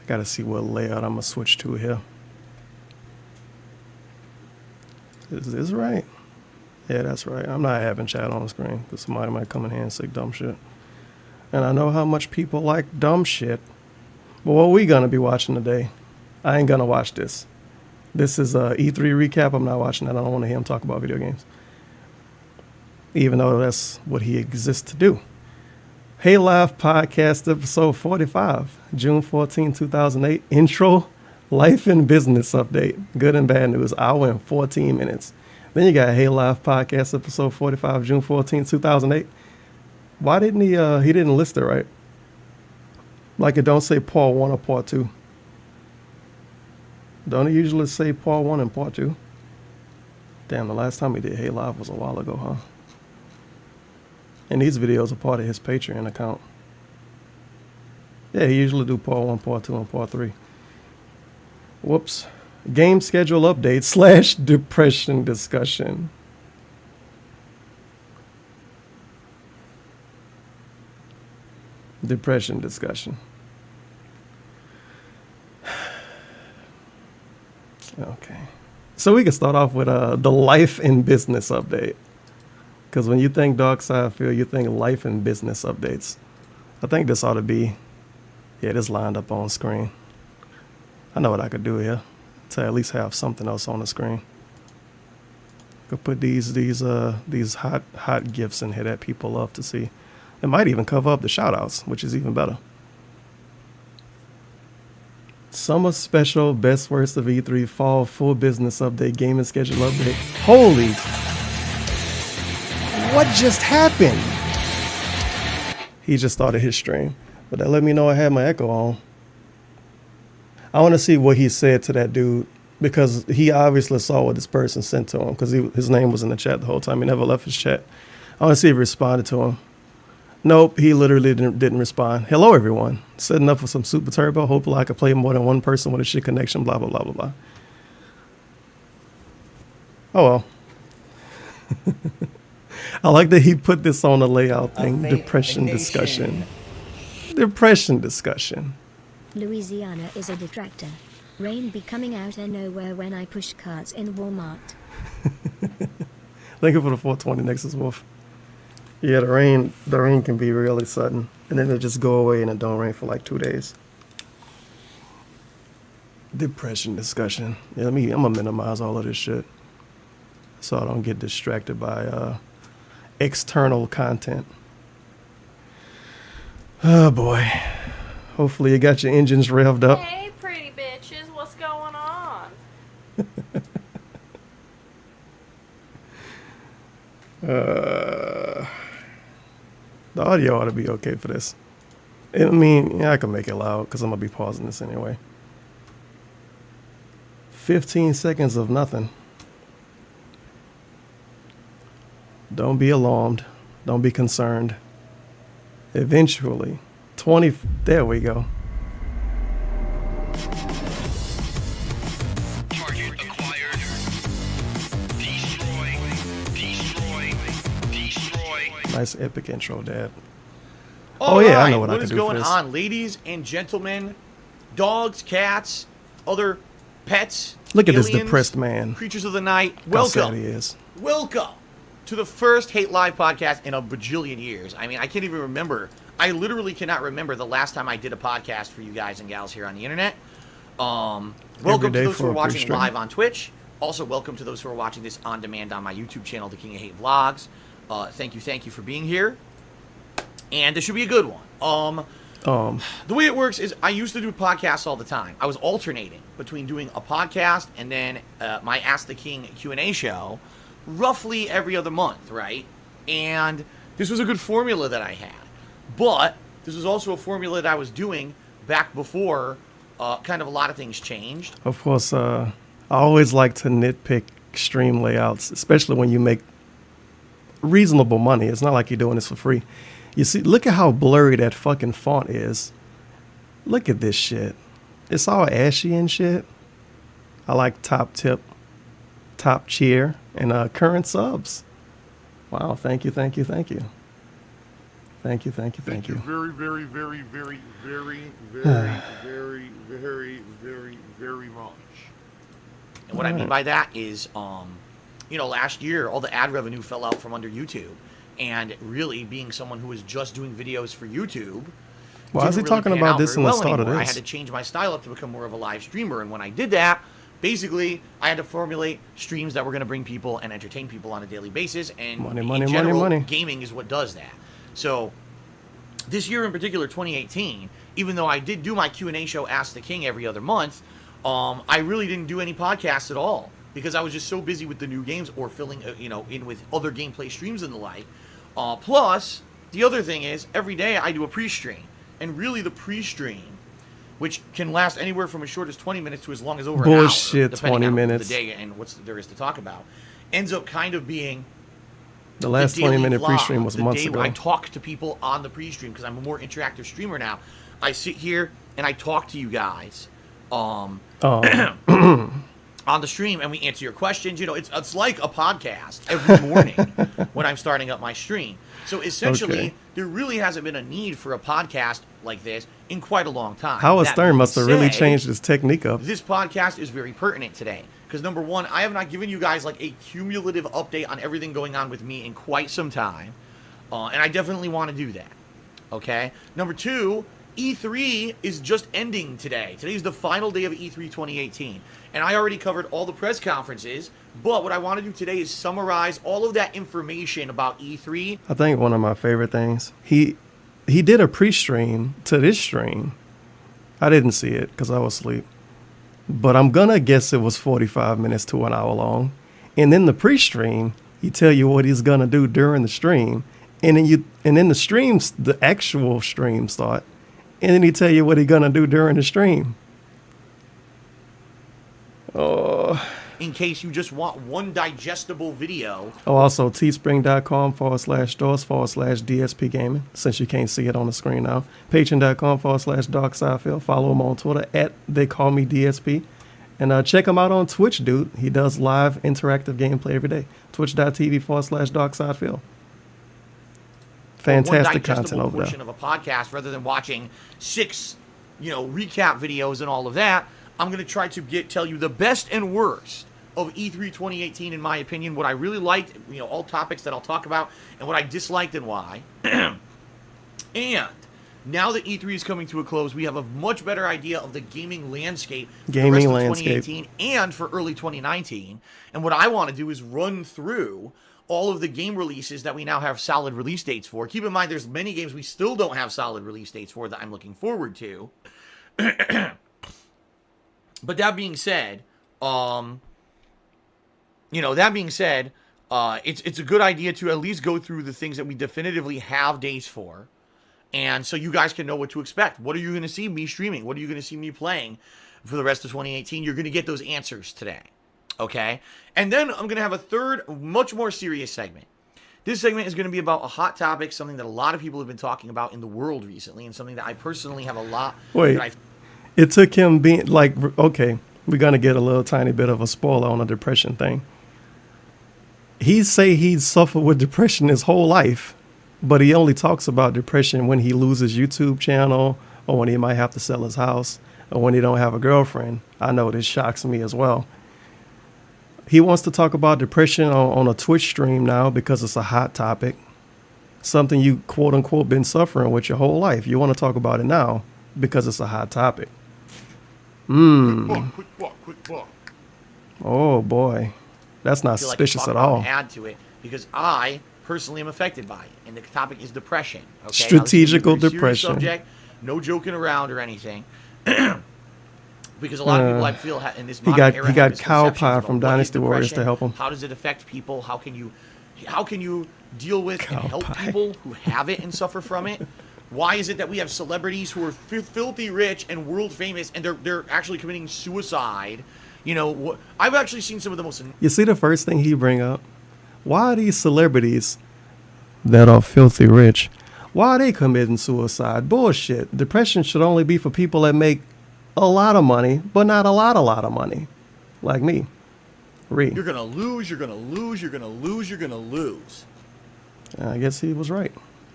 I gotta see what layout I'm gonna switch to here. Is this right? Yeah, that's right. I'm not having chat on the screen because somebody might come in here and say dumb shit. And I know how much people like dumb shit. But what we gonna be watching today? I ain't gonna watch this. This is a E3 recap. I'm not watching that. I don't want to hear him talk about video games. Even though that's what he exists to do. Hey Live Podcast episode 45, June 14, 2008. Intro, life and business update. Good and bad news. I went 14 minutes. Then you got Hey Live Podcast episode 45, June 14, 2008. Why didn't he didn't list it right? Like it don't say part 1 or part 2. Don't it usually say part 1 and part 2? Damn, the last time he did Hey Live was a while ago, huh? And these videos are part of his Patreon account. Yeah, he usually do part 1, part 2, and part 3. Whoops. Game schedule update / depression discussion. Depression discussion. Okay. So we can start off with the life and business update. Because when you think Dark Side Field, you think life and business updates. I think this ought to be, yeah, this lined up on screen. I know what I could do here to at least have something else on the screen. Could put these hot gifs in here that people love to see. It might even cover up the shout-outs, which is even better. Summer special, best worst of E3, fall full business update, gaming schedule update. Holy, what just happened? He just started his stream, but that let me know I had my echo on. I want to see what he said to that dude, because he obviously saw what this person sent to him, because his name was in the chat the whole time. He never left his chat. I want to see if he responded to him. Nope, he literally didn't respond. Hello, everyone. Setting up for some Super Turbo. Hopefully I could play more than one person with a shit connection, blah, blah, blah, blah, blah. Oh, well. I like that he put this on the layout thing. Depression discussion. Depression discussion. Louisiana is a detractor. Rain be coming out of nowhere when I push carts in Walmart. Thank you for the 420 Nexus Wolf. Yeah, the rain can be really sudden, and then it'll just go away and it don't rain for like 2 days. Depression discussion. Yeah, I'm gonna minimize all of this shit so I don't get distracted by external content. Oh boy. Hopefully you got your engines revved up. Hey, pretty bitches, what's going on? The audio ought to be okay for this. I mean, yeah, I can make it loud because I'm going to be pausing this anyway. 15 seconds of nothing. Don't be alarmed. Don't be concerned. Eventually, 20... There we go. Target acquired. Destroy. Nice epic intro, Dad. All yeah, I right, know what I what can is do for going this. on, ladies and gentlemen, dogs, cats, other pets, Look at this aliens, depressed man. creatures of the night. How sad Welcome, he is. welcome to the first Hate Live podcast in a bajillion years. I mean, I can't even remember. I literally cannot remember the last time I did a podcast for you guys and gals here on the internet. Welcome to day those for who are a watching pre-stream. live on Twitch. Also, welcome to those who are watching this on demand on my YouTube channel, The King of Hate Vlogs. Thank you for being here. And this should be a good one. The way it works is I used to do podcasts all the time. I was alternating between doing a podcast and then my Ask the King Q&A show roughly every other month, right? And this was a good formula that I had. But this was also a formula that I was doing back before kind of a lot of things changed. Of course, I always like to nitpick stream layouts, especially when you make reasonable money. It's not like you're doing this for free. You see, look at how blurry that fucking font is. Look at this shit. It's all ashy and shit. I like top tip, top cheer, and current subs. Wow, thank you. Thank you. Thank you very, very, very, very, very, very, very, very, very, very much. And what I mean by that is, last year all the ad revenue fell out from under YouTube, and really being someone who was just doing videos for YouTube. Why is he didn't really talking pan about out this very in the well start of anymore. I this? had to change my style up to become more of a live streamer, and when I did that, basically I had to formulate streams that were going to bring people and entertain people on a daily basis, and in general, gaming is what does that. So this year in particular, 2018, even though I did do my Q&A show Ask the King every other month, I really didn't do any podcasts at all because I was just so busy with the new games or filling in with other gameplay streams and the like. Plus, the other thing is, every day I do a pre-stream. And really the pre-stream, which can last anywhere from as short as 20 minutes to as long as over an hour, depending 20 on minutes. the day and what there is to talk about, ends up kind of being the last 20-minute vlog, pre-stream was months ago. I talk to people on the pre-stream because I'm a more interactive streamer now. I sit here and I talk to you guys on the stream, and we answer your questions. It's like a podcast every morning when I'm starting up my stream. So essentially, there really hasn't been a need for a podcast like this in quite a long time. Howard Stern must have really changed his technique up. This podcast is very pertinent today because, number one, I have not given you guys like a cumulative update on everything going on with me in quite some time, and I definitely want to do that. Okay? Number two, E3 is just ending today. Today's the final day of E3 2018. And I already covered all the press conferences, but what I want to do today is summarize all of that information about E3. I think one of my favorite things, he did a pre-stream to this stream. I didn't see it because I was asleep. But I'm going to guess it was 45 minutes to an hour long. And then the pre-stream, he tell you what he's going to do during the stream. And then the streams, the actual stream start. And then he tell you what he's going to do during the stream. In case you just want one digestible video. Oh, also teespring.com/stores/DSP Gaming, since you can't see it on the screen now. Patreon.com/DarkSidePhil. Follow him on Twitter @TheyCallMeDSP. And check him out on Twitch, dude. He does live interactive gameplay every day. Twitch.tv/DarkSidePhil. Fantastic content over there. Portion of a podcast rather than watching 6, recap videos and all of that. I'm going to try to tell you the best and worst of E3 2018, in my opinion, what I really liked, all topics that I'll talk about, and what I disliked and why. And now that E3 is coming to a close, we have a much better idea of the gaming landscape for the rest of 2018 and for early 2019. And what I want to do is run through all of the game releases that we now have solid release dates for. Keep in mind, there's many games we still don't have solid release dates for that I'm looking forward to. But that being said, it's a good idea to at least go through the things that we definitively have dates for, and so you guys can know what to expect. What are you going to see me streaming? What are you going to see me playing for the rest of 2018? You're going to get those answers today, okay? And then I'm going to have a third, much more serious segment. This segment is going to be about a hot topic, something that a lot of people have been talking about in the world recently, and something that I personally have a lot... It took him being like, okay, we're going to get a little tiny bit of a spoiler on the depression thing. He say he's suffered with depression his whole life, but he only talks about depression when he loses YouTube channel or when he might have to sell his house or when he don't have a girlfriend. I know this shocks me as well. He wants to talk about depression on a Twitch stream now because it's a hot topic, something you quote unquote been suffering with your whole life. You want to talk about it now because it's a hot topic. Quick book. Oh boy, that's not suspicious at all. Add to it because I personally am affected by it, and the topic is depression. Okay? Strategical depression. Subject, no joking around or anything. Because a lot of people I feel in this modern era he got Cow Pie from Dynasty Warriors to help him. How does it affect people? How can you deal with and help people who have it and suffer from it? Why is it that we have celebrities who are filthy rich and world famous and they're actually committing suicide? I've actually seen some of the most... You see the first thing he bring up? Why are these celebrities that are filthy rich, why are they committing suicide? Bullshit. Depression should only be for people that make a lot of money, but not a lot of money. Like me. You're going to lose. I guess he was right.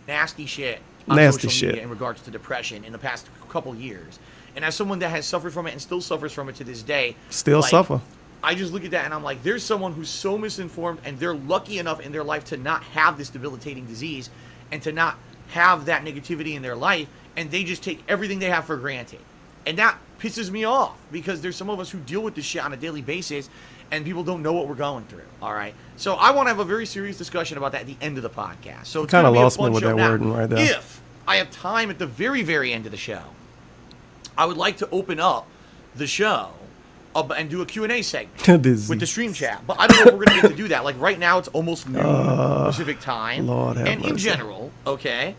nasty shit on Nasty social media shit. in regards to depression in the past couple years. And as someone that has suffered from it and still suffers from it to this day, Still like, suffer. I just look at that and I'm like, there's someone who's so misinformed and they're lucky enough in their life to not have this debilitating disease and to not have that negativity in their life, and they just take everything they have for granted. And that pisses me off because there's some of us who deal with this shit on a daily basis and people don't know what we're going through. All right. So I want to have a very serious discussion about that at the end of the podcast. So it's Kind of gonna be a lost me fun with show that now. wording right there. If I have time at the very, very end of the show, I would like to open up the show and do a Q&A segment with the stream chat. But I don't know if we're going to get to do that. Like right now, it's almost noon Pacific time. Lord have and in mercy. general, okay,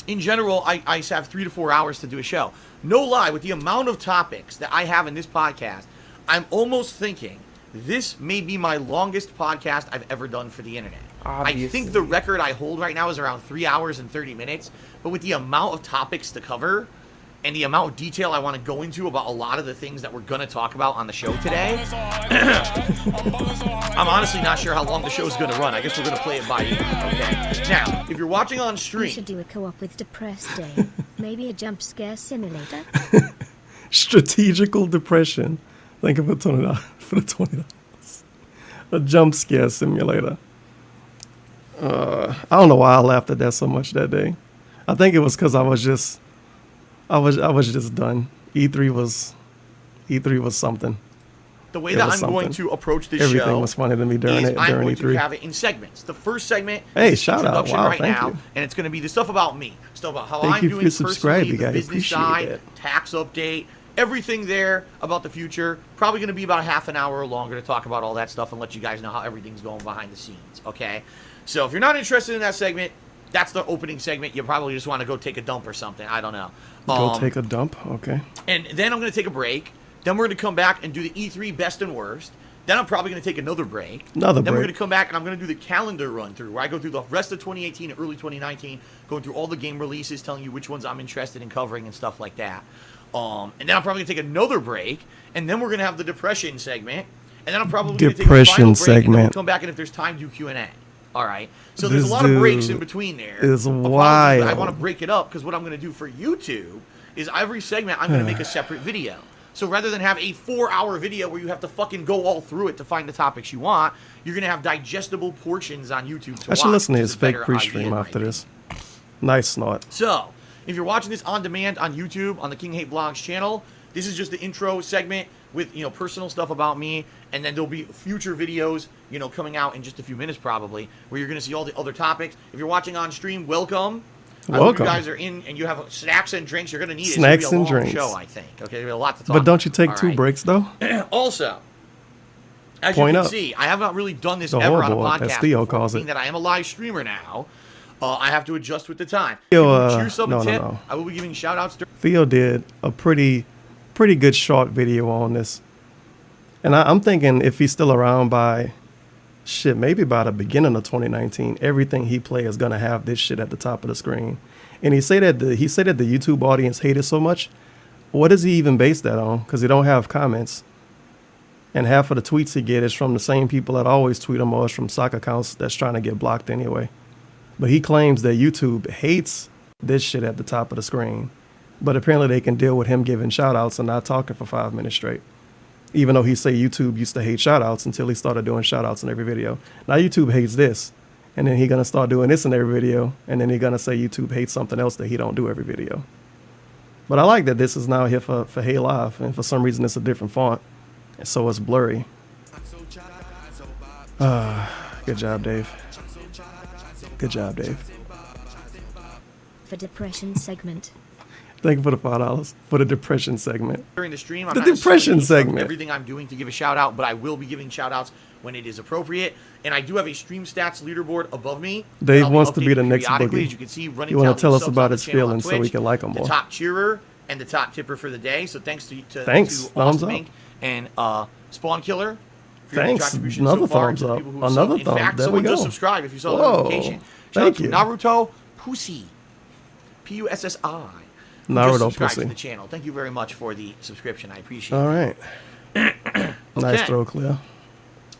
in general, I have 3 to 4 hours to do a show. No lie, with the amount of topics that I have in this podcast, I'm almost thinking this may be my longest podcast I've ever done for the internet. Obviously. I think the record I hold right now is around 3 hours and 30 minutes. But with the amount of topics to cover and the amount of detail I want to go into about a lot of the things that we're going to talk about on the show today, I'm honestly not sure how long the show is going to run. I guess we're going to play it by ear, okay? Now, if you're watching on You stream, should do a co-op with Depressed Day. Maybe a jump scare simulator. Strategical depression. Thank you for $20 for the $20. A jump scare simulator. I don't know why I laughed at that so much that day. I think it was because I was just done. E3 was something. the way It that I'm was going something. to approach this Everything show was funny to me during is it I'm during going to E3. have it in segments. The first segment Hey, is shout out. introduction Wow, right thank now, you. and it's going to be the stuff about me, stuff about how Thank I'm you doing for subscribing, personally, the guys. business Appreciate side, that. tax update, everything there about the future. Probably going to be about half an hour or longer to talk about all that stuff and let you guys know how everything's going behind the scenes, okay? So if you're not interested in that segment, that's the opening segment. You probably just want to go take a dump or something. I don't know. Go take a dump. Okay. And then I'm going to take a break. Then we're going to come back and do the E3 best and worst. Then I'm probably going to take another break. Then we're break. going to come back and I'm going to do the calendar run through where I go through the rest of 2018 and early 2019, going through all the game releases, telling you which ones I'm interested in covering and stuff like that. And then I'm probably going to take another break. And then we're going to have the depression segment. And then I'm probably going to take a final Depression break. And then we'll segment. come back and if there's time, do Q&A. All right. So This there's a lot of breaks in dude between there. is Apologies, wild. but I want to break it up because what I'm going to do for YouTube is every segment I'm going to make a separate video. So rather than have a 4-hour video where you have to fucking go all through it to find the topics you want, you're going to have digestible portions on YouTube to I watch. should listen to which his is a fake better pre-stream idea, in my after this. opinion. Nice snort. So, if you're watching this on demand on YouTube on the King Hate Vlogs channel, this is just the intro segment with, personal stuff about me, and then there'll be future videos, coming out in just a few minutes probably, where you're going to see all the other topics. If you're watching on stream, welcome. I hope Welcome. you guys are in and you have snacks and drinks. You're going to need Snacks it. It's gonna and be a long drinks. show, I think. Okay, there'll be a lot to talk But don't you about. take All 2 right. breaks though? Also, as Point you can up. see, I have not really done this The ever on a horrible, as podcast Theo before, calls it. being that I am a live streamer now. I have to adjust with the time. Theo, If you choose some no, tip, no. I will be giving shout-outs to Theo did a pretty good short video on this. And I'm thinking if he's still around by maybe by the beginning of 2019, everything he play is gonna have this shit at the top of the screen. And he said that the YouTube audience hated so much. What does he even base that on? Because he don't have comments. And half of the tweets he get is from the same people that always tweet him, or it's from sock accounts that's trying to get blocked anyway. But he claims that YouTube hates this shit at the top of the screen. But apparently they can deal with him giving shout outs and not talking for 5 minutes straight. Even though he say YouTube used to hate shout outs until he started doing shout outs in every video. Now YouTube hates this. And then he gonna start doing this in every video. And then he gonna say YouTube hates something else that he don't do every video. But I like that this is now here for Hey Live. And for some reason it's a different font. And so it's blurry. Good job, Dave. Good job, Dave. For depression segment. Thank you for the $5 for the depression segment. during the stream. I'm The not necessarily depression gonna segment. Everything I'm doing to give a shout out, but I will be giving shout outs when it is appropriate. And I do have a stream stats leaderboard above me. Dave that I'll wants to be updating the next periodically. Boogie. As you can see, running You wanna tally tell us subs about on the his channel on feelings so we Twitch, can like him the more. top cheerer and the top tipper for the day. So thanks to Thanks. Thumbs Austin up. Mink and Spawn Killer. for your Thanks. contributions Another so far, thumbs to the up. people who have Another subbed. thumb. In fact, There we someone just go. subscribed if you saw the Whoa. notification. Shout Thank out to you. Naruto Pussy. Pussi. who Naruto just subscribed Pussy. to the channel. Thank you very much for the subscription. I appreciate All it. right. Nice Okay. throw, Cleo.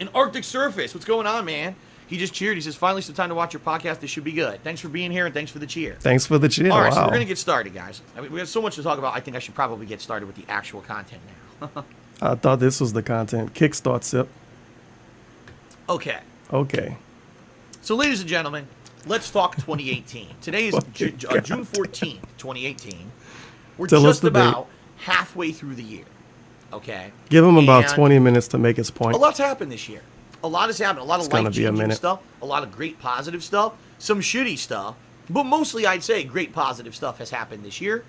An Arctic Surface. What's going on, man? He just cheered. He says, finally some time to watch your podcast. This should be good. Thanks for being here, and thanks for the cheer. Thanks for the cheer. All right, so Wow. we're going to get started, guys. I mean, we have so much to talk about. I think I should probably get started with the actual content now. I thought this was the content. Kickstart sip. Okay. Okay. So, ladies and gentlemen, let's talk 2018. Today is Fucking June 14th, 2018. We're Tell us just the date. about halfway through the year. Okay? Give him about And 20 minutes to make his point. A lot's happened this year. A lot has happened. A lot of It's gonna be a life-changing minute. stuff. A lot of great positive stuff. Some shitty stuff. But mostly, I'd say great positive stuff has happened this year.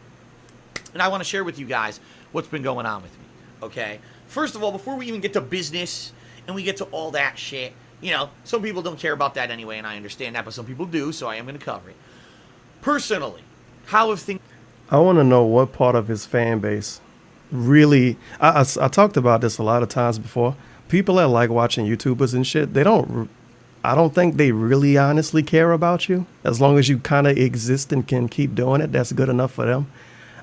And I want to share with you guys what's been going on with me. Okay? First of all, before we even get to business and we get to all that shit, you know, some people don't care about that anyway, and I understand that, but some people do, so I am going to cover it. Personally, how have things... I want to know what part of his fan base really. I talked about this a lot of times before. People that like watching YouTubers and shit, they don't. I don't think they really honestly care about you. As long as you kind of exist and can keep doing it, that's good enough for them.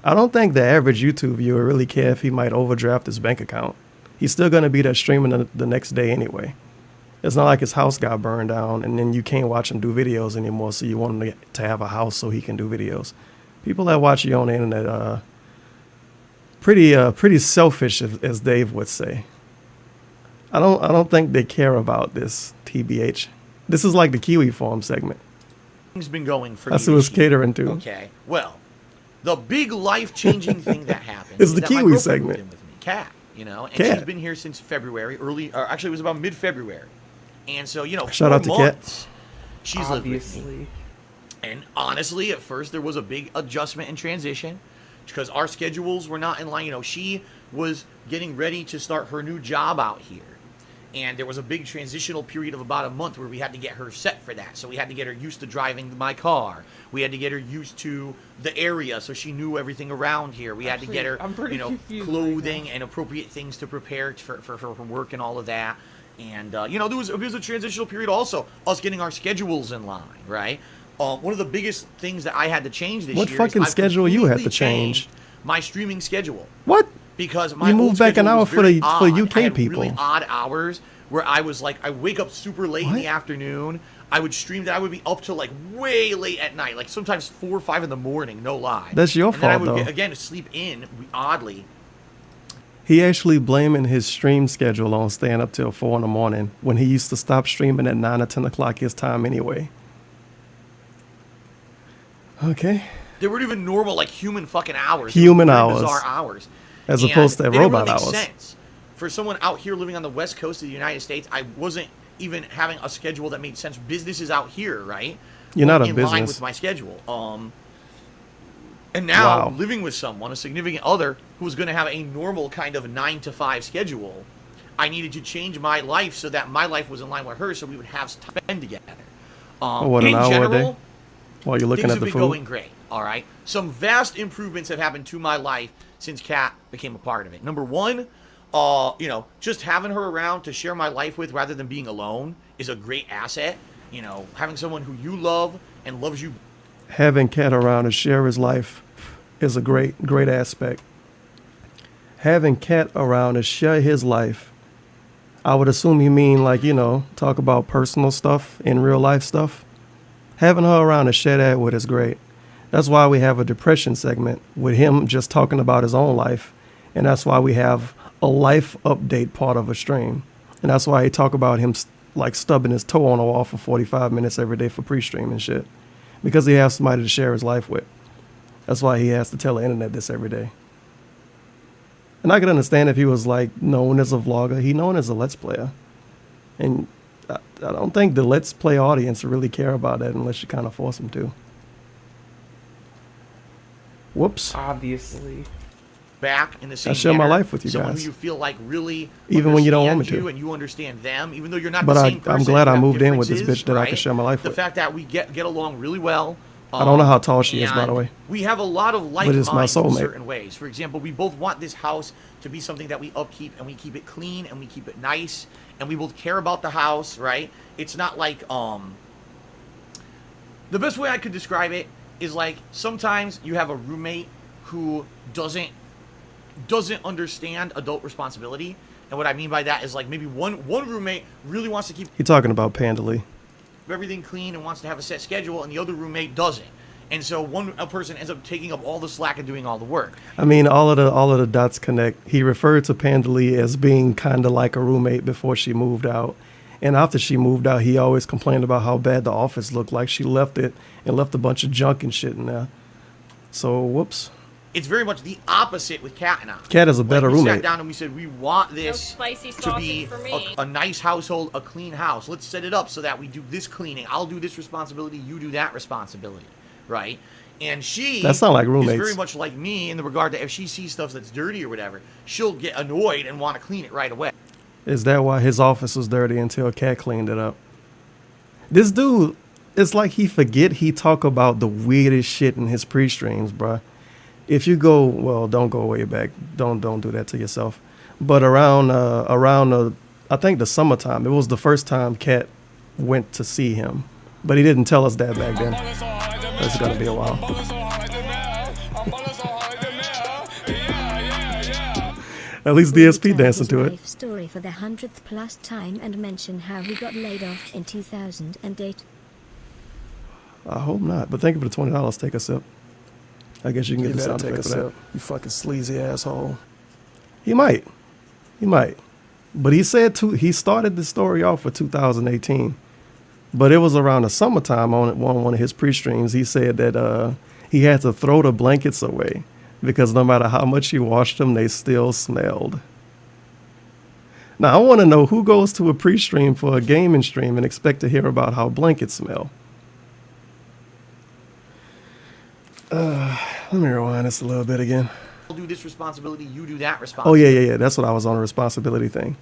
I don't think the average YouTube viewer really care if he might overdraft his bank account. He's still going to be there streaming the next day anyway. It's not like his house got burned down and then you can't watch him do videos anymore, so you want him to have a house so he can do videos. People that watch you on the internet pretty selfish, as Dave would say. I don't think they care about this, TBH. This is like the Kiwi Farm segment. Things been going for That's you what it's this year. catering to. Okay, well, the big life-changing thing that happened It's is the that my Kiwi girlfriend moved segment. in with me, Kat, you know, and Kat. she's been here since February, actually it was about mid-February, and so, you know, Shout 4 out to Kat. months she's lived with me. And honestly, at first, there was a big adjustment and transition because our schedules were not in line. You know, she was getting ready to start her new job out here. And there was a big transitional period of about a month where we had to get her set for that. So we had to get her used to driving my car. We had to get her used to the area so she knew everything around here. We had to get her, you know, clothing and appropriate things to prepare for her work and all of that. And, you know, there was a transitional period also, us getting our schedules in line, right? One of the biggest things that I had to change this What year fucking is I've schedule you had to completely change? changed my streaming schedule. What? Because my You old moved back an schedule hour was for very the odd. UK I had people. really odd hours where I was like, I wake up super late in What? the afternoon. I would stream that. I would be up till like way late at night, like sometimes 4 or 5 in the morning. No lie. That's your and then I fault, would though. again sleep in oddly. He actually blaming his stream schedule on staying up till 4 in the morning when he used to stop streaming at 9 or 10 o'clock his time anyway. Okay. They weren't even normal, like human fucking hours. Human They were hours. bizarre hours. As And opposed to they didn't robot really make hours. Sense. For someone out here living on the west coast of the United States, I wasn't even having a schedule that made sense. Business is out here, right? You're not a in line business. with my schedule. And now Wow. living with someone, a significant other, who was going to have a normal kind of 9 to 5 schedule, I needed to change my life so that my life was in line with hers, so we would have spend together. What, an in hour a general, day? While you're looking things at have the been food? going great. All right. Some vast improvements have happened to my life since Kat became a part of it. Number one, you know, just having her around to share my life with rather than being alone is a great asset. You know, having someone who you love and loves you. Having Kat around to share his life is a great aspect. Having Kat around to share his life, I would assume you mean like, you know, talk about personal stuff and real life stuff. Having her around to share that with is great. That's why we have a depression segment with him just talking about his own life. And that's why we have a life update part of a stream. And that's why he talk about him like stubbing his toe on a wall for 45 minutes every day for pre-stream and shit. Because he has somebody to share his life with. That's why he has to tell the internet this every day. And I could understand if he was like known as a vlogger. He known as a Let's Player. And I don't think the Let's Play audience really care about that unless you kind of force them to. Whoops. Obviously. Back in the same I share my manner. life with you Someone guys. who you feel like really Even when you don't want me understands to. you and you understand them, even though you're not But the I- same person. I'm glad you I have moved in with this differences, bitch that I can right? share my life the with. fact that we get along really well. I don't know how tall she is, by the and way. We have a lot of like But it's my minds in soulmate. certain ways. For example, we both want this house to be something that we upkeep and we keep it clean and we keep it nice and we both care about the house, right? It's not like the best way I could describe it is like sometimes you have a roommate who doesn't understand adult responsibility. And what I mean by that is like maybe one roommate really wants to keep He talking about Pandally. everything clean and wants to have a set schedule, and the other roommate doesn't. And so a person ends up taking up all the slack and doing all the work. I mean, all of the dots connect. He referred to Pandalee as being kind of like a roommate before she moved out. And after she moved out, he always complained about how bad the office looked like. She left it and left a bunch of junk and shit in there. So, whoops. It's very much the opposite with Kat and I. Kat is a better we roommate. sat down and we said, we want No this spicy to sausage be for me. a nice household, a clean house. Let's set it up so that we do this cleaning. I'll do this responsibility. You do that responsibility, right? And she That sound like roommates. is very much like me in the regard that if she sees stuff that's dirty or whatever, she'll get annoyed and want to clean it right away. Is that why his office was dirty until Kat cleaned it up? This dude, it's like he forget he talk about the weirdest shit in his pre-streams, bruh. If you go, well, don't go way back. Don't do that to yourself. But around I think the summertime, it was the first time Kat went to see him. But he didn't tell us that back then. It's gonna be a while. At least DSP dancing to it. Life story for the 100th plus time and mention how he got laid off in 2008. I hope not. But thank you for the $20. Take a sip. I guess you can get the sound effect for that. You fucking sleazy asshole. He might. But he said he started the story off for 2018. But it was around the summertime on one of his pre-streams. He said that he had to throw the blankets away because no matter how much he washed them, they still smelled. Now, I want to know who goes to a pre-stream for a gaming stream and expect to hear about how blankets smell. Let me rewind this a little bit again. I'll do this responsibility. You do that responsibility. Oh, yeah. That's what I was on, a responsibility thing.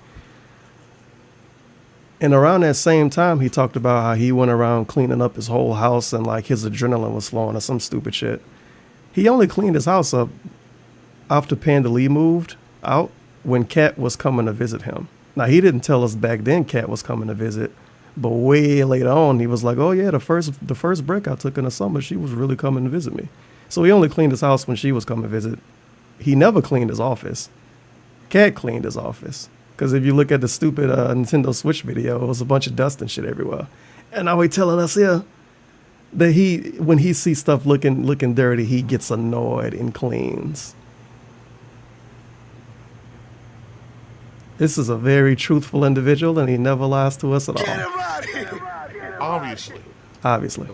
And around that same time, he talked about how he went around cleaning up his whole house and like his adrenaline was flowing or some stupid shit. He only cleaned his house up after Pandalee moved out when Kat was coming to visit him. Now, he didn't tell us back then Kat was coming to visit, but way later on, he was like, oh, yeah, the first break I took in the summer, she was really coming to visit me. So he only cleaned his house when she was coming to visit. He never cleaned his office. Kat cleaned his office. Because if you look at the stupid Nintendo Switch video, it was a bunch of dust and shit everywhere. And now he telling us here that when he sees stuff looking dirty, he gets annoyed and cleans. This is a very truthful individual, and he never lies to us at all. Obviously.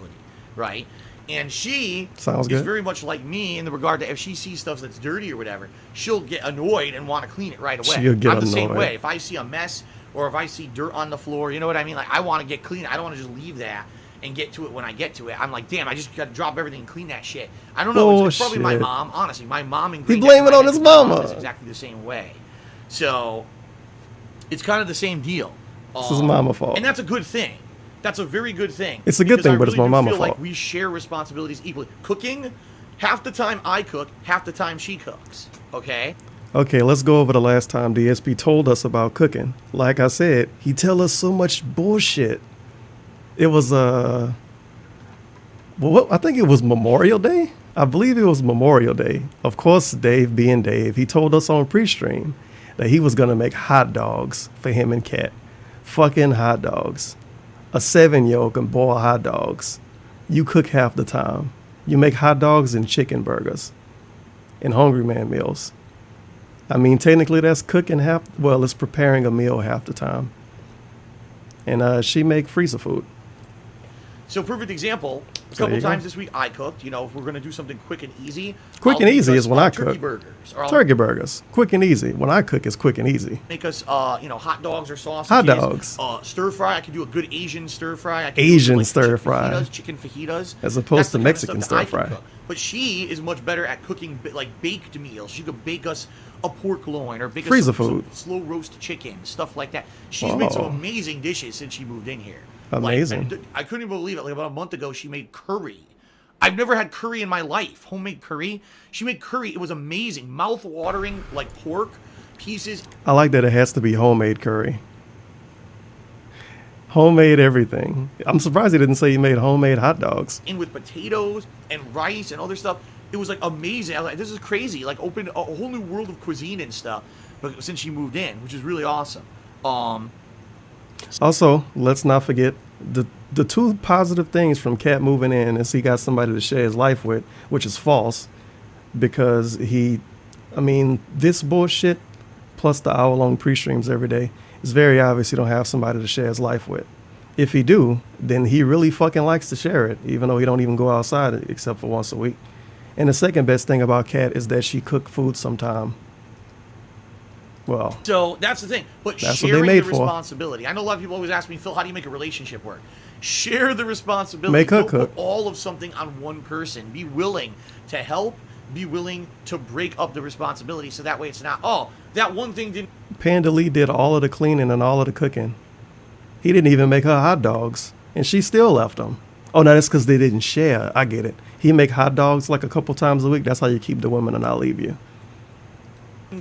Right? And she Sounds is good. very much like me in the regard that if she sees stuff that's dirty or whatever, she'll get annoyed and want to clean it right away. She'll get I'm the same annoyed. way. If I see a mess or if I see dirt on the floor, you know what I mean? Like, I want to get clean. I don't want to just leave that and get to it when I get to it. I'm like, damn, I just got to drop everything and clean that shit. I don't know. It's probably my Bullshit. mom. Honestly, my mom and He blame it on his mama. It's exactly the same way. So it's kind of the same deal. It's his mama's fault. And that's a good thing. That's a very good thing. It's a good because thing, I but it's really my do mama's feel like fault. we share responsibilities equally. Cooking, half the time I cook, half the time she cooks. Okay? Okay, let's go over the last time DSP told us about cooking. Like I said, he tell us so much bullshit. It was I think it was Memorial Day. I believe it was Memorial Day. Of course, Dave being Dave, he told us on pre-stream that he was gonna make hot dogs for him and Kat. Fucking hot dogs. A 7-year-old can boil hot dogs. You cook half the time. You make hot dogs and chicken burgers and Hungry Man meals. I mean, technically that's cooking it's preparing a meal half the time. And she make freezer food. So, perfect example. A There couple you go. times this week I cooked. You know, if we're going to do something quick and easy. Quick and I'll make easy us, is when I turkey cook. burgers. Or I'll Turkey burgers. Quick and easy. When I cook, it's quick and easy. make us, hot dogs or sausages. Hot dogs. Stir fry. I can do a good Asian stir fry. I can Asian do, like, stir chicken fry. Chicken fajitas. As opposed That's to the kind of Mexican stuff that I stir can fry. cook. But she is much better at cooking like baked meals. She could bake us a pork loin or bake Freezer us some food. slow roast chicken, stuff like that. She's made some Oh. amazing dishes since she moved in here. Amazing. Like, I couldn't even believe it. Like about a month ago, she made curry. I've never had curry in my life. Homemade curry. She made curry. It was amazing. Mouth-watering, like pork pieces. I like that it has to be homemade curry. Homemade everything. I'm surprised he didn't say he made homemade hot dogs. In with potatoes and rice and other stuff. It was like amazing. I was like, this is crazy. Like opened a whole new world of cuisine and stuff. But since she moved in, which is really awesome. Also, let's not forget the two positive things from Cat moving in is he got somebody to share his life with, which is false, because this bullshit plus the hour-long pre-streams every day, it's very obvious he don't have somebody to share his life with. If he do, then he really fucking likes to share it, even though he don't even go outside except for once a week. And the second best thing about Kat is that she cook food sometime. Well, so that's the thing. But that's what sharing they made the for. responsibility. I know a lot of people always ask me, Phil, how do you make a relationship work? Share the responsibility. Make her Don't cook. put all of something on one person. Be willing to help. Be willing to break up the responsibility so that way it's not, oh, that one thing didn't. Panda Lee did all of the cleaning and all of the cooking. He didn't even make her hot dogs, and she still left them. Oh, no, that's because they didn't share. I get it. He make hot dogs like a couple times a week. That's how you keep the women and not leave you.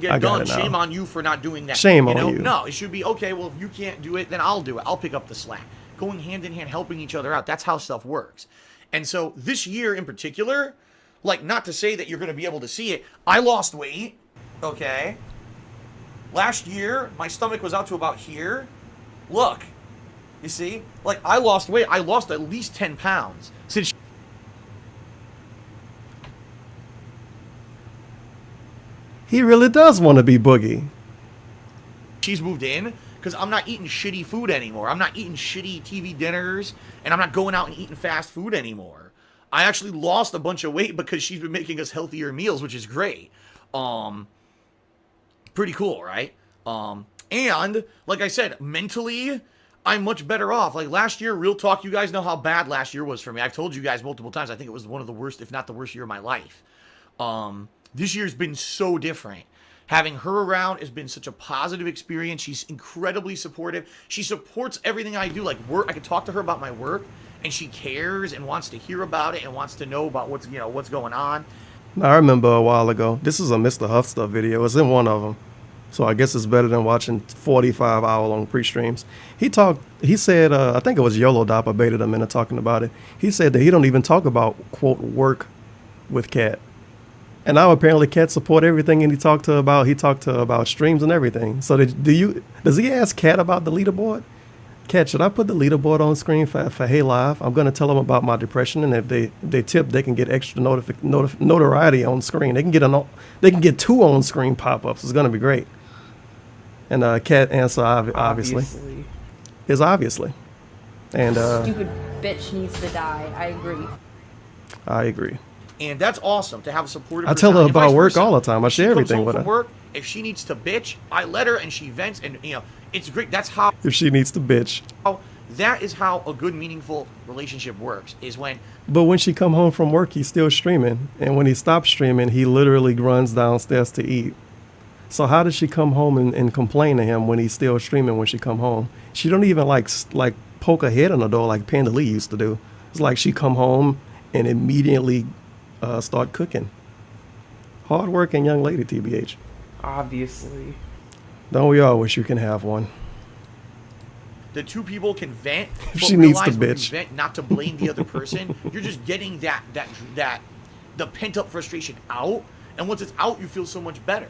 Get done. Shame on you for not doing that. Shame on you. No, it should be, okay, well, if you can't do it, then I'll do it. I'll pick up the slack. Going hand in hand, helping each other out. That's how stuff works. And so this year in particular, like, not to say that you're going to be able to see it, I lost weight, okay? Last year, my stomach was out to about here. Look, you see? Like, I lost weight. I lost at least 10 pounds since He really does want to be Boogie. she's moved in, because I'm not eating shitty food anymore. I'm not eating shitty TV dinners, and I'm not going out and eating fast food anymore. I actually lost a bunch of weight because she's been making us healthier meals, which is great. Pretty cool, right? And like I said, mentally, I'm much better off. Like last year, real talk, you guys know how bad last year was for me. I've told you guys multiple times, I think it was one of the worst, if not the worst year of my life. This year's been so different. Having her around has been such a positive experience. She's incredibly supportive. She supports everything I do. Like work, I can talk to her about my work, and she cares and wants to hear about it and wants to know about what's going on. I remember a while ago, this is a Mr. Huff Stuff video. It's in one of them. So I guess it's better than watching 45-hour-long pre-streams. He said, I think it was YOLO Dop, I baited him into talking about it. He said that he don't even talk about, quote, work with Kat. And now apparently Kat support everything, and he talked to her about streams and everything. So does he ask Kat about the leaderboard? Kat, should I put the leaderboard on screen for Hey Live? I'm going to tell them about my depression, and if they tip, they can get extra notoriety on screen. They can get 2 on screen pop-ups. It's going to be great. And Kat answer obviously is obviously. And stupid bitch needs to die. I agree. And that's awesome to have a supportive I tell her person. And about vice work versa. all the time. I If she share comes everything home with from her. work, if she needs to bitch, I let her, and she vents, and it's great. That's how. If she needs to bitch. That is how a good, meaningful relationship works. Is when. But when she come home from work, he's still streaming, and when he stops streaming, he literally runs downstairs to eat. So how does she come home and complain to him when he's still streaming when she come home? She don't even like poke her head on the door like Panda Lee used to do. It's like she come home and immediately start cooking. Hard-working young lady, TBH. Obviously. Don't we all wish you can have one? The two people can vent, If but she needs to realize when you bitch. vent, not to blame the other person. You're just getting the pent-up frustration out, and once it's out, you feel so much better.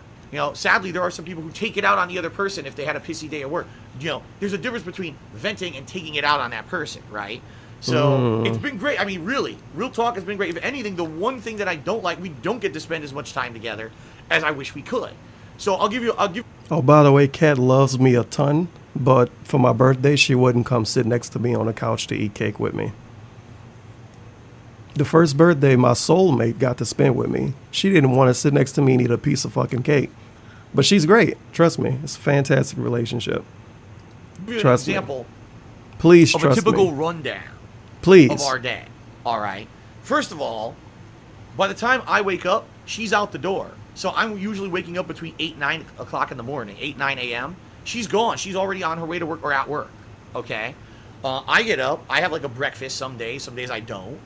Sadly, there are some people who take it out on the other person if they had a pissy day at work. There's a difference between venting and taking it out on that person, right? So it's been great. I mean, really, real talk has been great. If anything, the one thing that I don't like, we don't get to spend as much time together as I wish we could. So I'll give. Oh, by the way, Kat loves me a ton, but for my birthday, she wouldn't come sit next to me on the couch to eat cake with me. The first birthday my soulmate got to spend with me, she didn't want to sit next to me and eat a piece of fucking cake. But she's great. Trust me. It's a fantastic relationship. Trust me. Example Please of trust a typical me. rundown Please. of our day. All right. First of all, by the time I wake up, she's out the door. So I'm usually waking up between 8, 9 o'clock in the morning, 8, 9 a.m. She's gone. She's already on her way to work or at work. Okay. I get up. I have like a breakfast some days. Some days I don't.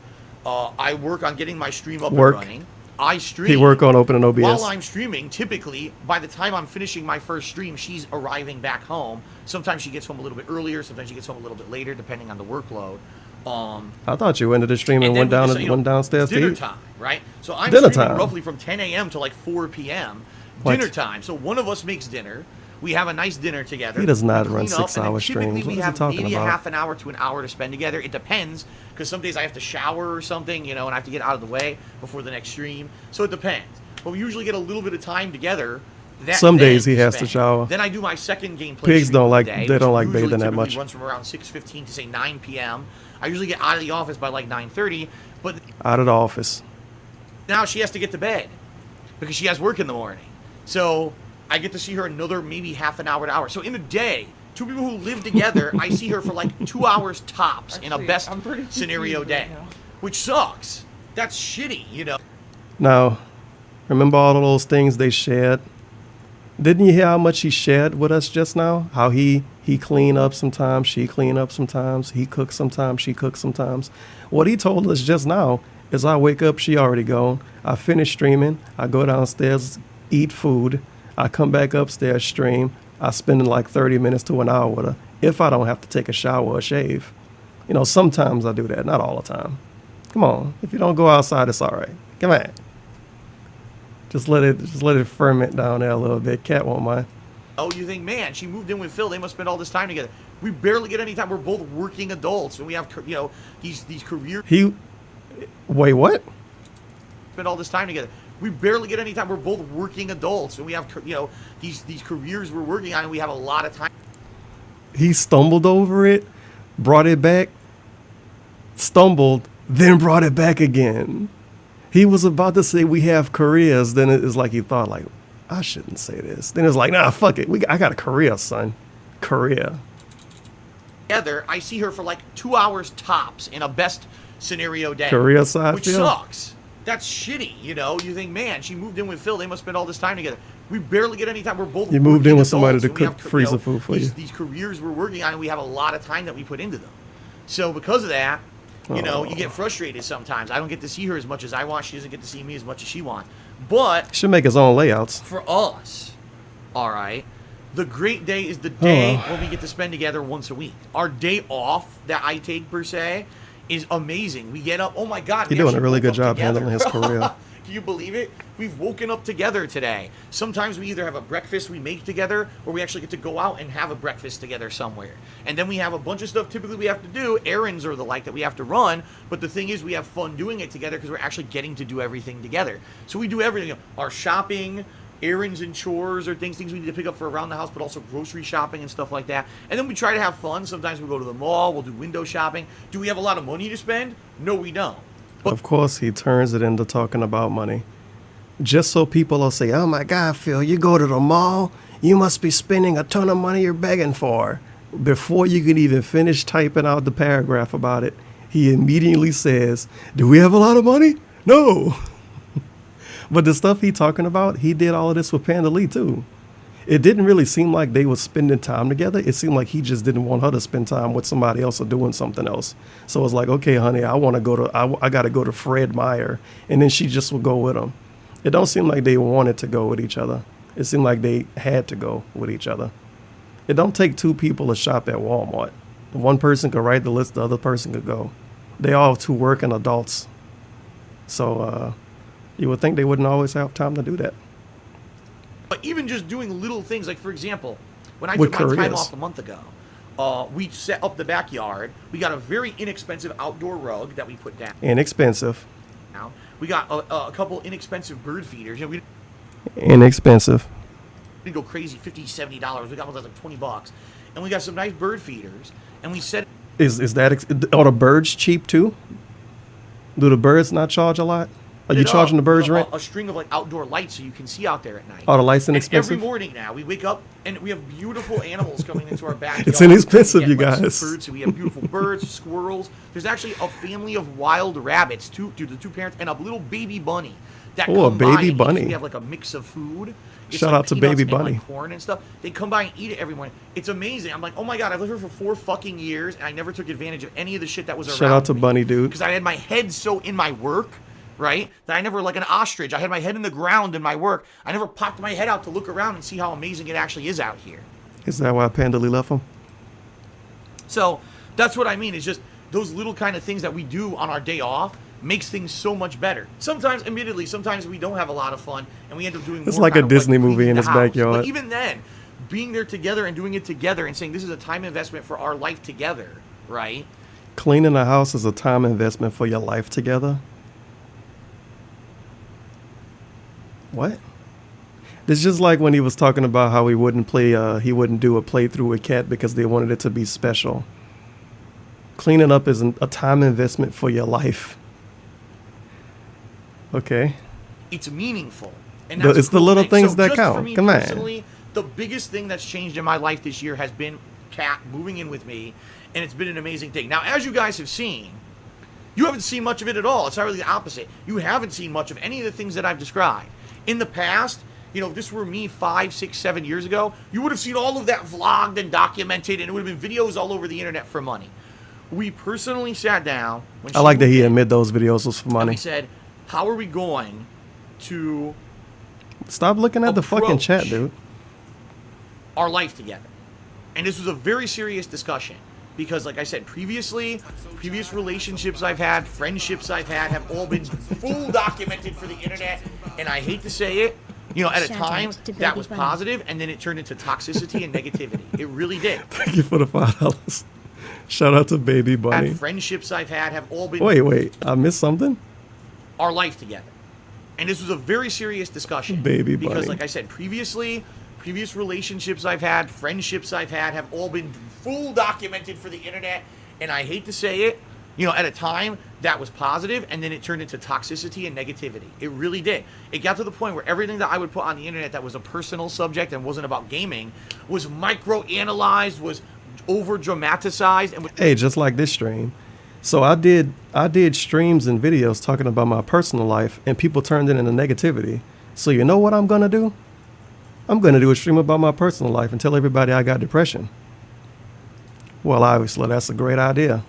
I work on getting my stream up and running. I stream. He work on opening OBS. While I'm streaming, typically, by the time I'm finishing my first stream, she's arriving back home. Sometimes she gets home a little bit earlier. Sometimes she gets home a little bit later, depending on the workload. I thought you ended the stream and went downstairs to dinner eat. time, right? So I'm Dinner streaming time. roughly from 10 a.m. to like 4 p.m. What? Dinner time. So one of us makes dinner. We have a nice dinner together. He does not We run clean up, 6 and then hour typically streams. What we is he have talking maybe about? a half an hour to an hour to spend together. It depends, because some days I have to shower or something, you know, and I have to get out of the way before the next stream. So it depends. But we usually get a little bit of time together. Some days he has to spend. shower. Then I do my second gameplay. Pigs stream don't of the like- day, they which don't like usually bathing that typically much. Runs from around 6:15 to say 9 p.m. I usually get out of the office by like 9:30, but Out of the office. now she has to get to bed because she has work in the morning. So I get to see her another maybe half an hour to hour. So in a day, two people who live together, I see her for like 2 hours tops in a Actually, best I'm pretty scenario confused day, right now. which sucks. That's shitty, you know. Now, remember all of those things they shared? Didn't you hear how much he shared with us just now? How he clean up sometimes, she clean up sometimes, he cooks sometimes, she cooks sometimes. What he told us just now is I wake up, she already gone. I finish streaming, I go downstairs, eat food, I come back upstairs, stream. I spend like 30 minutes to an hour with her if I don't have to take a shower or shave. You know, sometimes I do that, not all the time. Come on, if you don't go outside, it's all right. Come on. Just let it ferment down there a little bit. Cat won't mind. Oh, you think, man, she moved in with Phil. They must spend all this time together. We barely get any time. We're both working adults, and we have, you know, these careers. Wait, what? Spend all this time together. We barely get any time. We're both working adults, and we have, you know, these careers we're working on, and we have a lot of time. He stumbled over it, brought it back, stumbled, then brought it back again. He was about to say we have careers. Then it's like he thought, like, I shouldn't say this. Then it's like, nah, fuck it. I got a career, son. Career. Together, I see her for like 2 hours tops in a best scenario day. Career side which feel? sucks. That's shitty, you know. You think, man, she moved in with Phil. They must spend all this time together. We barely get any time. We're both. You moved in working with somebody adults, to and we cook have, freezer you know, food for these, you. These careers we're working on, and we have a lot of time that we put into them. So because of that, you know, you get frustrated sometimes. I don't get to see her as much as I want. She doesn't get to see me as much as she wants. But Should make his own layouts. for us, all right, the great day is the day when we get to spend together once a week. Our day off that I take, per se, is amazing. We get up, oh my God. You're we doing a actually really woke good up job together. handling his career. Can you believe it? We've woken up together today. Sometimes we either have a breakfast we make together, or we actually get to go out and have a breakfast together somewhere. And then we have a bunch of stuff typically we have to do, errands or the like that we have to run. But the thing is, we have fun doing it together because we're actually getting to do everything together. So we do everything. You know, our shopping, errands and chores, or things we need to pick up for around the house, but also grocery shopping and stuff like that. And then we try to have fun. Sometimes we go to the mall, we'll do window shopping. Do we have a lot of money to spend? No, we don't. Of course, he turns it into talking about money. Just so people will say, oh my God, Phil, you go to the mall, you must be spending a ton of money you're begging for. Before you can even finish typing out the paragraph about it, he immediately says, do we have a lot of money? No. But the stuff he talking about, he did all of this with Panda Lee too. It didn't really seem like they were spending time together. It seemed like he just didn't want her to spend time with somebody else or doing something else. So it's like, okay, honey, I want to go to, I got to go to Fred Meyer. And then she just would go with him. It don't seem like they wanted to go with each other. It seemed like they had to go with each other. It don't take two people to shop at Walmart. One person could write the list, the other person could go. They all two working adults. So you would think they wouldn't always have time to do that. But even just doing little things, like, for example, when I With took my time careers. off a month ago, we set up the backyard. We got a very inexpensive outdoor rug that we put down. Inexpensive. Now we got a couple inexpensive bird feeders. You know, we Inexpensive. didn't go crazy, $50, $70. We got one that's like $20, and we got some nice bird feeders. And we set. Is that, are the birds cheap too? Do the birds not charge a lot? Are you charging the birds rent? A string of like outdoor lights so you can see out there at night. Are the lights And inexpensive? every morning now we wake up and we have beautiful animals coming into our backyard. It's inexpensive, We get, you like, some guys. Birds, so we have beautiful birds, squirrels. There's actually a family of wild rabbits, the two parents, and a little baby bunny. That Oh, a come by baby and bunny. We have like a mix of food. It's Shout like out to peanuts Baby and, Bunny. like, corn and stuff. They come by and eat it every morning. It's amazing. I'm like, oh my God, I've lived here for 4 fucking years and I never took advantage of any of the shit that was around Shout out to me. Bunny Dude. Because I had my head so in my work, right, that I never, like an ostrich, I had my head in the ground in my work. I never popped my head out to look around and see how amazing it actually is out here. Is that why Panda Lee left him? So that's what I mean. It's just those little kind of things that we do on our day off makes things so much better. Sometimes, admittedly, sometimes we don't have a lot of fun and we end up doing It's more like a kind of, Disney cleaning movie in the his house. backyard. But even then, being there together and doing it together and saying this is a time investment for our life together, right? Cleaning a house is a time investment for your life together. What? It's just like when he was talking about how he wouldn't do a playthrough with Cat because they wanted it to be special. Cleaning up is a time investment for your life. Okay. It's meaningful. And It's the little things that just count. For me Come on. personally, the biggest thing that's changed in my life this year has been Kat moving in with me, and it's been an amazing thing. Now, as you guys have seen, you haven't seen much of it at all. It's not really the opposite. You haven't seen much of any of the things that I've described. In the past, you know, if this were me 5, 6, 7 years ago, you would have seen all of that vlogged and documented, and it would have been videos all over the internet for money. We personally sat down. I like that he admitted those videos was for and money. we said, how are we going to Stop looking at the fucking chat, approach dude. our life together? And this was a very serious discussion because, like I said previous relationships I've had, friendships I've had, have all been full documented for the internet. And I hate to say it, you know, at a Shout time out to that Baby was Bunny. positive, and then it turned into toxicity and negativity. It really did. Thank you for the $5. Shout out to Baby Bunny. And friendships I've had have all been Wait, I missed something? our life together. And this was a very serious discussion. Baby because, Bunny. like I said previous relationships I've had, friendships I've had, have all been full documented for the internet. And I hate to say it, you know, at a time that was positive, and then it turned into toxicity and negativity. It really did. It got to the point where everything that I would put on the internet that was a personal subject and wasn't about gaming was micro-analyzed, was over-dramatized. And Hey, just like this stream. So I did streams and videos talking about my personal life, and people turned it into negativity. So you know what I'm gonna do? I'm gonna do a stream about my personal life and tell everybody I got depression. Well, obviously that's a great idea.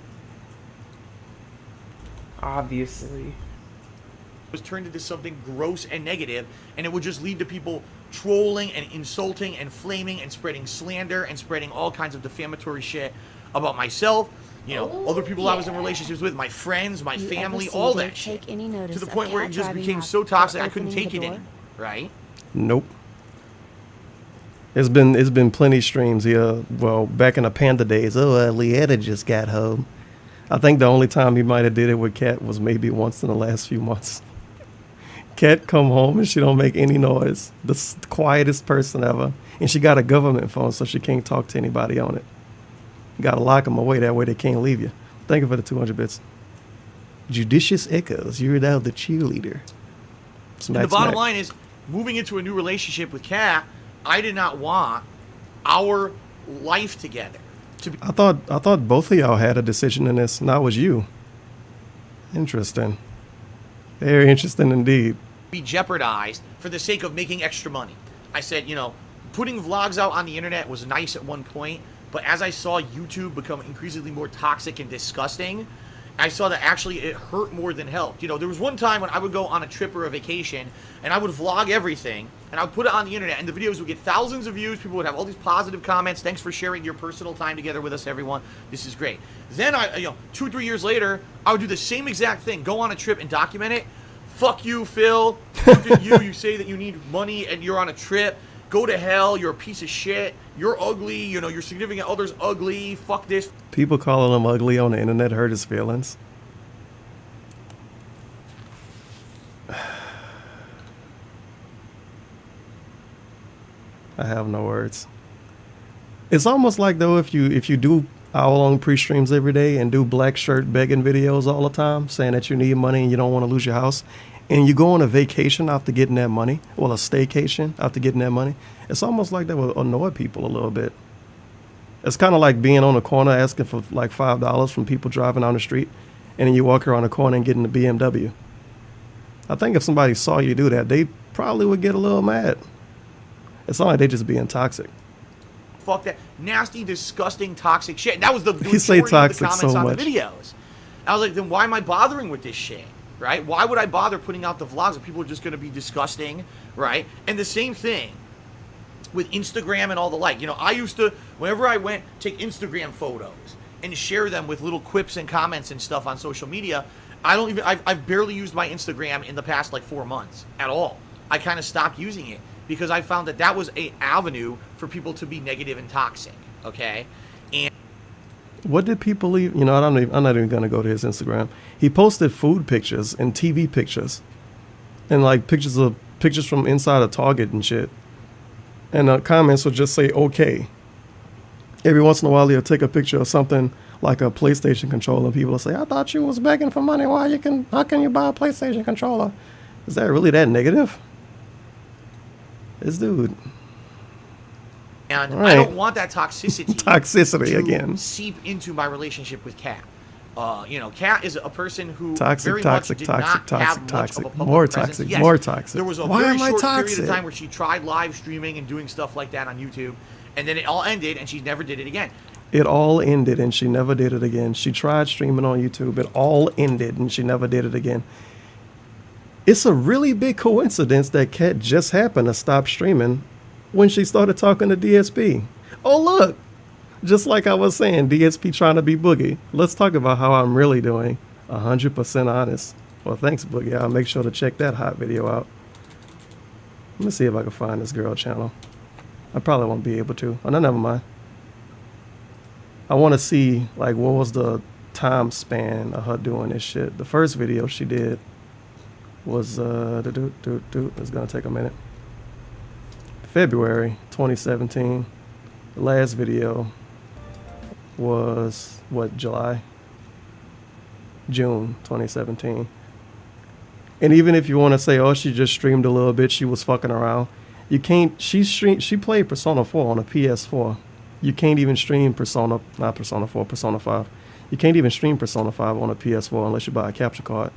Obviously. was turned into something gross and negative, and it would just lead to people trolling and insulting and flaming and spreading slander and spreading all kinds of defamatory shit about myself, you know, other people I was in relationships with, my friends, my You family, ever see all Dave that shit. take any notice To the of point where Cat it just driving became off so or toxic I couldn't opening take the it door? anymore, right? Nope. It's been plenty streams here. Well, back in the Panda days. Oh, Leetta just got home. I think the only time he might have did it with Kat was maybe once in the last few months. Kat come home and she don't make any noise. The quietest person ever. And she got a government phone, so she can't talk to anybody on it. You gotta lock them away, that way they can't leave you. Thank you for the 200 bits. Judicious Echoes, you're now the cheerleader. Smack, And the bottom smack. line is, moving into a new relationship with Kat, I did not want our life together to be I thought both of y'all had a decision in this, and that was you. Interesting. Very interesting indeed. jeopardized for the sake of making extra money. I said, you know, putting vlogs out on the internet was nice at one point, but as I saw YouTube become increasingly more toxic and disgusting, I saw that actually it hurt more than helped. You know, there was one time when I would go on a trip or a vacation, and I would vlog everything, and I would put it on the internet, and the videos would get thousands of views. People would have all these positive comments. Thanks for sharing your personal time together with us, everyone. This is great. Then, 2-3 years later, I would do the same exact thing, go on a trip and document it. Fuck you, Phil. Look at you. You say that you need money, and you're on a trip. Go to hell. You're a piece of shit. You're ugly. You know, your significant other's ugly. Fuck this. People calling him ugly on the internet hurt his feelings. I have no words. It's almost like though if you do hour-long pre-streams every day and do black shirt begging videos all the time, saying that you need money and you don't want to lose your house, and you go on a vacation after getting that money, well, a staycation after getting that money, it's almost like that will annoy people a little bit. It's kind of like being on a corner asking for like $5 from people driving down the street, and then you walk around the corner and get in the BMW. I think if somebody saw you do that, they probably would get a little mad. It's not like they just being toxic. Fuck that nasty, disgusting, toxic shit. And that was the He say majority of the toxic comments so on much. the videos. I was like, then why am I bothering with this shit? Right? Why would I bother putting out the vlogs if people are just going to be disgusting? Right? And the same thing with Instagram and all the like. You know, I used to, whenever I went, take Instagram photos and share them with little quips and comments and stuff on social media. I've barely used my Instagram in the past like 4 months at all. I kind of stopped using it because I found that was a avenue for people to be negative and toxic. Okay, and what did people leave? You know, I'm not even gonna go to his Instagram. He posted food pictures and TV pictures, and like pictures from inside of Target and shit. And the comments would just say okay. Every once in a while, he'll take a picture of something like a PlayStation controller, and people will say, "I thought you was begging for money. How can you buy a PlayStation controller?" Is that really that negative? This dude. And right. I don't want that toxicity to again seep into my relationship with Kat. You know, Kat is a person who toxic, toxic, more toxic, yes, more toxic. There was a Why very am I short toxic? period of time where she tried live streaming and doing stuff like that on YouTube, and then it all ended, and she never did it again. It all ended, and she never did it again. She tried streaming on YouTube. It all ended, and she never did it again. It's a really big coincidence that Kat just happened to stop streaming when she started talking to DSP. Oh, look. Just like I was saying, DSP trying to be Boogie. Let's talk about how I'm really doing. 100% honest. Well, thanks, Boogie. I'll make sure to check that hot video out. Let me see if I can find this girl channel. I probably won't be able to. Oh, no, never mind. I want to see, like, what was the time span of her doing this shit. The first video she did was, it's going to take a minute. February 2017. The last video was, June 2017. And even if you want to say, oh, she just streamed a little bit, she was fucking around. You can't, she played Persona 4 on a PS4. You can't even stream Persona 5. You can't even stream Persona 5 on a PS4 unless you buy a capture card.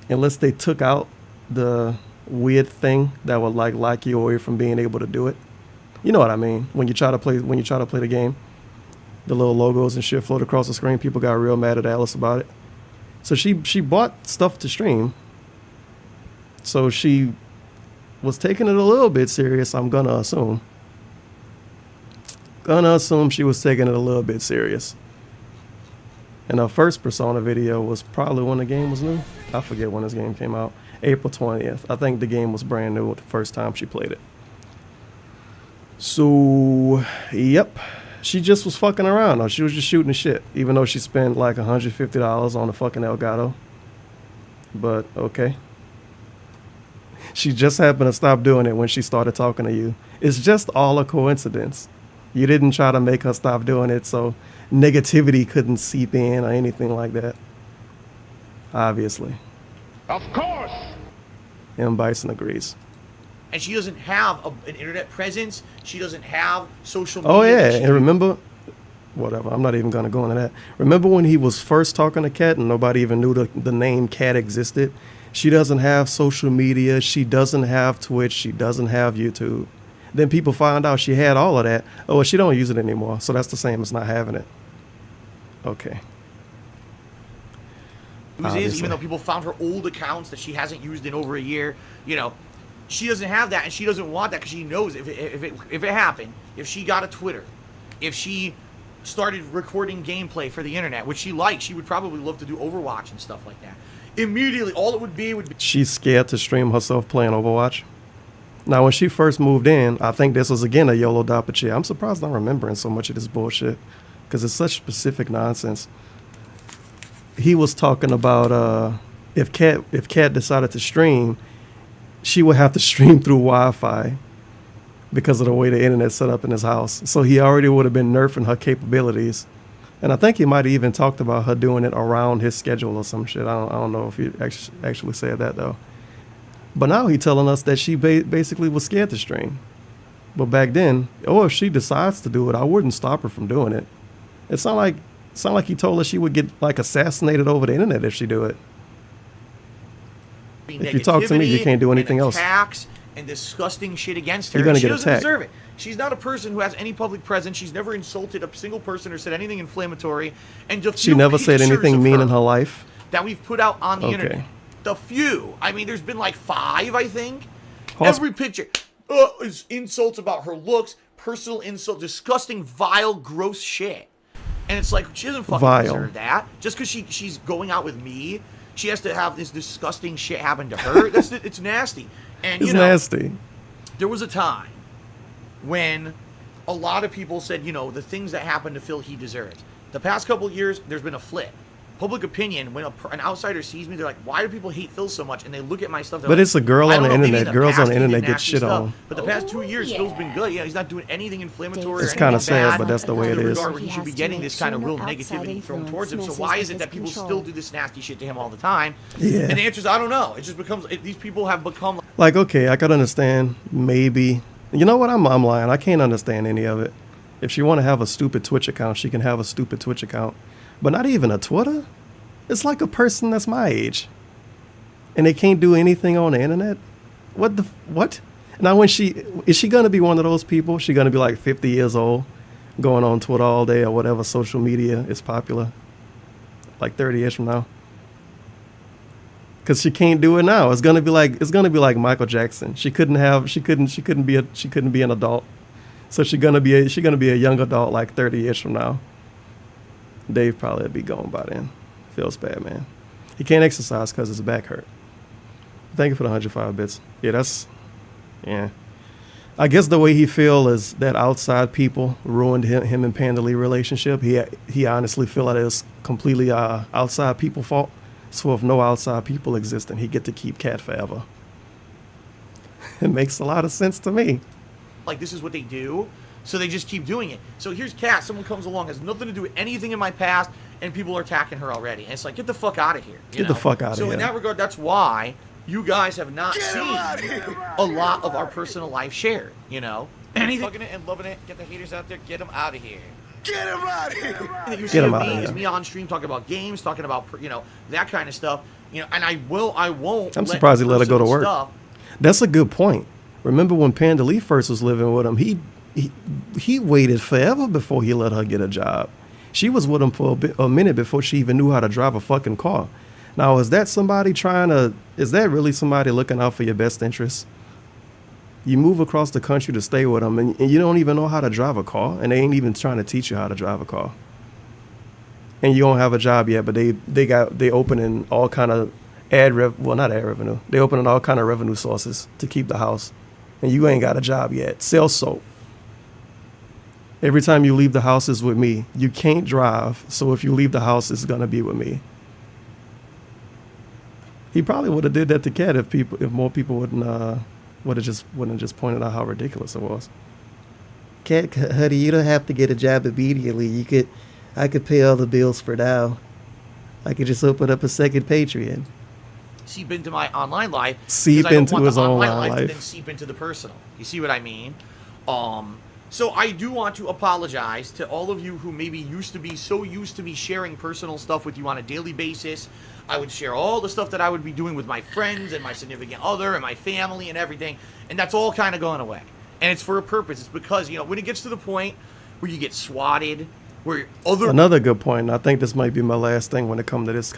Unless they took out the weird thing that would like lock you away from being able to do it. You know what I mean? When you try to play the game, the little logos and shit float across the screen. People got real mad at Alice about it. So she bought stuff to stream. So she was taking it a little bit serious, I'm gonna assume. She was taking it a little bit serious. And her first Persona video was probably when the game was new. I forget when this game came out. April 20th. I think the game was brand new the first time she played it. So, yep. She just was fucking around. Though. She was just shooting shit. Even though she spent like $150 on a fucking Elgato. But, okay. She just happened to stop doing it when she started talking to you. It's just all a coincidence. You didn't try to make her stop doing it, so negativity couldn't seep in or anything like that. Obviously. Of course! M. Bison agrees. And she doesn't have an internet presence. She doesn't have social media. Oh, yeah. And remember, whatever, I'm not even going to go into that. Remember when he was first talking to Kat and nobody even knew the name Kat existed? She doesn't have social media. She doesn't have Twitch. She doesn't have YouTube. Then people find out she had all of that. Oh, well, she don't use it anymore. So that's the same as not having it. Okay. Even though people found her old accounts that she hasn't used in over a year, you know, she doesn't have that, and she doesn't want that because she knows if it happened, if she got a Twitter, if she started recording gameplay for the internet, which she likes, she would probably love to do Overwatch and stuff like that. Immediately, all it would be she's scared to stream herself playing Overwatch. Now, when she first moved in, I think this was again a YOLO Dapachi. I'm surprised I'm remembering so much of this bullshit because it's such specific nonsense. He was talking about if Kat decided to stream, she would have to stream through Wi-Fi because of the way the internet's set up in his house. So he already would have been nerfing her capabilities. And I think he might have even talked about her doing it around his schedule or some shit. I don't know if he actually said that, though. But now he's telling us that she basically was scared to stream. But back then, if she decides to do it, I wouldn't stop her from doing it. It's not like he told her she would get like assassinated over the internet if she do it. If you talk to me, you can't do anything else. Attacks and disgusting shit against her. You're gonna she get doesn't attacked. deserve it. She's not a person who has any public presence. She's never insulted a single person or said anything inflammatory. And she never said anything mean in her life that we've put out on the internet. The few. I mean, there's been like 5, I think. Every picture is insults about her looks, personal insult, disgusting, vile, gross shit. And it's like, she doesn't fucking deserve that. Just because she's going out with me, she has to have this disgusting shit happen to her. It's nasty. And it's nasty. there was a time when a lot of people said, you know, the things that happened to Phil, he deserves. The past couple of years, there's been a flip. Public opinion, when an outsider sees me, they're like, why do people hate Phil so much? And they look at my stuff. But like, it's a girl I on don't the know, maybe internet. in Girls on past the he did internet get nasty shit stuff, on. But the past 2 years, yeah. Phil's been good. Yeah, he's not doing anything inflammatory. It's or kinda anything sad, bad but that's the way in it the is. regard where he should be getting this kind of real negativity thrown towards him. So why is it that people still do this nasty shit to him all the time? Yeah. And the answer is, I don't know. It just becomes, these people have become Like, okay, I could understand maybe. You know what? I'm lying. I can't understand any of it. If she want to have a stupid Twitch account, she can have a stupid Twitch account. But not even a Twitter? It's like a person that's my age. And they can't do anything on the internet? What? Now, is she going to be one of those people? She going to be like 50 years old, going on Twitter all day or whatever social media is popular? Like 30 years from now? Because she can't do it now. It's gonna be like Michael Jackson. She couldn't be an adult. So she's gonna be a young adult like 30 years from now. Dave probably would be gone by then. Feels bad, man. He can't exercise because his back hurt. Thank you for the 105 bits. Yeah. I guess the way he feel is that outside people ruined him and Panda Lee relationship. He honestly feel that it's completely outside people fault. So if no outside people exist, then he get to keep Cat forever. It makes a lot of sense to me. like this is what they do, so they just keep doing it. So here's Kat, someone comes along, has nothing to do with anything in my past, and people are attacking her already. And it's like, get the fuck out of here. Get the fuck out of here. So in that regard, that's why you guys have not seen a lot of our personal life shared, you know? Anything fucking it and loving it, get the haters out there, get them out of here. Get him out of here! That you Get see him of outta me here. is me on stream talking about games, talking about, you know, that kind of stuff, you know, and I won't. I'm surprised he let her go to work. Stuff. That's a good point. Remember when Panda Lee first was living with him, he waited forever before he let her get a job. She was with him for a minute before she even knew how to drive a fucking car. Now, is that really somebody looking out for your best interests? You move across the country to stay with them, and you don't even know how to drive a car, and they ain't even trying to teach you how to drive a car. And you don't have a job yet, but they opening all kind of not ad revenue. They opening all kind of revenue sources to keep the house, and you ain't got a job yet. Sell soap. Every time you leave the house is with me. You can't drive, so if you leave the house, it's gonna be with me. He probably would have did that to Kat if more people wouldn't have just pointed out how ridiculous it was. Cat, honey, you don't have to get a job immediately. I could pay all the bills for now. I could just open up a second Patreon. Seep into my online life. Seep 'cause I don't into want his the online online life. life. To then seep into the personal. You see what I mean? So I do want to apologize to all of you who maybe used to be so used to me sharing personal stuff with you on a daily basis. I would share all the stuff that I would be doing with my friends and my significant other and my family and everything. And that's all kind of going away. And it's for a purpose. It's because, you know, when it gets to the point where you get swatted, where Another good point, and I think this might be my last thing when it comes to this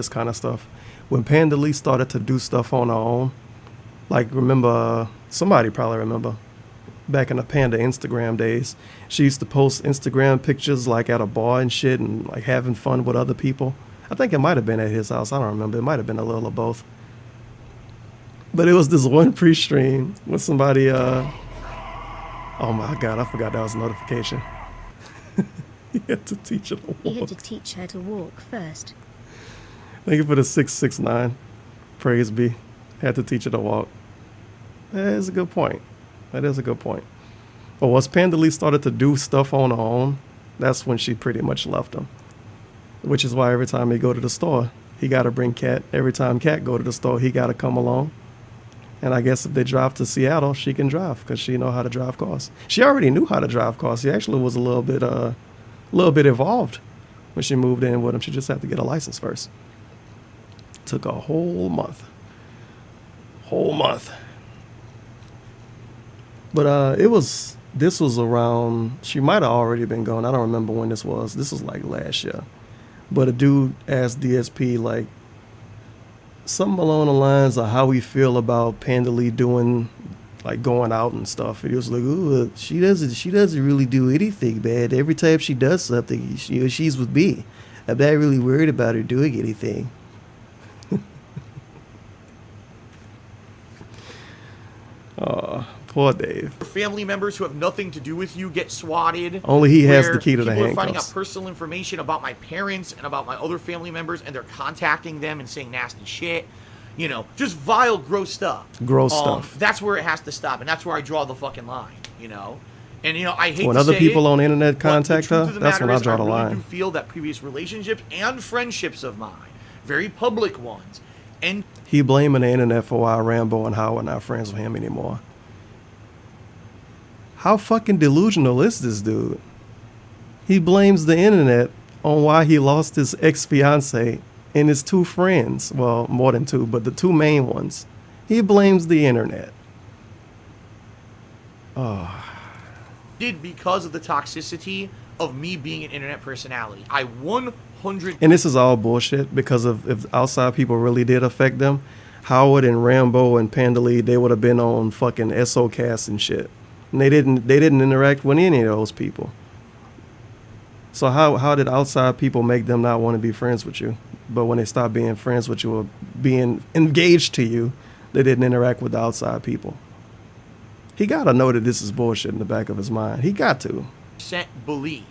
kind of stuff. When Panda Lee started to do stuff on her own, like somebody probably remember, back in the Panda Instagram days, she used to post Instagram pictures like at a bar and shit and like having fun with other people. I think it might have been at his house. I don't remember. It might have been a little of both. But it was this one pre-stream when somebody, oh my God, I forgot that was a notification. He had to teach her to walk. He had to teach her to walk first. Thank you for the 669. Praise be. Had to teach her to walk. That is a good point. But once Panda Lee started to do stuff on her own, that's when she pretty much left him. Which is why every time he go to the store, he got to bring Cat. Every time Cat go to the store, he got to come along. And I guess if they drive to Seattle, she can drive because she know how to drive cars. She already knew how to drive cars. She actually was a little bit involved when she moved in with him. She just had to get a license first. Took a whole month. But this was around, she might have already been gone. I don't remember when this was. This was like last year. But a dude asked DSP like something along the lines of how we feel about Panda Lee doing, like going out and stuff. And he was like, "Ooh, she doesn't really do anything bad. Every time she does something, she's with me. I'm not really worried about her doing anything." Poor Dave. Family members who have nothing to do with you get swatted. Only he has the where key to the people are finding out handcuffs. personal information about my parents and about my other family members, and they're contacting them and saying nasty shit. You know, just vile, gross stuff. Gross stuff. That's where it has to stop, and that's where I draw the fucking line. You know, and you know, I hate When to other say people it, on the internet but contact the truth her, of the that's when matter I is, draw the really line. do feel that previous relationships and friendships of mine, very public ones, and He blaming the internet for why Rambo and Howard not friends with him anymore. How fucking delusional is this dude? He blames the internet on why he lost his ex-fiance and his 2 friends. Well, more than 2, but the 2 main ones. He blames the internet. did because of the toxicity of me being an internet personality. I 100. And this is all bullshit because of if outside people really did affect them, Howard and Rambo and Pandalea, they would have been on fucking SOCast and shit. And they didn't interact with any of those people. So how did outside people make them not want to be friends with you? But when they stopped being friends with you or being engaged to you, they didn't interact with the outside people. He got to know that this is bullshit in the back of his mind. He got to. Believe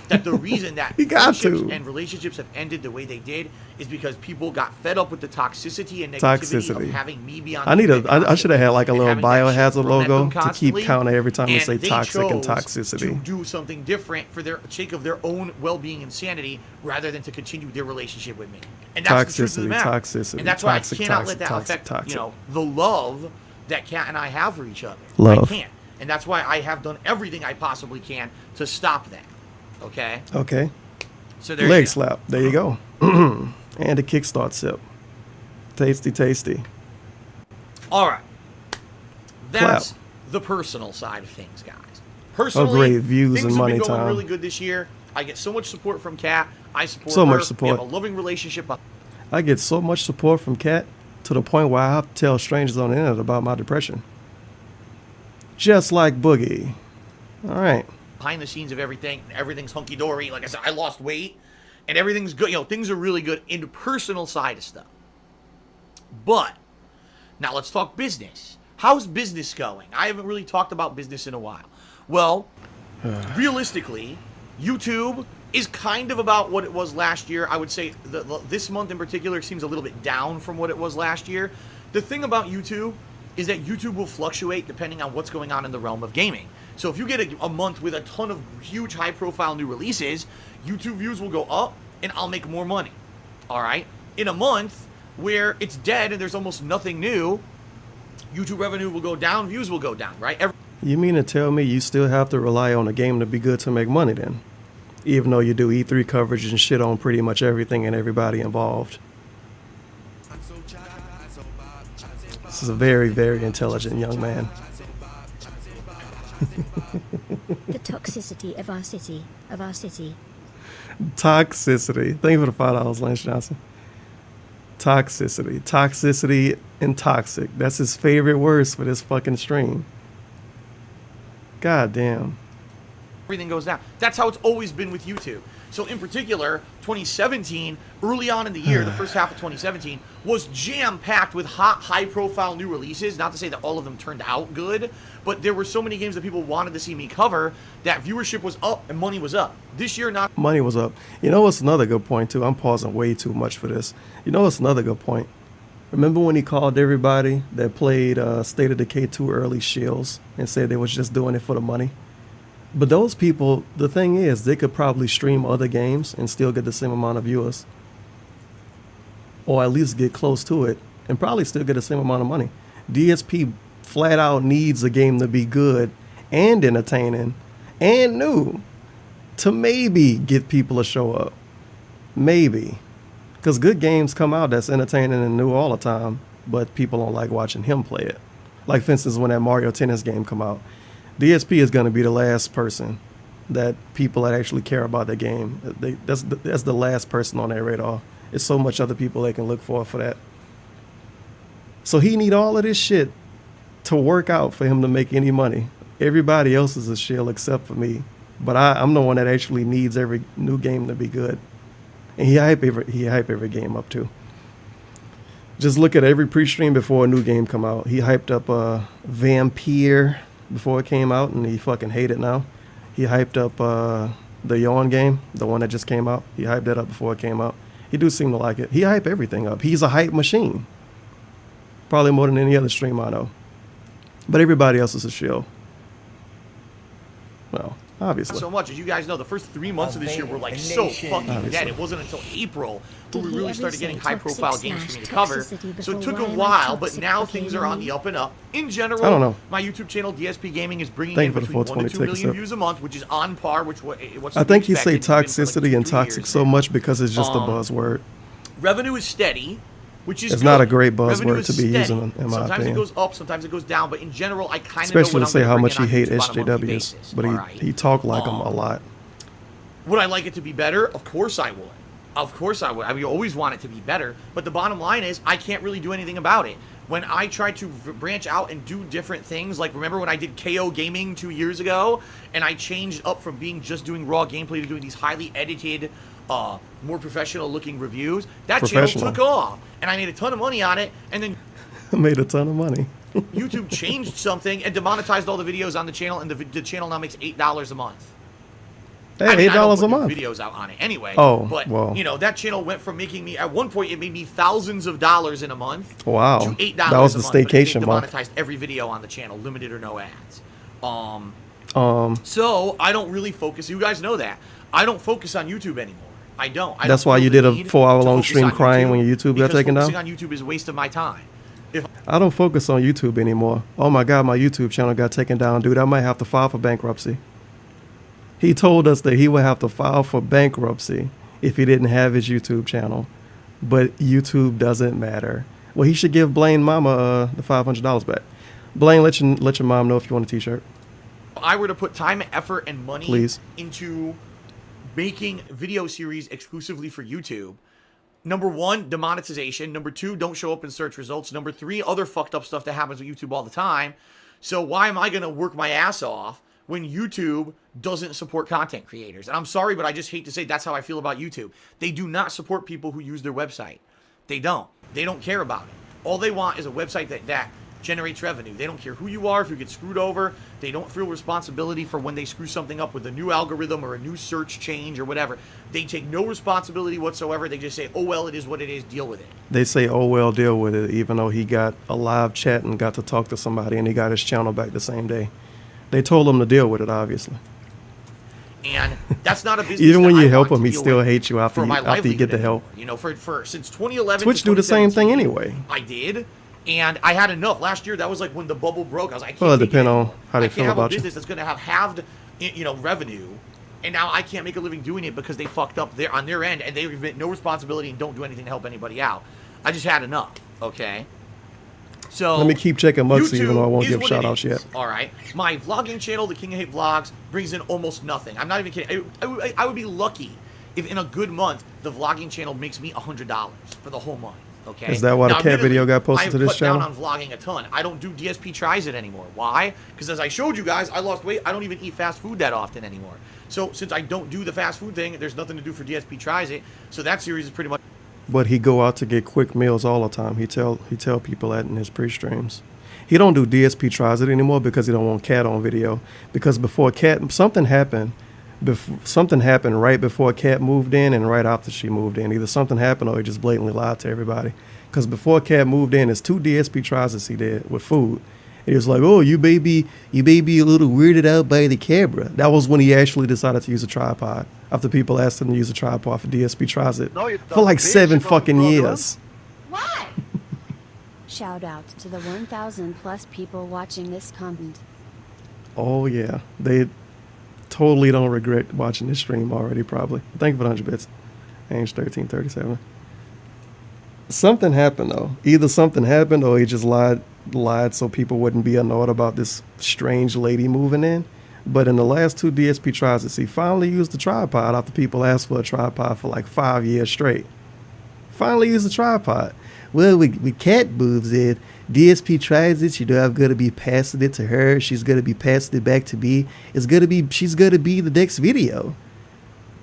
that the reason that He got friendships to. and relationships have ended the way they did is because people got fed up with the toxicity and negativity of having me be on. I should have had like a little biohazard logo to keep constantly, counting every time they and say they toxic and chose toxicity. to do something different for their sake of their own well-being and sanity, rather than to continue their relationship with me. And that's the truth of the matter. Toxicity, and that's why toxic, I cannot toxic, let that toxic, affect toxic. you know the love that Kat and I have for each other. Love. I can't, and that's why I have done everything I possibly can to stop that. Okay. Okay. So there Leg you go. slap. There you go. And a kickstart sip. Tasty, tasty. All right. That's Clap. the personal side of things, guys. Personally, great views things and have money been going time. really good this year. I get so much support from Kat. I support So her. much support. We have a loving relationship. I get so much support from Kat to the point where I have to tell strangers on the internet about my depression. Just like Boogie. All right. Behind the scenes of everything, everything's hunky dory. Like I said, I lost weight, and everything's good. You know, things are really good in the personal side of stuff. But now let's talk business. How's business going? I haven't really talked about business in a while. Well, realistically, YouTube is kind of about what it was last year. I would say this month in particular seems a little bit down from what it was last year. The thing about YouTube is that YouTube will fluctuate depending on what's going on in the realm of gaming. So if you get a month with a ton of huge high-profile new releases, YouTube views will go up, and I'll make more money. All right? In a month where it's dead and there's almost nothing new, YouTube revenue will go down, views will go down, right? You mean to tell me you still have to rely on a game to be good to make money then? Even though you do E3 coverage and shit on pretty much everything and everybody involved. This is a very, very intelligent young man. The toxicity of our city, Toxicity. Thank you for the $5, Lance Johnson. Toxicity. Toxicity and toxic. That's his favorite words for this fucking stream. God damn. Everything goes down. That's how it's always been with YouTube. So in particular, 2017, early on in the year, the first half of 2017, was jam-packed with hot, high-profile new releases. Not to say that all of them turned out good, but there were so many games that people wanted to see me cover that viewership was up and money was up. This year, not. Money was up. You know what's another good point, too? I'm pausing way too much for this. You know what's another good point? Remember when he called everybody that played State of Decay 2 early shills and said they was just doing it for the money? But those people, the thing is, they could probably stream other games and still get the same amount of viewers. Or at least get close to it and probably still get the same amount of money. DSP flat out needs a game to be good and entertaining and new to maybe get people to show up. Maybe. Because good games come out that's entertaining and new all the time, but people don't like watching him play it. Like, for instance, when that Mario Tennis game come out, DSP is going to be the last person that people that actually care about the game. That's the last person on their radar. There's so much other people they can look for that. So he need all of this shit to work out for him to make any money. Everybody else is a shill except for me. But I'm the one that actually needs every new game to be good. And he hype every game up too. Just look at every pre-stream before a new game come out. He hyped up Vampire before it came out, and he fucking hate it now. He hyped up the Yawn game, the one that just came out. He hyped that up before it came out. He do seem to like it. He hype everything up. He's a hype machine. Probably more than any other streamer I know. But everybody else is a shill. Well, obviously. So much. As you guys know, the first 3 months of this year were like so fucking dead. It wasn't until April when we really started getting high-profile games for me to cover. So it took a while, but now things are on the up and up. In general, I don't know. My YouTube channel, DSP Gaming, is bringing Thank in you for the between 1 to 2 million 420 views a month, which is on par with what's I think you say expected. It's been for, toxicity like, and 2 toxic years so now. much because it's just a buzzword. Revenue is steady, which is It's good. not a great Revenue buzzword is to be steady. using, in my Sometimes opinion. it goes up, sometimes it goes down, but in general, I kind of know Especially what to say I'm how gonna much he bring in hate on YouTube on a monthly SJWs, basis. but Alright. he talk like them a lot. Would I like it to be better? Of course I would. Of course I would. I mean, you always want it to be better. But the bottom line is, I can't really do anything about it. When I try to branch out and do different things, like remember when I did KO Gaming 2 years ago, and I changed up from being just doing raw gameplay to doing these highly edited, more professional looking reviews, that channel took off. And I made a ton of money on it, and then Made a ton of money. YouTube changed something and demonetized all the videos on the channel, and the channel now makes $8 a month. Hey, I mean, I don't $8 a put month. videos out on it anyway. Oh, but well. you know, that channel went from making me, at one point it made me thousands of dollars in a month. Wow. To $8 That was a the month, but they staycation month. demonetized every video on the channel, limited or no ads. So I don't really focus. You guys know that I don't focus on YouTube anymore. I don't. That's why you did a 4-hour-long stream crying when your YouTube got taken down? Focusing on YouTube is a waste of my time. I don't focus on YouTube anymore. Oh my God, my YouTube channel got taken down, dude. I might have to file for bankruptcy. He told us that he would have to file for bankruptcy if he didn't have his YouTube channel. But YouTube doesn't matter. Well, he should give Blaine Mama the $500 back. Blaine, let your mom know if you want a t-shirt. If I were to put time, effort, and money Please. into making video series exclusively for YouTube, number 1, demonetization. Number 2, don't show up in search results. Number 3, other fucked up stuff that happens with YouTube all the time. So why am I going to work my ass off when YouTube doesn't support content creators? And I'm sorry, but I just hate to say that's how I feel about YouTube. They do not support people who use their website. They don't. They don't care about it. All they want is a website that generates revenue. They don't care who you are, if you get screwed over. They don't feel responsibility for when they screw something up with a new algorithm or a new search change or whatever. They take no responsibility whatsoever. They just say, oh, well, it is what it is. Deal with it. They say, oh, well, deal with it, even though he got a live chat and got to talk to somebody and he got his channel back the same day. They told him to deal with it, obviously. And that's not a business. Even when that you I help want him, to he deal still with hates you after for my you get the livelihood help. anymore. You know, for since 2011, Twitch to do the same thing 2017, anyway. I did, and I had enough. Last year, that was like when the bubble broke. I was like, I can't Well, it take depends on anymore. how they I feel can't have about a you. business that's going to have halved, revenue, and now I can't make a living doing it because they fucked up on their end, and they admit no responsibility and don't do anything to help anybody out. I just had enough. Okay. So Let me keep checking Mugsy, even though I won't YouTube give is shout what it outs is, yet. All right. My vlogging channel, the King of Hate Vlogs, brings in almost nothing. I'm not even kidding. I would be lucky if in a good month the vlogging channel makes me $100 for the whole month. Okay. Is that why the Now, cat video got posted I've to this cut down channel? on vlogging a ton. I don't do DSP tries it anymore. Why? Because as I showed you guys, I lost weight. I don't even eat fast food that often anymore. So since I don't do the fast food thing, there's nothing to do for DSP tries it. So that series is pretty much. But he go out to get quick meals all the time. He tell people that in his pre-streams. He don't do DSP tries it anymore because he don't want Cat on video. Because before Cat, something happened right before Cat moved in and right after she moved in. Either something happened or he just blatantly lied to everybody. Because before Cat moved in, there's 2 DSP tries that he did with food. And he was like, oh, you may be a little weirded out by the camera. That was when he actually decided to use a tripod. After people asked him to use a tripod for DSP tries it for like 7 fucking years. What? Shout out to the 1,000 plus people watching this content. Oh, yeah. They totally don't regret watching this stream already, probably. Thank you for the 100 bits. Age 1337. Something happened, though. Either something happened or he just lied so people wouldn't be annoyed about this strange lady moving in. But in the last 2 DSP tries, he finally used the tripod after people asked for a tripod for like 5 years straight. Finally used the tripod. Well, with Cat moves in, DSP tries it. You know, I'm gonna be passing it to her. She's gonna be passing it back to me. She's gonna be the next video.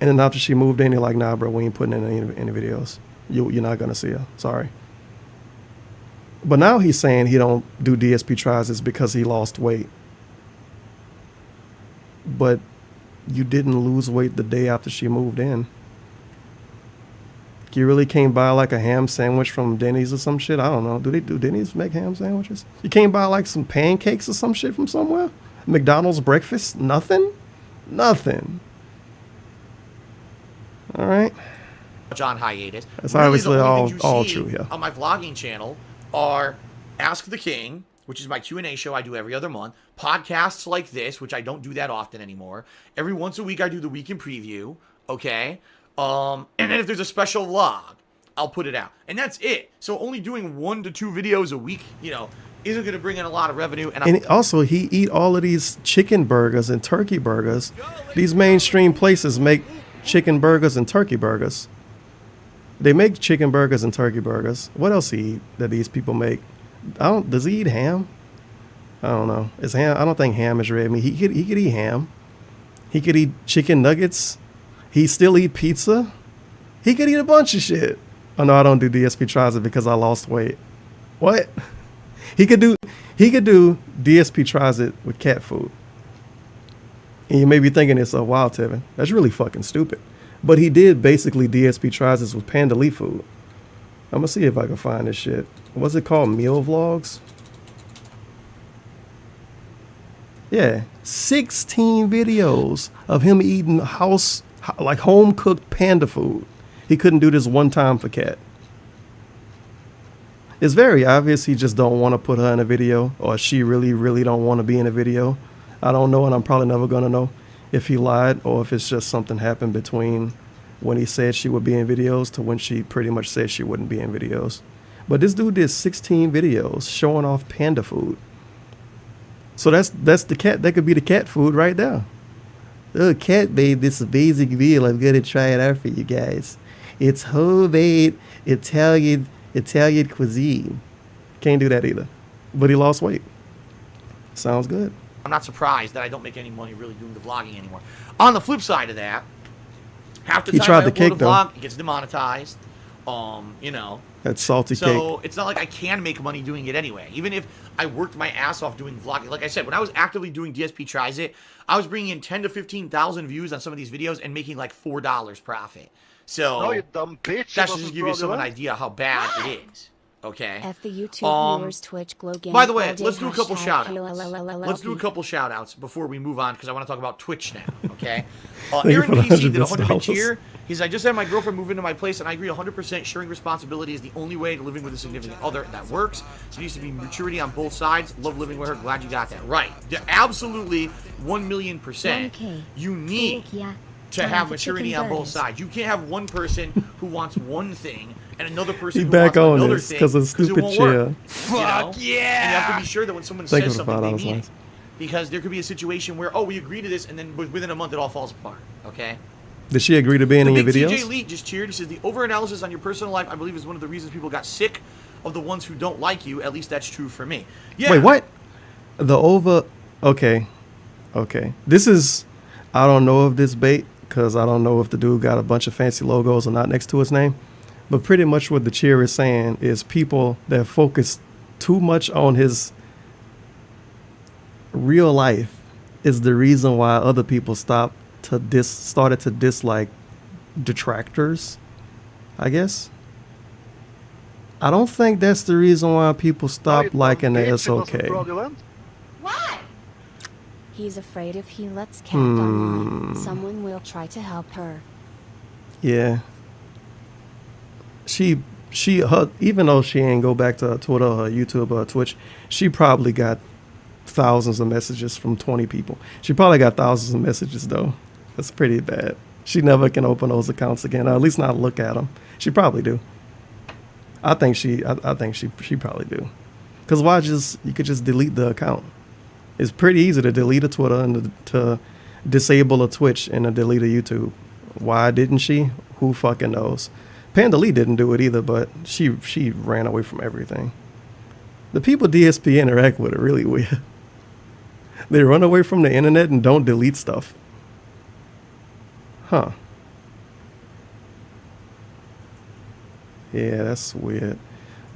And then after she moved in, you're like, nah, bro, we ain't putting in any videos. You're not gonna see her. Sorry. But now he's saying he don't do DSP tries is because he lost weight. But you didn't lose weight the day after she moved in. You really can't buy like a ham sandwich from Denny's or some shit? I don't know. Do Denny's make ham sandwiches? You can't buy like some pancakes or some shit from somewhere? McDonald's breakfast? Nothing? Nothing. All right. On hiatus. That's Really, obviously the only things you all see true here. on my vlogging channel are Ask the King, which is my Q&A show I do every other month. Podcasts like this, which I don't do that often anymore. Every once a week I do the week in preview, okay? And then if there's a special vlog, I'll put it out. And that's it. So only doing 1 to 2 videos a week, you know, isn't going to bring in a lot of revenue. And also, he eat all of these chicken burgers and turkey burgers. These mainstream places make chicken burgers and turkey burgers. They make chicken burgers and turkey burgers. What else he eat that these people make? Does he eat ham? I don't know. Is ham? I don't think ham is red meat. He could eat ham. He could eat chicken nuggets. He still eat pizza. He could eat a bunch of shit. Oh no, I don't do DSP tries it because I lost weight. What? He could do DSP tries it with cat food. And you may be thinking it's a wild Tevin. That's really fucking stupid. But he did basically DSP tries this with Panda Lee food. I'm gonna see if I can find this shit. What's it called? Meal vlogs? Yeah. 16 videos of him eating like home cooked panda food. He couldn't do this one time for Cat. It's very obvious he just don't want to put her in a video, or she really, really don't want to be in a video. I don't know, and I'm probably never going to know if he lied or if it's just something happened between when he said she would be in videos to when she pretty much said she wouldn't be in videos. But this dude did 16 videos showing off panda food. So that's the cat. That could be the cat food right there. Oh, cat babe, this amazing meal. I'm going to try it out for you guys. It's homemade Italian cuisine. Can't do that either. But he lost weight. Sounds good. I'm not surprised that I don't make any money really doing the vlogging anymore. On the flip side of that, half the He time tried I the upload cake, a though. vlog, it gets demonetized. You know. That salty cake. So it's not like I can make money doing it anyway. Even if I worked my ass off doing vlogging. Like I said, when I was actively doing DSP Tries It, I was bringing in 10 to 15,000 views on some of these videos and making like $4 profit. So No, you dumb bitch. that should just give you some an idea how bad it is. Okay. F the YouTube viewers, Twitch, glow game. By the way, all day, let's do a couple hashtag shout outs. LLLLLP. Let's do a couple shout outs before we move on because I want to talk about Twitch now. Okay. you Aaron for the PC did a $100 $100 tier. He's I just had my girlfriend move into my place and I agree 100% sharing responsibility is the only way to living with a significant other that works. There needs to be maturity on both sides. Love living with her. Glad you got that right. Yeah, absolutely 1,000,000%. 1K. You need to Time have for maturity chicken on both burgers. sides. You can't have one person who wants one thing and another person He who back wants on another this thing 'cause of it stupid won't chair. work, Fuck yeah! And you have to be sure that when someone Thank you says for the something, they $5 mean it. lines. Because there could be a situation where, oh, we agree to this, and then within a month it all falls apart. Okay? Did she agree to being in The your big videos? TJ Lee just cheered. He says, the overanalysis on your personal life, I believe, is one of the reasons people got sick of the ones who don't like you. At least that's true for me. Yeah. Wait, what? Okay. This is, I don't know of this bait because I don't know if the dude got a bunch of fancy logos or not next to his name. But pretty much what the cheer is saying is people that focus too much on his real life is the reason why other people started to dislike detractors, I guess. I don't think that's the reason why people stop liking the SOK. What? He's afraid if he lets Cat online, someone will try to help her. Yeah. She even though she ain't go back to her Twitter or YouTube or Twitch, she probably got thousands of messages from 20 people. She probably got thousands of messages though. That's pretty bad. She never can open those accounts again, or at least not look at them. She probably do. I think she probably do. Cause you could just delete the account. It's pretty easy to delete a Twitter and to disable a Twitch and to delete a YouTube. Why didn't she? Who fucking knows? Panda Lee didn't do it either, but she ran away from everything. The people DSP interact with are really weird. They run away from the internet and don't delete stuff. Huh. Yeah, that's weird.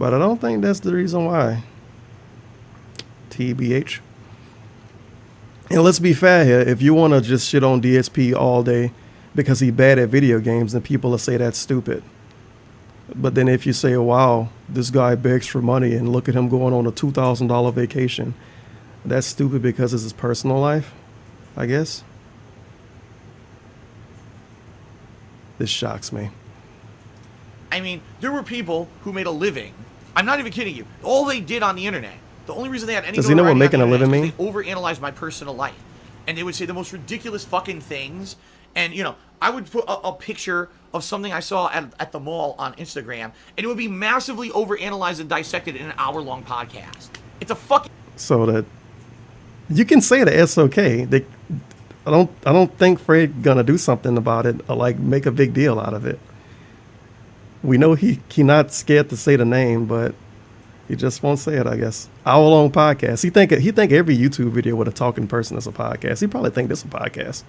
But I don't think that's the reason why. TBH. And let's be fair here. If you want to just shit on DSP all day because he bad at video games, then people will say that's stupid. But then if you say, wow, this guy begs for money and look at him going on a $2,000 vacation, that's stupid because it's his personal life, I guess. This shocks me. I mean, there were people who made a living. I'm not even kidding you. All they did on the internet, the only reason they had any Does he know what notoriety making on a the living internet is 'cause mean? they overanalyzed my personal life. And they would say the most ridiculous fucking things. And, you know, I would put a picture of something I saw at the mall on Instagram, and it would be massively overanalyzed and dissected in an hour-long podcast. It's a fucking... So that you can say that it's okay. I don't think Fred gonna do something about it or like make a big deal out of it. We know he not scared to say the name, but he just won't say it, I guess. Hour-long podcast. He think every YouTube video with a talking person is a podcast. He probably think this is a podcast.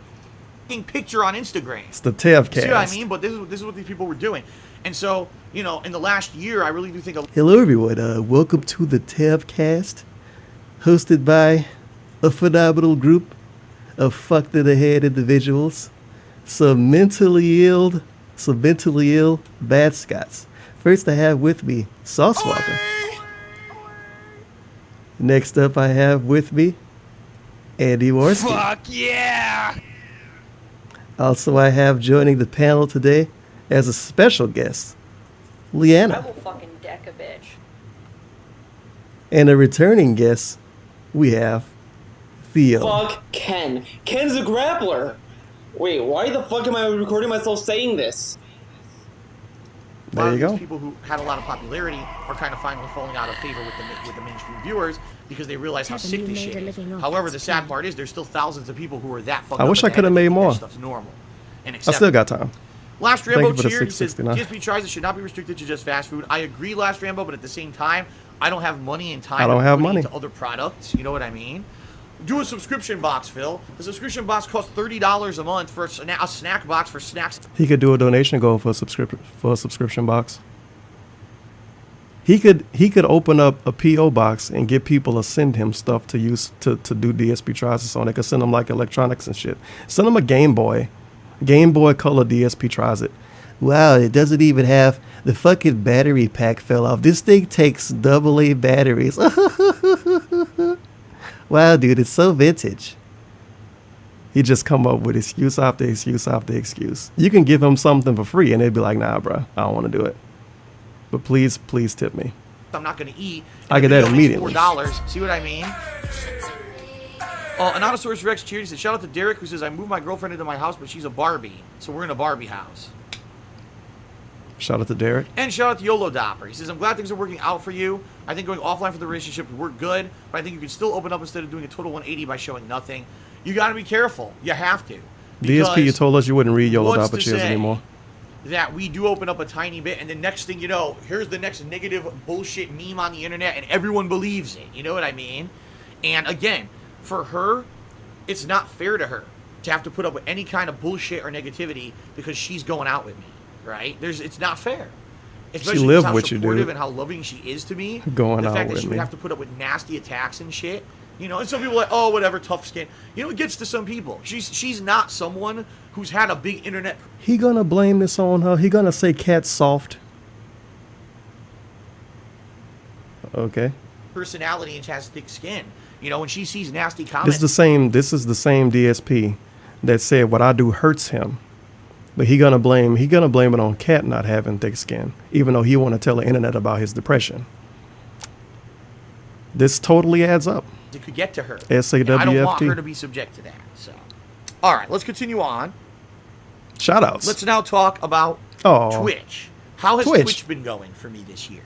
picture on Instagram. It's the Tevcast. See what I mean? But this is what these people were doing. And so, you know, in the last year, I really do think... Hello, everyone. Welcome to the Tevcast, hosted by a phenomenal group of fucked-in-the-head individuals, some mentally ill bad Scots. First, I have with me Sauce Walker. Next up, I have with me Andy Worski. Fuck yeah! Also, I have joining the panel today as a special guest, Leanna. I will fucking deck a bitch. And a returning guest, we have Theo. Fuck Ken. Ken's a grappler. Wait, why the fuck am I recording myself saying this? A lot There of you these go. people who had a lot of popularity are kind of finally falling out of favor with the mainstream viewers because they realize how Haven't sick you this made shit a is. living off However, this the sad plan? part is there's still thousands of people who are that fucked I up wish in I the coulda head that made think that more. stuff's normal and I acceptable. still got time. Last Thank Rambo you for the cheered. He says 669. DSP tries it should not be restricted to just fast food. I agree, Last Rambo, but at the same time, I don't have money and time. I don't to have put money. into other products. You know what I mean? Do a subscription box, Phil. The subscription box costs $30 a month for a snack box for snacks. He could do a donation goal for a subscription box. He could open up a PO box and get people to send him stuff to use to do DSP tries on. They could send him like electronics and shit. Send him a Game Boy Color DSP tries it. Wow, it doesn't even have the fucking battery pack fell off. This thing takes AA batteries. Wow, dude, it's so vintage. He just come up with excuse after excuse after excuse. You can give him something for free and they'd be like, nah, bro, I don't want to do it. But please tip me. I'm not going to eat. I get that immediately. $4. See what I mean? Anonymosaurus Rex cheered. He said, shout out to Derek, who says, I moved my girlfriend into my house, but she's a Barbie. So we're in a Barbie house. Shout out to Derek. And shout out to YOLO Dopper. He says, I'm glad things are working out for you. I think going offline for the relationship would work good, but I think you can still open up instead of doing a total 180 by showing nothing. You got to be careful. You have to. DSP, you told us you wouldn't read YOLO what's Dopper to cheers say anymore. That we do open up a tiny bit, and the next thing you know, here's the next negative bullshit meme on the internet, and everyone believes it. You know what I mean? And again, for her, it's not fair to her to have to put up with any kind of bullshit or negativity because she's going out with me, right? It's not fair. Especially live how with you, supportive dude. and how loving she is to me. Going the out fact that with she would me. have to put up with nasty attacks and shit. You know, and some people are like, oh, whatever, tough skin. You know, it gets to some people. She's not someone who's had a big internet He gonna blame this on her. He gonna say cat's soft. Okay. personality and has thick skin. You know, when she sees nasty This comments, is the same DSP that said what I do hurts him. But he gonna blame it on Cat not having thick skin, even though he wanna tell the internet about his depression. This totally adds up. it could get to her. SAWFT. And I don't want her to be subject to that. So, all right, let's continue on. Shout outs. Let's now talk about Oh. Twitch. How has Twitch. Twitch been going for me this year?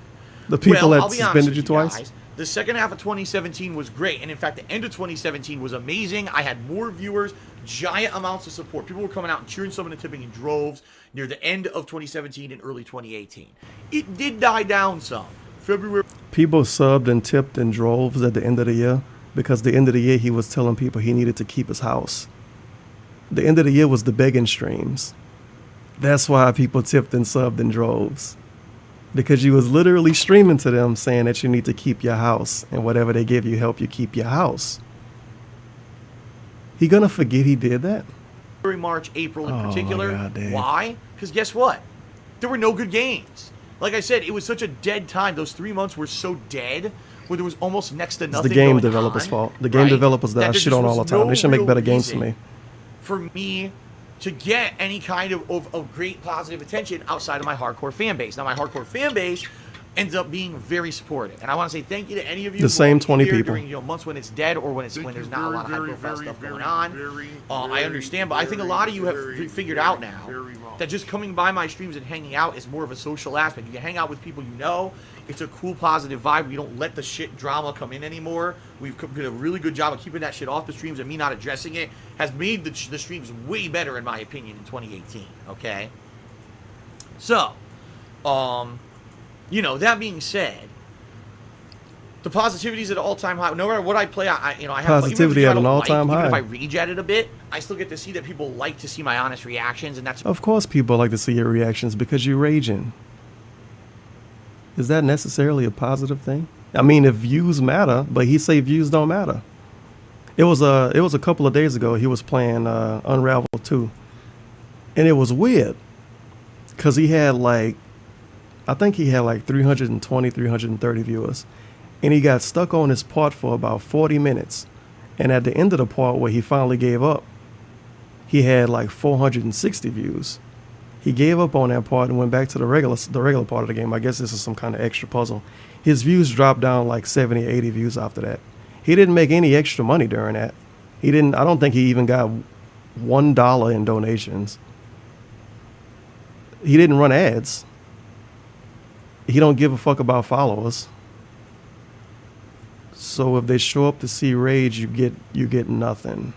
The people Well, that I'll be honest suspended with you twice. guys. The second half of 2017 was great, and in fact, the end of 2017 was amazing. I had more viewers, giant amounts of support. People were coming out and cheering someone and tipping in droves near the end of 2017 and early 2018. It did die down some. February. People subbed and tipped in droves at the end of the year because the end of the year he was telling people he needed to keep his house. The end of the year was the begging streams. That's why people tipped and subbed in droves. Because you was literally streaming to them saying that you need to keep your house and whatever they give you help you keep your house. He gonna forget he did that? February, March, April in Oh my particular. God, Dave. Why? Because guess what? There were no good games. Like I said, it was such a dead time. Those 3 months were so dead, where there was almost next to It's nothing the game going developers' on, fault. The game right? developers that I there shit just on all was the time. no They should make real better games for reason me. For me to get any kind of great positive attention outside of my hardcore fan base. Now, my hardcore fan base ends up being very supportive, and I want to say thank you to any of you. The who same are 20 here people. during months when it's dead or when Thank there's you not a lot of high very, profile very, stuff very, going on. very, I very, understand, but I think a lot of you very, have figured very, out now very much. that just coming by my streams and hanging out is more of a social aspect. You can hang out with people you know. It's a cool, positive vibe. We don't let the shit drama come in anymore. We've did a really good job of keeping that shit off the streams, and me not addressing it has made the streams way better, in my opinion, in 2018. Okay? So, you know, that being said, the positivity is at an all-time high. No matter what I play, I have Positivity even if at an all-time Even if high. I rage at it a bit, I still get to see that people like to see my honest reactions, and that's Of course people like to see your reactions because you're raging. Is that necessarily a positive thing? I mean, if views matter, but he say views don't matter. It was a couple of days ago he was playing Unravel 2. And it was weird cuz he had like I think he had like 320, 330 viewers. And he got stuck on his part for about 40 minutes. And at the end of the part where he finally gave up, he had like 460 views. He gave up on that part and went back to the regular part of the game. I guess this is some kind of extra puzzle. His views dropped down like 70, 80 views after that. He didn't make any extra money during that. I don't think he even got $1 in donations. He didn't run ads. He don't give a fuck about followers. So if they show up to see rage, you get nothing.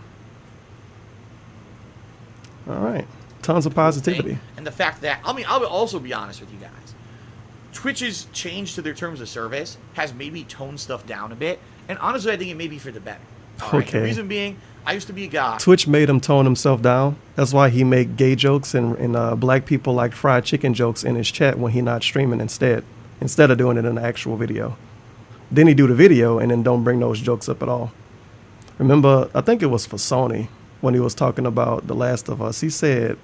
All right. Tons of positivity. And the fact that, I mean, I'll also be honest with you guys. Twitch's change to their terms of service has maybe toned stuff down a bit. And honestly, I think it may be for the better. All right? Okay. The reason being, I used to be a guy. Twitch made him tone himself down. That's why he make gay jokes and black people like fried chicken jokes in his chat when he not streaming instead of doing it in the actual video. Then he do the video and then don't bring those jokes up at all. Remember, I think it was for Sony when he was talking about The Last of Us. He said,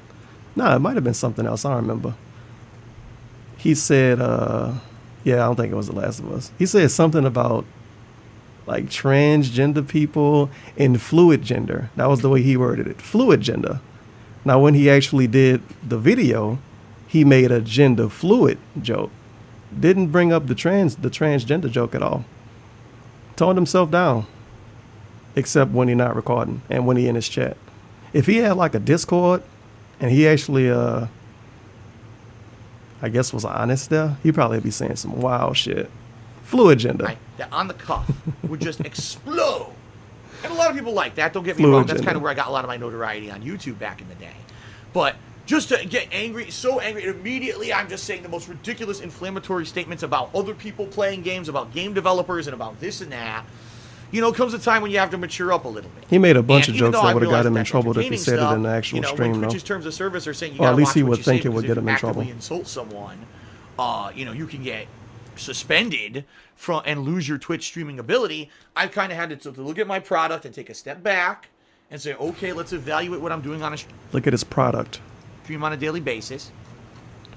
it might have been something else. I don't remember. He said, I don't think it was The Last of Us. He said something about like transgender people and fluid gender. That was the way he worded it. Fluid gender. Now, when he actually did the video, he made a gender fluid joke. Didn't bring up the transgender joke at all. Toned himself down. Except when he not recording and when he in his chat. If he had like a Discord and he actually I guess was honest there, he'd probably be saying some wild shit. Fluid gender. That on the cuff would just explode. And a lot of people like that. Don't get me Fluid wrong. That's gender. kind of where I got a lot of my notoriety on YouTube back in the day. But just to get angry, so angry, and immediately I'm just saying the most ridiculous inflammatory statements about other people playing games, about game developers, and about this and that. You know, comes a time when you have to mature up a little bit. He made a bunch And of even jokes though I that would have got realize him in that's trouble if he entertaining said it stuff, in the actual stream, when though. Twitch's terms of service are saying you Or at gotta least watch he what would you think say it would because get if him you in trouble. actively insult someone, you can get suspended from and lose your Twitch streaming ability. I've kind of had to look at my product and take a step back and say, okay, let's evaluate what I'm doing on a Look at his product. stream on a daily basis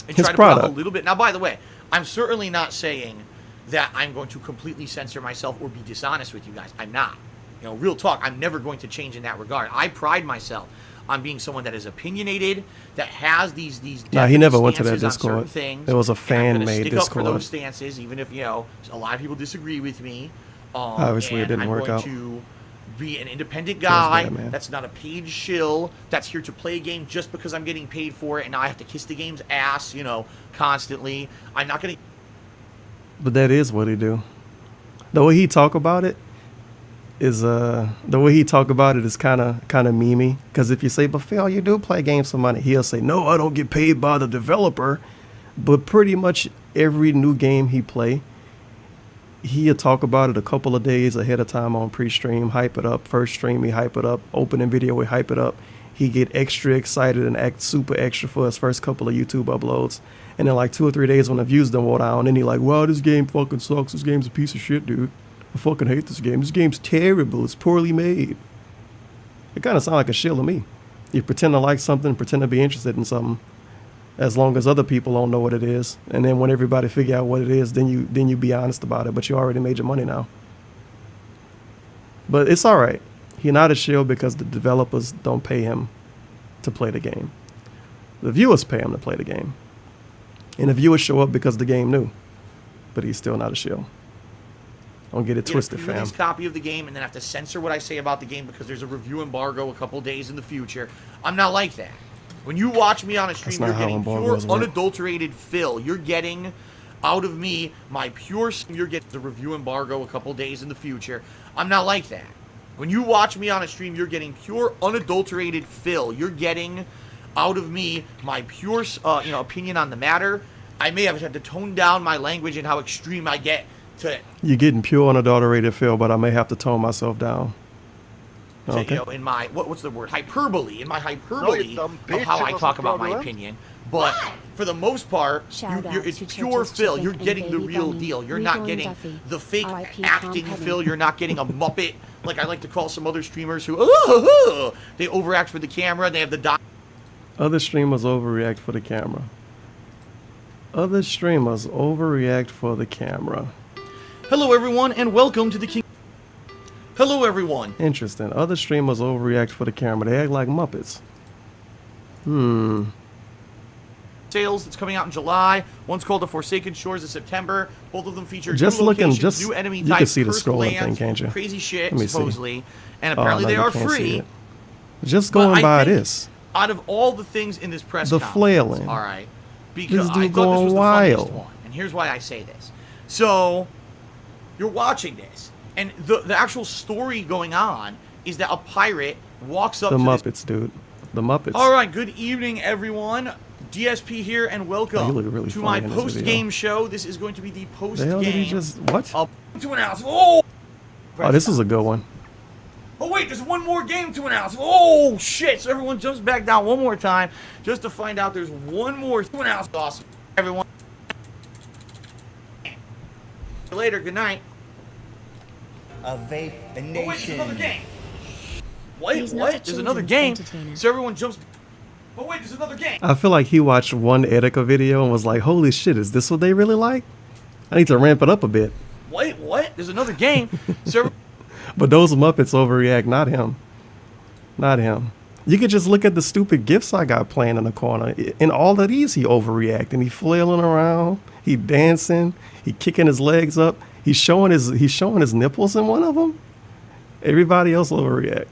and His try to put up product. a little bit. Now, by the way, I'm certainly not saying that I'm going to completely censor myself or be dishonest with you guys. I'm not. You know, real talk, I'm never going to change in that regard. I pride myself on being someone that is opinionated, that has these Nah, he never went to that stances on certain Discord. things. It was a And I'm gonna fan-made stick up for Discord. those stances, even if, a lot of people disagree with me. Obviously, it and didn't I'm work going out. to be an independent guy bad, man. that's not a paid shill, that's here to play a game just because I'm getting paid for it, and now I have to kiss the game's ass, constantly. I'm not going to... But that is what he do. The way he talk about it is kind of memey. Because if you say, but Phil, you do play games for money, he'll say, no, I don't get paid by the developer. But pretty much every new game he play, he'll talk about it a couple of days ahead of time on pre-stream, hype it up. First stream, he hype it up. Opening video, we hype it up. he get extra excited and act super extra for his first couple of YouTube uploads. And then like 2 or 3 days when the views done wore down, and he like, wow, this game fucking sucks. This game's a piece of shit, dude. I fucking hate this game. This game's terrible. It's poorly made. It kind of sounds like a shill to me. You pretend to like something, pretend to be interested in something, as long as other people don't know what it is. And then when everybody figure out what it is, then you be honest about it. But you already made your money now. But it's all right. He not a shill because the developers don't pay him to play the game. The viewers pay him to play the game. And the viewers show up because the game new. But he's still not a shill. Don't get it twisted, get a fam. pre-release copy of the game and then have to censor what I say about the game because there's a review embargo a couple days in the future. I'm not like that. When you watch me on a stream, you're getting pure, unadulterated fill. You're getting out of me my pure. You're getting the review embargo a couple days in the future. I'm not like that. When you watch me on a stream, you're getting pure, unadulterated fill. You're getting out of me my pure, opinion on the matter. I may have had to tone down my language and how extreme I get to it. You're getting pure, unadulterated fill, but I may have to tone myself down. Okay. In my what's the word? Hyperbole. In my hyperbole of how I talk about my opinion. But for the most part, it's pure fill. You're getting the real deal. You're not getting the fake acting fill. You're not getting a Muppet, like I like to call some other streamers who they overact for the camera. They have the Other streamers overreact for the camera. Other streamers overreact for the camera. Hello, everyone, and welcome to the King. Hello, everyone. Interesting. Other streamers overreact for the camera. They act like Muppets. Sales that's coming out in July. One's called The Forsaken Shores of September. Both of them feature Just new looking, locations, just new enemy you types, can see the cursed scrolling lands, thing, can't you? crazy shit, Let me see. supposedly, and apparently no, they you are can't see free. it. Just going by this. Out of all the things in this press The conference, flailing. all right, because This I dude thought this going was the wild. funniest one, and here's why I say this. So, you're watching this, and the actual story going on is that a pirate walks up The to Muppets, dude. The Muppets. All right, good evening, everyone. DSP here, and welcome Oh, you look really to funny my in this post-game show. This is going to be the The hell did he post-game. just... What? To announce. Oh, This is a good one. oh wait, there's one more game to announce. Oh shit! So everyone jumps back down one more time just to find out there's one more to announce. Awesome, everyone. Later. Good night. A vape Oh wait, there's another nation. game. Wait, He's not what? a There's another children's game. entertainer. So everyone jumps. Oh wait, there's another game. I feel like he watched one Etika video and was like, holy shit, is this what they really like? I need to ramp it up a bit. Wait, what? There's another game. So But those Muppets overreact, not him. Not him. You could just look at the stupid gifts I got playing in the corner. In all of these, he overreacting. He flailing around. He dancing. He kicking his legs up. He's showing his nipples in one of them. Everybody else overreact.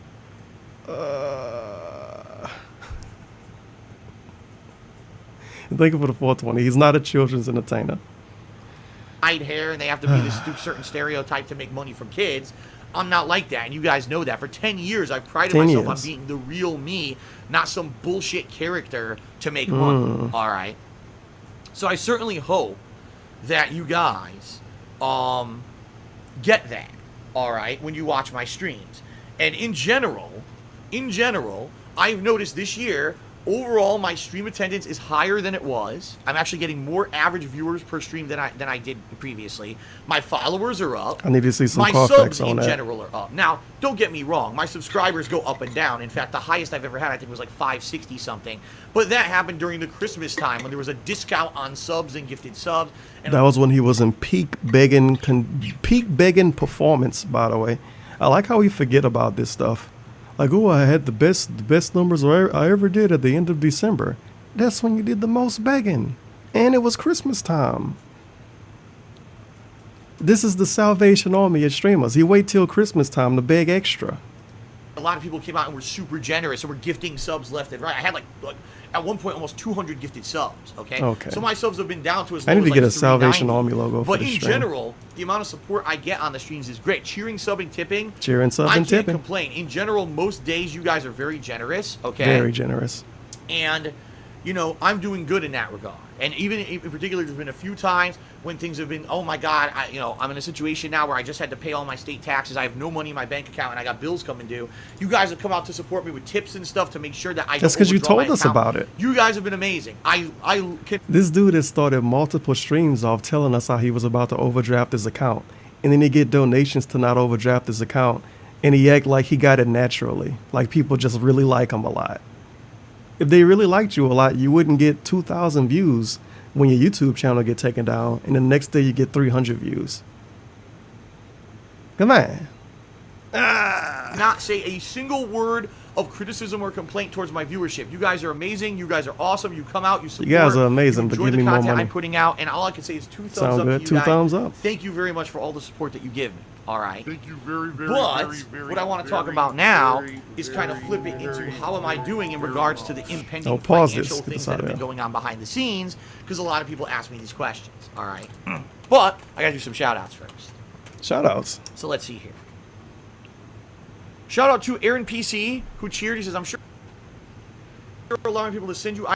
Thank you for the 420. He's not a children's entertainer. White hair, and they have to be this certain stereotype to make money from kids. I'm not like that, and you guys know that. For 10 years, I've prided 10 myself years. on being the real me, not some bullshit character to make money. All right. So I certainly hope that you guys get that. All right, when you watch my streams, and in general, I've noticed this year. Overall, my stream attendance is higher than it was. I'm actually getting more average viewers per stream than I did previously. My followers are up. I need to see some My Carfax subs on in that. general are up. Now, don't get me wrong. My subscribers go up and down. In fact, the highest I've ever had, I think, was like 560 something. But that happened during the Christmas time when there was a discount on subs and gifted subs. And That was when he was in peak begging performance, by the way. I like how we forget about this stuff. Like, oh, I had the best numbers I ever did at the end of December. That's when you did the most begging. And it was Christmas time. This is the Salvation Army of streamers. He wait till Christmas time to beg extra. a lot of people came out and were super generous and were gifting subs left and right. I had like at one point almost 200 gifted subs. Okay. Okay. So my subs have been down to as low I need as to get like a Salvation 390. Army logo for But the in stream. general, the amount of support I get on the streams is great. Cheering, subbing, tipping. Cheering, subbing, I can't tipping. complain. In general, most days you guys are very generous. Okay. Very generous. And you know, I'm doing good in that regard. And even in particular, there's been a few times when things have been, oh my God, I'm in a situation now where I just had to pay all my state taxes. I have no money in my bank account and I got bills coming due. You guys have come out to support me with tips and stuff to make sure that I. That's because you told us about it. You guys have been amazing. This dude has started multiple streams off telling us how he was about to overdraft his account, and then he get donations to not overdraft his account, and he act like he got it naturally, like people just really like him a lot. If they really liked you a lot, you wouldn't get 2,000 views when your YouTube channel get taken down, and the next day you get 300 views. Come on. Not say a single word of criticism or complaint towards my viewership. You guys are amazing. You guys are awesome. You come out. You support. You guys are amazing, you but enjoy give the me more content money. I'm putting out, and all I can say is 2 thumbs Sound up good? to you 2 guys. thumbs up. Thank you very much for all the support that you give me. All right. Thank you very, very, But very, very, what I want to very, talk about now very, is kind of flip it into very, how am I doing in regards to the impending Oh, pause financial this. Get things this out that have of been here. going on behind the scenes, because a lot of people ask me these questions. All right. But I got to do some shout outs first. Shout outs. So let's see here. Shout out to Aaron PC, who cheered. He says, I'm sure allowing people to send you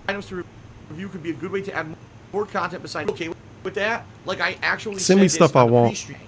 items to review could be a good way to add more content besides. Okay with that? Like, I actually Send me said stuff this on I the want. pre-stream.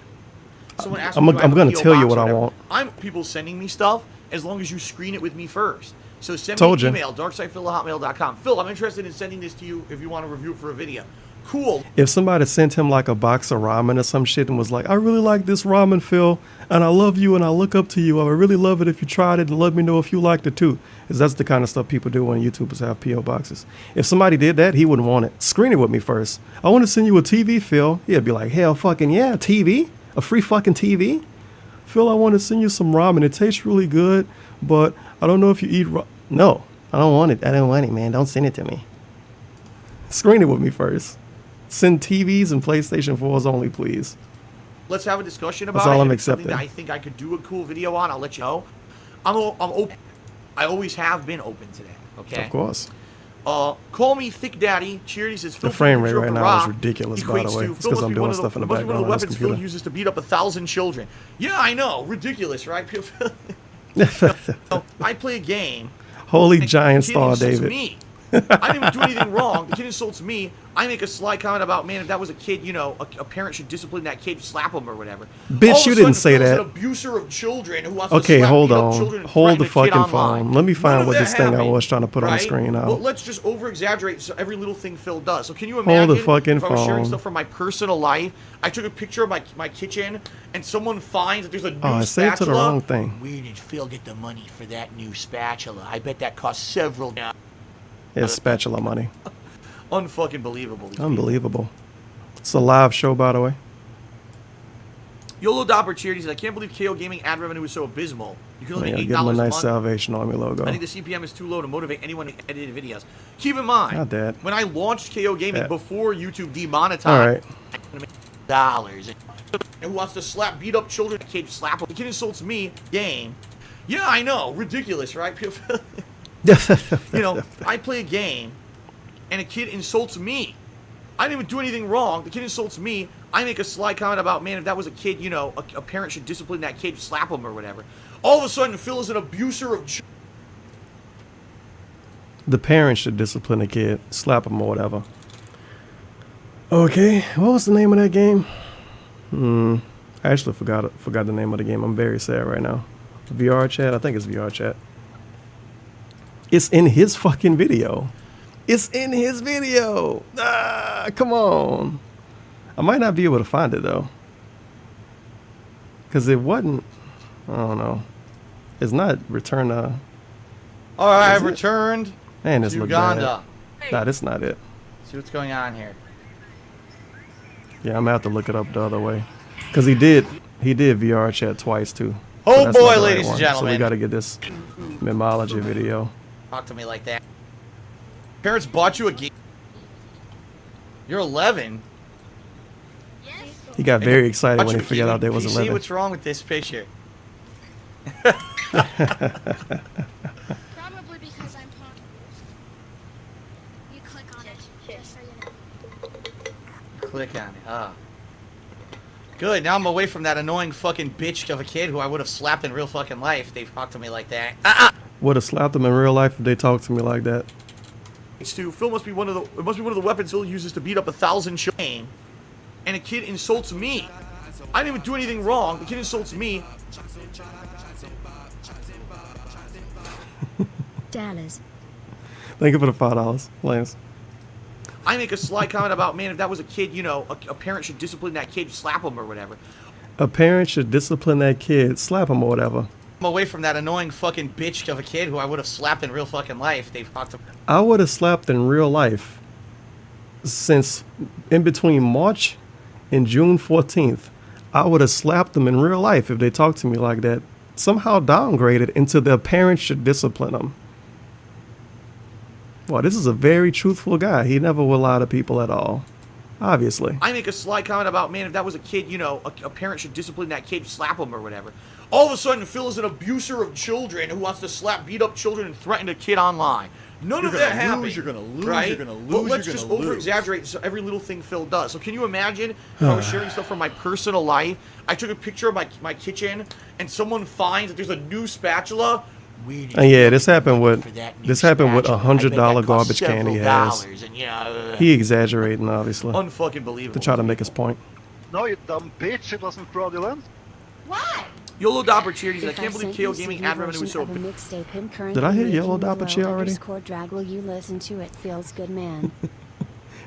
Someone asked I'm me, do I have a gonna PO tell you box what or I whatever? want. I'm people sending me stuff as long as you screen it with me first. So send Told me you. an email, darksidephil@hotmail.com. Phil, I'm interested in sending this to you if you want to review it for a video. Cool. If somebody sent him like a box of ramen or some shit and was like, I really like this ramen, Phil, and I love you and I look up to you, I would really love it if you tried it and let me know if you liked it too. Because that's the kind of stuff people do when YouTubers have P.O. boxes. If somebody did that, he wouldn't want it. Screen it with me first. I want to send you a TV, Phil. He'd be like, hell fucking yeah, TV? A free fucking TV? Phil, I want to send you some ramen. It tastes really good, but I don't know if you eat No, I don't want it. I don't want it, man. Don't send it to me. Screen it with me first. Send TVs and PlayStation 4s only, please. Let's have a discussion about That's all it. I'm If it's something accepting. that I think I could do a cool video on, I'll let you know. I'm open. I always have been open to that. Okay. Of course. Call me Thick Daddy. Cheers. Says The frame rate right now is ridiculous, by the way. It's because I'm doing stuff in the One of the background on this weapons Phil computer. uses to beat up 1,000 children. Yeah, I know. Ridiculous, right? I play a game. Holy The giant kid star, insults David. Me. I didn't even do anything wrong. The kid insults me. I make a sly comment about, man, if that was a kid, you know, a parent should discipline that kid, slap him or whatever. Bitch, All of a you didn't sudden, say Phil's that. an abuser of children who wants to Okay, slap, hold beat up on. children and Hold the threaten a kid fucking online. phone. Let me None find of what that this thing I happened, was trying to put on the right? screen now. Well, let's just over-exaggerate every little thing Phil does. So can you imagine Hold the fucking if I was sharing phone. stuff from my personal life, I took a picture of my kitchen, and someone finds that there's a new I spatula. saved to the wrong thing. Where did Phil get the money for that new spatula? I bet that cost several. It's spatula money. Unfucking believable. Unbelievable. It's a live show, by the way. YOLO Dopper cheered. He says, I can't believe KO Gaming ad revenue is so abysmal. You can only Yeah, make give him a $8 a nice month. Salvation Army logo. I think the CPM is too low to motivate anyone to edit videos. Keep in mind, Not that. when I launched KO Gaming Yeah. before YouTube demonetized, All right. I'm gonna make dollars. And who wants to beat up children? The kid slap him. The kid insults me. Game. Yeah, I know. Ridiculous, right? You know, I play a game, and a kid insults me. I didn't even do anything wrong. The kid insults me. I make a sly comment about, man, if that was a kid, you know, a parent should discipline that kid, slap him or whatever. All of a sudden, Phil is an abuser of children. The parents should discipline a kid, slap him or whatever. Okay, what was the name of that game? I actually forgot the name of the game. I'm very sad right now. VR chat? I think it's VR chat. It's in his fucking video. It's in his video. Ah, come on. I might not be able to find it though. Because it wasn't, I don't know. It's not Return to... All right, Is I've it? returned Man, this to look Uganda. bad. Nah, that's not it. See what's going on here. Yeah, I'm gonna have to look it up the other way. Because he did VR chat twice too. Oh that's boy, not the right ladies and one. gentlemen. So we gotta get this memology video. Talk to me like that. Parents bought you a game. You're 11. He got very excited Bought when you he a figured game. out they was You see 11. what's wrong with this picture? Probably because I'm talking. You click on it, just so you know. Click on it. Ah. Good. Now I'm away from that annoying fucking bitch of a kid who I would have slapped in real fucking life if they talked to me like that. Would have slapped them in real life if they talked to me like that. to Phil must be one of the weapons Phil uses to beat up 1,000 children. And a kid insults me. I didn't even do anything wrong. The kid insults me. Dallas. Thank you for the $5, Lance. I make a sly comment about, man, if that was a kid, you know, a parent should discipline that kid, slap him or whatever. A parent should discipline that kid, slap him or whatever. I'm away from that annoying fucking bitch of a kid who I would have slapped in real fucking life. They've talked to. I would have slapped in real life since in between March and June 14th. I would have slapped them in real life if they talked to me like that. Somehow downgraded into their parents should discipline them. Well, this is a very truthful guy. He never will lie to people at all. Obviously. I make a sly comment about, man, if that was a kid, you know, a parent should discipline that kid, slap him or whatever. All of a sudden, Phil is an abuser of children who wants to slap, beat up children and threaten a kid online. None of that happened. You're gonna lose. Right? You're gonna lose. But let's you're just gonna lose. over-exaggerate so every little thing Phil does. So can you imagine if I was sharing stuff from my personal life? I took a picture of my kitchen, and someone finds that there's a new spatula. And yeah, this happened with $100 garbage can he has. And, yeah, He exaggerating, obviously, unfucking believable. to try to make his point. No, you dumb bitch. It wasn't fraudulent. What? YOLO Dopper Cheers. I If can't believe sent KO you Gaming CD ad revenue is version so of a big. mixtape him currently Did I hit making Yellow Dapper below Cheer already? _drag, will you listen to it? Feels good, man.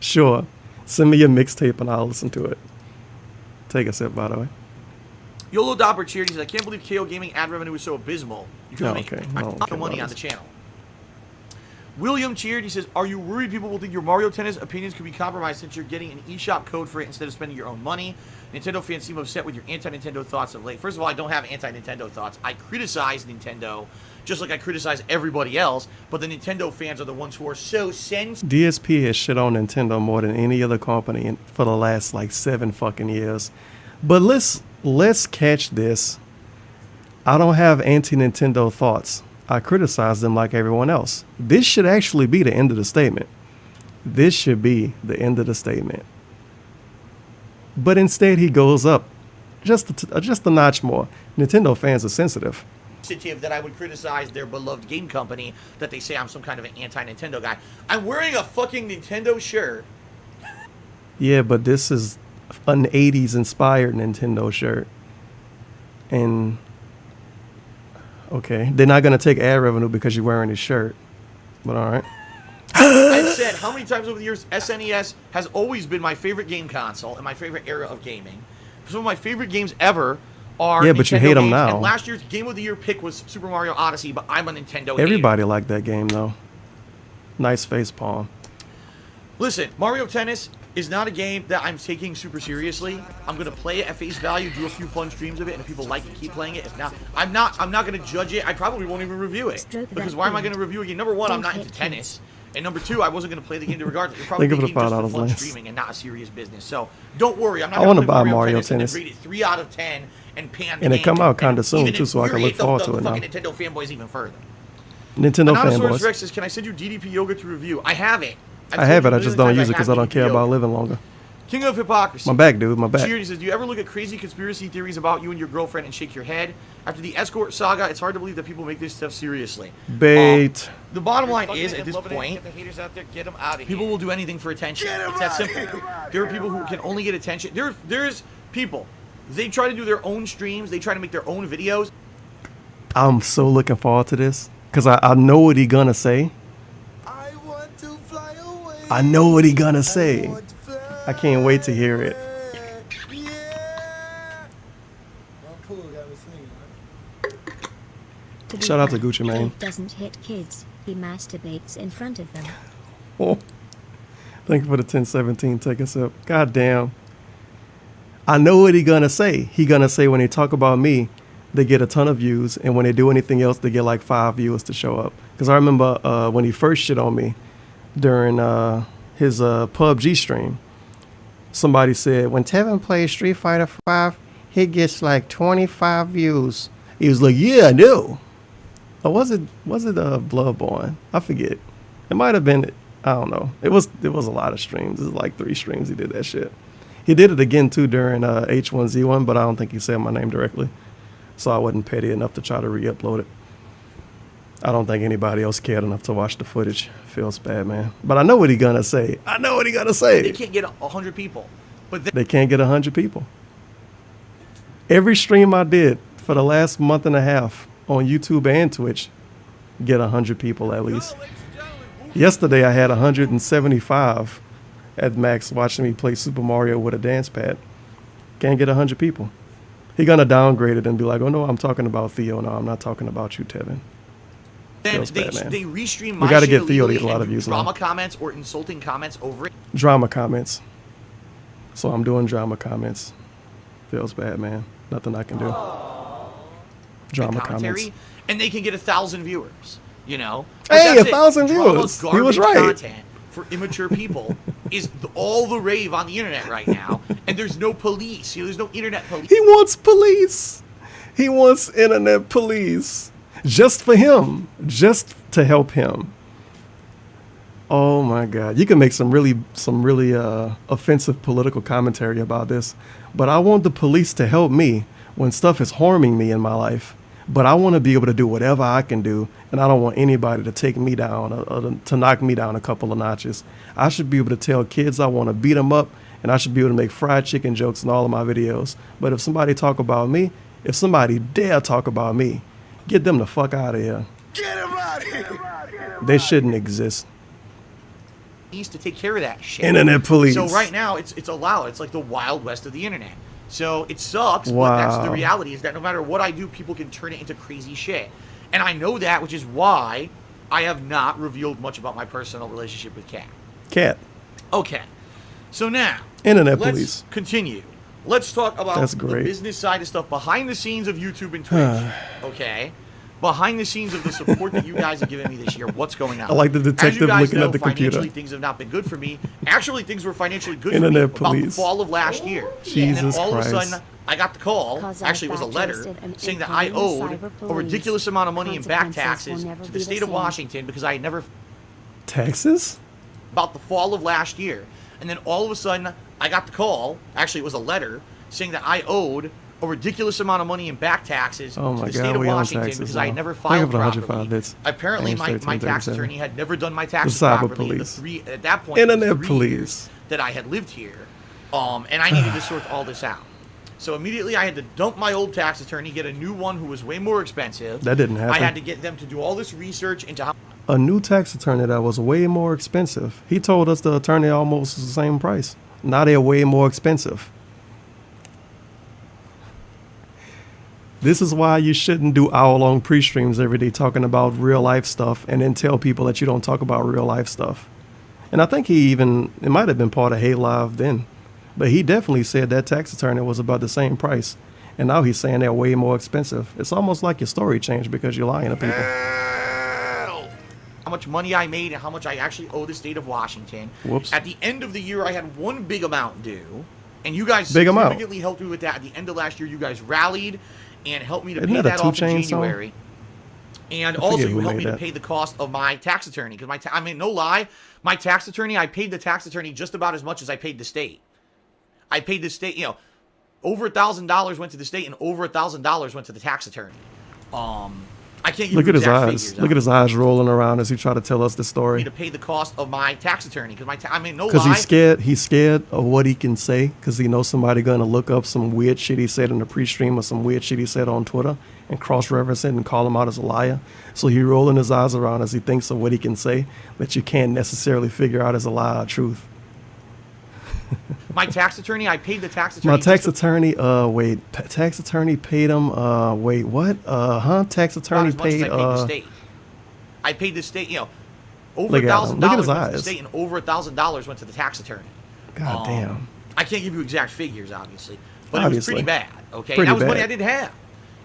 Sure. Send me your mixtape and I'll listen to it. Take a sip, by the way. YOLO Dopper Cheers. I can't believe KO Gaming ad revenue is so abysmal. You can Oh, make okay. a I don't ton care of money about on the this. channel. William cheered. He says, "Are you worried people will think your Mario Tennis opinions could be compromised since you're getting an eShop code for it instead of spending your own money? Nintendo fans seem upset with your anti-Nintendo thoughts of late." First of all, I don't have anti-Nintendo thoughts. I criticize Nintendo just like I criticize everybody else, but the Nintendo fans are the ones who are so sensitive. DSP has shit on Nintendo more than any other company for the last like 7 fucking years. But let's catch this. I don't have anti-Nintendo thoughts. I criticize them like everyone else. This should actually be the end of the statement. This should be the end of the statement. But instead he goes up just a notch more. Nintendo fans are sensitive. That I would criticize their beloved game company, that they say I'm some kind of an anti-Nintendo guy. I'm wearing a fucking Nintendo shirt. Yeah, but this is an 80s inspired Nintendo shirt. And okay, they're not going to take ad revenue because you're wearing this shirt. But all right. I've said how many times over the years SNES has always been my favorite game console and my favorite era of gaming. Some of my favorite games ever are Yeah, but Nintendo you hate 'em games, now. And last year's Game of the Year pick was Super Mario Odyssey, but I'm a Nintendo hater. Everybody liked that game though. Nice face palm. Listen, Mario Tennis is not a game that I'm taking super seriously. I'm gonna play it at face value, do a few fun streams of it, and if people like it, keep playing it. If not, I'm not gonna judge it. I probably won't even review it. Because why am I gonna review a game? Number one, I'm not into tennis. And number two, I wasn't gonna play the game regardless. It's probably Thank you making for it the just for $5, fun Lance. streaming and not a serious business. So don't worry, I'm not I gonna wanna play buy Mario and Tennis. then rate it 3 out of 10 and pan the And it game come out kinda and soon, even too, so I can look infuriate the forward to it now. fucking Nintendo fanboys even further. Nintendo Anonymous fanboys. Rex says, "Can I send you DDP Yoga to review?" I have it. I have it, I told you just a don't million use it times because I don't have care DDP about Yoga. living longer. King of Hypocrisy. My back, dude, my back. Cheered, he says, "Do you ever look at crazy conspiracy theories about you and your girlfriend and shake your head? After the escort saga, it's hard to believe that people make this stuff seriously." Bait. The bottom line is, at this point, people will do anything for attention. It's that simple. There are people who can only get attention. There's people. They try to do their own streams. They try to make their own videos. I'm so looking forward to this because I know what he gonna say. I want to fly away. I know what he gonna say. I can't wait to hear it. To be Shout out to fair, Gucci Mane. Dave doesn't hit kids. He masturbates in front of them. Oh, thank you for the 1017. Take a sip. God damn. I know what he gonna say. He gonna say when they talk about me, they get a ton of views, and when they do anything else, they get like 5 viewers to show up. Because I remember when he first shit on me during his PUBG stream, somebody said when Tevin plays Street Fighter 5, he gets like 25 views. He was like, "Yeah, I know." Or was it Bloodborne? I forget. It might have been. I don't know. It was a lot of streams. It was like 3 streams he did that shit. He did it again too during H1Z1, but I don't think he said my name directly, so I wasn't petty enough to try to re-upload it. I don't think anybody else cared enough to watch the footage. Feels bad, man. But I know what he gonna say. I know what he gonna say. They can't get 100 people. But They can't get 100 people. Every stream I did for the last month and a half on YouTube and Twitch get 100 people at least. Yesterday I had 175 at max watching me play Super Mario with a dance pad. Can't get 100 people. He gonna downgrade it and be like, oh no, I'm talking about Theo. No, I'm not talking about you, Tevin. then Feels they, bad, man. they restream We my gotta shit get Theo to illegally get a lot and of do views now. drama comments or insulting comments over it. Drama comments. So I'm doing drama comments. Feels bad, man. Nothing I can do. Drama Commentary, comments. and they can get 1,000 viewers. You know, Hey, that's it. 1,000 Drama, viewers. He was garbage right. Content for immature people is all the rave on the internet right now, and there's no police. You know, there's no internet police. He wants police. He wants internet police. Just for him. Just to help him. Oh my God. You can make some really offensive political commentary about this. But I want the police to help me when stuff is harming me in my life. But I want to be able to do whatever I can do. And I don't want anybody to take me down or to knock me down a couple of notches. I should be able to tell kids I want to beat them up. And I should be able to make fried chicken jokes in all of my videos. But if somebody talk about me, if somebody dare talk about me, get them the fuck out of here. Get him out of here! They shouldn't exist. Needs to take care of that shit. Internet police. So right now it's allowed. It's like the wild west of the internet. So it sucks, but Wow. that's the reality. Is that no matter what I do, people can turn it into crazy shit, and I know that, which is why I have not revealed much about my personal relationship with Kat. Cat. Okay, so now Internet let's police. continue. Let's talk about That's the great. business side of stuff behind the scenes of YouTube and Twitch. Okay. Behind the scenes of the support that you guys have given me this year, what's going on? I like the As you detective guys looking know, at the computer. financially, things have not been good for me. Actually, things were financially good Internet for me about the police. fall of last year. Jesus and then all Christ. of a sudden, I got the call. 'Cause I Actually, it was a letter blacklisted and saying that I incoming owed cyber a police. ridiculous amount of money in back Consequences taxes will never to be the state the of same. Washington because I had never Taxes? about the fall of last year. And then all of a sudden, I got the call. Actually, it was a letter saying that I owed a ridiculous amount of money in back taxes Oh to my the God, state of we on Washington taxes because I had now. never Think filed of the 105 properly. bits. Apparently, my tax 37. attorney had never done my taxes cyber properly. police. At that point, it was Internet 3 police. years that I had lived here, and I needed to sort all this out. So immediately, I had to dump my old tax attorney, get a new one who was way more expensive. That didn't happen. I had to get them to do all this research into how A new tax attorney that was way more expensive. He told us the attorney almost the same price. Now they're way more expensive. This is why you shouldn't do hour-long pre-streams every day talking about real-life stuff and then tell people that you don't talk about real-life stuff. And I think it might have been part of Hey Live then, but he definitely said that tax attorney was about the same price. And now he's saying they're way more expensive. It's almost like your story changed because you're lying to people. how much money I made and how much I actually owe the state of Washington. Whoops. At the end of the year, I had one big amount due, and you guys Big amount. significantly helped me with that. At the end of last year, you guys rallied and helped me to Isn't pay that a that off 2 in Chainz song? January. And I also, forget you who helped made me to that. pay the cost of my tax attorney. Because I mean, no lie, my tax attorney, I paid the tax attorney just about as much as I paid the state. I paid the state, over $1,000 went to the state and over $1,000 went to the tax attorney. I can't give Look you at his exact eyes. figures Look at his eyes rolling around as he try to tell us the me story. to pay the cost of my tax attorney because no Because lie. he's scared. He's scared of what he can say because he knows somebody going to look up some weird shit he said in the pre-stream or some weird shit he said on Twitter and cross-reference it and call him out as a liar. So he rolling his eyes around as he thinks of what he can say that you can't necessarily figure out as a lie or truth. My tax attorney, I paid the tax attorney. My tax attorney, tax attorney paid him, tax attorney as much as paid, I paid the state. I paid the state, over Look at him. Look at $1,000 his went to the eyes. state and over $1,000 went to the tax attorney. God damn. I can't give you exact figures, obviously, but it was Obviously. pretty bad. Okay, Pretty and that was money bad. I didn't have,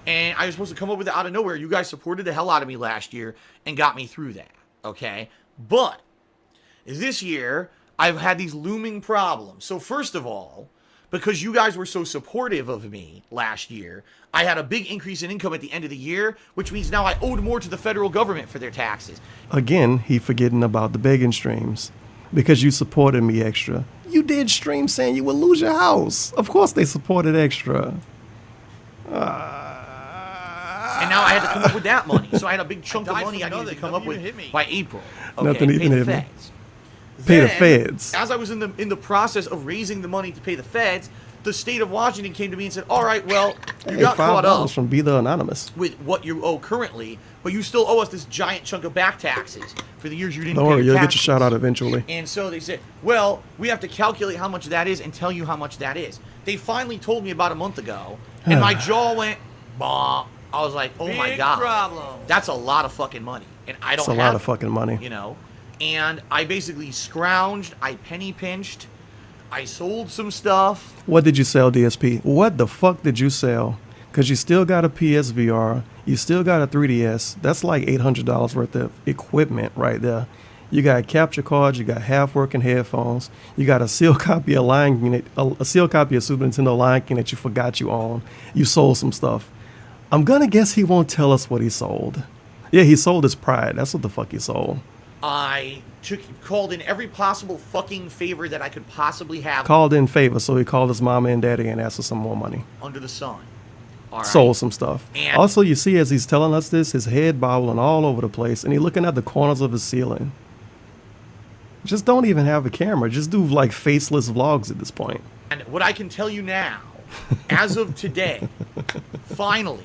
and I was supposed to come up with it out of nowhere. You guys supported the hell out of me last year and got me through that. Okay, but this year I've had these looming problems. So first of all, because you guys were so supportive of me last year, I had a big increase in income at the end of the year, which means now I owed more to the federal government for their taxes. Again, he forgetting about the begging streams because you supported me extra. You did stream saying you would lose your house. Of course they supported extra. And now I had to come up with that money. So I had a big chunk of money I needed to come up with by April. Okay, Nothing even pay hit the me. feds. Pay the Then, feds. As I was in the process of raising the money to pay the feds, the state of Washington came to me and said, all right, well, you got caught up from Be the Anonymous. with what you owe currently, but you still owe us this giant chunk of back taxes for the years you didn't Don't pay worry, your you'll get your taxes. shout out eventually. And so they said, well, we have to calculate how much that is and tell you how much that is. They finally told me about a month ago, and my jaw went, bah. I was like, oh my God, that's a lot of fucking money. And I don't It's a have lot of fucking money. you know. And I basically scrounged, I penny pinched, I sold some stuff. What did you sell, DSP? What the fuck did you sell? Because you still got a PSVR. You still got a 3DS. That's like $800 worth of equipment right there. You got capture cards. You got half-working headphones. You got a sealed copy of Lion King, a sealed copy of Super Nintendo Lion King that you forgot you own. You sold some stuff. I'm going to guess he won't tell us what he sold. Yeah, he sold his pride. That's what the fuck he sold. I called in every possible fucking favor that I could possibly have Called in favor, so he called his mama and daddy and asked for some more money. under the sun. All right. Sold some stuff. And- Also, you see as he's telling us this, his head bobbling all over the place, and he looking at the corners of his ceiling. Just don't even have a camera. Just do like faceless vlogs at this point. And what I can tell you now, as of today, finally,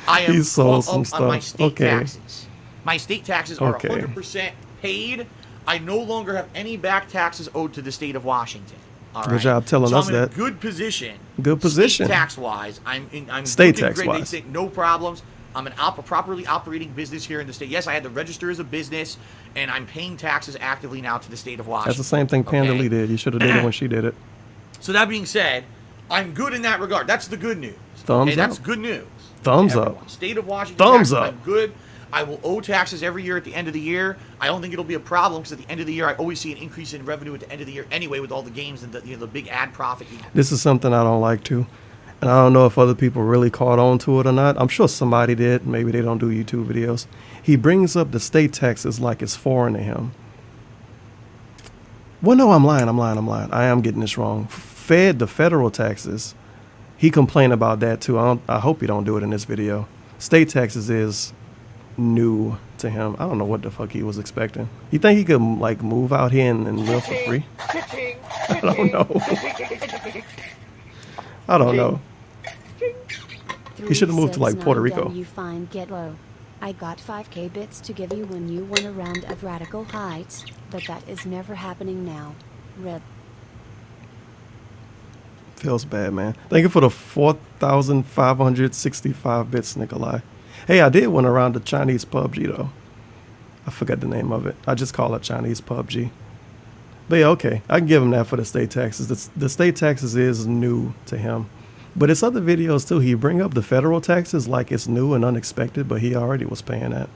I am He sold caught some up on my stuff. state Okay. taxes. My state taxes are Okay. 100% paid. I no longer have any back taxes owed to the state of Washington. All Good right? job telling so us I'm in that. a good position. Good position. State tax-wise, I'm State looking great. tax-wise. They say no problems. I'm an properly operating business here in the state. Yes, I had to register as a business, and I'm paying taxes actively now to the state of Washington. That's the same thing Panda okay? Lee did. You should have did it when she did it. So that being said, I'm good in that regard. That's the good news. Thumbs That's up. good news. Thumbs Everyone. up. State of Washington. Thumbs taxes, up. I'm good. I will owe taxes every year at the end of the year. I don't think it'll be a problem because at the end of the year, I always see an increase in revenue at the end of the year anyway with all the games and the big ad profit. This is something I don't like too. And I don't know if other people really caught on to it or not. I'm sure somebody did. Maybe they don't do YouTube videos. He brings up the state taxes like it's foreign to him. Well, no, I'm lying. I am getting this wrong. The federal taxes. He complained about that too. I hope he don't do it in this video. State taxes is new to him. I don't know what the fuck he was expecting. You think he could like move out here and live for free? I don't know. I don't know. He should have moved to, like, Puerto Rico. You find get low. I got 5k bits to give you when you won a round of Radical Heights, but that is never happening now. RIP. Feels bad, man. Thank you for the 4,565 bits, Nikolai. Hey, I did win a round of Chinese PUBG, though. I forgot the name of it. I just call it Chinese PUBG. But yeah, okay. I can give him that for the state taxes. The state taxes is new to him. But it's other videos, too. He bring up the federal taxes like it's new and unexpected, but he already was paying that.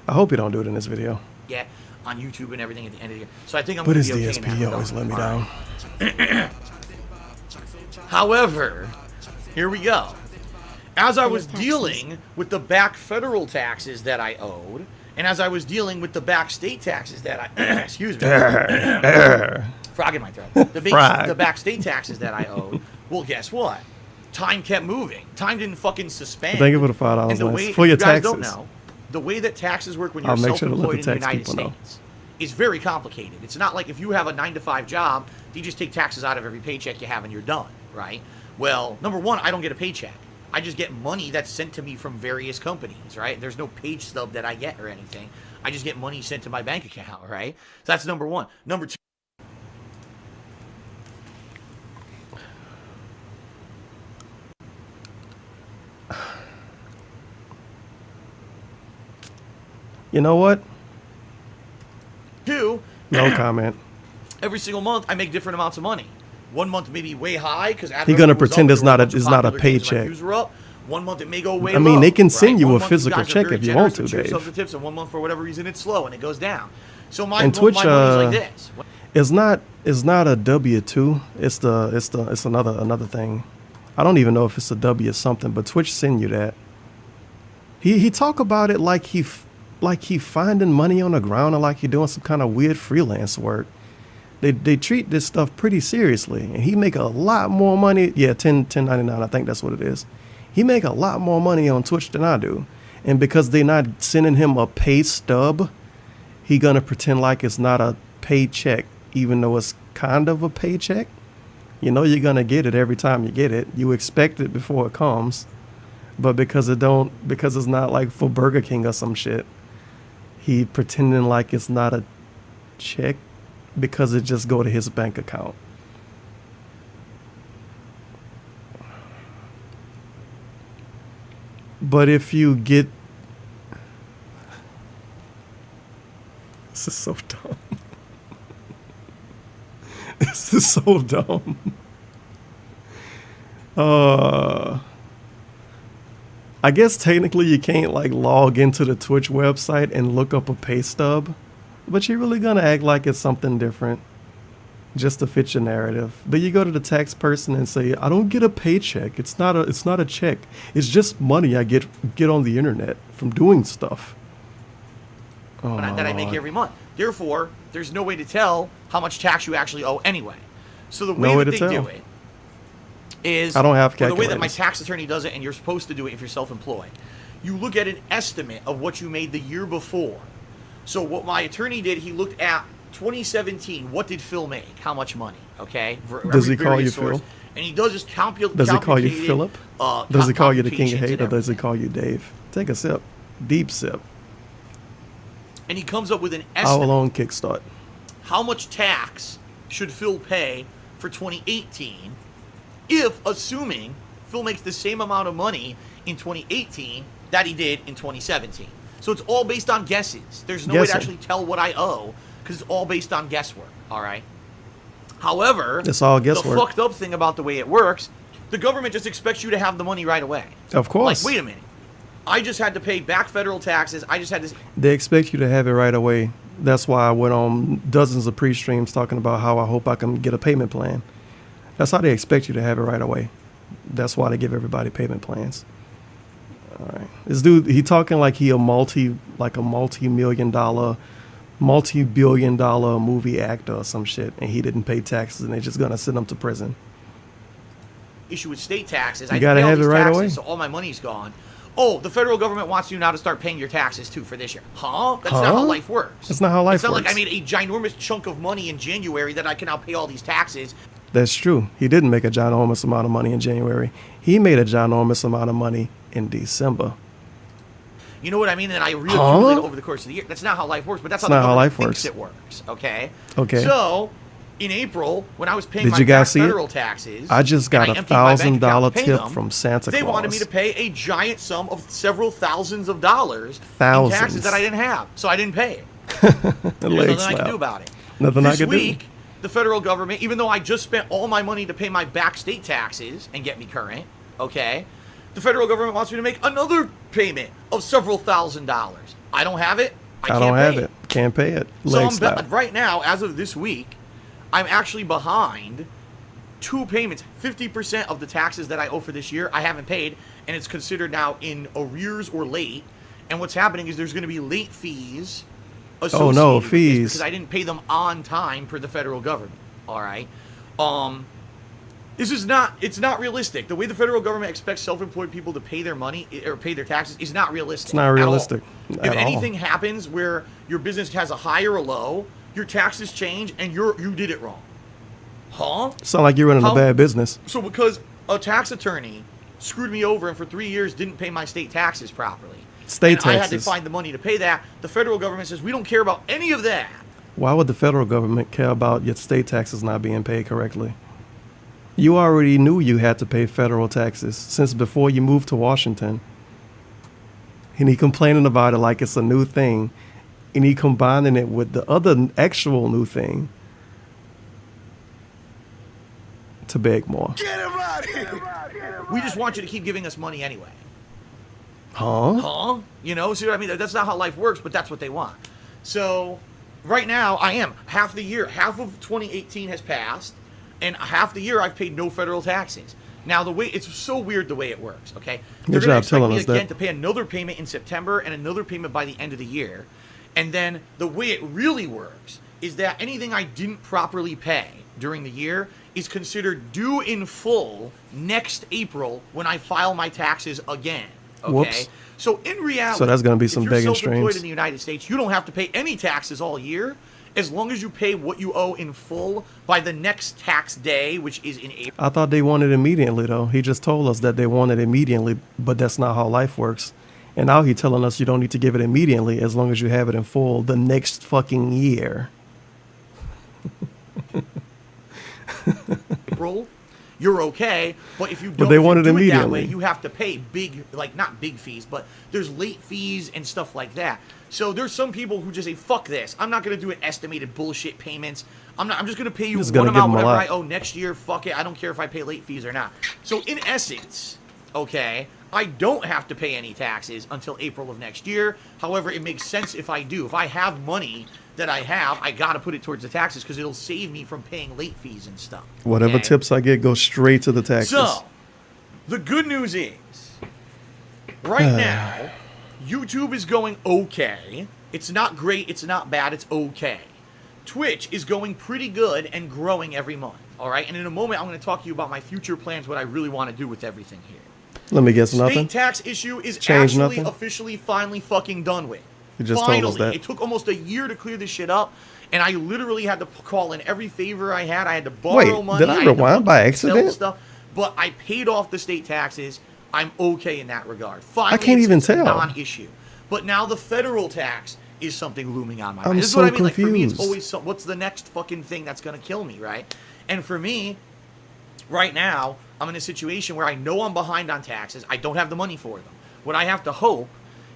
I hope he don't do it in this video. Yeah, on YouTube and everything at the end of the year. So I think I'm But going his to be okay in DSP that regard. always let me All down. right. However, here we go. As I was dealing with the back federal taxes that I owed, and as I was dealing with the back state taxes that I, excuse me, frog in my throat, the back state taxes that I owed, well, guess what? Time kept moving. Time didn't fucking suspend. Thank you for the $5 And the Lance. way, For your you guys taxes. don't know, the way that taxes work when you're I'll make sure to let self-employed the in the tax United people know. States is very complicated. It's not like if you have a 9-to-5 job, you just take taxes out of every paycheck you have and you're done, right? Well, number one, I don't get a paycheck. I just get money that's sent to me from various companies, right? There's no page stub that I get or anything. I just get money sent to my bank account, right? So that's number one. Number two. You know what? Two. No comment. Every single month, I make different amounts of money. One month maybe way high because He gonna pretend it's not a paycheck. One month it may go way I mean, low, they can send you One a month physical guys are check very if you generous want to, and treat Dave. yourselves to tips, and one month for whatever reason it's slow and it goes down. So my And Twitch, my money's like this. it's not a W-2. It's another thing. I don't even know if it's a W something, but Twitch send you that. He talk about it like he finding money on the ground or like he doing some kind of weird freelance work. They treat this stuff pretty seriously, and he make a lot more money. Yeah, 1099. I think that's what it is. He make a lot more money on Twitch than I do. And because they're not sending him a pay stub, he gonna pretend like it's not a paycheck, even though it's kind of a paycheck. You know you're gonna get it every time you get it. You expect it before it comes. But because it's not like for Burger King or some shit, he pretending like it's not a check because it just go to his bank account. But if you get... This is so dumb. This is so dumb. I guess technically you can't like log into the Twitch website and look up a pay stub, but you're really gonna act like it's something different just to fit your narrative. Then you go to the tax person and say, I don't get a paycheck. It's not a check. It's just money I get on the internet from doing stuff. Oh, that I make every month. Therefore, there's no way to tell how much tax you actually owe anyway. So the way that they do it is, I don't have the way that calculators. my tax attorney does it, and you're supposed to do it if you're self-employed. You look at an estimate of what you made the year before. So what my attorney did, he looked at 2017. What did Phil make? How much money? Okay. Does he call you Phil? And he does his calculate. Does he call you Philip? Does he call you the King of Hate, or does he call you Dave? Take a sip, deep sip. And he comes up with an How estimate. long kickstart? How much tax should Phil pay for 2018 if, assuming Phil makes the same amount of money in 2018 that he did in 2017? So it's all based on guesses. There's no way to actually tell what I owe because it's all based on guesswork, all right? However, it's all guesswork. The fucked up thing about the way it works, the government just expects you to have the money right away. Of course. Like, wait a minute. I just had to pay back federal taxes. I just had to... They expect you to have it right away. That's why I went on dozens of pre-streams talking about how I hope I can get a payment plan. That's how they expect you to have it right away. That's why they give everybody payment plans. All right. This dude, he talking like he a multi-billion dollar movie actor or some shit, and he didn't pay taxes, and they're just gonna send him to prison. Issue with state taxes. You gotta have it right away. So all my money's gone. Oh, the federal government wants you now to start paying your taxes too for this year. Huh? That's not how life works. That's not how life works. It's not like I made a ginormous chunk of money in January that I can now pay all these taxes. That's true. He didn't make a ginormous amount of money in January. He made a ginormous amount of money in December. You know what I mean? And I reaccumulate over the course of the year. That's not how life works, but that's how the government thinks it works. Okay? Okay. So, in April, when I was paying my federal taxes, I just got a $1,000 tip from Santa Claus. They wanted me to pay a giant sum of several thousands of dollars in taxes that I didn't have, so I didn't pay it. There's nothing I can do about it. Nothing I can do. This week, the federal government, even though I just spent all my money to pay my back state taxes and get me current, okay, the federal government wants me to make another payment of several $1,000s. I don't have it. I don't have it. Can't pay it. So right now, as of this week, I'm actually behind 2 payments. 50% of the taxes that I owe for this year, I haven't paid, and it's considered now in arrears or late. And what's happening is there's going to be late fees associated with this because I didn't pay them on time per the federal government. All right. It's not realistic. The way the federal government expects self-employed people to pay their money or pay their taxes is not realistic. It's not realistic. If anything happens where your business has a high or a low, your taxes change and you did it wrong. Huh? Sound like you're running a bad business. So because a tax attorney screwed me over and for 3 years didn't pay my state taxes properly. I had to find the money to pay that. The federal government says we don't care about any of that. Why would the federal government care about your state taxes not being paid correctly? You already knew you had to pay federal taxes since before you moved to Washington. And he complaining about it like it's a new thing. And he combining it with the other actual new thing to beg more. Get him out of here! We just want you to keep giving us money anyway. Huh? You know, see what I mean? That's not how life works, but that's what they want. So, right now, I am. Half the year, half of 2018 has passed, and half the year I've paid no federal taxes. Now, it's so weird the way it works, okay? They're going to expect me again to pay another payment in September and another payment by the end of the year. And then the way it really works is that anything I didn't properly pay during the year is considered due in full next April when I file my taxes again. Okay? Whoops. So in reality, So that's gonna be some if begging you're self-employed streams. in the United States, you don't have to pay any taxes all year as long as you pay what you owe in full by the next tax day, which is in April. I thought they wanted immediately, though. He just told us that they wanted immediately, but that's not how life works. And now he's telling us you don't need to give it immediately as long as you have it in full the next fucking year. April, you're okay, but if you don't But they want it do it that immediately. way, you have to pay big, like not big fees, but there's late fees and stuff like that. So there's some people who just say, fuck this. I'm not going to do an estimated bullshit payments. I'm just going to pay you Just one gonna give amount, them a whatever lot. I owe next year. Fuck it. I don't care if I pay late fees or not. So in essence, okay, I don't have to pay any taxes until April of next year. However, it makes sense if I do. If I have money that I have, I got to put it towards the taxes because it'll save me from paying late fees and stuff. Whatever okay? tips I get go straight to the taxes. So, the good news is, right now, YouTube is going okay. It's not great, it's not bad, it's okay. Twitch is going pretty good and growing every month, all right? And in a moment, I'm going to talk to you about my future plans, what I really want to do with everything here. Let me guess, nothing. State tax issue is Change actually nothing? officially finally fucking done with. You just Finally. told us that. It took almost a year to clear this shit up, and I literally had to call in every favor I had. I had to borrow Wait, money. did I had to rewind by fucking sell accident? Stuff, but I paid off the state taxes. I'm okay in that regard. Finally, can't even it's a tell. non-issue. But now the federal tax is something looming on my mind. I'm This is so what I mean. Like, for me, it's confused. always what's the next fucking thing that's going to kill me, right? And for me, right now, I'm in a situation where I know I'm behind on taxes. I don't have the money for them. What I have to hope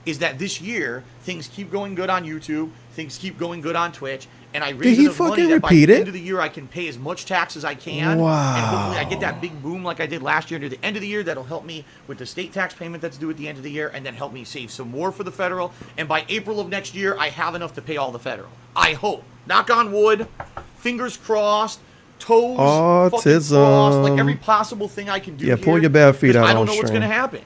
is that this year, things keep going good on YouTube, things keep going good on Twitch, and I raise he enough money fucking that by repeat the it? end of the year, I can pay as much tax as I can. Wow. And hopefully I get that big boom like I did last year near the end of the year. That'll help me with the state tax payment that's due at the end of the year, and then help me save some more for the federal. And by April of next year, I have enough to pay all the federal. I hope. Knock on wood. Fingers crossed. Toes fucking crossed. Like every possible thing I can do. Yeah, pull here, your bare feet 'cause out I don't on know what's stream. going to happen.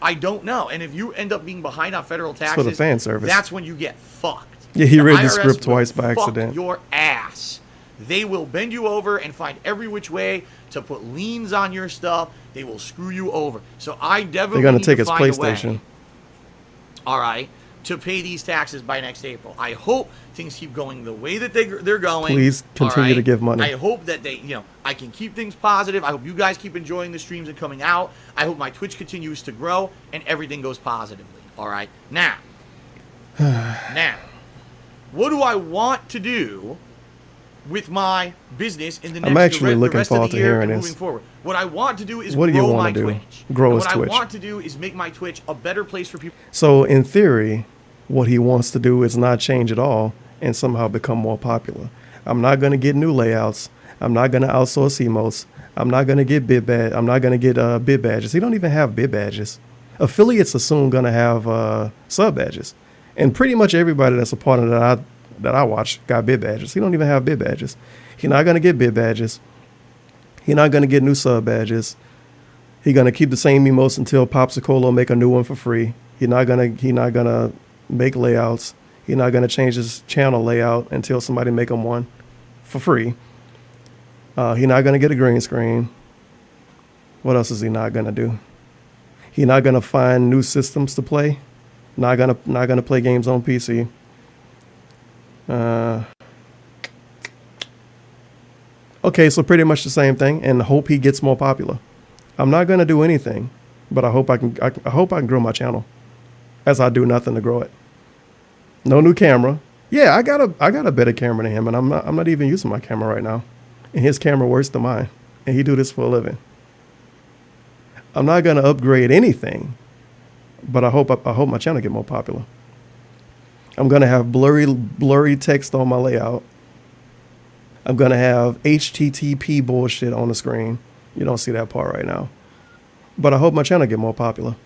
I don't know. And if you end up being behind on federal for taxes, the fan service. that's when you get fucked. Yeah, he read the IRS script will twice by fuck accident. your ass. They will bend you over and find every which way to put liens on your stuff. They will screw you over. So I definitely They're gonna need take to his find a way, PlayStation. all right, to pay these taxes by next April. I hope things keep going the way that they're going. Please continue all to give money. I hope that I can keep things positive. I hope you guys keep enjoying the streams and coming out. I hope my Twitch continues to grow and everything goes positively. All right. Now, what do I want to do with my business in the next I'm actually the looking rest of forward the to year hearing and this. moving forward? What I want to do is What do you grow wanna my do? Twitch. Grow And his what Twitch. I want to do is make my Twitch a better place for people. So in theory, what he wants to do is not change at all and somehow become more popular. I'm not going to get new layouts. I'm not going to outsource emotes. I'm not going to get bid badges. He don't even have bid badges. Affiliates are soon going to have sub badges. And pretty much everybody that's a partner that I watch got bid badges. He don't even have bid badges. He's not going to get bid badges. He's not going to get new sub badges. He's going to keep the same emotes until Popsicle make a new one for free. He's not gonna make layouts. He's not gonna change his channel layout until somebody make him one for free. He's not gonna get a green screen. What else is he not gonna do? He's not gonna find new systems to play. Not gonna play games on PC. Okay, so pretty much the same thing, and hope he gets more popular. I'm not gonna do anything, but I hope I can grow my channel, as I do nothing to grow it. No new camera. Yeah, I got a better camera than him, and I'm not even using my camera right now, and his camera worse than mine, and he do this for a living. I'm not gonna upgrade anything, but I hope my channel get more popular. I'm gonna have blurry text on my layout. I'm gonna have HTTP bullshit on the screen. You don't see that part right now, but I hope my channel get more popular.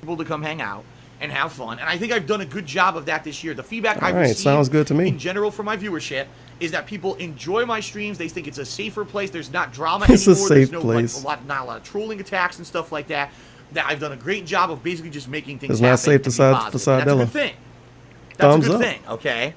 People to come hang out and have fun, and I think I've done a good job of that this year. The feedback I've All right, received sounds good to me. in general from my viewership is that people enjoy my streams. They think it's a safer place. There's not drama It's a anymore. safe There's place. not a lot of trolling attacks and stuff like that. That I've done a great job of basically just making things It's not happen safe and to be side- positive. for Side That's a Dilla. good thing. That's Thumbs a good up. thing. Okay.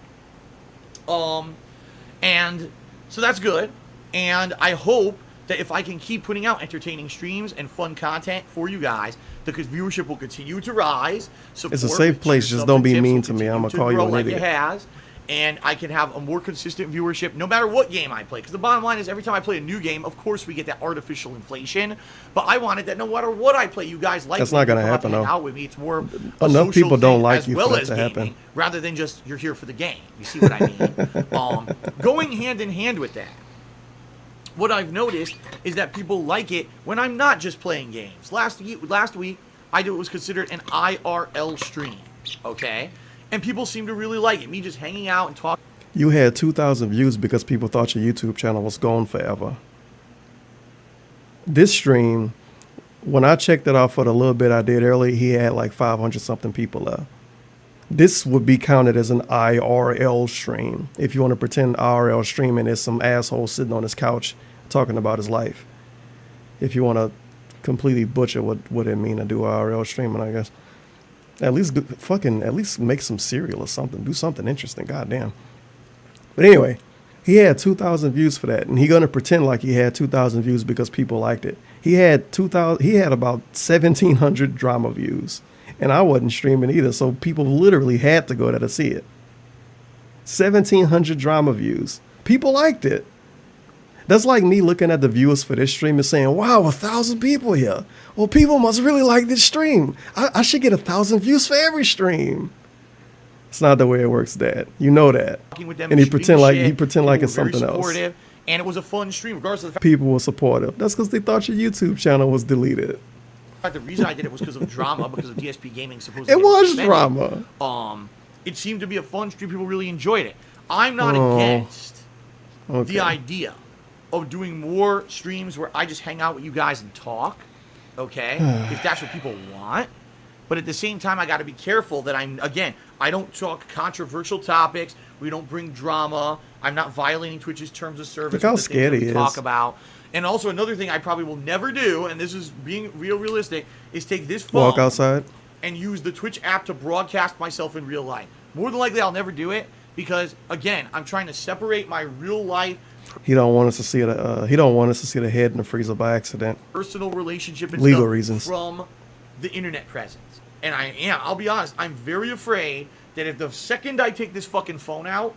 And so that's good. And I hope that if I can keep putting out entertaining streams and fun content for you guys, because viewership will continue to rise. It's a safe place. Just don't be mean to me. I'm going to call you an like idiot. It has. And I can have a more consistent viewership no matter what game I play. Because the bottom line is every time I play a new game, of course we get that artificial inflation. But I wanted that no matter what I play, you guys like That's me. not going to You come out happen, hang though. out with me. It's more Enough people don't like as you well for that as to gaming, happen. rather than just you're here for the game. You see what I mean? Going hand in hand with that, what I've noticed is that people like it when I'm not just playing games. Last week, I did what was considered an IRL stream, okay? And people seem to really like it. Me just hanging out and talking. You had 2,000 views because people thought your YouTube channel was gone forever. This stream, when I checked it out for the little bit I did earlier, he had like 500 something people there. This would be counted as an IRL stream. If you want to pretend IRL stream and there's some asshole sitting on his couch talking about his life. If you want to completely butcher what it mean to do IRL streaming, I guess. At least make some cereal or something. Do something interesting. Goddamn. But anyway, he had 2,000 views for that, and he gonna pretend like he had 2,000 views because people liked it. He had about 1,700 drama views, and I wasn't streaming either, so people literally had to go there to see it. 1,700 drama views. People liked it. That's like me looking at the viewers for this stream and saying, "Wow, 1,000 people here. Well, people must really like this stream. I should get 1,000 views for every stream." It's not the way it works, Dad. You know that. With them And he and pretend like shooting shit. it's People were something very else. supportive, and it was a fun stream, regardless of the fact People were supportive. That's because they thought your YouTube channel was deleted. the reason I did it was because of drama, because of DSP Gaming supposedly. It was getting suspended. drama. It seemed to be a fun stream. People really enjoyed it. I'm not Oh. against Okay. the idea of doing more streams where I just hang out with you guys and talk, okay? If that's what people want. But at the same time, I got to be careful that I don't talk controversial topics. We don't bring drama. I'm not violating Twitch's terms of service. Look how with the things scared that he we is. talk about. And also another thing I probably will never do, and this is being realistic, is take this phone Walk outside. and use the Twitch app to broadcast myself in real life. More than likely, I'll never do it because, again, I'm trying to separate my real life He don't want us to see he don't want us to see the head in the freezer by accident. personal relationship and Legal stuff reasons. from the internet presence. And I'll be honest, I'm very afraid that if the second I take this fucking phone out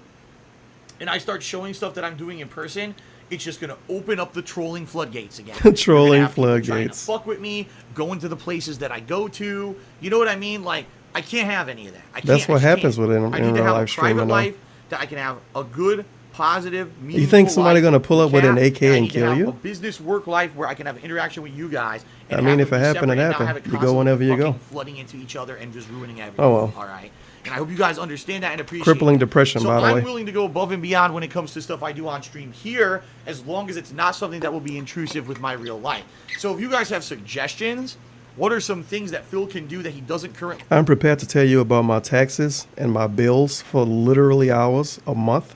and I start showing stuff that I'm doing in person, it's just going to open up the trolling floodgates again. Trolling You're gonna have people trying to floodgates. fuck with me, going to the places that I go to. You know what I mean? Like, I can't have any of that. I That's can't, what I just happens can't. with in I need to real have life a streaming, private though. life that I can have a good, positive, meaningful You think somebody life gonna pull up with an chat, AK I and need to kill have you? a business work life where I can have interaction with you guys. And I mean, have if them it be happened, it separate and not happened. have it You go constantly whenever you fucking go. flooding into each other and just ruining everything. Oh, well. All right. And I hope you guys understand that and appreciate Crippling it. depression, So by the I'm way. willing to go above and beyond when it comes to stuff I do on stream here, as long as it's not something that will be intrusive with my real life. So if you guys have suggestions, what are some things that Phil can do that he doesn't currently? I'm prepared to tell you about my taxes and my bills for literally hours a month.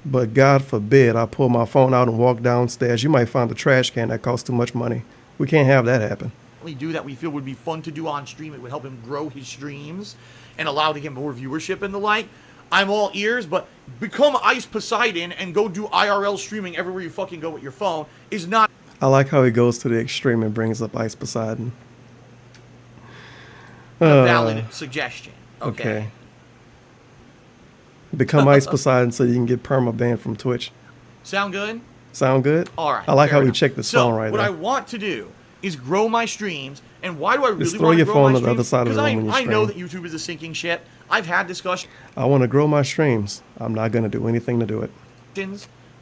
But God forbid I pull my phone out and walk downstairs. You might find a trash can that costs too much money. We can't have that happen. Do that we feel would be fun to do on stream. It would help him grow his streams and allow to get more viewership and the like. I'm all ears, but become Ice Poseidon and go do IRL streaming everywhere you fucking go with your phone is not I like how he goes to the extreme and brings up Ice Poseidon. a valid suggestion. Okay. Become Ice Poseidon so you can get perma banned from Twitch. Sound good? Sound good? All right. I like fair how he enough. checked this So, phone right what there. I want to do is grow my streams. And why do I really Just throw want to your grow phone my on the other streams? side of the Because room when you I know that stream. YouTube is a sinking ship. I've had discussions I want to grow my streams. I'm not going to do anything to do it.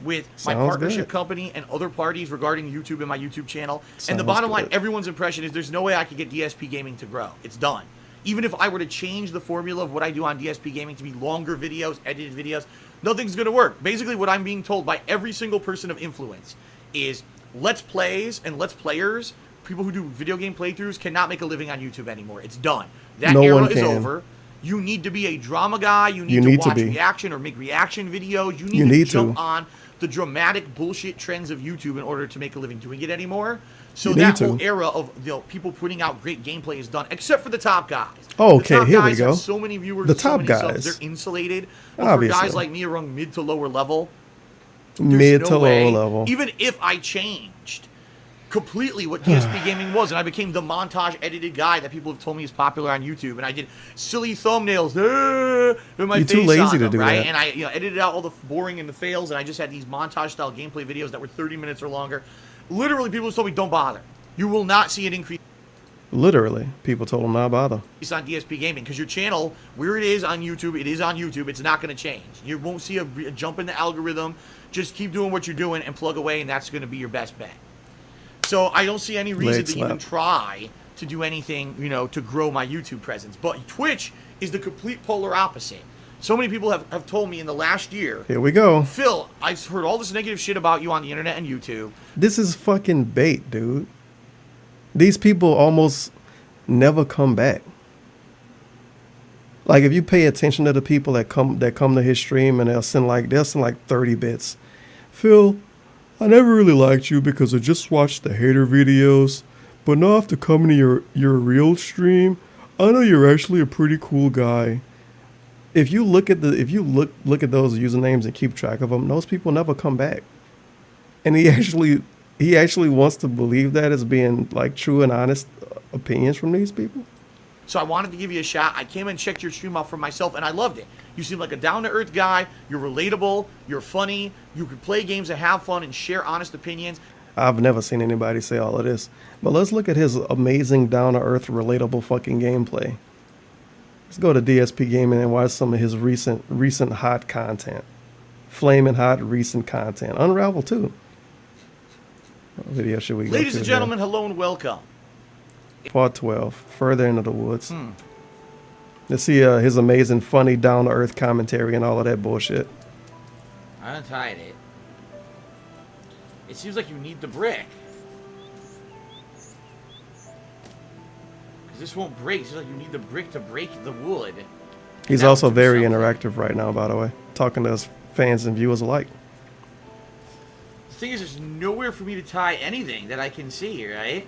with my Sounds partnership good. company and other parties regarding YouTube and my YouTube channel. And Sounds the bottom line, good. everyone's impression is there's no way I could get DSP Gaming to grow. It's done. Even if I were to change the formula of what I do on DSP Gaming to be longer videos, edited videos, nothing's going to work. Basically, what I'm being told by every single person of influence is Let's Plays and Let's Players, people who do video game playthroughs, cannot make a living on YouTube anymore. It's done. That No era one is can. over. You need to be a drama guy. You need, You to need to watch be. reaction or make reaction videos. You need You to need jump to. on the dramatic bullshit trends of YouTube in order to make a living doing it anymore. So You that need whole to. era of people putting out great gameplay is done, except for the top guys. Oh, The okay, top here we guys go. have so many viewers, The so top many subs, guys. they're insulated. But for Obviously. guys like me around mid to lower level, There's Mid no to way, low level. even if I changed completely what DSP gaming was, and I became the montage edited guy that people have told me is popular on YouTube, and I did silly thumbnails with my You're face too lazy on to them, do right? that. And I edited out all the boring and the fails, and I just had these montage style gameplay videos that were 30 minutes or longer. Literally, people told me don't bother. You will not see an increase Literally, people told him not bother. on DSP gaming because your channel, where it is on YouTube, it is on YouTube. It's not going to change. You won't see a jump in the algorithm. Just keep doing what you're doing and plug away, and that's going to be your best bet. So I don't see any reason to even try to do anything, you know, to grow my YouTube presence. But Twitch is the complete polar opposite. So many people have told me in the last year, Here we go. Phil, I've heard all this negative shit about you on the internet and YouTube. This is fucking bait, dude. These people almost never come back. Like if you pay attention to the people that come to his stream and they'll send like 30 bits. Phil, I never really liked you because I just watched the hater videos, but now after coming to your real stream, I know you're actually a pretty cool guy. If you look at those usernames and keep track of them, those people never come back. And he actually wants to believe that as being like true and honest opinions from these people. So I wanted to give you a shot. I came and checked your stream out for myself, and I loved it. You seem like a down-to-earth guy. You're relatable. You're funny. You can play games and have fun and share honest opinions. I've never seen anybody say all of this. But let's look at his amazing, down-to-earth, relatable fucking gameplay. Let's go to DSP Gaming and watch some of his recent hot content. Flaming hot recent content. Unravel too. What video should we go to? Ladies and gentlemen, hello and welcome. Part 12, Further Into the Woods. Let's see his amazing, funny, down-to-earth commentary and all of that bullshit. I untied it. It seems like you need the brick. Because this won't break. It seems like you need the brick to break the wood. He's also very interactive right now, by the way. Talking to his fans and viewers alike. The thing is, there's nowhere for me to tie anything that I can see, right?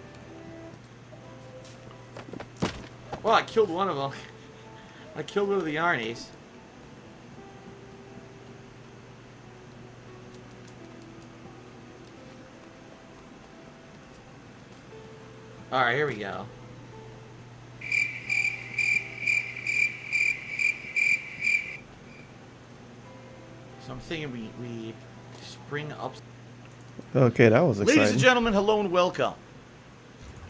Well, I killed one of them. I killed one of the Arnies. Alright, here we go. So I'm thinking we spring up. Okay, that was exciting. Ladies and gentlemen, hello and welcome.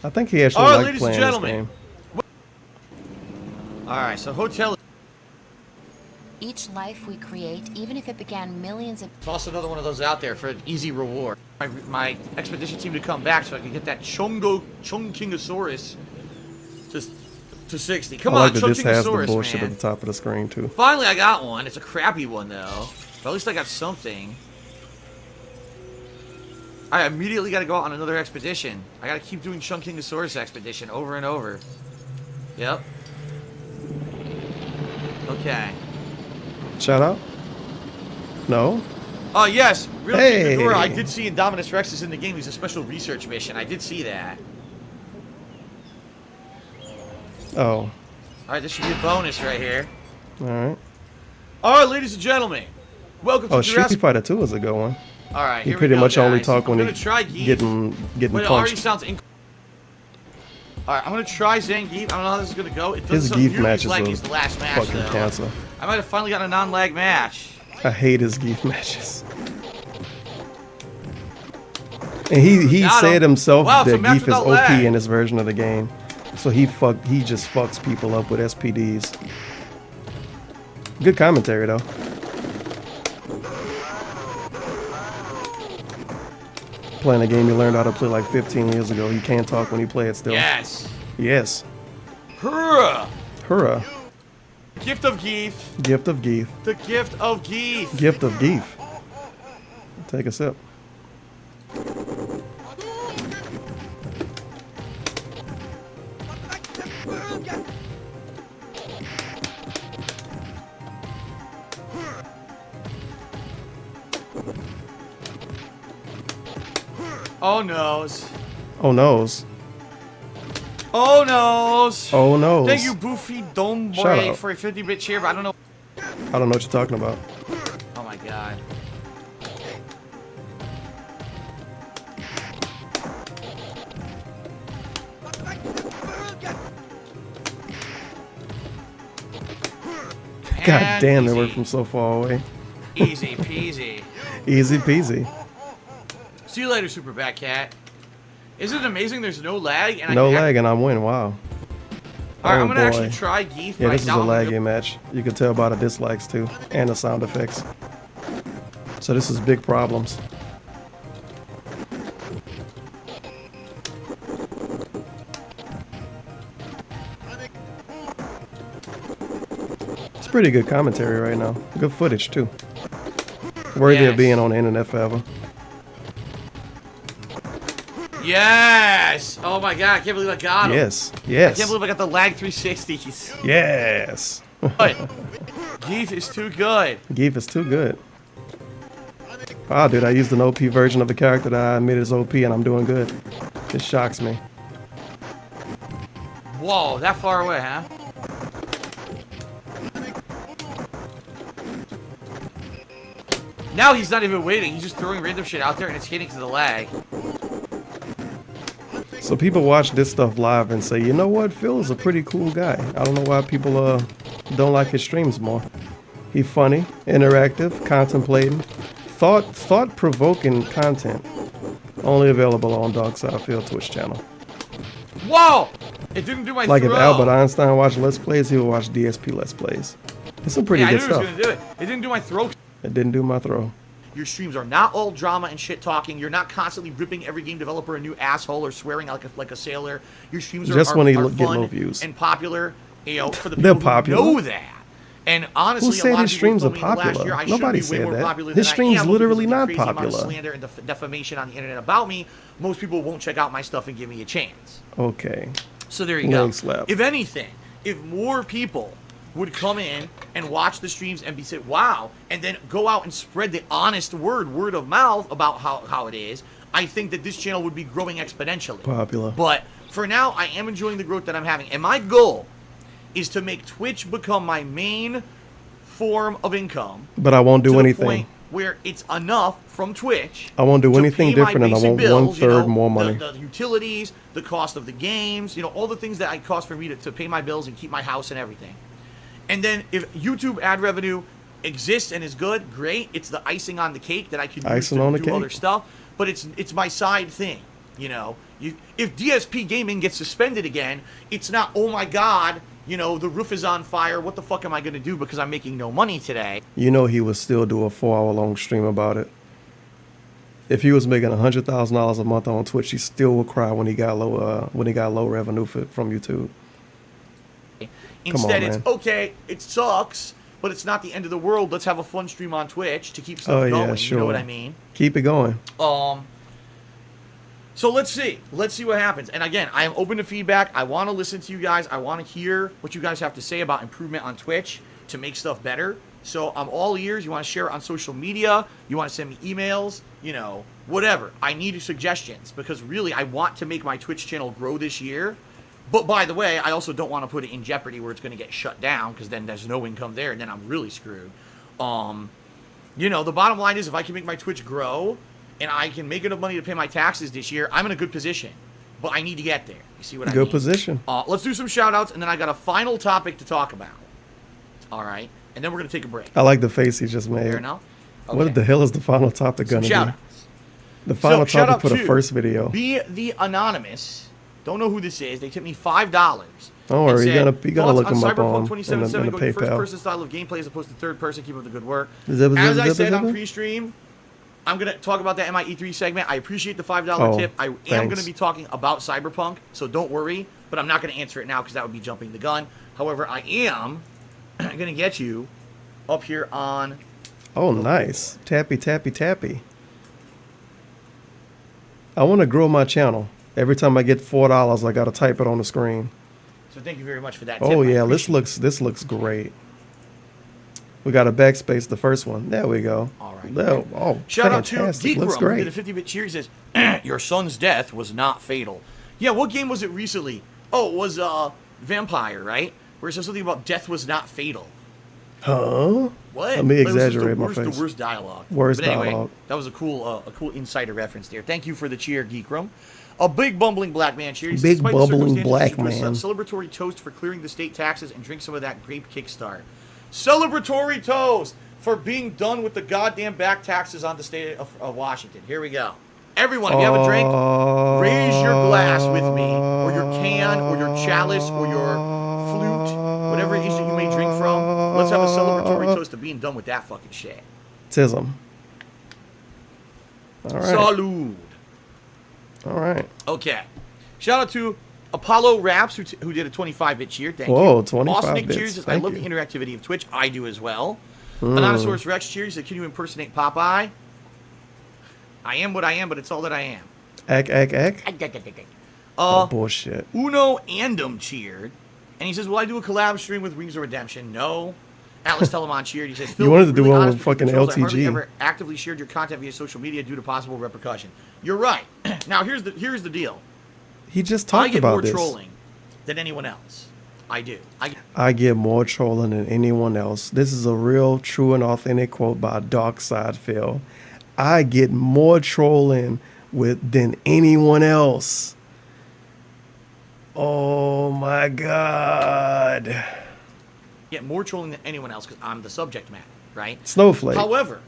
I think he actually Alright, liked ladies and playing this gentlemen. game. Alright, so hotel. Each life we create, even if it began millions of... Toss another one of those out there for an easy reward. My expedition seemed to come back so I could get that Chunkingosaurus to 60. Come I on, like that this has the Chunkingosaurus, bullshit man. at the top of the screen too. Finally, I got one. It's a crappy one, though. But at least I got something. I immediately got to go out on another expedition. I got to keep doing Chunkingosaurus expedition over and over. Yep. Okay. Shout out? No? Oh, yes. Real Hey. Ghidorah, I did see Indominus Rex is in the game. He's a special research mission. I did see that. Oh. Alright, this should be a bonus right here. Alright. Alright, ladies and gentlemen. Welcome to Oh, Street Jurassic... Fighter 2 is a good one. Alright, He here pretty we go, much only guys. talk when I'm he gonna try Geef. getting But it already punched. sounds Alright, I'm gonna try Zangief. I don't know how this is gonna go. It His doesn't Geef sound matches like are he's the last match, fucking though. cancer. I might have finally got a non-lag match. I hate his Geef matches. And he Got said him. himself Wow, it's a that match Geef is without OP lag. in this version of the game. So he just fucks people up with SPDs. Good commentary though. Playing a game you learned how to play like 15 years ago. You can't talk when you play it still. Yes. Yes. Hurrah! Hurrah. Gift of Geef. Gift of Geef. The gift of Geef. Gift of Geef. Take a sip. Oh noes. Oh noes. Oh noes. Oh noes. Thank you, Boofy Dome Shout Boy, out. for a 50-bit cheer, but I don't know. I don't know what you're talking about. Oh my god. God And damn, they easy. work from so far away. Easy peasy. Easy peasy. See you later, Super Bat Cat. Isn't it amazing there's no lag? And No I can lag and I'm winning. Wow. Alright, Oh, I'm gonna actually boy. try Geef. Yeah, but this is I a doubt I'm gonna laggy match. You can tell by the dislikes too, and the sound effects. So this is big problems. It's pretty good commentary right now. Good footage too. Worthy of being on the internet forever. Yes! Oh my god, I can't believe I got him. Yes. I Yes. can't believe I got the lag 360s. Yes. But Geef is too good. Geef is too good. Wow, dude, I used an OP version of the character that I admit is OP and I'm doing good. It shocks me. Whoa, that far away, huh? Now he's not even waiting. He's just throwing random shit out there and it's hitting to the lag. So people watch this stuff live and say, you know what, Phil is a pretty cool guy. I don't know why people don't like his streams more. He's funny, interactive, contemplating, thought-provoking content. Only available on Dark Side Phil Twitch channel. Whoa! It didn't do my Like throw. if Albert Einstein watched Let's Plays, he would watch DSP Let's Plays. It's some pretty yeah, I good knew stuff. it was gonna do it. It didn't do my throw. It didn't do my throw. Your streams are not all drama and shit talking. You're not constantly ripping every game developer a new asshole or swearing like a sailor. Your streams Just are, when he are get fun low views. and popular. You know, for the They're people who popular. know that. And honestly, Who said a lot his of people streams told are me last popular? year I should Nobody be way said more that. popular His than I stream's am literally because of not the crazy amount of popular. slander and defamation on the internet about me. Most people won't check out my stuff and give me a chance. Okay. So there you go. Leg slap. If anything, if more people would come in and watch the streams and be say, wow, and then go out and spread the honest word of mouth about how it is, I think that this channel would be growing exponentially. Popular. But for now, I am enjoying the growth that I'm having. And my goal is to make Twitch become my main form of income. But I won't do to the anything. point where it's enough from Twitch. I won't do to anything pay my different and I basic want bills, 1/3 more money. The utilities, the cost of the games, all the things that it costs for me to pay my bills and keep my house and everything. And then if YouTube ad revenue exists and is good, great. It's the icing on the cake that I could use Icing to on the do cake. other stuff. But it's my side thing. If DSP Gaming gets suspended again, it's not, oh my god, the roof is on fire. What the fuck am I going to do because I'm making no money today? You know he would still do a 4-hour-long stream about it. If he was making $100,000 a month on Twitch, he still would cry when he got low revenue from YouTube. Instead, man. it's okay, it sucks, but it's not the end of the world. Let's have a fun stream on Twitch to keep stuff Oh going. yeah, sure. You know what I mean? Keep it going. So let's see. Let's see what happens. And again, I am open to feedback. I want to listen to you guys. I want to hear what you guys have to say about improvement on Twitch to make stuff better. So I'm all ears. You want to share it on social media? You want to send me emails? Whatever. I need suggestions because really I want to make my Twitch channel grow this year. But by the way, I also don't want to put it in jeopardy where it's going to get shut down because then there's no income there and then I'm really screwed. The bottom line is if I can make my Twitch grow and I can make enough money to pay my taxes this year, I'm in a good position. But I need to get there. You see what I mean? Good position. Let's do some shout outs and then I got a final topic to talk about. All right. And then we're going to take a break. I like the face he just made. Fair enough? Okay. What the hell is the final topic Some gonna shout be? outs. The final shout topic out for the to first video. Be the Anonymous. Don't know who this is. They tipped me $5. Don't worry, you gotta look him up on Cyberpunk in the 2077 go to PayPal. first-person style of gameplay as opposed to third-person. Keep up the good work. Zip, As zip, I zip, said zip, on zip. pre-stream, I'm going to talk about that in my E3 segment. I appreciate the $5 Oh, tip. I am thanks. going to be talking about Cyberpunk, so don't worry. But I'm not going to answer it now because that would be jumping the gun. However, I am going to get you up here on... Oh, nice. Tappy, tappy, tappy. I want to grow my channel. Every time I get $4, I got to type it on the screen. So thank you very much for that tip. Oh I yeah, appreciate this looks great. We got a backspace the first one. There we go. All right. Oh, Shout out to fantastic. Looks Geekrum, who great. did a 50-bit cheer. He says, your son's death was not fatal. Yeah, what game was it recently? Oh, it was Vampire, right? Where it says something about death was not fatal. Huh? What? Let me But it was just exaggerate my face. The worst dialogue. Worst but anyway, dialogue. That was a cool insider reference there. Thank you for the cheer, Geekrum. A big bumbling black man cheer. He says, Big "Despite the bubbling circumstances, black this was man. a celebratory toast for clearing the state taxes and drink some of that grape kickstart. Celebratory toast for being done with the goddamn back taxes on the state of Washington. Here we go. Everyone, if you have a drink, raise your glass with me, or your can, or your chalice, or your flute, whatever it is that you may drink from. Let's have a celebratory toast to being done with that fucking shit. Tism. All right. Salud. All right. Okay. Shout out to Apollo Raps, who did a 25-bit cheer. Thank Whoa, you. 25 Awesome Nick bits. cheers. I Thank love you. the interactivity of Twitch. I do as well. Anonymosaurus Rex cheers. Said, can you impersonate Popeye? I am what I am, but it's all that I am. Egg. Oh, bullshit. Uno Andom cheered. And he says, will I do a collab stream with Wings of Redemption? No. Alex Telemon cheered. He says, Phil, You wanted to do really one honest with fucking controls. I hardly LTG. ever actively shared your content via social media due to possible repercussion. You're right. Now, here's the deal. He just I talked get about more this. trolling than anyone else. I do. I get more trolling than anyone else. This is a real, true, and authentic quote by Darkside Phil. I get more trolling than anyone else. Oh my God. get more trolling than anyone else because I'm the subject matter, right? Snowflake. However,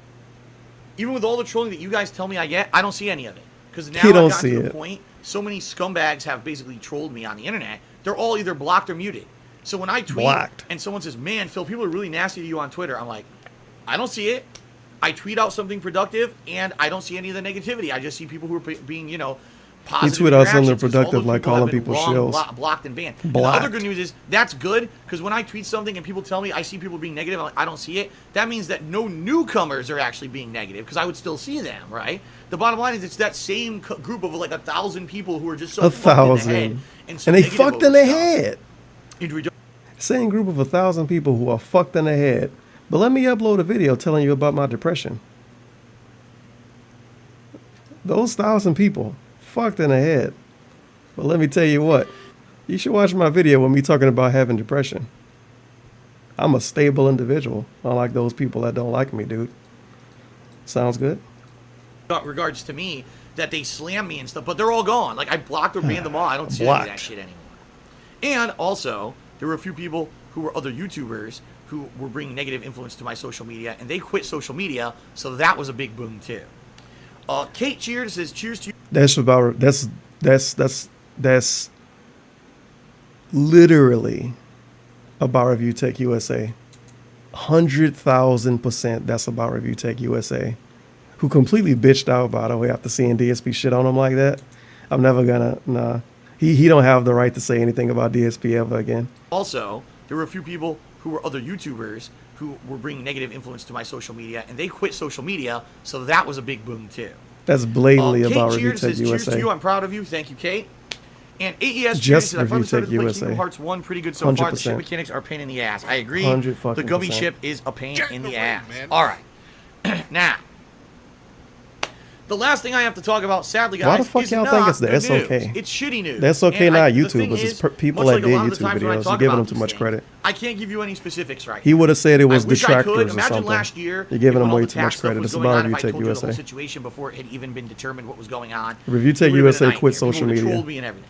even with all the trolling that you guys tell me I get, I don't see any of it. Because now You don't I've gotten see to the it. point, so many scumbags have basically trolled me on the internet, they're all either blocked or muted. So when I tweet Blocked. and someone says, man, Phil, people are really nasty to you on Twitter, I'm like, I don't see it. I tweet out something productive, and I don't see any of the negativity. I just see people who are being, you know, positive. tweet out something interactions, 'cause all productive, those like people have calling been people wrong, shills. blocked and banned. And Blocked. the other good news is that's good, because when I tweet something and people tell me I see people being negative, I'm like, I don't see it. That means that no newcomers are actually being negative, because I would still see them, right? The bottom line is it's that same group of like 1,000 people who are just so fucked in the head and so And they negative fucked over in their stuff. head. Same group of 1,000 people who are fucked in their head. But let me upload a video telling you about my depression. Those 1,000 people fucked in the head. But let me tell you what. You should watch my video with me talking about having depression. I'm a stable individual, unlike those people that don't like me, dude. Sounds good? Regards to me, that they slam me and stuff, but they're all gone. Like, I blocked or banned them all. I don't see any of that Blocked. shit anymore. And also, there were a few people who were other YouTubers who were bringing negative influence to my social media, and they quit social media, so that was a big boom too. Kate Cheers says, cheers to you. That's literally about Review Tech USA. 100,000% that's about Review Tech USA. Who completely bitched out, by the way, after seeing DSP shit on him like that. I'm never gonna, nah. He don't have the right to say anything about DSP ever again. Also, there were a few people who were other YouTubers who were bringing negative influence to my social media, and they quit social media, so that was a big boom too. That's blatantly Kate about Review Cheers Tech says, cheers to you. USA. I'm proud of you. Thank you, Kate. And AES Just Cheers says, I Review finally started Tech to play USA. Kingdom Hearts 1 pretty good so far. The 100%. ship mechanics are a pain in the ass. I agree. 100 The fucking gummy percent. ship is a pain in the ass. All right. Now, the last thing I have to talk about, sadly, guys, Why the fuck is y'all not think it's the good SOK? news. It's shitty news. The SOK And not the YouTubers, thing it's is, people much that like a did lot of the YouTube times when I videos. talk You're giving about them too these much things, credit. I can't give you any specifics right He now. would have said it was I wish I could. Detractors or Imagine something. last year, You're giving if them all way the too much tax stuff credit. was It's going about on, Review if I Tech told you the whole USA. situation before it had even been determined what was going on. Review Tech it would've USA been a quit nightmare. social People would've media. trolled me and everything.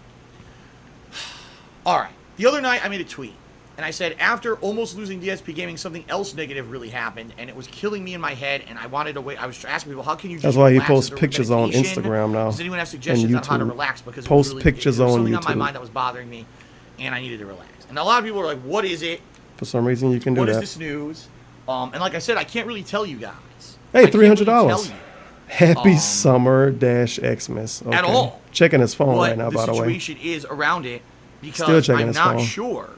All right. The other night, I made a tweet. And I said, after almost losing DSP Gaming, something else negative really happened, and it was killing me in my head, and I wanted to wait. I was asking people, how can you just That's why he relax? Is posts there pictures on medication? Instagram now Does anyone have suggestions and on how to YouTube. relax? Because Post it was really, pictures there was on something on my YouTube. mind that was bothering me, and I needed to relax. And a lot of people are like, what is it? For some reason, you can do What is that. this news? And like I said, I can't really tell you guys. Hey, I can't really tell $300. you Happy Summer-Xmas. Okay. At all. Checking his phone what right now, the by the way. situation is around it, Still because checking I'm his not phone. sure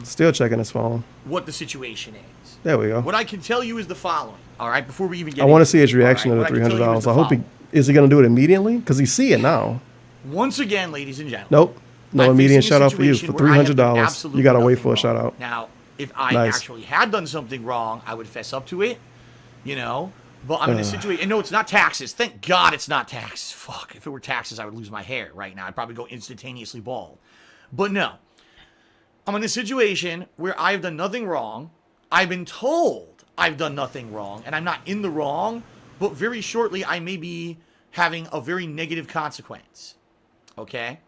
Still checking his phone. what the situation is. There we go. What I can tell you is the following. All right, before we even get I want to into see his it, reaction all to right, the what I can tell you $300. is I the hope following. is he going to do it immediately? Because he see it now. Once again, ladies and gentlemen. Nope. No I'm immediate facing a shout out for you. situation For where I have done $300, absolutely you got to wait nothing for a wrong. shout out. Now, if I Nice. actually had done something wrong, I would fess up to it, you know. But I'm in a situation, and no, it's not taxes. Thank God it's not taxes. Fuck, if it were taxes, I would lose my hair right now. I'd probably go instantaneously bald. But no, I'm in a situation where I've done nothing wrong. I've been told I've done nothing wrong, and I'm not in the wrong, but very shortly I may be having a very negative consequence. Okay?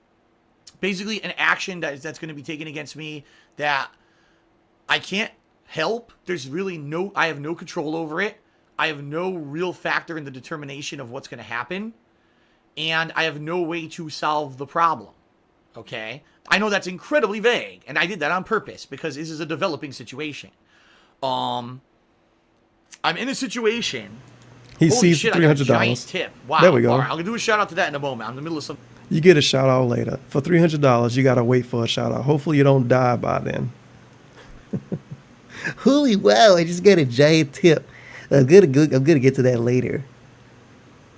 Basically, an action that's going to be taken against me that I can't help. There's really I have no control over it. I have no real factor in the determination of what's going to happen. And I have no way to solve the problem. Okay? I know that's incredibly vague, and I did that on purpose because this is a developing situation. I'm in a situation. He Holy sees shit, I got a $300. giant tip. Wow. There we go. All right, I'm going to do a shout out to that in a moment. I'm in the middle of some. You get a shout out later. For $300, you got to wait for a shout out. Hopefully, you don't die by then. Holy wow! I just got a giant tip. I'm gonna get to that later.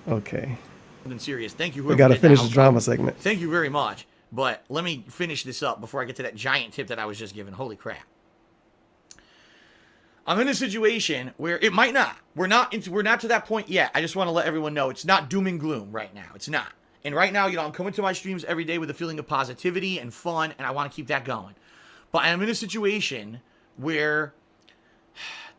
Okay. Something serious. Thank you. We got to did finish that. the drama segment. Thank you very much. But let me finish this up before I get to that giant tip that I was just given. Holy crap. I'm in a situation where it might not. We're not to that point yet. I just want to let everyone know it's not doom and gloom right now. It's not. And right now, I'm coming to my streams every day with a feeling of positivity and fun, and I want to keep that going. But I'm in a situation where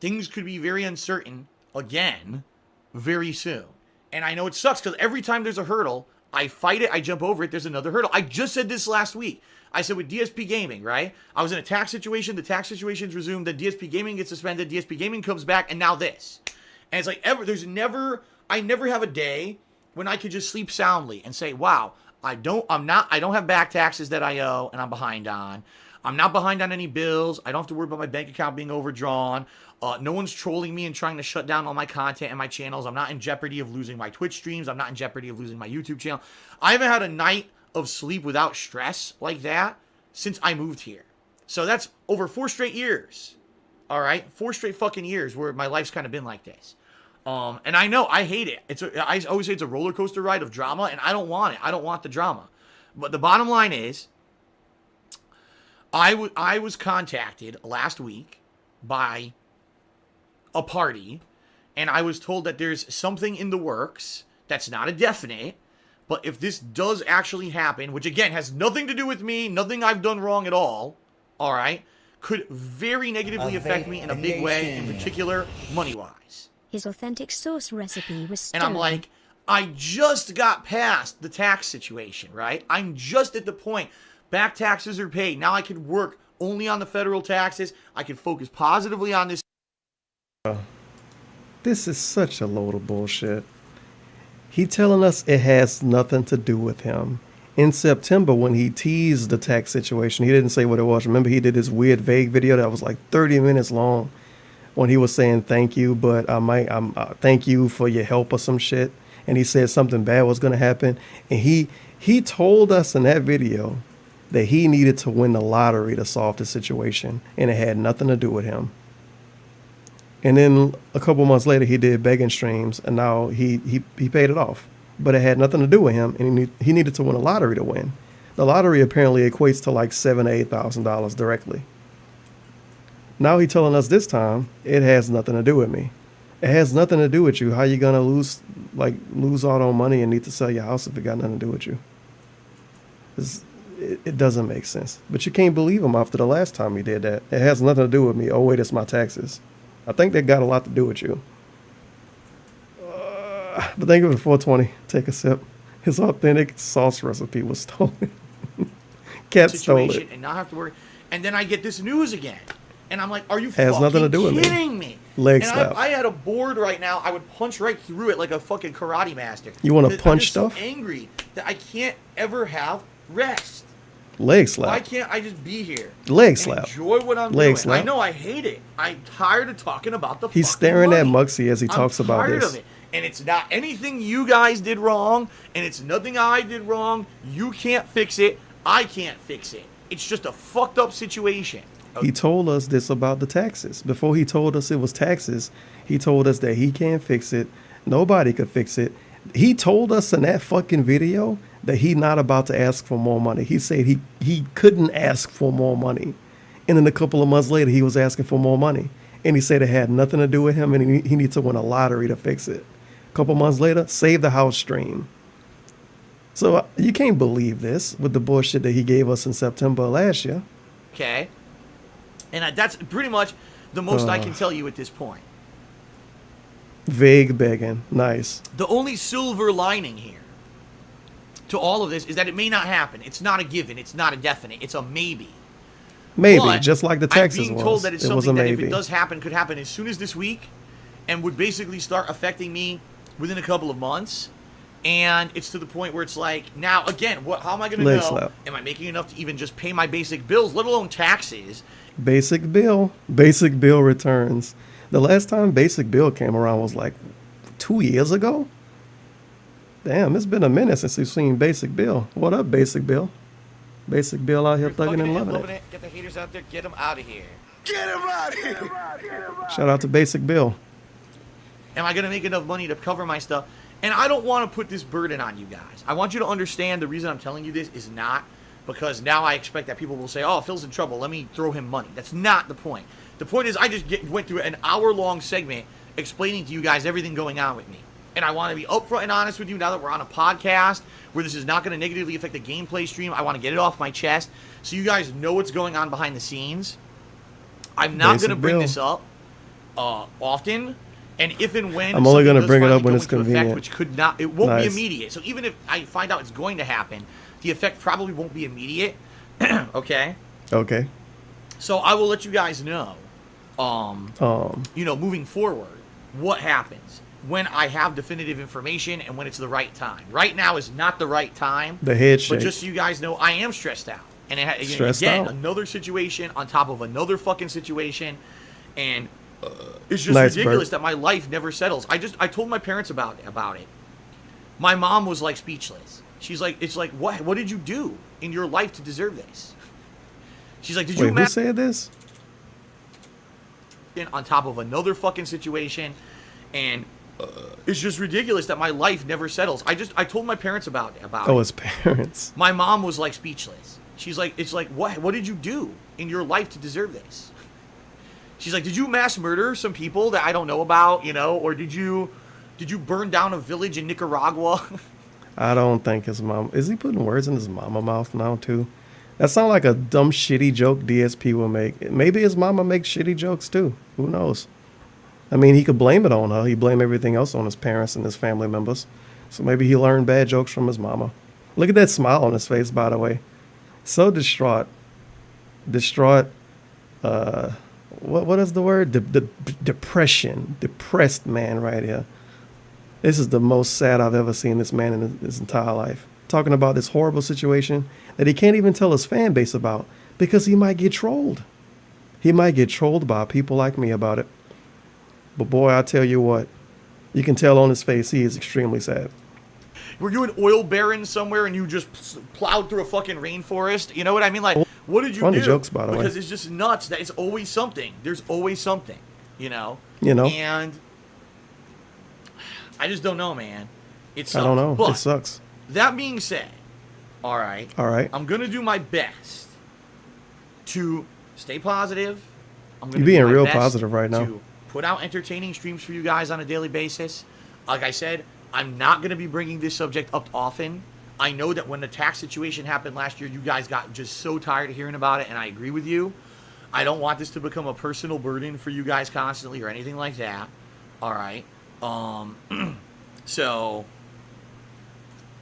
things could be very uncertain again very soon. And I know it sucks because every time there's a hurdle, I fight it, I jump over it, there's another hurdle. I just said this last week. I said with DSP Gaming, right? I was in a tax situation, the tax situation's resumed, then DSP Gaming gets suspended, DSP Gaming comes back, and now this. And it's like I never have a day when I could just sleep soundly and say, wow, I don't have back taxes that I owe and I'm behind on. I'm not behind on any bills. I don't have to worry about my bank account being overdrawn. No one's trolling me and trying to shut down all my content and my channels. I'm not in jeopardy of losing my Twitch streams. I'm not in jeopardy of losing my YouTube channel. I haven't had a night of sleep without stress like that since I moved here. So that's over 4 straight years. All right? 4 straight fucking years where my life's kind of been like this. And I know I hate it. I always say it's a roller coaster ride of drama, and I don't want it. I don't want the drama. But the bottom line is, I was contacted last week by a party, and I was told that there's something in the works that's not a definite, but if this does actually happen, which again has nothing to do with me, nothing I've done wrong at all right, could very negatively affect me in a big way, in particular, money-wise. His authentic source recipe was stolen. And I'm like, I just got past the tax situation, right? I'm just at the point. Back taxes are paid. Now I can work only on the federal taxes. I can focus positively on this. This is such a load of bullshit. He telling us it has nothing to do with him. In September, when he teased the tax situation, he didn't say what it was. Remember, he did this weird, vague video that was like 30 minutes long when he was saying thank you, but thank you for your help or some shit. And he said something bad was going to happen. And he told us in that video that he needed to win the lottery to solve the situation, and it had nothing to do with him. And then a couple months later, he did begging streams, and now he paid it off. But it had nothing to do with him, and he needed to win a lottery to win. The lottery apparently equates to like $7,000 to $8,000 directly. Now he's telling us this time it has nothing to do with me. It has nothing to do with you. How you gonna lose all that money and need to sell your house if it got nothing to do with you? It doesn't make sense. But you can't believe him after the last time he did that. It has nothing to do with me. Oh wait, it's my taxes. I think that got a lot to do with you. But thank you for 420. Take a sip. His authentic sauce recipe was stolen. Cat stole it. And not have to worry. And then I get this news again. And I'm like, are you has nothing to do with kidding me? Leg and slap. I had a board right now. I would punch right through it like a fucking karate master. You want to punch I'm stuff? So angry that I can't ever have rest. Leg slap. Why can't I just be here? Leg slap. Enjoy what I'm Leg doing. slap. I know I hate it. I'm tired of talking about the He's fucking staring money. at Mugsy as he talks about tired this. Of it. And it's not anything you guys did wrong, and it's nothing I did wrong. You can't fix it. I can't fix it. It's just a fucked up situation. He told us this about the taxes. Before he told us it was taxes, he told us that he can't fix it. Nobody could fix it. He told us in that fucking video that he not about to ask for more money. He said he couldn't ask for more money. And then a couple of months later, he was asking for more money. And he said it had nothing to do with him, and he needs to win a lottery to fix it. A couple months later, save the house stream. So you can't believe this with the bullshit that he gave us in September last year. Okay. And that's pretty much the most I can tell you at this point. Vague begging. Nice. The only silver lining here to all of this is that it may not happen. It's not a given. It's not a definite. It's a maybe. Maybe, But just like the Texas I'm being was. told that it's It was something a that if maybe. it does happen, could happen as soon as this week, and would basically start affecting me within a couple of months. And it's to the point where it's like, now again, how am I going to Leg know? slap. Am I making enough to even just pay my basic bills, let alone taxes? Basic bill returns. The last time basic bill came around was like 2 years ago. Damn, it's been a minute since we've seen basic bill. What up, basic bill? Basic bill out here thugging and loving it. Get the haters out there. Get them out of here. Get him out of here. Shout out to basic bill. Am I going to make enough money to cover my stuff? And I don't want to put this burden on you guys. I want you to understand the reason I'm telling you this is not because now I expect that people will say, oh, Phil's in trouble, let me throw him money. That's not the point. The point is I just went through an hour-long segment explaining to you guys everything going on with me. And I want to be upfront and honest with you now that we're on a podcast where this is not going to negatively affect the gameplay stream. I want to get it off my chest so you guys know what's going on behind the scenes. I'm not going to bring this up often. And if and when I'm only going to bring it up when it's convenient. which it won't be Nice. immediate. So even if I find out it's going to happen, the effect probably won't be immediate. Okay. Okay. So I will let you guys know, moving forward, what happens when I have definitive information and when it's the right time. Right now is not the right time. The head But shake. just so you guys know, I am stressed out. And Stressed again, out. another situation on top of another fucking situation, and it's just Nice, ridiculous Bert. that my life never settles. I told my parents about it. My mom was like speechless. She's like, it's like, what did you do in your life to deserve this? She's like, did you Wait, who said this? on top of another fucking situation, and it's just ridiculous that my life never settles. I told my parents about it. Oh, his parents. My mom was like speechless. She's like, it's like, what did you do in your life to deserve this? She's like, did you mass murder some people that I don't know about, or did you burn down a village in Nicaragua? I don't think his mom... Is he putting words in his mama mouth now, too? That sounds like a dumb, shitty joke DSP will make. Maybe his mama makes shitty jokes, too. Who knows? I mean, he could blame it on her. He blame everything else on his parents and his family members. So maybe he learned bad jokes from his mama. Look at that smile on his face, by the way. So distraught. What is the word? Depression. Depressed man right here. This is the most sad I've ever seen this man in his entire life. Talking about this horrible situation that he can't even tell his fan base about because he might get trolled. He might get trolled by people like me about it. But boy, I tell you what, you can tell on his face he is extremely sad. Were you an oil baron somewhere and you just plowed through a fucking rainforest? You know what I mean? Like, what did you Funny do? jokes, by the way. Because it's just nuts that it's always something. There's always something, And I just don't know, man. It sucks. I don't know. But It sucks. that being said, all right, I'm going to do my best to stay positive. I'm gonna You're being do my real best positive right now. to put out entertaining streams for you guys on a daily basis. Like I said, I'm not going to be bringing this subject up often. I know that when the tax situation happened last year, you guys got just so tired of hearing about it, and I agree with you. I don't want this to become a personal burden for you guys constantly or anything like that. All right. So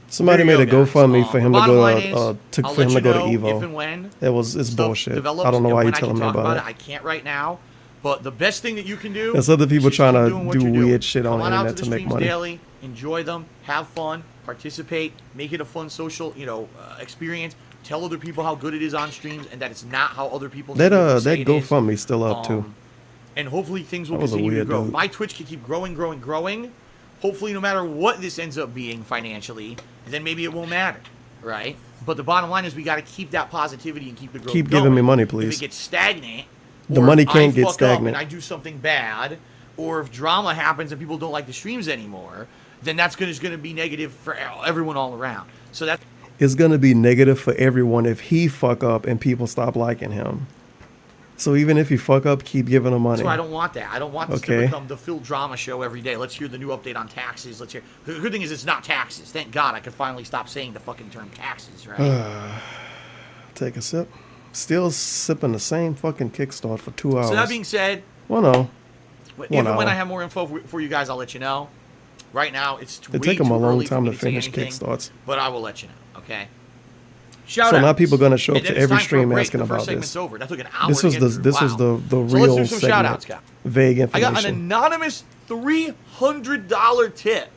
Somebody there you made a go, guys. GoFundMe for him to Bottom go line is, I'll let to you go to know Evo. if and when It's stuff bullshit. develops, I don't know and why when you're I can telling me talk about it. I can't right now. But the best thing that you can do There's other people is trying keep to doing what do you're doing. weird shit on Come the out internet to to the make streams money. daily, enjoy them, have fun, participate, make it a fun social, experience. Tell other people how good it is on streams and that it's not how other people That say it is. GoFundMe's still up too. And hopefully things will That was a continue to weird grow. dude. My Twitch can keep growing. Hopefully, no matter what this ends up being financially, then maybe it won't matter, right? But the bottom line is we got to keep that positivity and keep the growth Keep going. giving me money, If please. it gets stagnant, The or money if can't I get fuck up stagnant. and I do something bad, or if drama happens and people don't like the streams anymore, then that's just going to be negative for everyone all around. So that's It's gonna be negative for everyone if he fuck up and people stop liking him. So even if you fuck up, keep giving him money. So I don't want that. I don't want this to Okay. become the Phil drama show every day. Let's hear the new update on taxes. Let's hear. The good thing is it's not taxes. Thank God I could finally stop saying the fucking term taxes, right? Take a sip. Still sipping the same fucking kickstart for 2 hours. So that being said, well, no. even hour. when I have more info for you guys, I'll let you know. Right now, it's It way take him too a long early for time me to say finish anything, kickstarts. but I will let you know. Okay. Shout So out. now people gonna show up And then to it's every time for a stream break. asking The first about segment's this. over. That took an hour This to was get the through. this was Wow. the So real let's do some segment. shout outs, guys. Vague I information. got an anonymous $300 tip.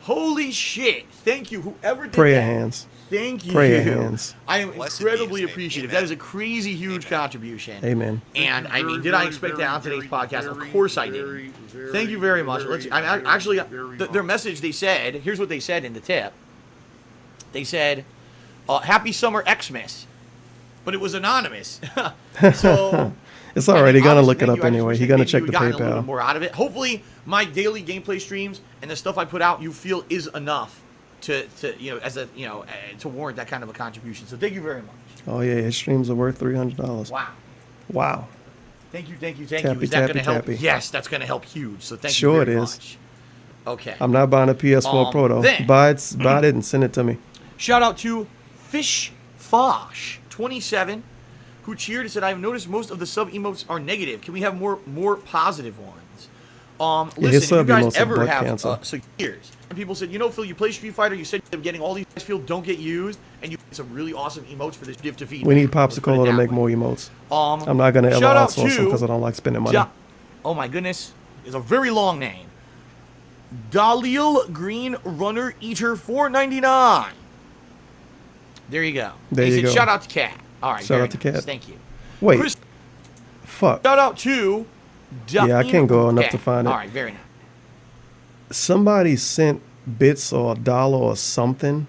Holy shit. Thank you, whoever did Prayer that. hands. Thank you. Prayer hands. I am Blessed incredibly be his name. appreciative. Amen. That is a crazy, huge contribution. Amen. And I mean, did I expect that on today's podcast? Of course I did. Thank you very much. Actually, their message, they said, here's what they said in the tip. They said, happy summer Xmas. But it was anonymous. So It's all right. He's gonna honestly, look it thank up you. I just anyway. wish He's that gonna maybe check you the gotten a little bit PayPal. more out of it. Hopefully, my daily gameplay streams and the stuff I put out, you feel is enough to to warrant that kind of a contribution. So thank you very much. Oh yeah, his streams are worth $300. Wow. Wow. Thank you. Tappy, Is that going to tappy, help? tappy. Yes, that's going to help huge. So thank Sure you it very is. much. Okay. I'm not buying a PS4 Pro though. Then- Buy it and send it to me. Shout out to Fish Fosh 27, who cheered and said, "I've noticed most of the sub emotes are negative. Can we have more positive ones?" his Listen, if you sub guys emotes are ever butt have cancer. so years, and people said, Phil, you play Street Fighter. You said you're getting all these guys feel don't get used, and you get some really awesome emotes for this div to feed. We need Let's put it Popsicle to that make way. more emotes. I'm I'm not gonna ever shout out outsource them to because I don't like spending money. Oh my goodness, it's a very long name. Dalil Green Runner Eater 499. There you go. There He you said, go. shout out to Cat. All right. Shout very out to nice. Cat. Thank you. Wait. Chris, Fuck. shout out to Yeah, I can't go enough Cat. to find it. All right, very nice. Somebody sent bits or $1 or something,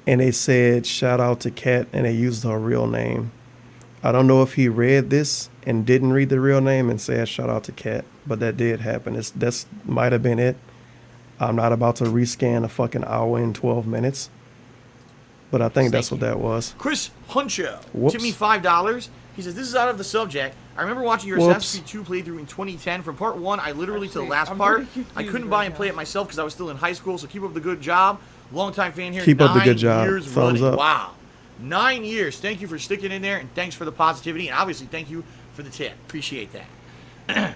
and they said shout out to Kat, and they used her real name. I don't know if he read this and didn't read the real name and said shout out to Kat, but that did happen. That's might have been it. I'm not about to rescan a fucking hour and 12 minutes, but I think that's what that was. Chris Huncho Whoops. tipped me $5. He says, this is out of the subject. I remember watching your Whoops. Assassin's Creed 2 playthrough in 2010. From part 1, I literally to the last part. I couldn't buy and play it myself because I was still in high school, so keep up the good job. Longtime fan here. Keep up the 9 good job. years Thumbs running. up. Wow. 9 years. Thank you for sticking in there, and thanks for the positivity, and obviously thank you for the tip. Appreciate that.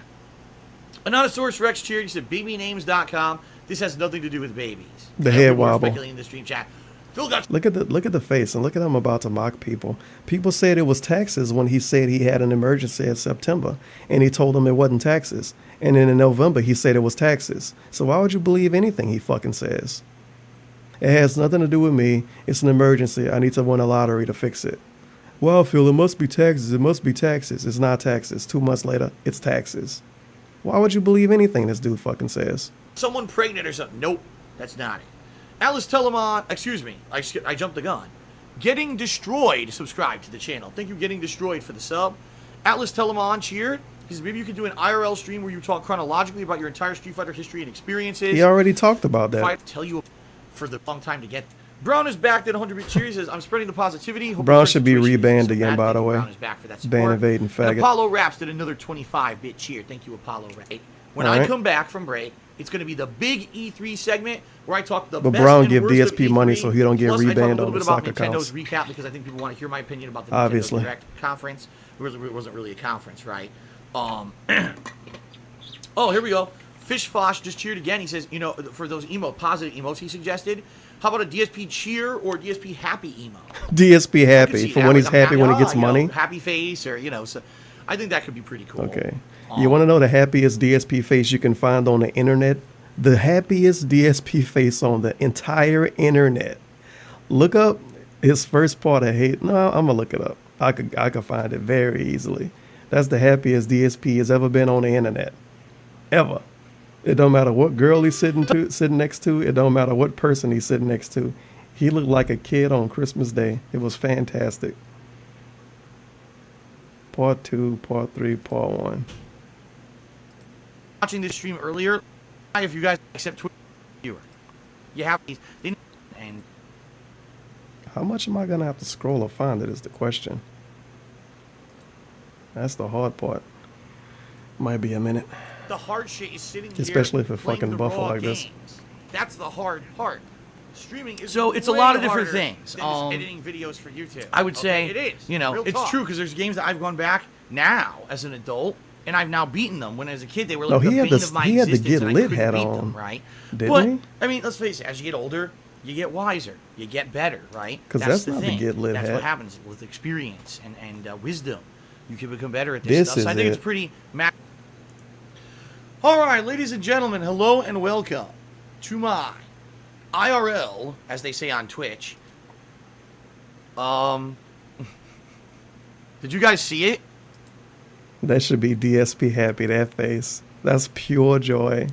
Anonymosaurus Rex cheered. He said, babynames.com. This has nothing to do with babies. The I head know people are wobble. speculating in the stream chat. Phil got Look at the face, and look at him about to mock people. People said it was taxes when he said he had an emergency in September, and he told them it wasn't taxes. And then in November he said it was taxes. So why would you believe anything he fucking says? It has nothing to do with me. It's an emergency. I need to win a lottery to fix it. Well, Phil, it must be taxes. It must be taxes. It's not taxes. 2 months later, it's taxes. Why would you believe anything this dude fucking says? someone pregnant or something. Nope, that's not it. Alice Telemon, excuse me, I jumped the gun. Getting Destroyed, subscribe to the channel. Thank you, Getting Destroyed, for the sub. Atlas Telemon cheered. He says, maybe you could do an IRL stream where you talk chronologically about your entire Street Fighter history and experiences. He already talked about that. If I tell you for the long time to get. Brown is back at 100 bit cheer. He says, I'm spreading the positivity. Hope Brown your should be situation rebanned isn't so again, bad. by Thank the you, way. Brown is back for that Ban, support. evade, and faggot. Apollo Raps did another 25 bit cheer. Thank you, Apollo Raps. When All I right. come back from break, it's going to be the big E3 segment where I talk the But best Brown and give worst of DSP money E3, so he don't get plus I talk a rebanned little on bit the about soccer Nintendo's accounts. recap because I think people want to hear my opinion about the Obviously. Nintendo Direct conference. It wasn't really a conference, right? Oh, here we go. Fish Fosh just cheered again. He says, you know, for those positive emotes he suggested, how about a DSP cheer or DSP happy emo? DSP I can happy see for that. when Like, he's I'm happy when he gets you know, money. happy face, or so I think that could be pretty cool. Okay. You want to know the happiest DSP face you can find on the internet? The happiest DSP face on the entire internet. Look up his first part of hate. No, I'm gonna look it up. I could find it very easily. That's the happiest DSP has ever been on the internet. Ever. It don't matter what girl he's sitting next to. It don't matter what person he's sitting next to. He looked like a kid on Christmas Day. It was fantastic. Part 2, Part 3, Part 1. Watching this stream earlier, if you guys accept Twitter viewer, you have these, and How much am I going to have to scroll or find it is the question. That's the hard part. Might be a minute. the hard shit is sitting here. Especially if it playing fucking the buffer raw like this. games. That's the hard part. Streaming is So it's a way lot of different harder things. than just editing videos for YouTube. I would say, it is. you know, Real it's talk. true because there's games that I've gone back now as an adult, and I've now beaten them. When as a kid they were No, like he the had bane the- of my he had the existence, Get and I Lit couldn't hat beat on, them, right? didn't but he? I mean, let's face it. As you get older, you get wiser, you get better, right? 'Cause that's the not the thing. get lit That's hat. what happens with experience and wisdom. You can become better at this stuff. So I think it's pretty. All right, ladies and gentlemen, hello and welcome to my IRL, as they say on Twitch. Did you guys see it? That should be DSP happy. That face. That's pure joy.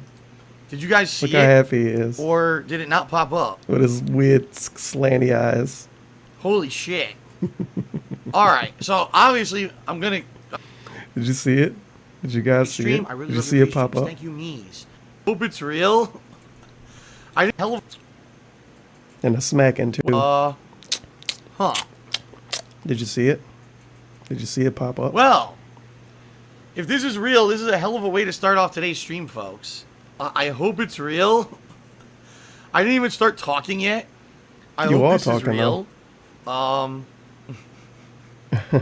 Did you guys see Look it? how happy he is. Or did it not pop up? With his weird slanty eyes. Holy shit. All right, so obviously I'm gonna. Did you see it? Did you guys see it? I really Did you love see your it pop streams. up? Thank you, Mies. Hope it's real. I did hell of. And a smacking too. Huh. Did you see it? Did you see it pop up? Well, if this is real, this is a hell of a way to start off today's stream, folks. I hope it's real. I didn't even start talking yet. I You hope are this is talking real.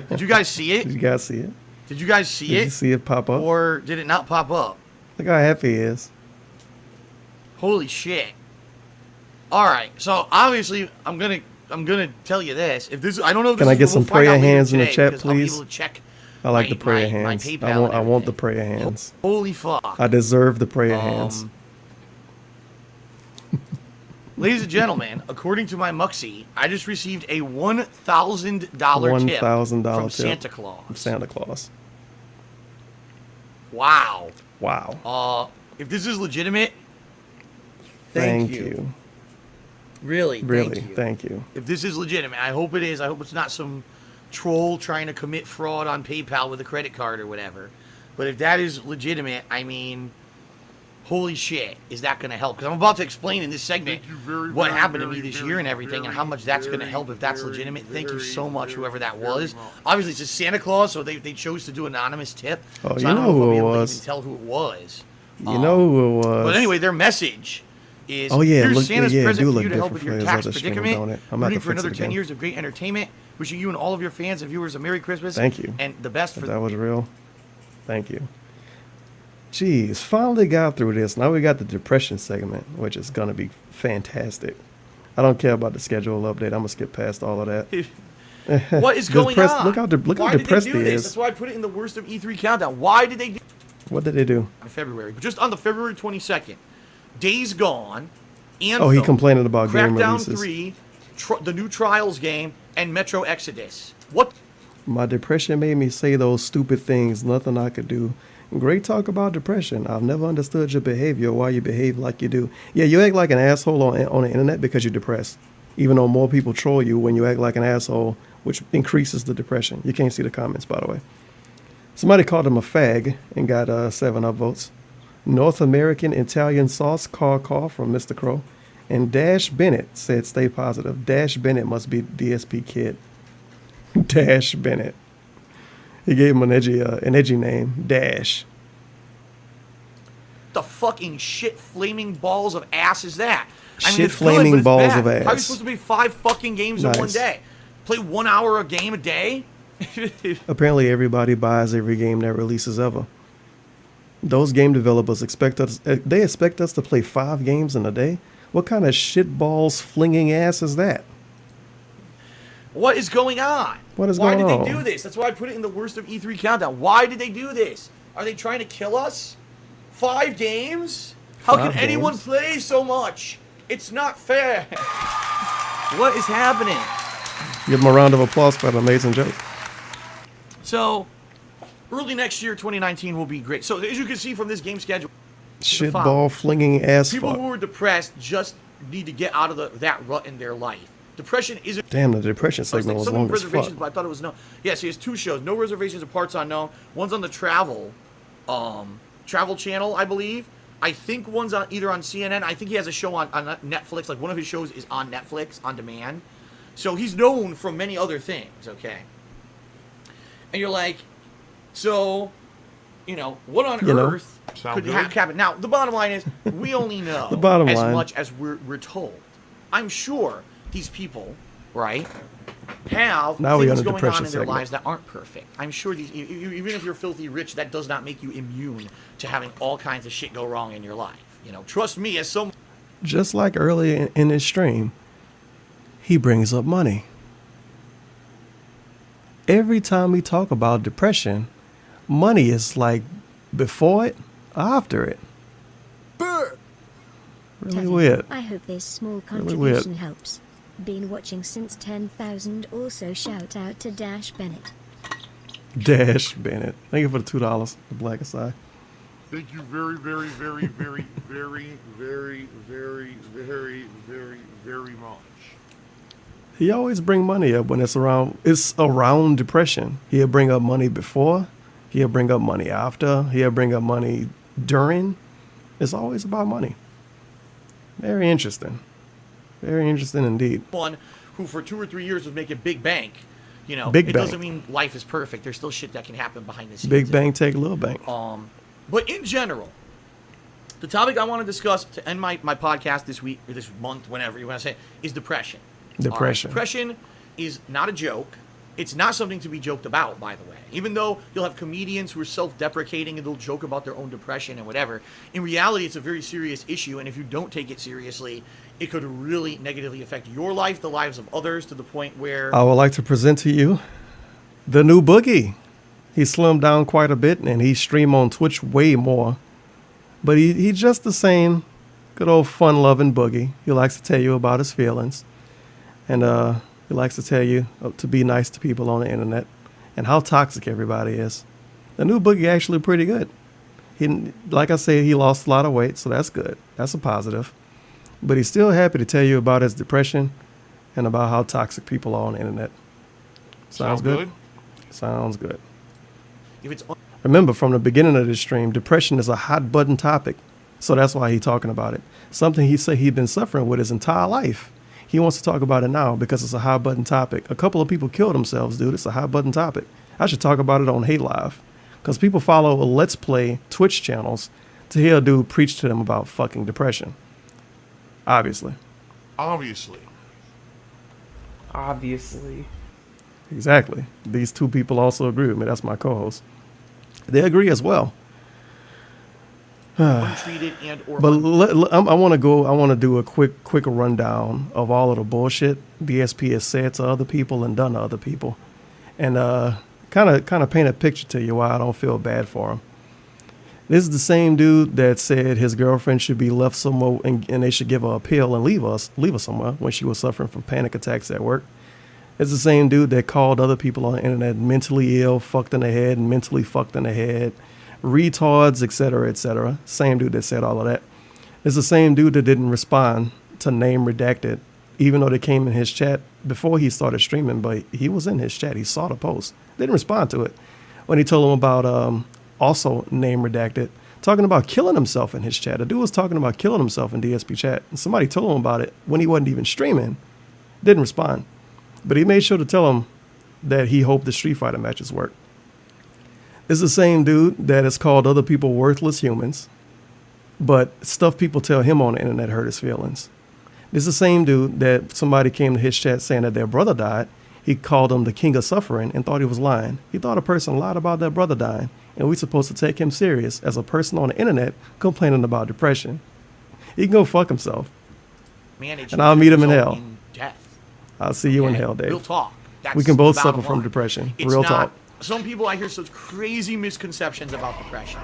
Did you guys see it? Did you guys see it? Did you guys see Did it? you see it pop up? Or did it not pop up? Look how happy he is. Holy shit. All right. So obviously I'm going to tell you this. If this I don't know if Can this I get is, some we'll find prayer out later hands in the today, chat, because I'll be please? able to check I like my- the prayer my hands. PayPal I want and the everything. prayer hands. Holy fuck. I deserve the prayer hands. Ladies and gentlemen, according to my Muxie, I just received a $1,000 tip $1,000 from tip Santa Claus. From Santa Claus. Wow. Wow. If this is legitimate, Thank you. Really, Thank you. If this is legitimate, I hope it is. I hope it's not some troll trying to commit fraud on PayPal with a credit card or whatever. But if that is legitimate, I mean, holy shit, is that going to help? Because I'm about to explain in this segment what happened to me this year and everything and how much that's going to help if that's legitimate. Thank you so much, whoever that was. Obviously, it's just Santa Claus, so they chose to do anonymous tip. Oh, so you I don't know know if who I'll be it able to was. even tell who it was. You know who it was. But anyway, their message is, Oh, yeah, here's look- Santa's yeah, it present do for look you to help with different your for his tax other stream, predicament. don't it? I'm about Rooting to for fix another it 10 again. years of great entertainment. Wishing you and all of your fans and viewers a Merry Christmas. Thank you. And the best If for that was real. Thank you. Jeez, finally got through this. Now we got the depression segment, which is going to be fantastic. I don't care about the schedule update. I'm going to skip past all of that. What is going on? Look how Why depressed did he they do this? is. That's why I put it in the worst of E3 countdown. Why did they do What did they do? in February? But just on the February 22nd, Days Gone, Anthem, Oh, he complaining about game Crackdown releases. 3, the new Trials game, and Metro Exodus. What? My depression made me say those stupid things, nothing I could do. Great talk about depression. I've never understood your behavior, why you behave like you do. Yeah, you act like an asshole on the internet because you're depressed. Even though more people troll you when you act like an asshole, which increases the depression. You can't see the comments, by the way. Somebody called him a fag and got 7 upvotes. North American Italian sauce call from Mr. Crow. And Dash Bennett said stay positive. Dash Bennett must be DSP kid. Dash Bennett. He gave him an edgy name, Dash. The fucking shit flaming balls of ass is that? Shit it's flaming good, but balls it's bad. of ass. How are you supposed to be 5 fucking games in one Nice. day? Play 1 hour a game a day? Apparently everybody buys every game that releases ever. Those game developers expect us to play 5 games in a day? What kind of shitballs flinging ass is that? What is going on? What is Why going did on? they do this? That's why I put it in the worst of E3 countdown. Why did they do this? Are they trying to kill us? 5 games? How 5 can anyone games? play so much? It's not fair. What is happening? Give them a round of applause for that amazing joke. So, early next year, 2019, will be great. So, as you can see from this game schedule, Shitball flinging ass people fuck. who are depressed just need to get out of that rut in their life. Depression isn't. Damn, the depression segment was some long as reservations, fuck. but I thought it was no. Yes, he has 2 shows. No reservations or parts unknown. One's on the travel channel, I believe. I think one's on either on CNN. I think he has a show on Netflix. Like one of his shows is on Netflix on demand. So he's known from many other things. Okay. And you're like, so, what on earth could happen? Now, the bottom line is, we only know The bottom as line. much as we're told. I'm sure these people, right, have Now we things on the going on depression in their segment. lives that aren't perfect. I'm sure these, even if you're filthy rich, that does not make you immune to having all kinds of shit go wrong in your life. Trust me, as someone. just like earlier in his stream, he brings up money. Every time we talk about depression, money is like before it, after it. Really Teddy, weird. I hope this small Really weird. contribution helps. Been watching since 10,000. Also shout out to Dash Bennett. Dash Bennett. Thank you for the $2. The black aside. Thank you very, very, very, very, very, very, very, very, very, very much. He always bring money up when it's around depression. He'll bring up money before. He'll bring up money after. He'll bring up money during. It's always about money. Very interesting. Very interesting indeed. One who for 2 or 3 years was making big bank. You know, Big it bank. doesn't mean life is perfect. There's still shit that can happen behind the scenes. Big bank take little bank. But in general, the topic I want to discuss to end my podcast this week or this month, whenever you want to say, is depression. Depression. Depression is not a joke. It's not something to be joked about, by the way. Even though you'll have comedians who are self-deprecating and they'll joke about their own depression and whatever, in reality, it's a very serious issue. And if you don't take it seriously, it could really negatively affect your life, the lives of others, to the point where... I would like to present to you the new Boogie. He slimmed down quite a bit and he stream on Twitch way more. But he's just the same good old fun-loving Boogie. He likes to tell you about his feelings. And he likes to tell you to be nice to people on the internet and how toxic everybody is. The new Boogie actually pretty good. He, like I said, he lost a lot of weight, so that's good. That's a positive. But he's still happy to tell you about his depression and about how toxic people are on the internet. Sounds good? Sounds good. If it's Remember, from the beginning of this stream, depression is a hot button topic. So that's why he's talking about it. Something he said he'd been suffering with his entire life. He wants to talk about it now because it's a hot button topic. A couple of people killed themselves, dude. It's a hot button topic. I should talk about it on Hate Live. Because people follow Let's Play Twitch channels to hear a dude preach to them about fucking depression. Obviously. Obviously. Exactly. These two people also agree with me. That's my co-host. They agree as well. untreated and or... But I want to do a quick rundown of all of the bullshit DSP has said to other people and done to other people. And kind of paint a picture to you why I don't feel bad for him. This is the same dude that said his girlfriend should be left somewhere and they should give her a pill and leave her somewhere when she was suffering from panic attacks at work. It's the same dude that called other people on the internet mentally ill, fucked in the head, and mentally fucked in the head, retards, etc., etc. Same dude that said all of that. It's the same dude that didn't respond to Name Redacted, even though they came in his chat before he started streaming, but he was in his chat. He saw the post. Didn't respond to it. When he told him about also Name Redacted, talking about killing himself in his chat. The dude was talking about killing himself in DSP chat, and somebody told him about it when he wasn't even streaming. Didn't respond. But he made sure to tell him that he hoped the Street Fighter matches work. It's the same dude that has called other people worthless humans, but stuff people tell him on the internet hurt his feelings. It's the same dude that somebody came to his chat saying that their brother died. He called him the king of suffering and thought he was lying. He thought a person lied about their brother dying, and we're supposed to take him serious as a person on the internet complaining about depression. He can go fuck himself. And I'll meet him in hell. Death. I'll see you in hell, Dave. Real talk. That's we can both the suffer bottom from line. depression. It's Real not, talk. Some people, I hear such crazy misconceptions about depression.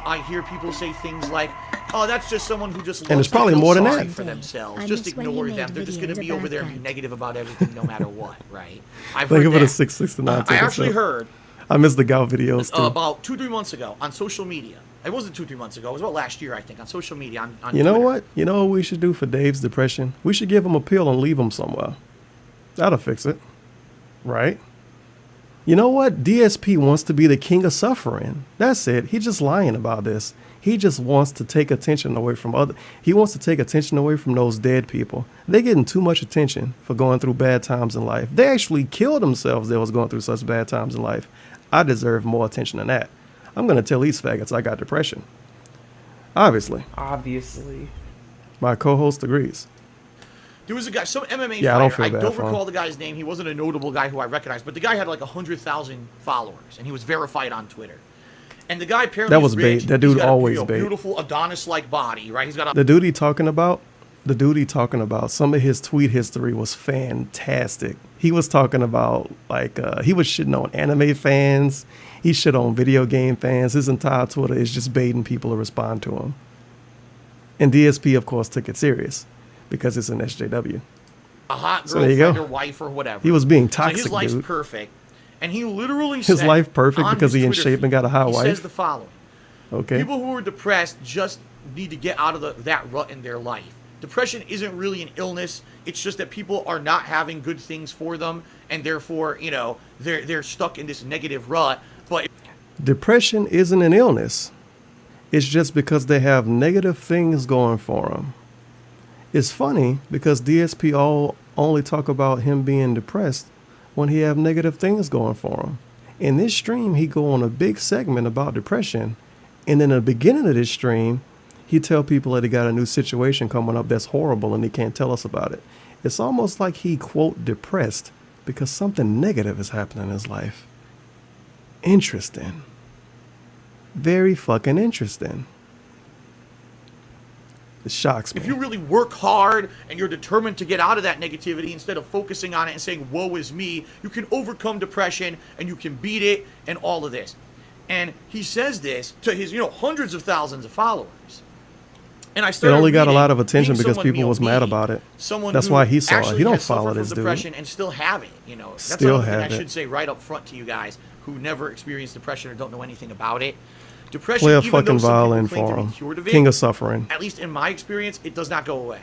I hear people say things like, "Oh, that's just someone who just And loves it's probably to feel more than sorry that. for themselves. I Just miss when ignore you them. made They're just going to videos be over about there and be that. negative about everything, no matter what." Right? I've Thank heard you for the that. 669. I actually heard I missed the Gout videos too. about 2-3 months ago on social media. It wasn't 2-3 months ago. It was about last year, I think, on social media. On You know Twitter. what? You know what we should do for Dave's depression? We should give him a pill and leave him somewhere. That'll fix it. Right? You know what? DSP wants to be the king of suffering. That's it. He's just lying about this. He just wants to take attention away from He wants to take attention away from those dead people. They're getting too much attention for going through bad times in life. They actually killed themselves that was going through such bad times in life. I deserve more attention than that. I'm going to tell these faggots I got depression. Obviously. My co-host agrees. There was a guy, some MMA Yeah, I don't fighter. feel I bad don't for him. recall the guy's name. He wasn't a notable guy who I recognized, but the guy had like 100,000 followers, and he was verified on Twitter. And the guy apparently That was is rich. bait. That dude He's got always a bait. beautiful Adonis-like body, right? He's got a The dude he talking about the dude he talking about, some of his tweet history was fantastic. He was talking about, like, he was shitting on anime fans. He shit on video game fans. His entire Twitter is just baiting people to respond to him. And DSP, of course, took it serious because it's an SJW. A hot So there you girlfriend go. or wife or whatever. He was being So toxic, his life's dude. perfect. And he literally His said life perfect on because his he in Twitter shape and got a hot he wife? says the following. Okay. People who are depressed just need to get out of that rut in their life. Depression isn't really an illness. It's just that people are not having good things for them, and therefore, you know, they're stuck in this negative rut. But Depression isn't an illness. It's just because they have negative things going for them. It's funny because DSP only talk about him being depressed when he have negative things going for him. In this stream, he go on a big segment about depression, and in the beginning of this stream, he tell people that he got a new situation coming up that's horrible and he can't tell us about it. It's almost like he, quote, depressed because something negative is happening in his life. Interesting. Very fucking interesting. It shocks me. if you really work hard and you're determined to get out of that negativity instead of focusing on it and saying, woe is me, you can overcome depression and you can beat it and all of this. And he says this to his, hundreds of thousands of followers. And I It started only got a reading, lot of attention being because someone, people was me, mad about it. Someone That's who why he saw it. actually He don't has follow suffered this from dude. depression and still have it. That's Still another thing have I it. should say right up front to you guys who never experienced depression or don't know anything about it. Depression, Play a even though fucking some people violin claim for to be him. cured of it, King of suffering. at least in my experience, it does not go away.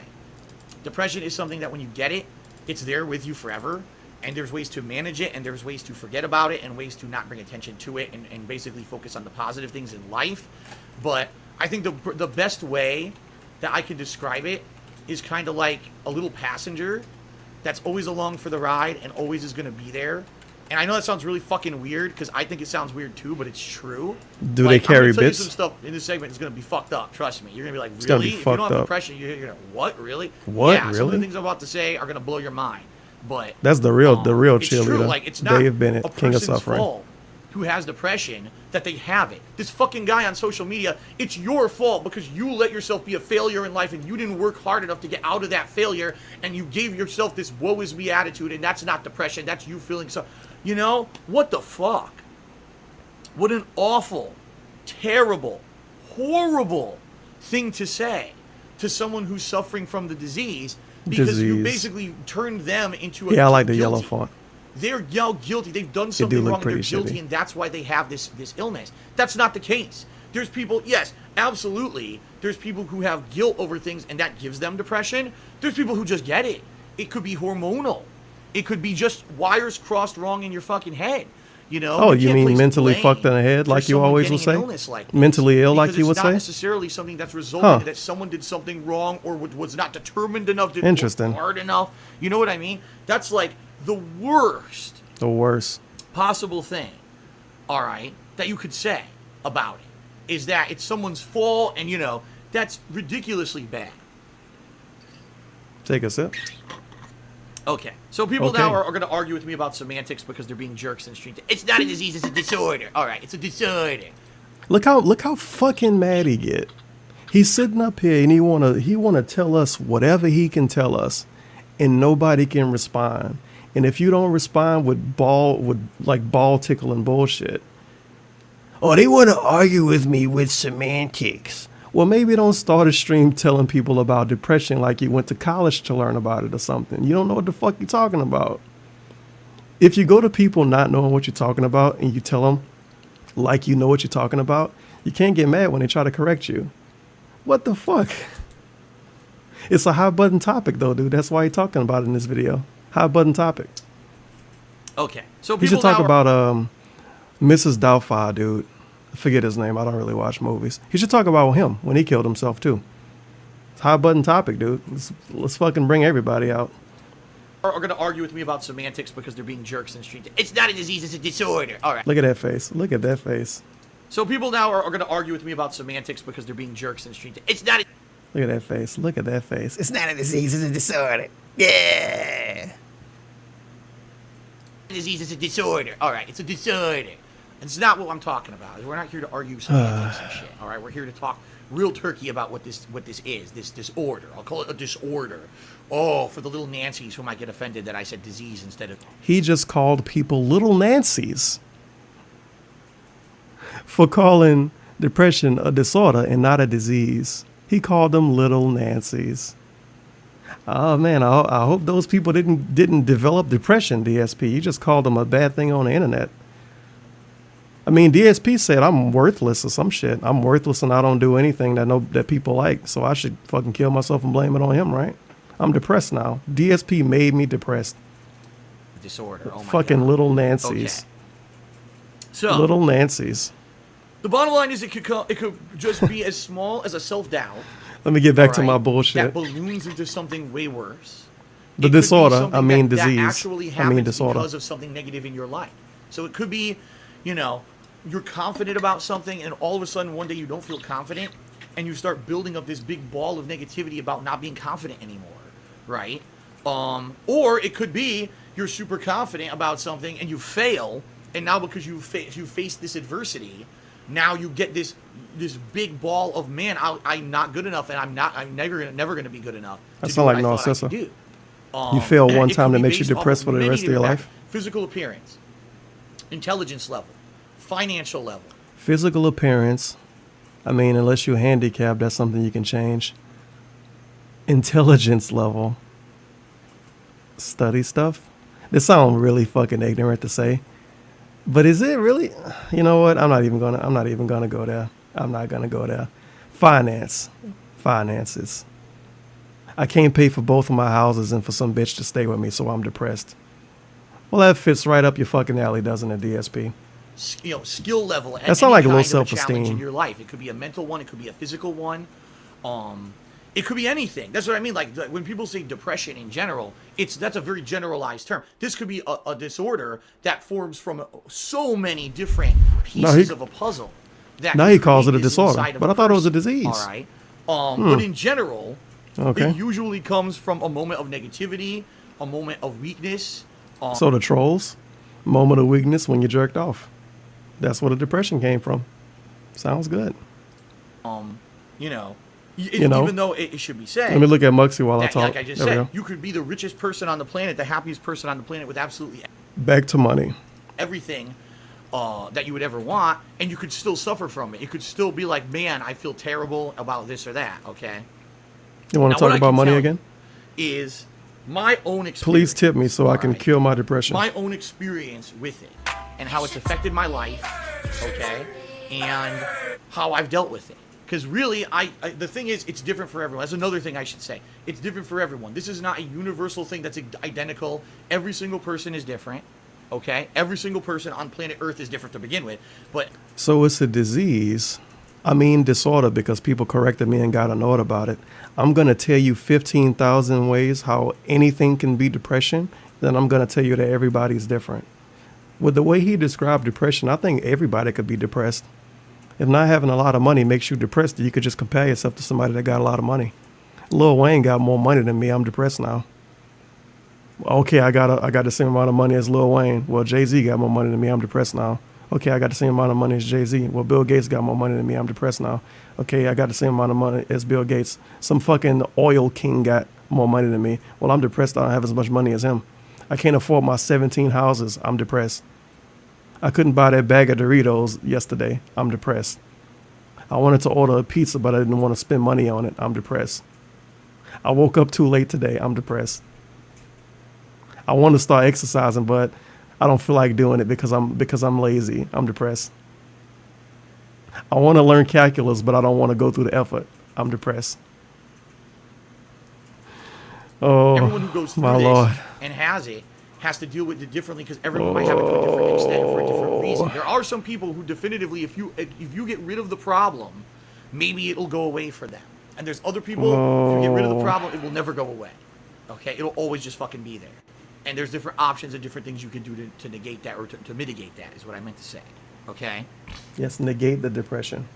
Depression is something that when you get it, it's there with you forever. And there's ways to manage it, and there's ways to forget about it, and ways to not bring attention to it, and basically focus on the positive things in life. But I think the best way that I can describe it is kind of like a little passenger that's always along for the ride and always is going to be there. And I know that sounds really fucking weird because I think it sounds weird too, but it's true. Do they carry I'm gonna tell bits? you some stuff in this segment is going to be fucked up. Trust me. You're going to be like, It's gonna really? be If you don't fucked have up. depression, you're going to, what? Really? What? Yeah, some of the Really? things I'm about to say are going to blow your mind. But That's the real it's cheerleader. true. Like, it's not Dave Bennett, a King of person's Suffering. fault who has depression that they have it. This fucking guy on social media, it's your fault because you let yourself be a failure in life and you didn't work hard enough to get out of that failure and you gave yourself this woe is me attitude, and that's not depression. That's you feeling so... What the fuck? What an awful, terrible, horrible thing to say to someone who's suffering from the disease, because you Disease. basically turned them into a Yeah, I like the yellow guilty. font. They're guilty. They've done do something look wrong and they're pretty guilty, shitty. and that's why they have this illness. That's not the case. There's people, yes, absolutely. There's people who have guilt over things and that gives them depression. There's people who just get it. It could be hormonal. It could be just wires crossed wrong in your fucking head. Oh, you can't mean place mentally blame fucked in the head, for like you someone always would getting an say? illness like this, Mentally ill, like because you would it's not say? necessarily something that's resulting Huh. in that someone did something wrong or was not determined enough to Interesting. work hard enough. You know what I mean? That's like the worst The worst. possible thing, all right, that you could say about it is that it's someone's fault, and that's ridiculously bad. Take a sip. Okay, so people Okay. now are going to argue with me about semantics because they're being jerks in street. It's not a disease, it's a disorder. All right, it's a disorder. Look how fucking mad he get. He's sitting up here and he wanna tell us whatever he can tell us, and nobody can respond. And if you don't respond with ball tickling bullshit, oh, they want to argue with me with semantics. Well, maybe don't start a stream telling people about depression like you went to college to learn about it or something. You don't know what the fuck you're talking about. If you go to people not knowing what you're talking about and you tell them like you know what you're talking about, you can't get mad when they try to correct you. What the fuck? It's a hot button topic though, dude. That's why he's talking about it in this video. Hot button topic. Okay, so He people should talk now about Mrs. Doubtfire, dude. I forget his name. I don't really watch movies. He should talk about him when he killed himself too. It's a hot button topic, dude. Let's fucking bring everybody out. are going to argue with me about semantics because they're being jerks in street. It's not a disease, it's a disorder. All right. Look at that face. Look at that face. So people now are going to argue with me about semantics because they're being jerks in street. It's not a Look at that face. Look at that face. It's not a disease, it's a disorder. Yeah. disease, it's a disorder. All right, it's a disorder. It's not what I'm talking about. We're not here to argue semantics and shit. All right, we're here to talk real turkey about what this is, this disorder. I'll call it a disorder. Oh, for the little Nancys who might get offended that I said disease instead of... He just called people little Nancys for calling depression a disorder and not a disease. He called them little Nancys. Oh man, I hope those people didn't develop depression, DSP. You just called them a bad thing on the internet. I mean, DSP said I'm worthless or some shit. I'm worthless and I don't do anything that people like. So I should fucking kill myself and blame it on him, right? I'm depressed now. DSP made me depressed. Disorder. Oh my fucking God. little Nancys. Okay. So little Nancys. the bottom line is it could just be as small as a self-doubt. Let me get back to All my right, bullshit. that balloons into something way worse. The It could be disorder, something I mean that disease. actually I happens mean disorder. because of something negative in your life. So it could be, you know, you're confident about something and all of a sudden one day you don't feel confident and you start building up this big ball of negativity about not being confident anymore, right? Or it could be you're super confident about something and you fail, and now because you faced this adversity, now you get this big ball of, man, I'm not good enough, and I'm never gonna be good enough. That sounds like Narcissa. You fail and one it time could that be makes you based off depressed of for the many rest of your different life. factors. Physical appearance, intelligence level, financial level. Physical appearance. I mean, unless you're handicapped, that's something you can change. Intelligence level. Study stuff. This sounds really fucking ignorant to say, but is it really? You know what? I'm not even gonna go there. I'm not gonna go there. Finances. I can't pay for both of my houses and for some bitch to stay with me, so I'm depressed. Well, that fits right up your fucking alley, doesn't it, DSP? You know, skill level. That sounds like a low kind of challenge self-esteem. in your life. It could be a mental one. It could be a physical one. It could be anything. That's what I mean. Like when people say depression in general, that's a very generalized term. This could be a disorder that forms from so many different pieces of a puzzle. Now he calls it a disorder, but I thought it was a disease. All right. But in general, Okay. it usually comes from a moment of negativity, a moment of weakness. So the trolls, moment of weakness when you jerked off. That's where the depression came from. Sounds good. You know, You know? even though it should be said. Let me look at Muxie while I that, talk. like I just There we said, go. you could be the richest person on the planet, the happiest person on the planet with absolutely Back to money. everything that you would ever want, and you could still suffer from it. It could still be like, man, I feel terrible about this or that, okay? You want Now, to what talk I about can money tell again? Is my own experience. Please tip me so I can Alright. cure my depression. My own experience with it and how it's affected my life, okay, and how I've dealt with it. Because really, the thing is, it's different for everyone. That's another thing I should say. It's different for everyone. This is not a universal thing that's identical. Every single person is different, okay? Every single person on planet Earth is different to begin with. But So it's a disease. I mean disorder, because people corrected me and got a note about it. I'm going to tell you 15,000 ways how anything can be depression. Then I'm going to tell you that everybody's different. With the way he described depression, I think everybody could be depressed. If not having a lot of money makes you depressed, you could just compare yourself to somebody that got a lot of money. Lil Wayne got more money than me. I'm depressed now. Okay, I got the same amount of money as Lil Wayne. Well, Jay-Z got more money than me. I'm depressed now. Okay, I got the same amount of money as Jay-Z. Well, Bill Gates got more money than me. I'm depressed now. Okay, I got the same amount of money as Bill Gates. Some fucking oil king got more money than me. Well, I'm depressed. I don't have as much money as him. I can't afford my 17 houses. I'm depressed. I couldn't buy that bag of Doritos yesterday. I'm depressed. I wanted to order a pizza, but I didn't want to spend money on it. I'm depressed. I woke up too late today. I'm depressed. I want to start exercising, but I don't feel like doing it because I'm lazy. I'm depressed. I want to learn calculus, but I don't want to go through the effort. I'm depressed. Oh, everyone who goes through my this Lord. and has it has to deal with it differently because everyone might have it to a different extent for a different reason. There are some people who definitively, if you get rid of the problem, maybe it'll go away for them. And there's other people, if you get rid of the problem, it will never go away. Okay? It'll always just fucking be there. And there's different options and different things you can do to negate that or to mitigate that is what I meant to say. Okay? Yes, negate the depression.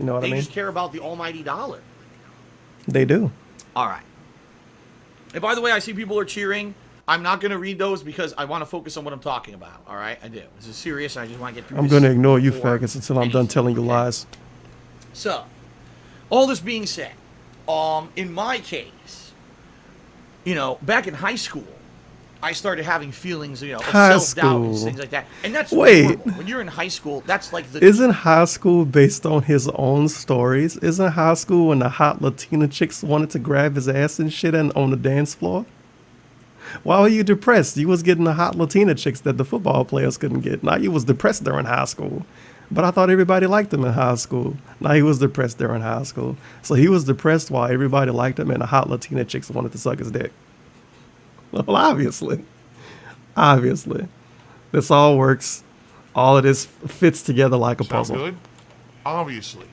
You know what I They mean? just care about the almighty dollar. They do. All right. And by the way, I see people are cheering. I'm not going to read those because I want to focus on what I'm talking about. All right? I do. This is serious, and I just want to get through I'm this going to ignore you before faggots until I'm done telling you lies. So, all this being said, in my case, you know, back in high school, I started having feelings, you know, of self-doubt and things like that. And that's normal. When you're in high school, that's like the... Isn't high school based on his own stories? Isn't high school when the hot Latina chicks wanted to grab his ass and shit on the dance floor? Why were you depressed? You was getting the hot Latina chicks that the football players couldn't get. Now you was depressed during high school. But I thought everybody liked him in high school. Now he was depressed during high school. So he was depressed while everybody liked him and the hot Latina chicks wanted to suck his dick. Well, obviously. Obviously. This all works. All of this fits together like a puzzle. Good? Obviously.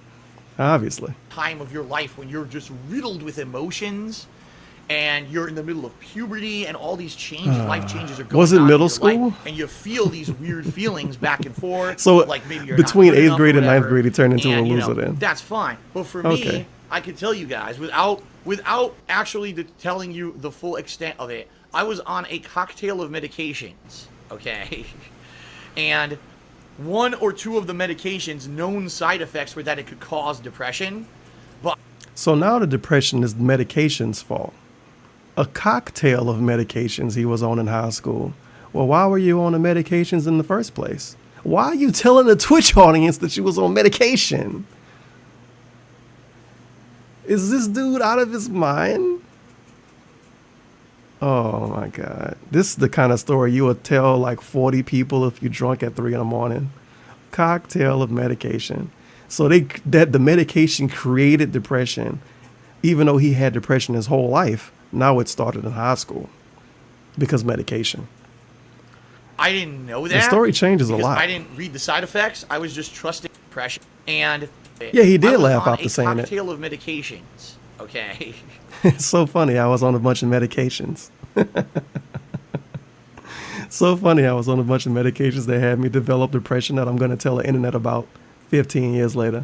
Obviously. Time of your life when you're just riddled with emotions and you're in the middle of puberty and all these changes, life changes are going on. Was it middle in your life, school? and you feel these weird feelings back and forth. So like maybe you're between not good 8th enough grade or and 9th whatever, grade, he turned into a and, you loser know, then. That's fine. But for Okay. me, I could tell you guys, without actually telling you the full extent of it, I was on a cocktail of medications, okay? And one or two of the medications, known side effects were that it could cause depression. But So now the depression is the medication's fault. A cocktail of medications he was on in high school. Well, why were you on the medications in the first place? Why are you telling the Twitch audience that you was on medication? Is this dude out of his mind? Oh my God. This is the kind of story you would tell like 40 people if you drunk at 3 a.m. Cocktail of medication. So that the medication created depression, even though he had depression his whole life. Now it started in high school because medication. I didn't know that. The story changes a because lot. I didn't read the side effects. I was just trusting depression. And Yeah, he did I was laugh on after saying it. A cocktail of medications. Okay. It's so funny. I was on a bunch of medications. So funny. I was on a bunch of medications that had me develop depression that I'm going to tell the internet about 15 years later.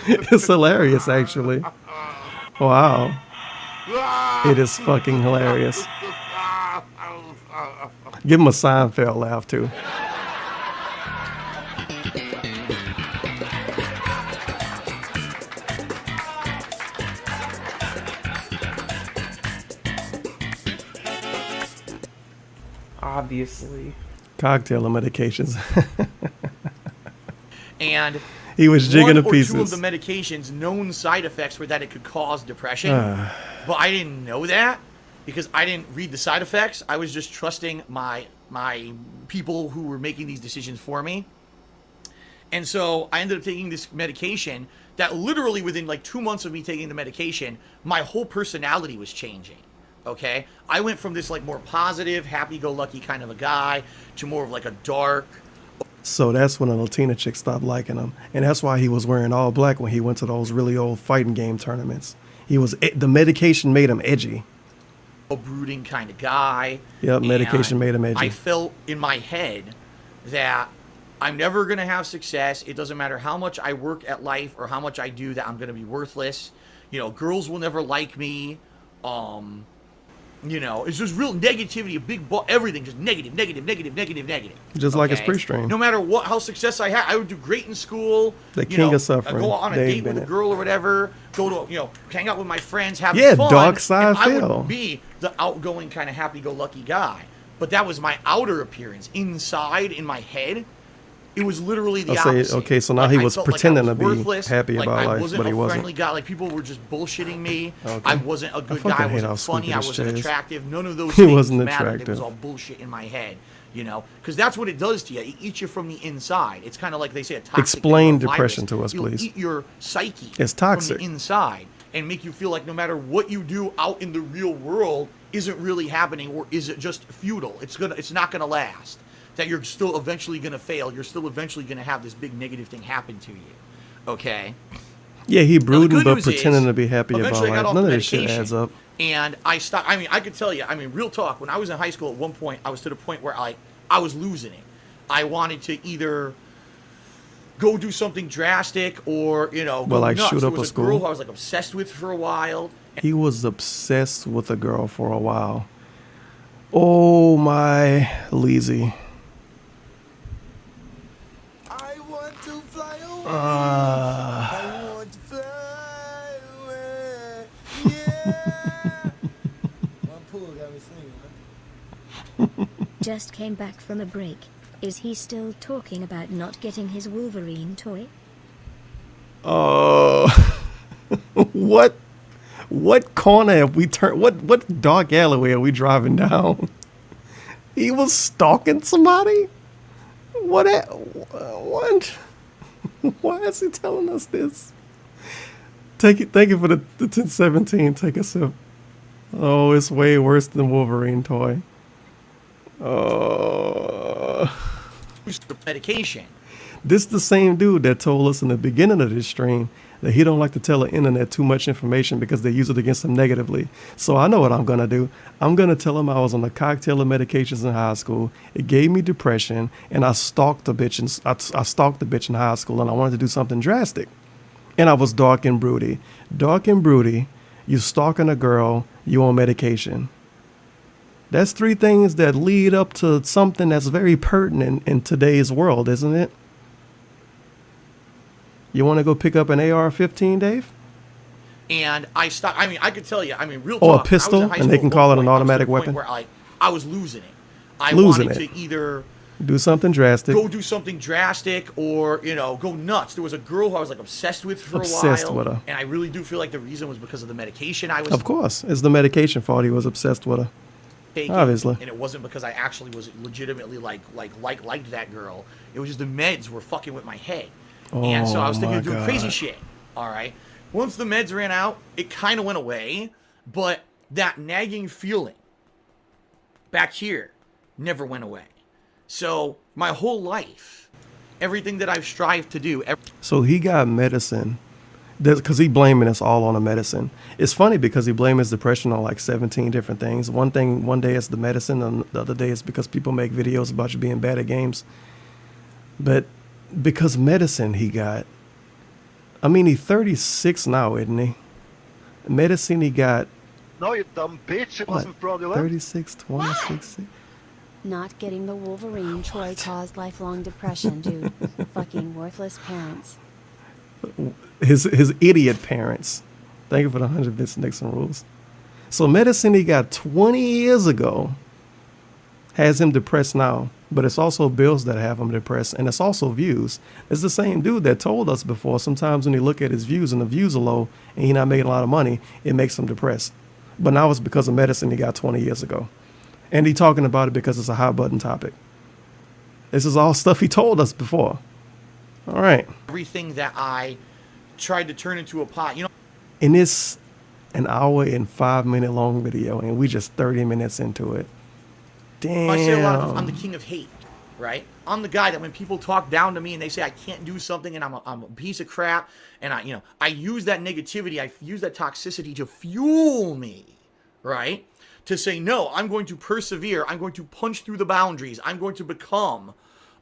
It's hilarious, actually. Wow. It is fucking hilarious. Give him a Seinfeld laugh, too. Obviously. Cocktail of medications. And he was jigging to one or pieces. two of the medications, known side effects were that it could cause depression. But I didn't know that because I didn't read the side effects. I was just trusting my people who were making these decisions for me. And so I ended up taking this medication that literally within like 2 months of me taking the medication, my whole personality was changing. Okay? I went from this like more positive, happy-go-lucky kind of a guy to more of like a dark. So that's when a Latina chick stopped liking him. And that's why he was wearing all black when he went to those really old fighting game tournaments. The medication made him edgy. A brooding kind of guy. Yep, medication made him edgy. I felt in my head that I'm never going to have success. It doesn't matter how much I work at life or how much I do, that I'm going to be worthless. You know, girls will never like me. You know, it's just real negativity, a big everything, just negative. Just like his pre-stream. No matter how success I had, I would do great in school. The king of suffering. Go on a Dave date with a Bennett. girl or whatever. Go to, hang out with my friends, have fun. dark side and I Phil. would be the outgoing kind of happy-go-lucky guy. But that was my outer appearance. Inside, in my head, it was literally the opposite. Okay, so now Like, he I was felt like I pretending was to be worthless, happy like about I life, wasn't but he a wasn't. friendly guy. Like people were just bullshitting me. Okay. I wasn't a good fucking guy. I hate how wasn't funny. I stupid wasn't this shit is. attractive. None of those He things wasn't mattered. It was attractive. all bullshit in my head. You know, because that's what it does to you. It eats you from the inside. It's kind of like they say a toxic Explain virus. depression to us, It'll please. eat your psyche It's toxic. from the inside and make you feel like no matter what you do out in the real world isn't really happening, or is it just futile? It's not gonna last. That you're still eventually gonna fail. You're still eventually gonna have this big negative thing happen to you. Okay. Yeah, he brooding good but news pretending is, to be happy about eventually I got life. off None of the this shit medication, adds up. And I stopped. I mean, I could tell you. I mean, real talk. When I was in high school, at one point, I was to the point where I was losing it. I wanted to either go do something drastic or, you know, go like nuts. shoot There up was a girl school? who I was like obsessed with for a while. He was obsessed with a girl for a while. Oh my Leezy. I want to fly Just came back from a break. Is he still talking about not getting his Wolverine toy? What corner have we turned? What dark alleyway are we driving down? He was stalking somebody? What? Why is he telling us this? Thank you for the 1017. Take a sip. Oh, it's way worse than Wolverine toy. Medication. This the same dude that told us in the beginning of this stream that he don't like to tell the internet too much information because they use it against him negatively. So I know what I'm gonna do. I'm gonna tell him I was on a cocktail of medications in high school. It gave me depression, and I stalked the bitch. I stalked the bitch in high school, and I wanted to do something drastic. And I was dark and broody. Dark and broody. You stalking a girl. You on medication. That's three things that lead up to something that's very pertinent in today's world, isn't it? You want to go pick up an AR-15, Dave? And I stopped. I mean, I could tell you. I mean, real Or talk. a pistol, and they can call it an automatic weapon? Where I was losing it. I Losing wanted it. to either Do something drastic. go do something drastic or, go nuts. There was a girl who I was like obsessed with for Obsessed a while. with her. And I really do feel like the reason was because of the medication I was Of course. It's the medication fault. He was obsessed with her. taking. Obviously. And it wasn't because I actually was legitimately liked that girl. It was just the meds were fucking with my head. And so I was thinking of doing crazy shit. All right. Once the meds ran out, it kind of went away. But that nagging feeling back here never went away. So my whole life, everything that I've strived to do. So he got medicine. Because he blaming us all on the medicine. It's funny because he blamed his depression on like 17 different things. One day it's the medicine, and the other day it's because people make videos about you being bad at games. But because medicine he got, I mean, he's 36 now, isn't he? Medicine he got, No, you dumb bitch. It what, wasn't fraudulent. 36, 26? Not getting the Wolverine toy caused lifelong depression, dude. Fucking worthless parents. His idiot parents. Thank you for the 100 bits Nixon rules. So medicine he got 20 years ago has him depressed now, but it's also bills that have him depressed, and it's also views. It's the same dude that told us before, sometimes when you look at his views and the views are low and he's not making a lot of money, it makes him depressed. But now it's because of medicine he got 20 years ago. And he talking about it because it's a hot button topic. This is all stuff he told us before. All right. Everything that I tried to turn into a pot, And it's an hour and 5 minute long video, and we just 30 minutes into it. Damn. I say a lot of, I'm the king of hate, right? I'm the guy that when people talk down to me and they say I can't do something and I'm a piece of crap, and I use that negativity, I use that toxicity to fuel me, right? To say, no, I'm going to persevere, I'm going to punch through the boundaries, I'm going to become,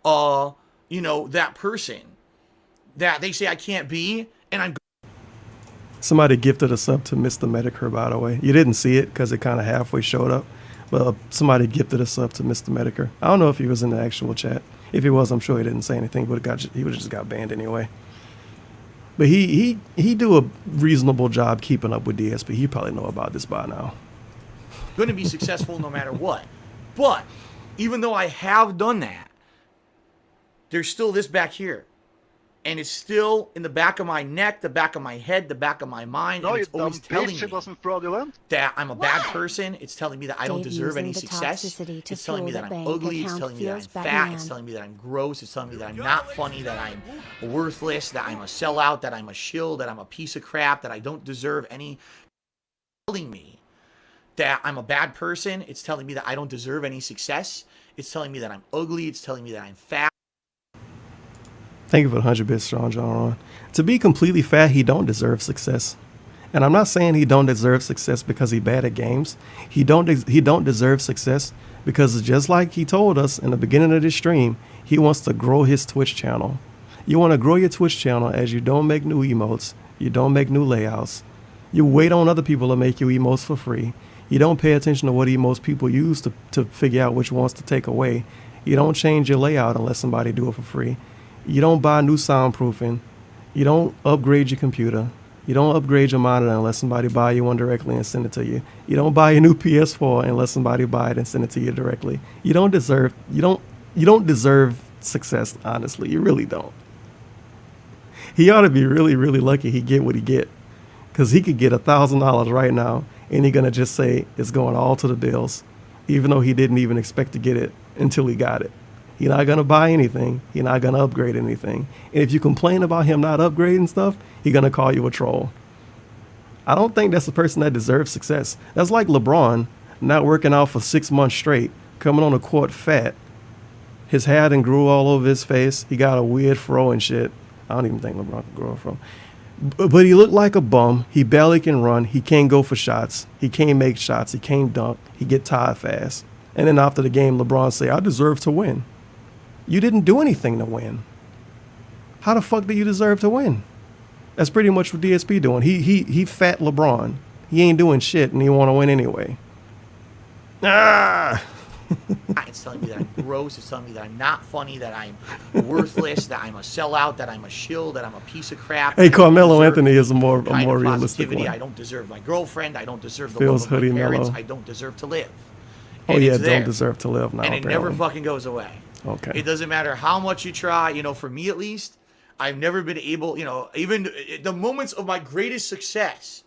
that person that they say I can't be, and I'm. Somebody gifted us up to Mr. Medicare, by the way. You didn't see it because it kind of halfway showed up. But somebody gifted us up to Mr. Medicare. I don't know if he was in the actual chat. If he was, I'm sure he didn't say anything. He would have just got banned anyway. But he do a reasonable job keeping up with DSP. He probably know about this by now. Going to be successful no matter what. But even though I have done that, there's still this back here. And it's still in the back of my neck, the back of my head, the back of my mind. No, and you it's dumb always telling bitch. It me wasn't fraudulent. that I'm a bad person. It's telling me that I don't Dave deserve any using the success. toxicity to It's telling me fuel that the I'm bank ugly. It's account telling me that I'm feels fat. bad. It's telling me that I'm gross. It's telling me that I'm not funny, that I'm worthless, that I'm a sellout, that I'm a shill, that I'm a piece of crap, that I don't deserve any. Telling me that I'm a bad person. It's telling me that I don't deserve any success. It's telling me that I'm ugly. It's telling me that I'm fat. Thank you for the 100 bits, Sean John Ron. To be completely fat, he don't deserve success. And I'm not saying he don't deserve success because he bad at games. He don't deserve success because just like he told us in the beginning of this stream, he wants to grow his Twitch channel. You want to grow your Twitch channel as you don't make new emotes, you don't make new layouts, you wait on other people to make you emotes for free. You don't pay attention to what emotes people use to figure out which ones to take away. You don't change your layout unless somebody do it for free. You don't buy new soundproofing. You don't upgrade your computer. You don't upgrade your monitor unless somebody buy you one directly and send it to you. You don't buy a new PS4 unless somebody buy it and send it to you directly. You don't deserve success, honestly. You really don't. He ought to be really, really lucky he get what he get. Because he could get $1,000 right now and he's going to just say it's going all to the bills, even though he didn't even expect to get it until he got it. He's not going to buy anything. He's not going to upgrade anything. And if you complain about him not upgrading stuff, he's going to call you a troll. I don't think that's a person that deserves success. That's like LeBron not working out for 6 months straight, coming on the court fat. His hair done grew all over his face. He got a weird fro and shit. I don't even think LeBron can grow a fro. But he looked like a bum. He barely can run. He can't go for shots. He can't make shots. He can't dunk. He get tired fast. And then after the game, LeBron say, I deserve to win. You didn't do anything to win. How the fuck do you deserve to win? That's pretty much what DSP doing. He fat LeBron. He ain't doing shit and he want to win anyway. Ah! It's telling me that I'm gross. It's telling me that I'm not funny, that I'm worthless, that I'm a sellout, that I'm a shill, that I'm a piece of crap. Hey, Carmelo Anthony is a more realistic one. I don't deserve my girlfriend. I don't deserve the Feels love of my hoodie parents. mellow. I don't deserve to live. Oh, And yeah, it's there. don't deserve to live now, And it apparently. never fucking goes away. Okay. It doesn't matter how much you try. You know, for me at least, I've never been able, you know, even the moments of my greatest success,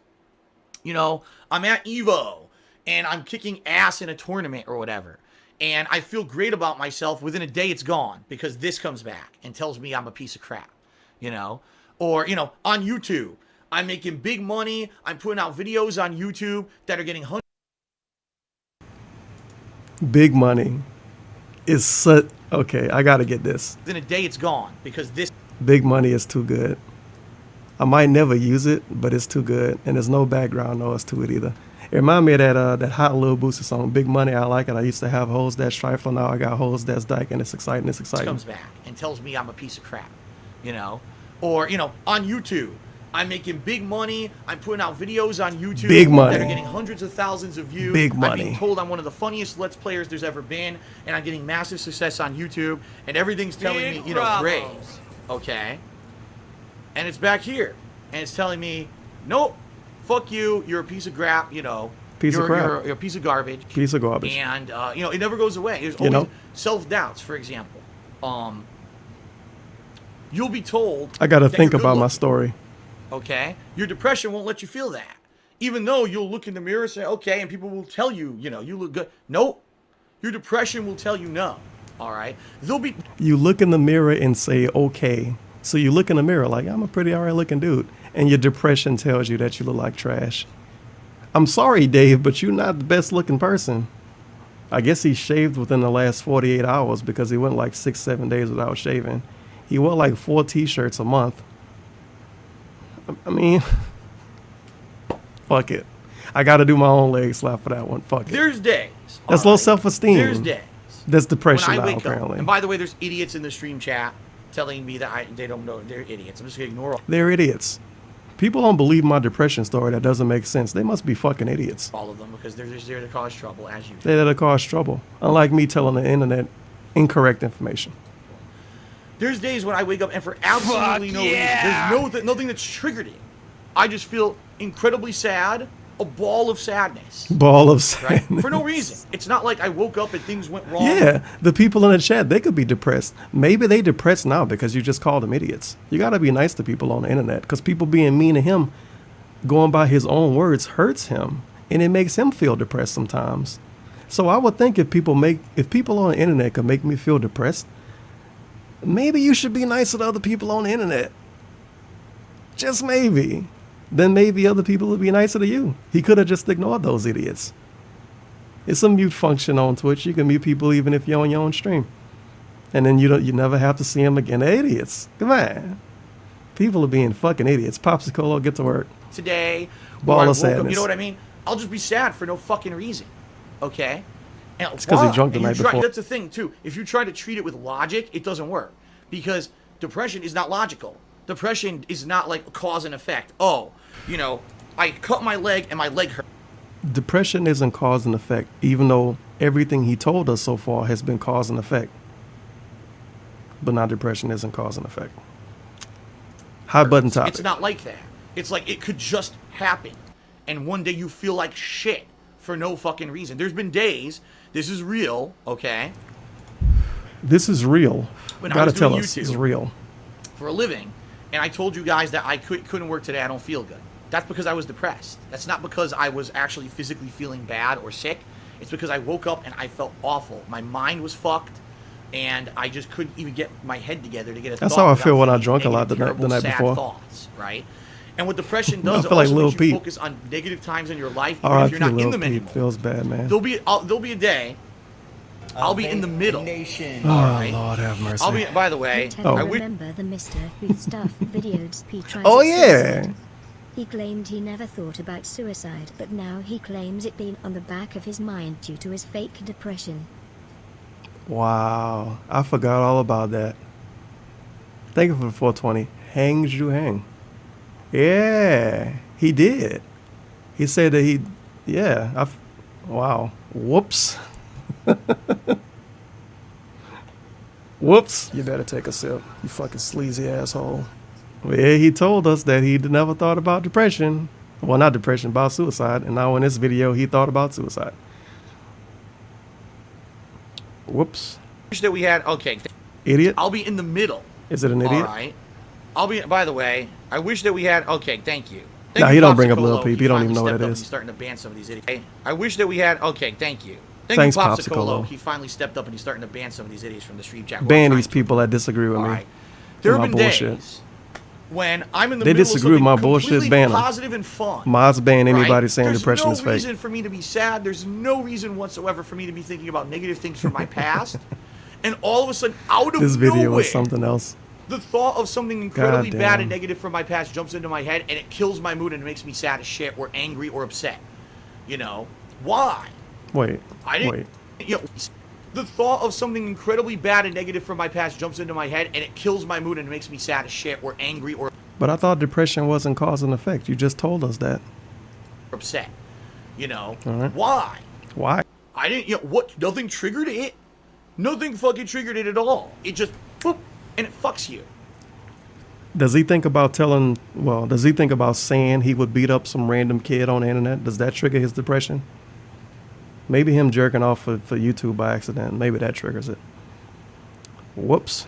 you know, I'm at Evo and I'm kicking ass in a tournament or whatever. And I feel great about myself. Within a day, it's gone because this comes back and tells me I'm a piece of crap, you know? Or, you know, on YouTube, I'm making big money. I'm putting out videos on YouTube that are getting hundreds. Big money is such... Okay, I got to get this. Within a day, it's gone because this... Big money is too good. I might never use it, but it's too good. And there's no background noise to it either. It reminds me of that Hot Lil Boosie song, Big Money. I like it. I used to have hoes that's trifling. Now I got hoes that's dyke, and it's exciting. It's exciting. Comes back and tells me I'm a piece of crap, you know? Or, you know, on YouTube, I'm making big money. I'm putting out videos on YouTube Big money. that are getting hundreds of thousands of views. Big I'm money. being told I'm one of the funniest Let's Players there's ever been, and I'm getting massive success on YouTube, and everything's telling me, you know, praise, okay? And it's back here, and it's telling me, nope, fuck you, you're a piece of crap, you know. Piece of crap. You're a piece of garbage. Piece of garbage. And, you know, it never goes away. There's You always know? self-doubts, for example. You'll be told... I got to that think you're about my good-looking, story. okay? Your depression won't let you feel that. Even though you'll look in the mirror and say, okay, and people will tell you, you know, you look good. Nope. Your depression will tell you no. All right? There'll be... You look in the mirror and say, okay. So you look in the mirror like, I'm a pretty all right looking dude. And your depression tells you that you look like trash. I'm sorry, Dave, but you're not the best looking person. I guess he shaved within the last 48 hours because he went like 6-7 days without shaving. He wore like 4 t-shirts a month. I mean, fuck it. I got to do my own leg slap for that one. Fuck it. There's days. That's all low right? self-esteem. There's days. That's depression when I now, wake apparently. up, and by the way, there's idiots in the stream chat telling me that they don't know. They're idiots. I'm just going to ignore They're idiots. People don't believe my depression story. That doesn't make sense. They must be fucking idiots. all of them because they're just there to cause trouble, as you do. They're there to cause trouble. Unlike me telling the internet incorrect information. There's days when I wake up and for absolutely no reason, there's nothing that's triggered it. I just feel incredibly sad, a ball of sadness. Ball of Right? sadness. For no reason. It's not like I woke up and things went wrong. Yeah, the people in the chat, they could be depressed. Maybe they depressed now because you just called them idiots. You got to be nice to people on the internet because people being mean to him, going by his own words, hurts him. And it makes him feel depressed sometimes. So I would think if people on the internet could make me feel depressed, maybe you should be nicer to other people on the internet. Just maybe. Then maybe other people would be nicer to you. He could have just ignored those idiots. It's a mute function on Twitch. You can mute people even if you're on your own stream. And then you never have to see them again. They're idiots. Come on. People are being fucking idiots. Popsicle, get to work. Today, Ball or I of woke up, sadness. you know what I mean? I'll just be sad for no fucking reason. Okay? And It's 'cause he why? drunk the And night you try- before. That's the thing, too. If you try to treat it with logic, it doesn't work. Because depression is not logical. Depression is not like cause and effect. Oh, you know, I cut my leg and my leg hurt. Depression isn't cause and effect, even though everything he told us so far has been cause and effect. But now depression isn't cause and effect. Hot button topic. It's not like that. It's like it could just happen. And one day you feel like shit for no fucking reason. There's been days, this is real, okay? This is real. When Gotta I was doing tell us, YouTube it's real. for a living, and I told you guys that I couldn't work today, I don't feel good. That's because I was depressed. That's not because I was actually physically feeling bad or sick. It's because I woke up and I felt awful. My mind was fucked, and I just couldn't even get my head together to get a That's thought how I without feel when I feeling drunk a lot negative, the terrible, night sad before. Thoughts, right? And what depression I does, it feel like also Lil makes you Peep. focus on negative times in your life, even R.I.P. if you're not in Lil them Peep. anymore. Feels bad, man. There'll be a day I'll be in the middle. Oh, Alright? Lord have mercy. I'll be. By the way, I I wish. remember the Mr. who stuff videos P tried Oh, to yeah. suicide. He claimed he never thought about suicide, but now he claims it been on the back of his mind due to his fake depression. Wow. I forgot all about that. Thank you for the 420. Hang Zhu Hang. Yeah, he did. He said that he, yeah. Wow. Whoops. Whoops. You better take a sip, you fucking sleazy asshole. Yeah, he told us that he never thought about depression. Well, not depression, about suicide. And now in this video, he thought about suicide. Whoops. Wish that we had. Okay. Idiot. I'll be in the middle. Is it an idiot? All right. I'll be. By the way, I wish that we had. Okay. Thank you. Thank Nah, you, he don't bring up Popsicle. Lil Peep. He don't even know finally what that stepped up is. and He's starting to ban some of these idiots. I wish that we had. Okay. Thank you. Thanks, you, Popsicle. Popsicle. He finally stepped up and he's starting to ban some of these idiots from the stream chat. We're Ban trying these to- people that disagree with All me. right. There with have my been bullshit. days when I'm in the They middle disagree with of my something bullshit, completely ban 'em. positive and fun. Mods ban anybody right? saying There's depression no is fake. reason for me to be sad. There's no reason whatsoever for me to be thinking about negative things from my past. And all of a sudden, out of This video nowhere, was something else. the thought of something incredibly God bad damn. and negative from my past jumps into my head, and it kills my mood and it makes me sad as shit, or angry, or upset. You know why? Wait. I didn't. Wait. You know, the thought of something incredibly bad and negative from my past jumps into my head, and it kills my mood and it makes me sad as shit, or angry, or But I thought depression wasn't cause and effect. You just told us that. upset. You know All right. why? Why? I didn't. You know what? Nothing triggered it. Nothing fucking triggered it at all. It just boop, and it fucks you. Does he think about telling, well, does he think about saying he would beat up some random kid on the internet? Does that trigger his depression? Maybe him jerking off for YouTube by accident. Maybe that triggers it. Whoops.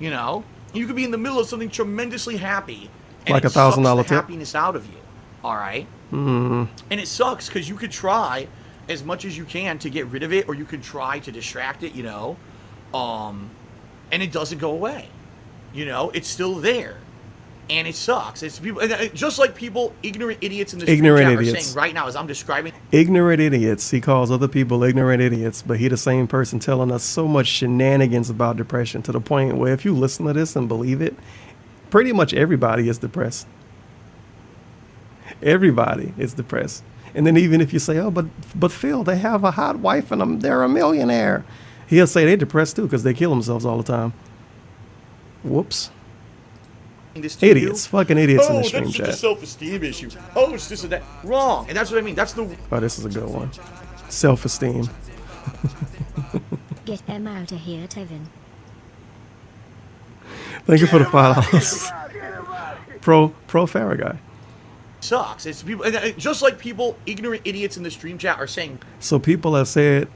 You know, you could be in the middle of something tremendously happy, and Like it $1,000 sucks the tip? happiness out of you. All right, and it sucks because you could try as much as you can to get rid of it, or you could try to distract it. You know, and it doesn't go away. You know, it's still there, and it sucks. It's people, just like people, ignorant idiots in the street Ignorant chat are idiots. saying right now as I'm describing. Ignorant idiots. He calls other people ignorant idiots, but he the same person telling us so much shenanigans about depression to the point where if you listen to this and believe it, pretty much everybody is depressed. Everybody is depressed. And then even if you say, oh, but Phil, they have a hot wife and they're a millionaire. He'll say they're depressed too because they kill themselves all the time. Whoops. This to Idiots. you. Fucking idiots in the Oh, stream that's just a chat. self-esteem issue. Oh, it's this and that. Wrong. And that's what I mean. That's the Oh, this is a good one. Self-esteem. Get them out of here, Tevin. Thank you for the $5. Pro Farraguy. sucks. It's people, just like people, ignorant idiots in the stream chat are saying. So people have said,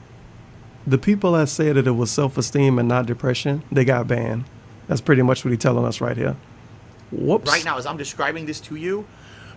the people that said that it was self-esteem and not depression, they got banned. That's pretty much what he's telling us right here. Whoops. Right now, as I'm describing this to you,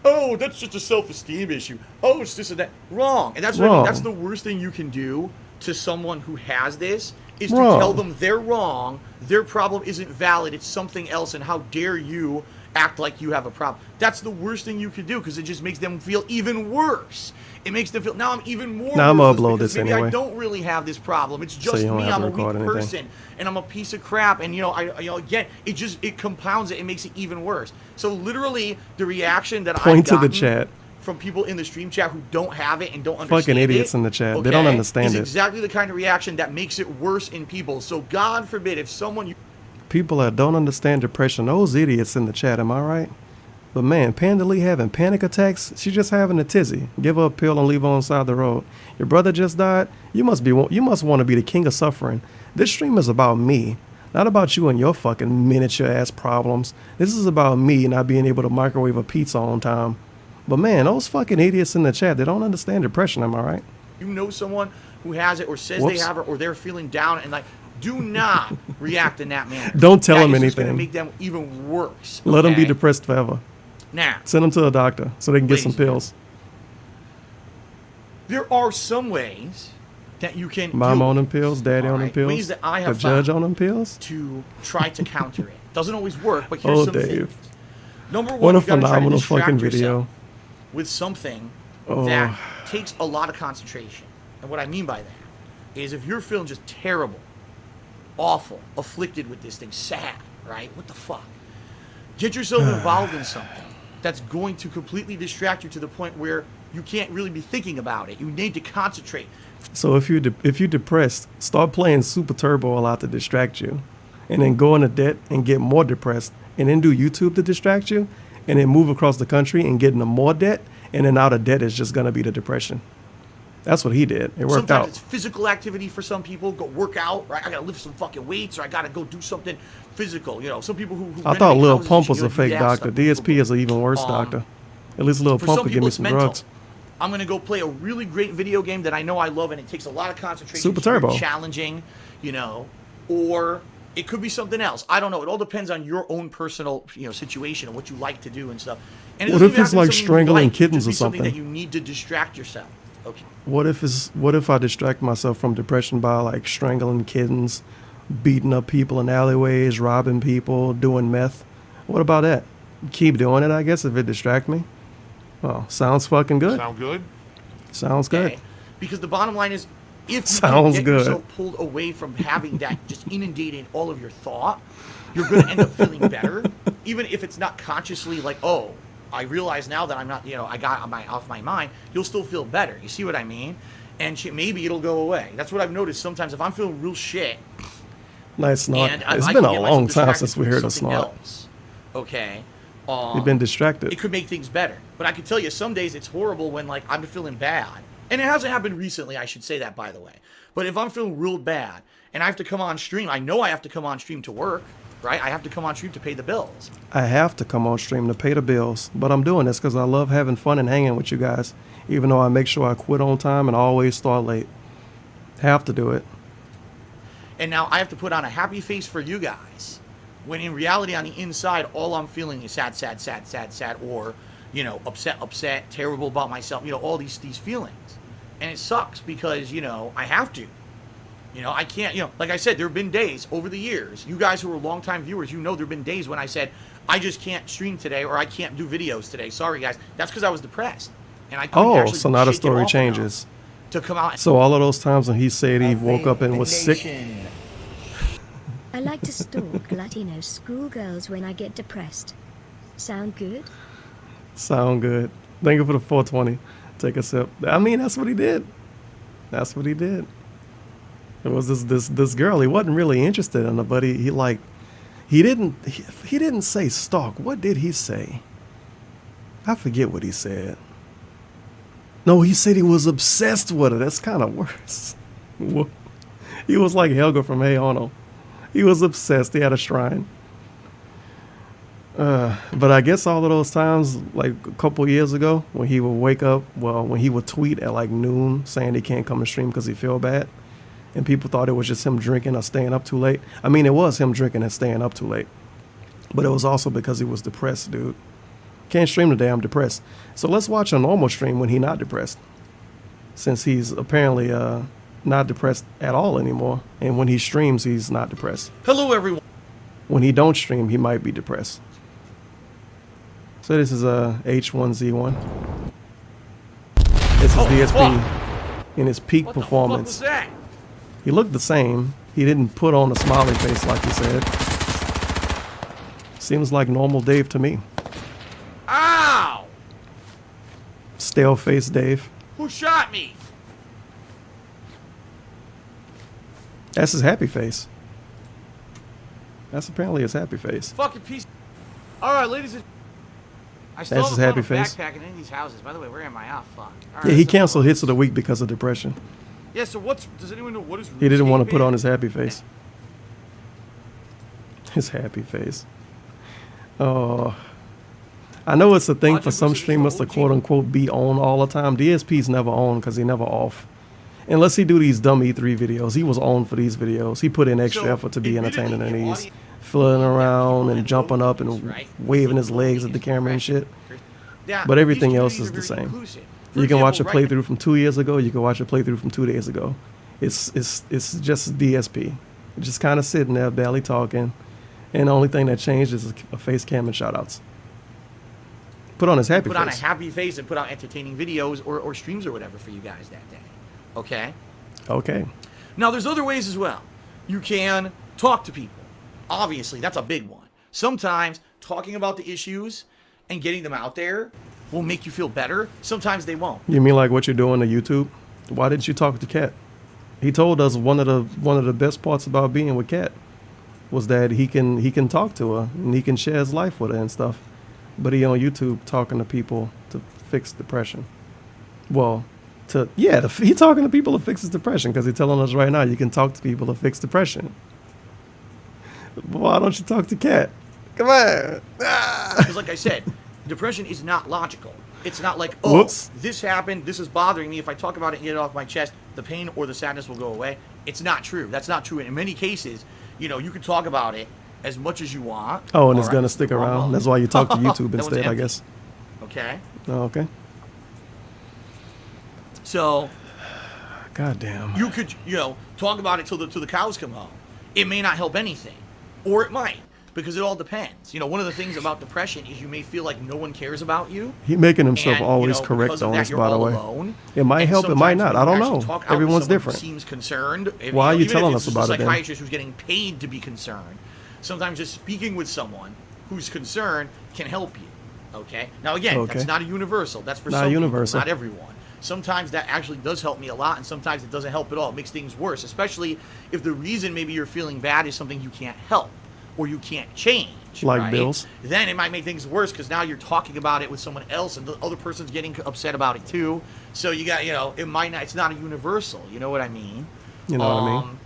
oh, that's just a self-esteem issue. Oh, it's this and that. Wrong. And that's what I mean. That's the worst thing you can do to someone who has this, is to tell them they're wrong, their problem isn't valid, it's something else, and how dare you act like you have a problem. That's the worst thing you could do, because it just makes them feel even worse. It makes them feel, now I'm even more Now I'm gonna worthless upload because this maybe anyway. I don't really have this problem. It's So just you don't me. have I'm to a weak record anything. person, and I'm a piece of crap. And again, it compounds it. It makes it even worse. So literally, the reaction that Point I've to the gotten chat. from people in the stream chat who don't have it and don't understand Fucking idiots it, in the chat. They don't understand is it. exactly the kind of reaction that makes it worse in people. So God forbid if someone People that don't understand depression, those idiots in the chat, am I right? But man, Panda Lee having panic attacks, she's just having a tizzy. Give her a pill and leave her on the side of the road. Your brother just died. You must want to be the king of suffering. This stream is about me, Not about you and your fucking miniature ass problems. This is about me not being able to microwave a pizza on time. But man, those fucking idiots in the chat, they don't understand depression, am I right? You know someone who has it or says Whoops. they have it or they're feeling down and like, do not react in that manner. Don't tell them That is just going to anything. make them even worse. Let them be okay? depressed forever. Now, Send them to a doctor so they can get some Ladies and pills. there are some ways that you can Mom deal on them with pills, daddy on them Alright, ways pills, that I the have judge found on them pills. to try to counter it. Doesn't always work, but here's Oh, some Dave. things. Number one, What a you gotta try to phenomenal distract fucking yourself video. with something Oh. that takes a lot of concentration. And what I mean by that is if you're feeling just terrible, awful, afflicted with this thing, sad, right? What the fuck? Get yourself involved in something that's going to completely distract you to the point where you can't really be thinking about it. You need to concentrate. So if you're depressed, start playing Super Turbo a lot to distract you, and then go into debt and get more depressed, and then do YouTube to distract you, and then move across the country and get into more debt, and then out of debt is just gonna be the depression. That's what he did. It worked Sometimes out. it's physical activity for some people. Go work out, right? I gotta lift some fucking weights, or I gotta go do something physical. You know, some people who I thought renovate Lil houses Pump and was shit, a you know, fake do that doctor. stuff. DSP is an even worse doctor. At least Lil For Pump some could give people, me it's some mental. drugs. I'm gonna go play a really great video game that I know I love, and it takes a lot of concentration. Super it's very Turbo. challenging, you know, or it could be something else. I don't know. It all depends on your own personal, you know, situation and what you like to do and stuff. And it What doesn't if even it's have to be like something you strangling like. It could kittens be or something that something? you need to distract yourself. Okay. What if I distract myself from depression by like strangling kittens, beating up people in alleyways, robbing people, doing meth? What about that? Keep doing it, I guess, if it distract me. Well, sounds fucking good. Sound good? Sounds good. Okay? Because the bottom line is, if you Sounds can get good. yourself pulled away from having that just inundating all of your thought, you're going to end up feeling better, even if it's not consciously like, oh, I realize now that I'm not, you know, I got off my mind. You'll still feel better. You see what I mean? And maybe it'll go away. That's what I've noticed sometimes. If I'm feeling real shit, Nice snort. and It's I been can a get long myself time distracted since we with heard a something snort. else, okay, You've been distracted. it could make things better. But I can tell you, some days it's horrible when like I'm feeling bad, and it hasn't happened recently. I should say that, by the way. But if I'm feeling real bad and I have to come on stream, I know I have to come on stream to work, right? I have to come on stream to pay the bills. I have to come on stream to pay the bills, but I'm doing this because I love having fun and hanging with you guys, even though I make sure I quit on time and always start late. Have to do it. And now I have to put on a happy face for you guys, when in reality, on the inside, all I'm feeling is sad, sad, sad, sad, sad, or, you know, upset, upset, terrible about myself, you know, all these feelings. And it sucks because, you know, I have to. You know, I can't, you know, like I said, there have been days over the years, you guys who are longtime viewers, you know there have been days when I said, I just can't stream today or I can't do videos today. Sorry, guys. That's because I was depressed. And I couldn't Oh, actually so now the shake it story off changes. enough to come out. So all of those times when he said he woke up and was sick. I like to stalk Latino schoolgirls when I get depressed. Sound good? Sound good. Thank you for the 420. Take a sip. I mean, that's what he did. That's what he did. It was this girl. He wasn't really interested in her, but he didn't say stalk. What did he say? I forget what he said. No, he said he was obsessed with her. That's kind of worse. He was like Helga from Hey Ono. He was obsessed. He had a shrine. But I guess all of those times, like a couple years ago, when he would wake up, when he would tweet at like noon saying he can't come to stream because he feel bad, and people thought it was just him drinking or staying up too late. I mean, it was him drinking and staying up too late, but it was also because he was depressed, dude. Can't stream today, I'm depressed. So let's watch a normal stream when he's not depressed, since he's apparently not depressed at all anymore. And when he streams, he's not depressed. Hello, everyone. When he don't stream, he might be depressed. So this is H1Z1. This is DSP in his peak performance. What the fuck was that? He looked the same. He didn't put on a smiley face like he said. Seems like normal Dave to me. Ow! Stale face Dave. Who shot me? That's his happy face. That's apparently his happy face. Fucking piece. All right, ladies and I still That's have his happy fun face. backpacking in these houses. By the way, where am I? Oh, fuck. All right, Yeah, he so- canceled hits of the week because of depression. Yeah, so does anyone know what is He didn't want to RuneScape put on is? his happy face. His happy face. Oh. I know it's a thing for some streamers to quote unquote be on all the time. DSP's never on because he never off. Unless he do these dumb E3 videos. He was on for these videos. He put in extra effort to be entertaining in these. Flitting around and jumping up and waving his legs at the camera and shit. But everything else is the same. You can watch a playthrough from 2 years ago. You can watch a playthrough from 2 days ago. It's just DSP. Just kind of sitting there, barely talking. And the only thing that changed is a face cam and shoutouts. Put on his happy face. Put on a happy face and put out entertaining videos or streams or whatever for you guys that day. Okay? Okay. Now, there's other ways as well. You can talk to people. Obviously, that's a big one. Sometimes talking about the issues and getting them out there will make you feel better. Sometimes they won't. You mean like what you're doing on YouTube? Why didn't you talk to Kat? He told us one of the best parts about being with Kat was that he can talk to her and he can share his life with her and stuff. But he on YouTube talking to people to fix depression. Well, he talking to people to fix his depression because he's telling us right now you can talk to people to fix depression. Why don't you talk to Kat? Come on. Because like I said, depression is not logical. It's not like, this happened, this is bothering me. If I talk about it and get it off my chest, the pain or the sadness will go away. It's not true. That's not true. And in many cases, you can talk about it as much as you want. Oh, and it's going to stick around. That's why you talk to YouTube instead, I guess. Okay. Oh, okay. So, goddamn. You could, talk about it till the cows come home. It may not help anything, or it might, because it all depends. One of the things about depression is you may feel like no one cares about you. He making himself always correct on this, by the way. Alone. It might help, it might not. I don't know. Everyone's different. Seems concerned. Why are you telling us about it then? A psychiatrist who's getting paid to be concerned. Sometimes just speaking with someone who's concerned can help you. Okay. Now again, that's not a universal. That's for some people, not everyone. Sometimes that actually does help me a lot, and sometimes it doesn't help at all. It makes things worse, especially if the reason maybe you're feeling bad is something you can't help or you can't change. Like bills? Then it might make things worse because now you're talking about it with someone else and the other person's getting upset about it too. So you got, it might not, it's not a universal. You know what I mean? You know what I mean?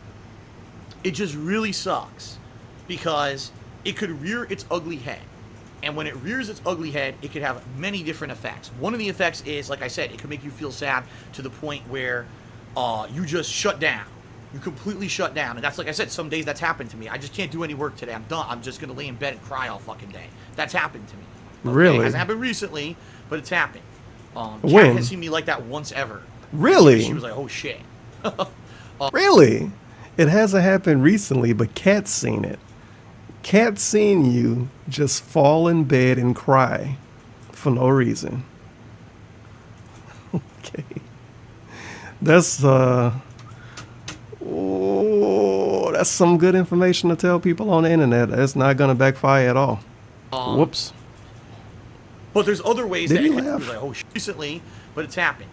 It just really sucks because it could rear its ugly head. And when it rears its ugly head, it could have many different effects. One of the effects is, like I said, it could make you feel sad to the point where you just shut down. You completely shut down. And that's, like I said, some days that's happened to me. I just can't do any work today. I'm done. I'm just going to lay in bed and cry all fucking day. That's happened to me. Okay? Really? It hasn't happened recently, but it's happened. When? Kat has seen me like that once ever. Really? She was like, oh, shit. Really? It hasn't happened recently, but Kat's seen it. Kat's seen you just fall in bed and cry for no reason. Okay. That's that's some good information to tell people on the internet. It's not gonna backfire at all. Whoops. But there's other ways that he it could laugh? be like, oh, recently, but it's happened.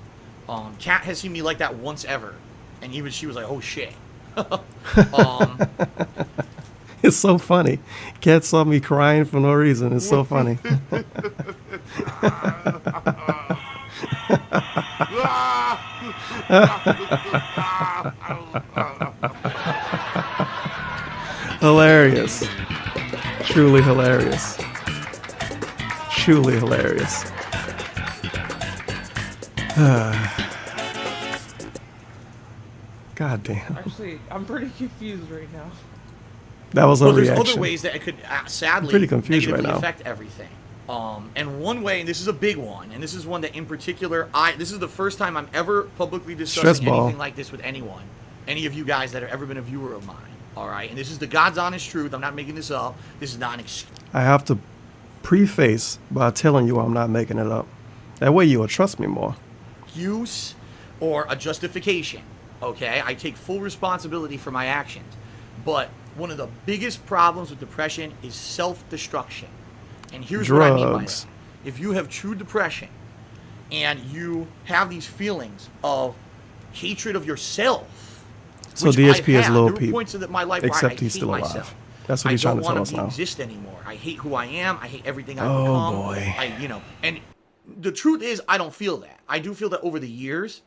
Kat has seen me like that once ever, and even she was like, oh shit. It's so funny. Kat saw me crying for no reason. It's so funny. Hilarious. Truly hilarious. Truly hilarious. God damn. Actually, I'm pretty confused right now. That was a reaction. There's other ways that it could sadly I'm pretty confused negatively right now. affect everything. And one way, and this is a big one, and this is one that in particular, this is the first time I'm ever publicly discussing anything like this with anyone, any of you guys that have ever been a viewer of mine. All right, and this is the God's honest truth. I'm not making this up. This is not an excuse. I have to preface by telling you I'm not making it up. That way you will trust me more. Excuse or a justification. Okay, I take full responsibility for my actions, but one of the biggest problems with depression is self-destruction. And here's what I mean by that. If you have true depression and you have these feelings of hatred of yourself, so DSP is low peep, points in my life except where he's still myself. alive. That's what he's trying to tell us now. I don't want to exist anymore. I hate who I am. I hate everything I've become. Oh boy. And the truth is, I don't feel that. I do feel that over the years,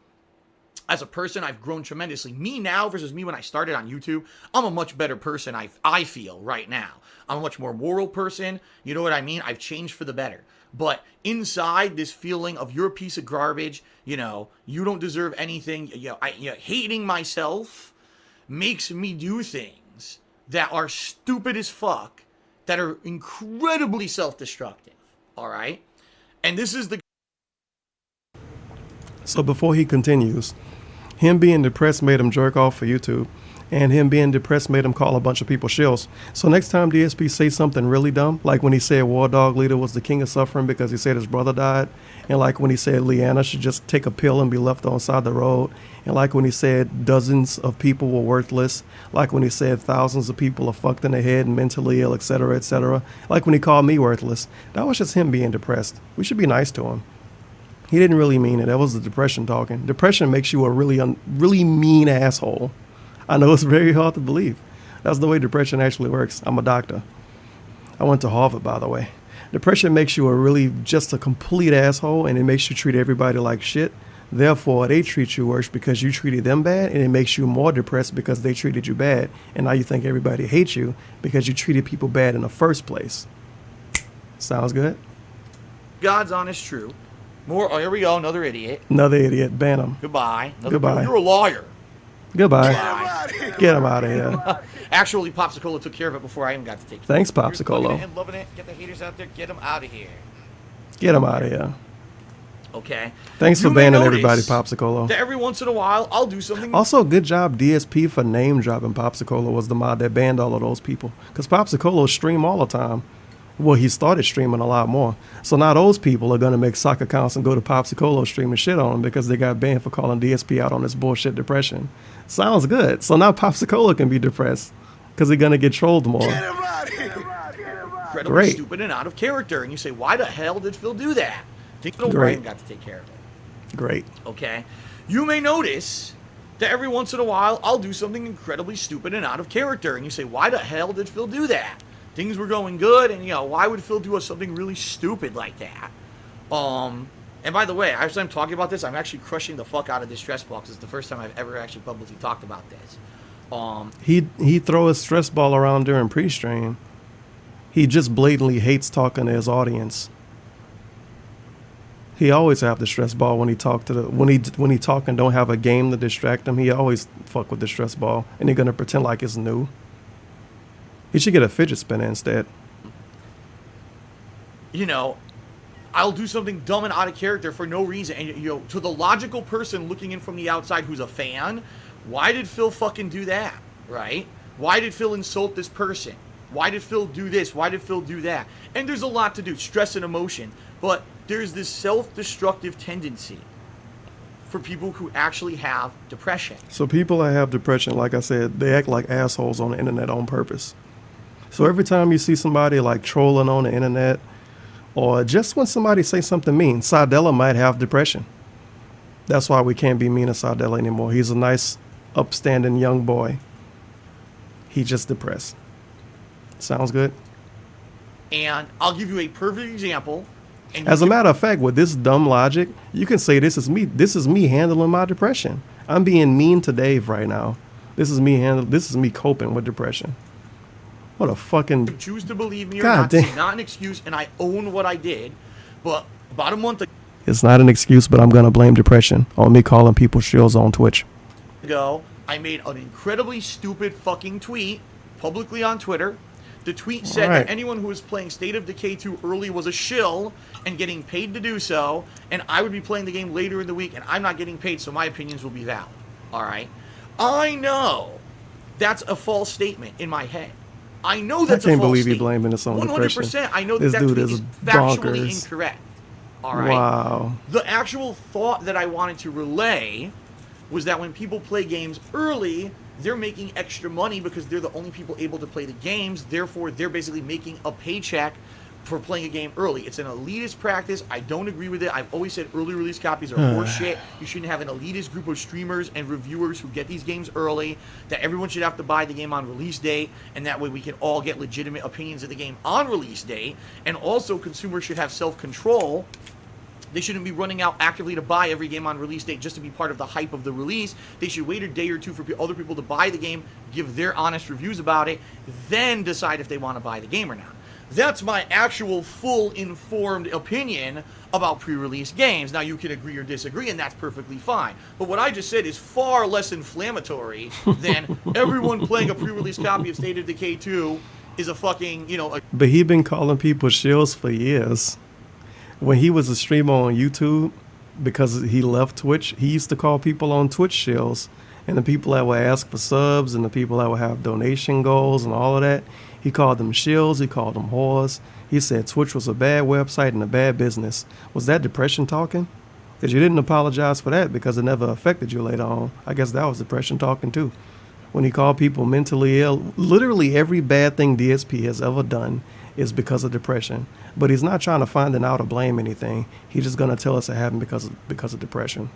as a person, I've grown tremendously. Me now versus me when I started on YouTube, I'm a much better person, I feel, right now. I'm a much more moral person. You know what I mean? I've changed for the better. But inside, this feeling of you're a piece of garbage, you know, you don't deserve anything, hating myself makes me do things that are stupid as fuck, that are incredibly self-destructive, all right? And this is the... So before he continues, him being depressed made him jerk off for YouTube, and him being depressed made him call a bunch of people shills. So next time DSP say something really dumb, like when he said War Dog Leader was the king of suffering because he said his brother died, and like when he said Leanna should just take a pill and be left on the side of the road, and like when he said dozens of people were worthless, like when he said thousands of people are fucked in the head and mentally ill, etc., like when he called me worthless, that was just him being depressed. We should be nice to him. He didn't really mean it. That was the depression talking. Depression makes you a really mean asshole. I know it's very hard to believe. That's the way depression actually works. I'm a doctor. I went to Harvard, by the way. Depression makes you just a complete asshole, and it makes you treat everybody like shit. Therefore, they treat you worse because you treated them bad, and it makes you more depressed because they treated you bad. And now you think everybody hates you because you treated people bad in the first place. Sounds good? God's honest truth. More. Oh, here we go. Another idiot. Another idiot. Ban him. Goodbye. Goodbye. You're a lawyer. Goodbye. Goodbye. Get him out of here. Actually, Popsicola took care of it before I even got to take it. Thanks, You're Popsicola. loving it and loving it. Get the haters out there. Get them out of here. Get him out of here. Okay. Thanks for banning everybody, Popsicola. That every once in a while, I'll do something. Also, good job, DSP, for name dropping Popsicola was the mod that banned all of those people. Because Popsicola stream all the time. Well, he started streaming a lot more. So now those people are going to make sock accounts and go to Popsicola stream and shit on him because they got banned for calling DSP out on this bullshit depression. Sounds good. So now Popsicola can be depressed because they're going to get trolled more. Incredibly Great. stupid and out of character. And you say, why the hell did Phil do that? Think Great. Brian got to take care of it. Great. Okay. You may notice that every once in a while, I'll do something incredibly stupid and out of character. And you say, why the hell did Phil do that? Things were going good, and, why would Phil do something really stupid like that? And by the way, as I'm talking about this, I'm actually crushing the fuck out of this stress ball because it's the first time I've ever actually publicly talked about this. He throw his stress ball around during pre-stream. He just blatantly hates talking to his audience. He always have the stress ball when he talk when he talk and don't have a game to distract him. He always fuck with the stress ball, and he gonna pretend like it's new. He should get a fidget spinner instead. I'll do something dumb and out of character for no reason. And, to the logical person looking in from the outside who's a fan, why did Phil fucking do that, right? Why did Phil insult this person? Why did Phil do this? Why did Phil do that? And there's a lot to do, stress and emotion. But there's this self-destructive tendency for people who actually have depression. So people that have depression, like I said, they act like assholes on the internet on purpose. So every time you see somebody like trolling on the internet, or just when somebody say something mean, Sardella might have depression. That's why we can't be mean to Sardella anymore. He's a nice, upstanding young boy. He's just depressed. Sounds good? And I'll give you a perfect example. As a matter of fact, with this dumb logic, you can say this is me handling my depression. I'm being mean to Dave right now. This is me coping with depression. What a fucking... You choose to believe me or God not, damn. it's not an excuse, and I own what I did. But about a month It's not an excuse, but I'm going to blame depression on me calling people shills on Twitch. ago, I made an incredibly stupid fucking tweet publicly on Twitter. The tweet said that anyone who was playing State of Decay 2 early was a shill and getting paid to do so, and I would be playing the game later in the week, and I'm not getting paid, so my opinions will be valid. All right? I know that's a false statement in my head. I know that's a false statement. I can't believe you're blaming this on 100%. depression. I know this that dude tweet is factually bonkers. incorrect. All right? Wow. The actual thought that I wanted to relay was that when people play games early, they're making extra money because they're the only people able to play the games. Therefore, they're basically making a paycheck for playing a game early. It's an elitist practice. I don't agree with it. I've always said early release copies are horseshit. You shouldn't have an elitist group of streamers and reviewers who get these games early, that everyone should have to buy the game on release date, and that way we can all get legitimate opinions of the game on release date. And also, consumers should have self-control They shouldn't be running out actively to buy every game on release date just to be part of the hype of the release. They should wait a day or two for other people to buy the game, give their honest reviews about it, then decide if they want to buy the game or not. That's my actual full informed opinion about pre-release games. Now, you can agree or disagree, and that's perfectly fine. But what I just said is far less inflammatory than everyone playing a pre-release copy of State of Decay 2 is a fucking, But he been calling people shills for years. When he was a streamer on YouTube, because he left Twitch, he used to call people on Twitch shills. And the people that would ask for subs and the people that would have donation goals and all of that, he called them shills, he called them whores. He said Twitch was a bad website and a bad business. Was that depression talking? Because you didn't apologize for that because it never affected you later on. I guess that was depression talking too. When he called people mentally ill, literally every bad thing DSP has ever done is because of depression. But he's not trying to find an out or blame anything. He's just going to tell us it happened because of depression.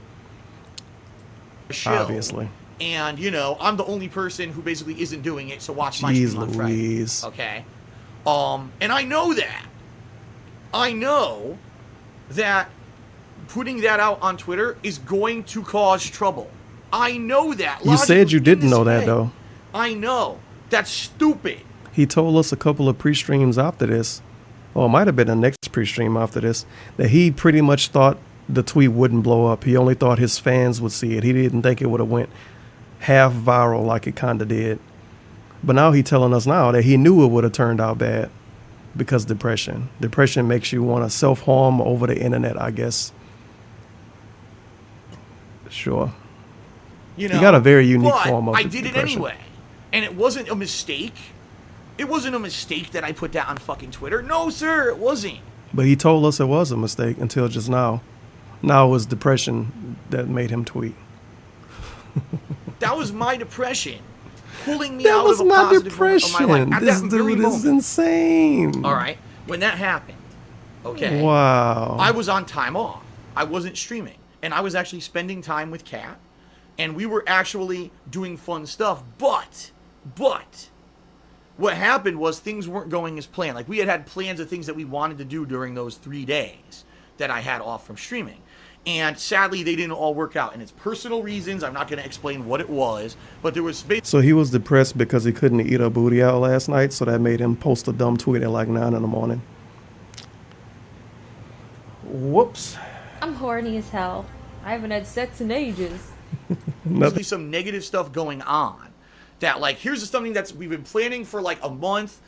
shill. Obviously. And, I'm the only person who basically isn't doing it, so watch my Jeez stream on Friday. Louise. Okay? And I know that. I know that putting that out on Twitter is going to cause trouble. I know that. You said you didn't know that, head. though. I know. That's stupid. He told us a couple of pre-streams after this, or it might have been the next pre-stream after this, that he pretty much thought the tweet wouldn't blow up. He only thought his fans would see it. He didn't think it would have went half viral like it kind of did. But now he's telling us now that he knew it would have turned out bad because depression. Depression makes you want to self-harm over the internet, I guess. Sure. You got a very unique form of I did it depression. anyway. And it wasn't a mistake. It wasn't a mistake that I put that on fucking Twitter. No, sir, it wasn't. But he told us it was a mistake until just now. Now it was depression that made him tweet. That was my depression. Pulling me That out was of a my positive moment of my life. depression. At This that very dude is moment. insane. All right. When that happened, okay. Wow. I was on time off. I wasn't streaming. And I was actually spending time with Kat. And we were actually doing fun stuff. But, what happened was things weren't going as planned. Like, we had plans of things that we wanted to do during those 3 days that I had off from streaming. And sadly, they didn't all work out. And it's personal reasons. I'm not going to explain what it was. But there was... So he was depressed because he couldn't eat a booty out last night. So that made him post a dumb tweet at like 9 in the morning. Whoops. I'm horny as hell. I haven't had sex in ages. There's some negative stuff going on. That, like, here's something that's we've been planning for like a month.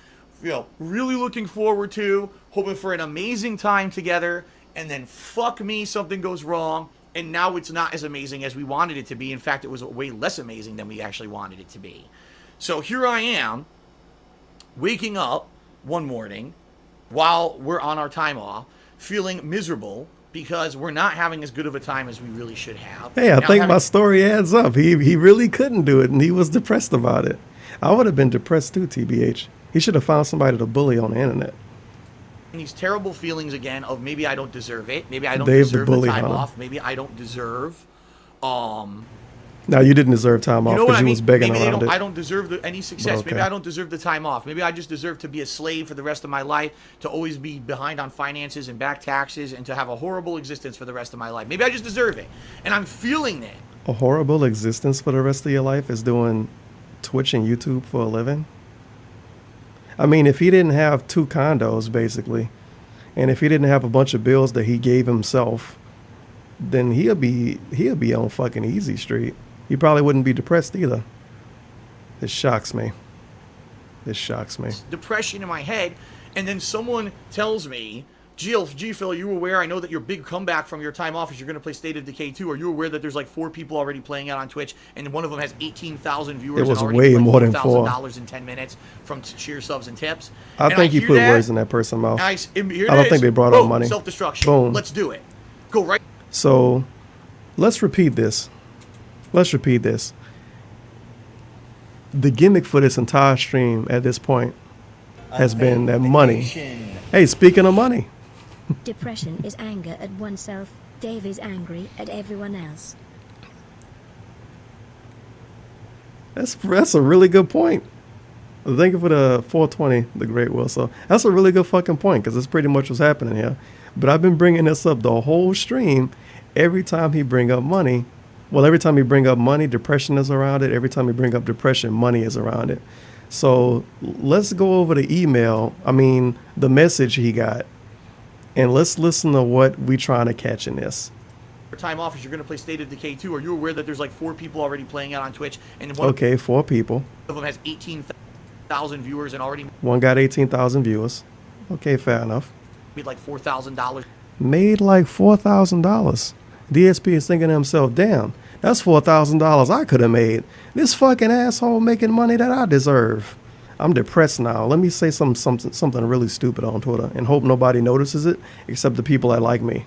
Really looking forward to. Hoping for an amazing time together. And then fuck me, something goes wrong, and now it's not as amazing as we wanted it to be. In fact, it was way less amazing than we actually wanted it to be. So here I am, waking up one morning while we're on our time off, feeling miserable because we're not having as good of a time as we really should have. Hey, I Now think my story adds up. He really couldn't do it, and he was depressed about it. I would have been depressed too, TBH. He should have found somebody to bully on the internet. These terrible feelings again of maybe I don't deserve it. Maybe I don't Dave the deserve the bully, time huh? off. Maybe I don't deserve... Now, you didn't deserve time off You know because what I you mean? was begging Maybe around it. I don't deserve any success. Okay. Maybe I don't deserve the time off. Maybe I just deserve to be a slave for the rest of my life, to always be behind on finances and back taxes, and to have a horrible existence for the rest of my life. Maybe I just deserve it. And I'm feeling that. A horrible existence for the rest of your life is doing Twitch and YouTube for a living? I mean, if he didn't have 2 condos, basically, and if he didn't have a bunch of bills that he gave himself, then he'll be on fucking easy street. He probably wouldn't be depressed either. This shocks me. This shocks me. Depression in my head, and then someone tells me, G Phil, are you aware? I know that your big comeback from your time off is you're going to play State of Decay 2. Are you aware that there's like 4 people already playing it on Twitch, and one of them has 18,000 viewers? It was and already way like more than 4. $4,000 in 10 minutes from cheer subs and tips. I think you put words in that person's mouth. I don't think they brought out money. Self-destruction. Boom. Let's do it. Go right. So, let's repeat this. The gimmick for this entire stream at this point has been that money. Hey, speaking of money. Depression is anger at oneself. Dave is angry at everyone else. That's a really good point. Thank you for the 420, the great Will. So that's a really good fucking point because that's pretty much what's happening here. But I've been bringing this up the whole stream. Every time he bring up money, well, every time he bring up money, depression is around it. Every time he bring up depression, money is around it. So let's go over the the message he got, and let's listen to what we trying to catch in this. Time off is you're going to play State of Decay 2. Are you aware that there's like 4 people already playing it on Twitch? And one 4 people. of them has 18,000 viewers and already One got 18,000 viewers. Okay, fair enough. made like $4,000. Made like $4,000. DSP is thinking to himself, damn, that's $4,000 I could have made. This fucking asshole making money that I deserve. I'm depressed now. Let me say something really stupid on Twitter and hope nobody notices it except the people that like me.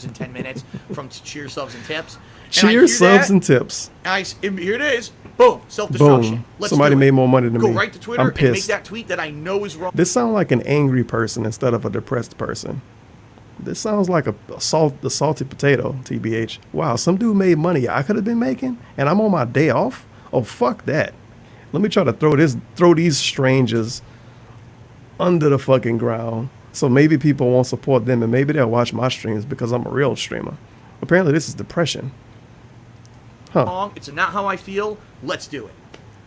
In 10 minutes from cheer subs and tips. Cheer subs and tips. Here it is. Boom. Self-destruction. Boom. Let's Somebody made more money than me. Go right to Twitter and make that tweet that I know is wrong. This sounds like an angry person instead of a depressed person. This sounds like a salty potato, TBH. Wow, some dude made money I could have been making, and I'm on my day off? Oh, fuck that. Let me try to throw these strangers under the fucking ground. So maybe people won't support them, and maybe they'll watch my streams because I'm a real streamer. Apparently, this is depression. Huh. It's not how I feel. Let's do it.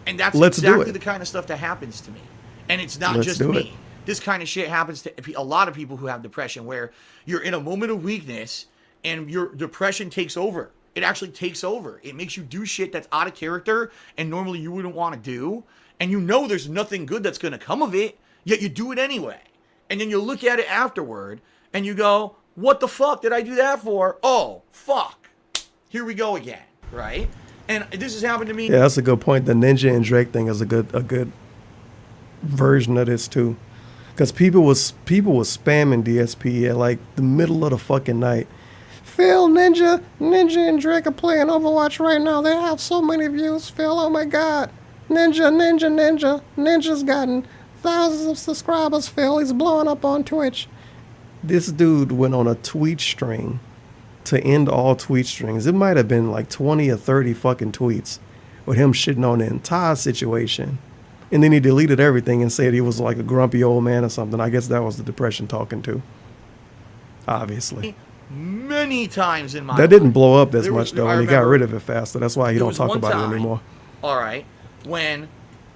And that's Let's exactly the kind of stuff that happens to me. And it's not Let's just do me. it. This kind of shit happens to a lot of people who have depression, where you're in a moment of weakness and your depression takes over. It actually takes over. It makes you do shit that's out of character and normally you wouldn't want to do. And you know there's nothing good that's going to come of it, yet you do it anyway. And then you look at it afterward and you go, what the fuck did I do that for? Oh, fuck. Here we go again, right? And this has happened to me. Yeah, that's a good point. The Ninja and Drake thing is a good version of this too. Because people was spamming DSP at like the middle of the fucking night. Phil, Ninja and Drake are playing Overwatch right now. They have so many views, Phil. Oh my god. Ninja's gotten thousands of subscribers, Phil. He's blowing up on Twitch. This dude went on a tweet string to end all tweet strings. It might have been like 20 or 30 fucking tweets with him shitting on the entire situation. And then he deleted everything and said he was like a grumpy old man or something. I guess that was the depression talking too. Obviously. Many times in my That didn't blow up as There much was- though, I and he got remember rid of it faster. That's why he there don't was talk one about it time, anymore. All right, when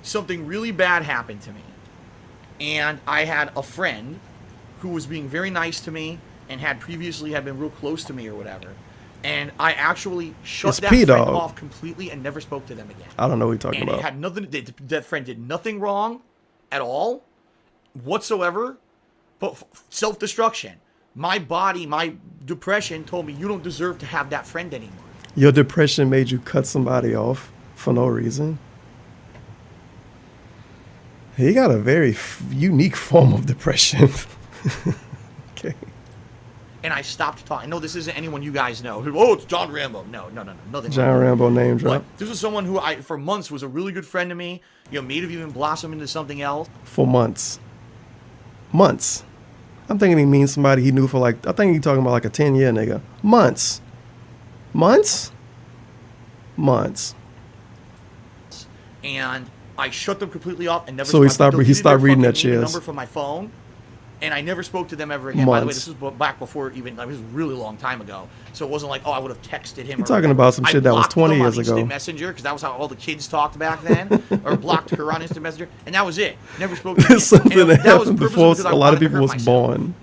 something really bad happened to me, and I had a friend who was being very nice to me and had previously been real close to me or whatever, and I actually shut It's that friend P-Dog. off completely and never spoke to them again. I don't know what you're talking And about. it had nothing. That friend did nothing wrong at all, whatsoever, but self-destruction. My body, my depression told me you don't deserve to have that friend anymore. Your depression made you cut somebody off for no reason. He got a very unique form of depression. Okay. And I stopped talking. No, this isn't anyone you guys know. Oh, it's John Rambo. No, nothing. John Rambo name drop. But this was someone who for months was a really good friend to me. You know, may have even blossomed into something else. For months. Months. I'm thinking he means somebody he knew for like, I think he's talking about like a 10-year nigga. Months. Months? Months. And I shut them completely off and never. So he I stopped deleted their reading that fucking name and shiz. number from my phone, and I never spoke to them ever again. By the way, Months. this was back before even. Like, it was a really long time ago. So it wasn't like, oh, I would have texted him. You're talking about some shit that was 20 years ago. Instant Messenger, because that was how all the kids talked back then, or blocked her on Instant Messenger, and that was it. Never spoke to him. It's something And that that was happened purposely before because I a lot of wanted to people hurt was myself. born.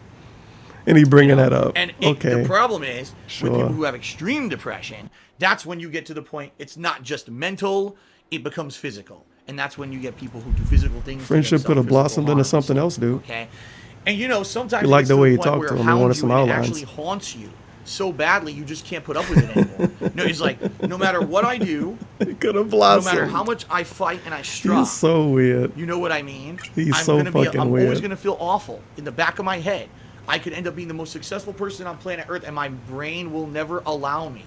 And he bringing that up. And okay. the problem is, Sure. with people who have extreme depression, that's when you get to the point, it's not just mental, it becomes physical. And that's when you get people who do physical things. to Friendship themselves, could have physical blossomed into harm. something else, dude. Okay. And you know, sometimes He it liked gets the to way he point talked where to it him. He wanted hounds some you and it outlines. actually haunts you so badly you just can't put up with it anymore. No, it's like, no matter what I do, It could have no blossomed. matter how much I fight and I struggle, He's so weird. you know what I mean? He's so I'm fucking always weird. gonna feel awful in the back of my head. I could end up being the most successful person on planet Earth, and my brain will never allow me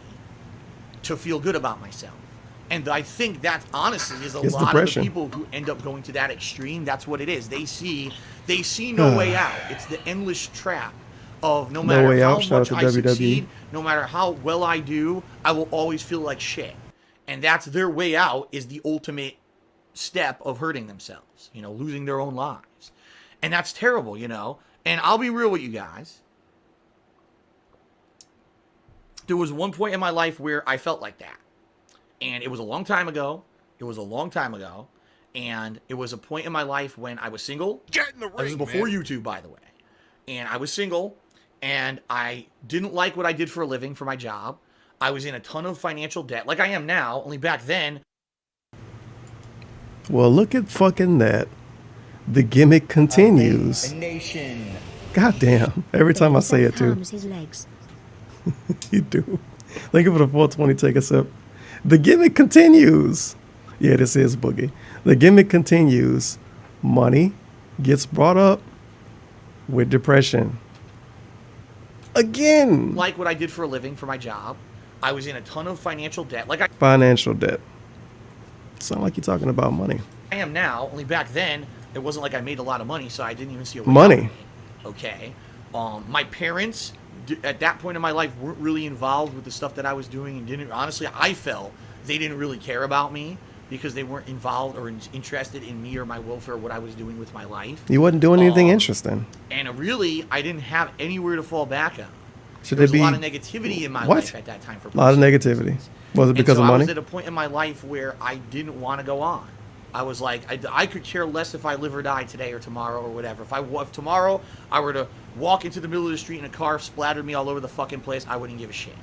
to feel good about myself. And I think that honestly is a It's lot depression. of the people who end up going to that extreme. That's what it is. They see no way out. It's the endless trap of no matter way how out. Shout much out to I WWE. succeed, no matter how well I do, I will always feel like shit. And that's their way out, is the ultimate step of hurting themselves, you know, losing their own lives. And that's terrible, you know. And I'll be real with you guys. There was one point in my life where I felt like that. And it was a long time ago. And it was a point in my life when I was single. Get in the ring, This is before man. YouTube, by the way. And I was single. And I didn't like what I did for a living for my job. I was in a ton of financial debt, like I am now. Only back then. Well, look at fucking that. The gimmick continues. God damn. Every time I say it, too. Calms his legs. You do. Thank you for the 420. Take a sip. The gimmick continues. Yeah, this is Boogie. The gimmick continues. Money gets brought up with depression. Again. Like what I did for a living for my job. I was in a ton of financial debt, like I Financial debt. Sound like you're talking about money. am now. Only back then, it wasn't like I made a lot of money, so I didn't even see a way Money. out of it. Okay. My parents, at that point in my life, weren't really involved with the stuff that I was doing, and didn't, honestly, I felt they didn't really care about me because they weren't involved or interested in me or my welfare or what I was doing with my life. You wasn't doing anything interesting. And really, I didn't have anywhere to fall back on. Should There was there a lot be of negativity in my what? life at that time. For A lot of personal negativity. reasons. Was it because and so of I money? was at a point in my life where I didn't want to go on. I was like, I could care less if I live or die today or tomorrow or whatever. If tomorrow I were to walk into the middle of the street and a car splattered me all over the fucking place, I wouldn't give a shit.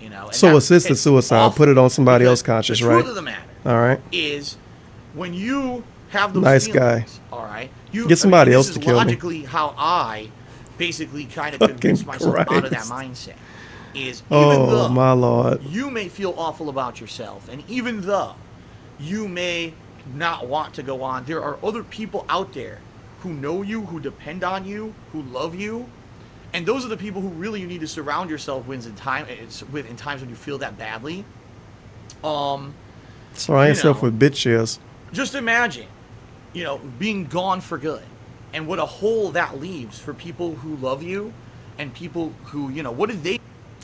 You know. And So that- assisted it's suicide. awful Put it on somebody because else conscious, the right? truth of the matter All right. is when you have those Nice feelings, guy. all right, Get somebody else this to is kill me. logically how I basically kind of Fucking convinced myself out of that Christ. mindset. Is even Oh, though my Lord. you may feel awful about yourself, and even though you may not want to go on, there are other people out there who know you, who depend on you, who love you, and those are the people who really you need to surround yourself with in times when you feel that badly. Surround you yourself know, with bitch shares. Just imagine, being gone for good, and what a hole that leaves for people who love you, and people who, what did they?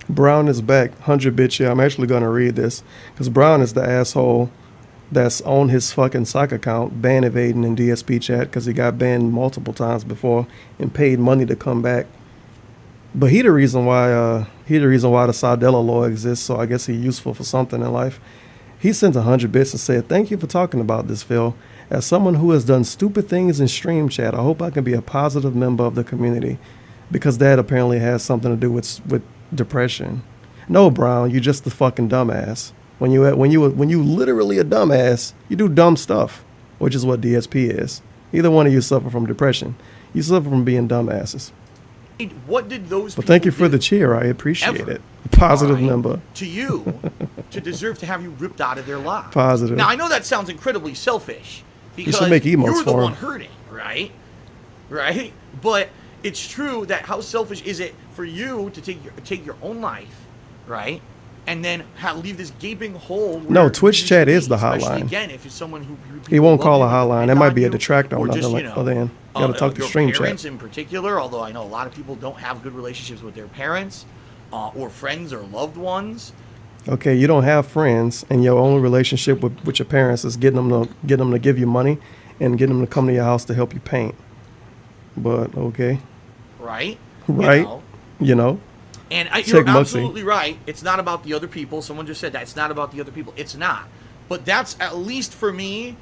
Brown is back. 100 bitch share. I'm actually going to read this because Brown is the asshole that's on his fucking sock account, ban evading in DSP chat because he got banned multiple times before and paid money to come back. But he the reason why the Sardella law exists, so I guess he's useful for something in life. He sent 100 bits and said, "Thank you for talking about this, Phil. As someone who has done stupid things in stream chat, I hope I can be a positive member of the community because that apparently has something to do with depression." No, Brown, you just the fucking dumbass. When you literally a dumbass, you do dumb stuff, which is what DSP is. Either one of you suffer from depression. You suffer from being dumbasses. What did those? But thank you people for the do cheer. I appreciate ever, it. Positive all right, number. to you to deserve to have you ripped out of their lives. Positive. Now I know that sounds incredibly selfish because should make emotes you're the for one him. hurting, right? Right? But it's true that how selfish is it for you to take your own life, right? And then leave this gaping hole. No, where Twitch you chat should is be, the especially, hotline. Again, if it's someone who He won't call a love you, hotline. depend That might on be a you, detractor or on just, other end. You gotta talk to your stream parents chat. in particular, although I know a lot of people don't have good relationships with their parents, or friends or loved ones. Okay, you don't have friends, and your only relationship with your parents is getting them to give you money and getting them to come to your house to help you paint. But okay, Right? right? You know. And Check you're Mugsy. absolutely right. It's not about the other people. Someone just said that. It's not about the other people. It's not. But that's, at least for me,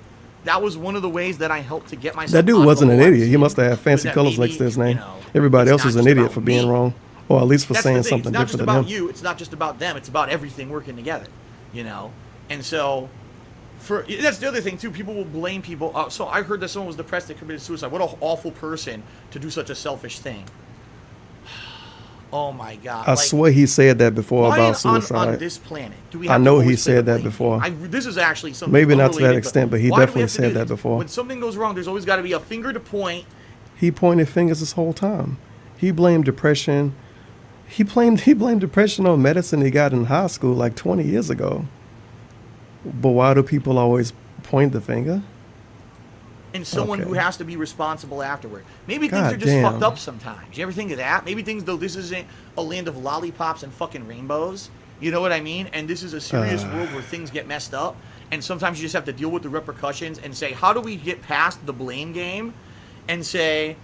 that was one of the ways that I helped to get myself That dude out of wasn't the an hole I idiot. was He in, must have had was fancy that colors maybe, next to his name. you know, Everybody it's else was not an just idiot about for being me. wrong, or at least for That's saying the thing. something It's not just different than about him. you. It's not just about them. It's about everything working together, And so, that's the other thing, too. People will blame people. So I heard that someone was depressed that committed suicide. What an awful person to do such a selfish thing. Oh, my God. I swear he said that before why about on suicide. this planet do we I have to know he always play said the that blame before. game? This is actually something Maybe not to that unrelated, extent, but he why do we definitely have to do said that this? before. When something goes wrong, there's always got to be a finger to point. He pointed fingers this whole time. He blamed depression. He blamed depression on medicine he got in high school like 20 years ago. But why do people always point the finger? And someone Okay. who has to be responsible afterward. Maybe things God are just damn. fucked up sometimes. You ever think of that? Maybe things, though, this isn't a land of lollipops and fucking rainbows. You know what I mean? And this is a serious world where things get messed up. And sometimes you just have to deal with the repercussions and say, how do we get past the blame game and say,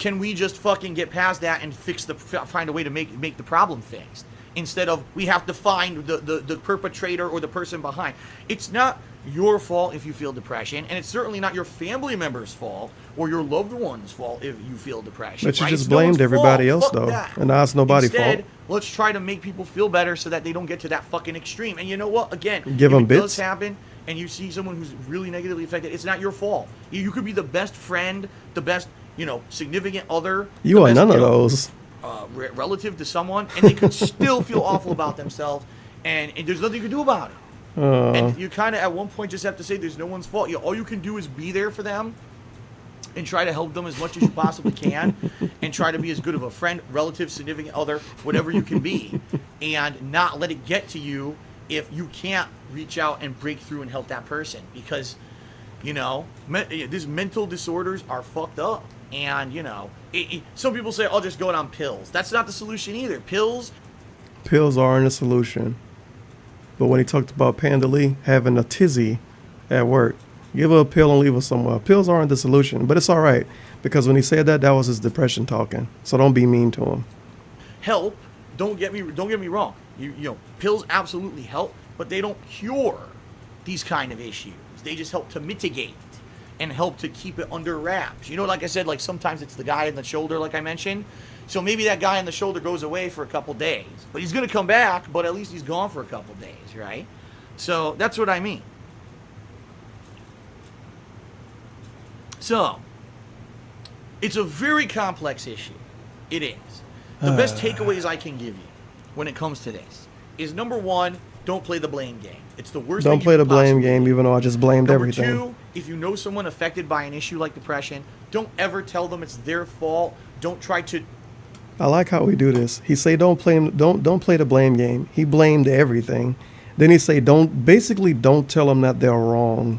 can we just fucking get past that and find a way to make the problem fixed? Instead of we have to find the perpetrator or the person behind. It's not your fault if you feel depression, and it's certainly not your family member's fault or your loved one's fault if you feel depression. But you right? just It's no blamed one's everybody fault. else, Fuck though. that. And now it's nobody's Instead, fault. let's try to make people feel better so that they don't get to that fucking extreme. And you know what? Again, Give if them it bits. does happen, and you see someone who's really negatively affected, it's not your fault. You could be the best friend, the best, significant other. You the are best, none of those. Relative to someone, and they could still feel awful about themselves, and there's nothing you can do about it. And you kind of at one point just have to say there's no one's fault. All you can do is be there for them and try to help them as much as you possibly can, and try to be as good of a friend, relative, significant other, whatever you can be, and not let it get to you if you can't reach out and break through and help that person, because these mental disorders are fucked up. And some people say, "Oh, just go on pills." That's not the solution either. Pills aren't a solution. But when he talked about Panda Lee having a tizzy at work, give her a pill and leave her somewhere. Pills aren't the solution, but it's all right, because when he said that was his depression talking. So don't be mean to him. help. Don't get me wrong. Pills absolutely help, but they don't cure these kind of issues. They just help to mitigate and help to keep it under wraps. Like I said, like sometimes it's the guy in the shoulder, like I mentioned. So maybe that guy in the shoulder goes away for a couple days, but he's going to come back, but at least he's gone for a couple days, right? So that's what I mean. So it's a very complex issue. It is. The best takeaways I can give you when it comes to this is, number one, don't play the blame game. It's the worst thing Don't play the blame game, even though I just blamed everything. Number two, if you know someone affected by an issue like depression, don't ever tell them it's their fault. Don't try to. I like how we do this. He say don't play the blame game. He blamed everything. Then he say don't tell them that they're wrong.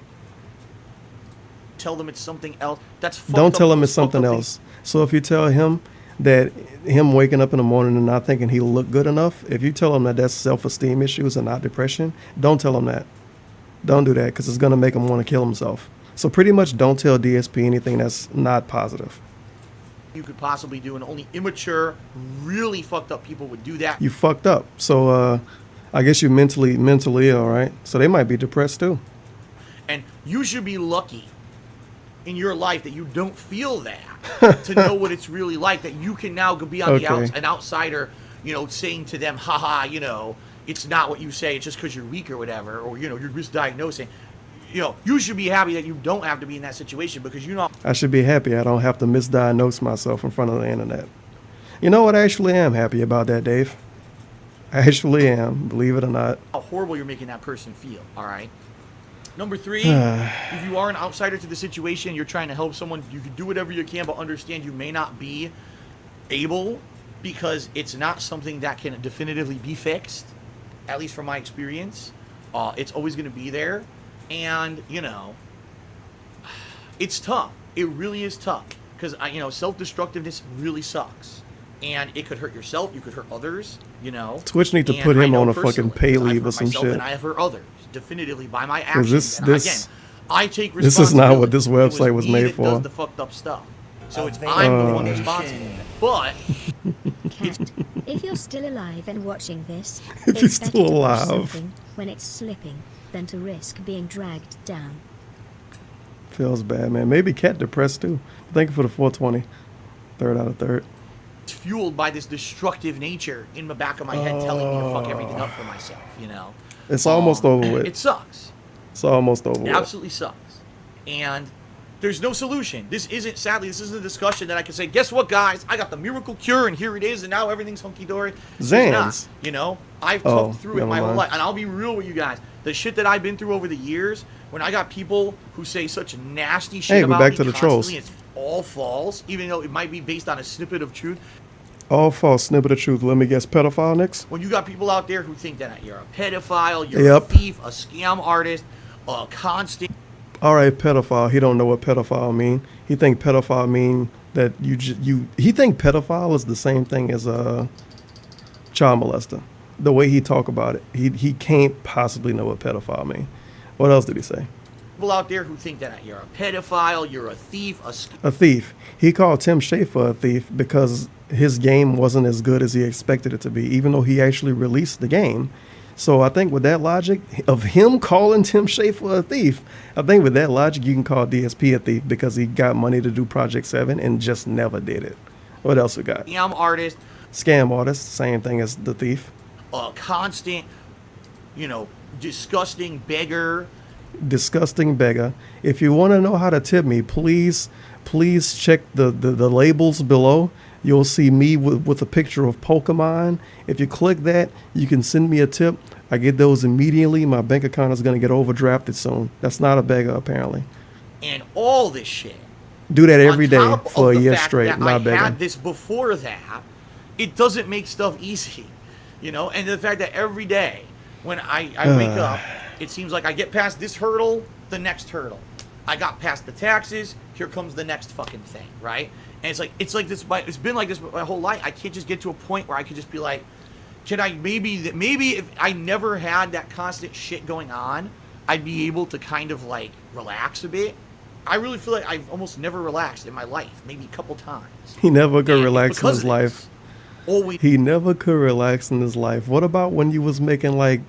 Tell them it's something else. That's fucked Don't up. tell him it's Those fucked something up else. So if you tell him that him waking up in the morning and not thinking he'll look good enough, if you tell him that that's self-esteem issues and not depression, don't tell him that. Don't do that, because it's going to make him want to kill himself. So pretty much don't tell DSP anything that's not positive. You could possibly do, and only immature, really fucked up people would do that. You fucked up. So I guess you're mentally ill, right? So they might be depressed too. And you should be lucky in your life that you don't feel that to know what it's really like, that you can now be on an outsider, saying to them, haha, it's not what you say, it's just because you're weak or whatever, or, you're misdiagnosing. You should be happy that you don't have to be in that situation, because I should be happy I don't have to misdiagnose myself in front of the internet. You know what? I actually am happy about that, Dave. I actually am, believe it or not. how horrible you're making that person feel, all right? Number three, if you are an outsider to the situation, you're trying to help someone, you can do whatever you can, but understand you may not be able, because it's not something that can definitively be fixed, at least from my experience. It's always going to be there. And, it's tough. It really is tough. Because, self-destructiveness really sucks. And it could hurt yourself. You could hurt others, Twitch need to put him on a fucking pay leave or some shit. And I have hurt others, definitively, by my actions. I take responsibility. This is not what this website was made for. Does the fucked up stuff. So I'm the one responsible. But Cat, if you're still alive and watching this, If you're it's better still to push alive. something when it's slipping than to risk being dragged down. Feels bad, man. Maybe Cat depressed too. Thank you for the 420. Third out of third. it's fueled by this destructive nature in the back of my head telling me to fuck everything up for myself, It's almost over with. It sucks. It's almost over It with. absolutely sucks. And there's no solution. This isn't a discussion that I can say, guess what, guys? I got the miracle cure, and here it is, and now everything's hunky-dory. It's Zans. not, I've Oh, talked through it never my whole mind. life. And I'll be real with you guys. The shit that I've been through over the years, when I got people who say such nasty shit Hey, we're about back me to the trolls. constantly, it's all false, even though it might be based on a snippet of truth. All false snippet of truth. Let me guess. Pedophile next. When you got people out there who think that you're a pedophile, you're Yep. a thief, a scam artist, a constant... All right, pedophile. He don't know what pedophile mean. He think pedophile mean that he think pedophile is the same thing as a child molester. The way he talk about it, he can't possibly know what pedophile mean. What else did he say? People out there who think that you're a pedophile, you're a thief, A thief. He called Tim Schafer a thief because his game wasn't as good as he expected it to be, even though he actually released the game. So I think with that logic of him calling Tim Schafer a thief, I think with that logic you can call DSP a thief because he got money to do Project 7 and just never did it. What else we got? scam artist, Scam artist, same thing as the thief. a constant, disgusting beggar. Disgusting beggar. If you want to know how to tip me, please check the labels below. You'll see me with a picture of Pokemon. If you click that, you can send me a tip. I get those immediately. My bank account is going to get overdrafted soon. That's not a beggar, apparently. And all this shit. Do that every day On top for of a the year fact straight. that Not I begging. had this before that. It doesn't make stuff easy, and the fact that every day when I wake up, it seems like I get past this hurdle, the next hurdle. I got past the taxes, here comes the next fucking thing, right? And it's like this. It's been like this my whole life. I can't just get to a point where I could just be like, can I maybe if I never had that constant shit going on, I'd be able to kind of like relax a bit. I really feel like I've almost never relaxed in my life, maybe a couple times. He never could And relax in because his of life. this, always He never could relax in his life. What about when you was making like,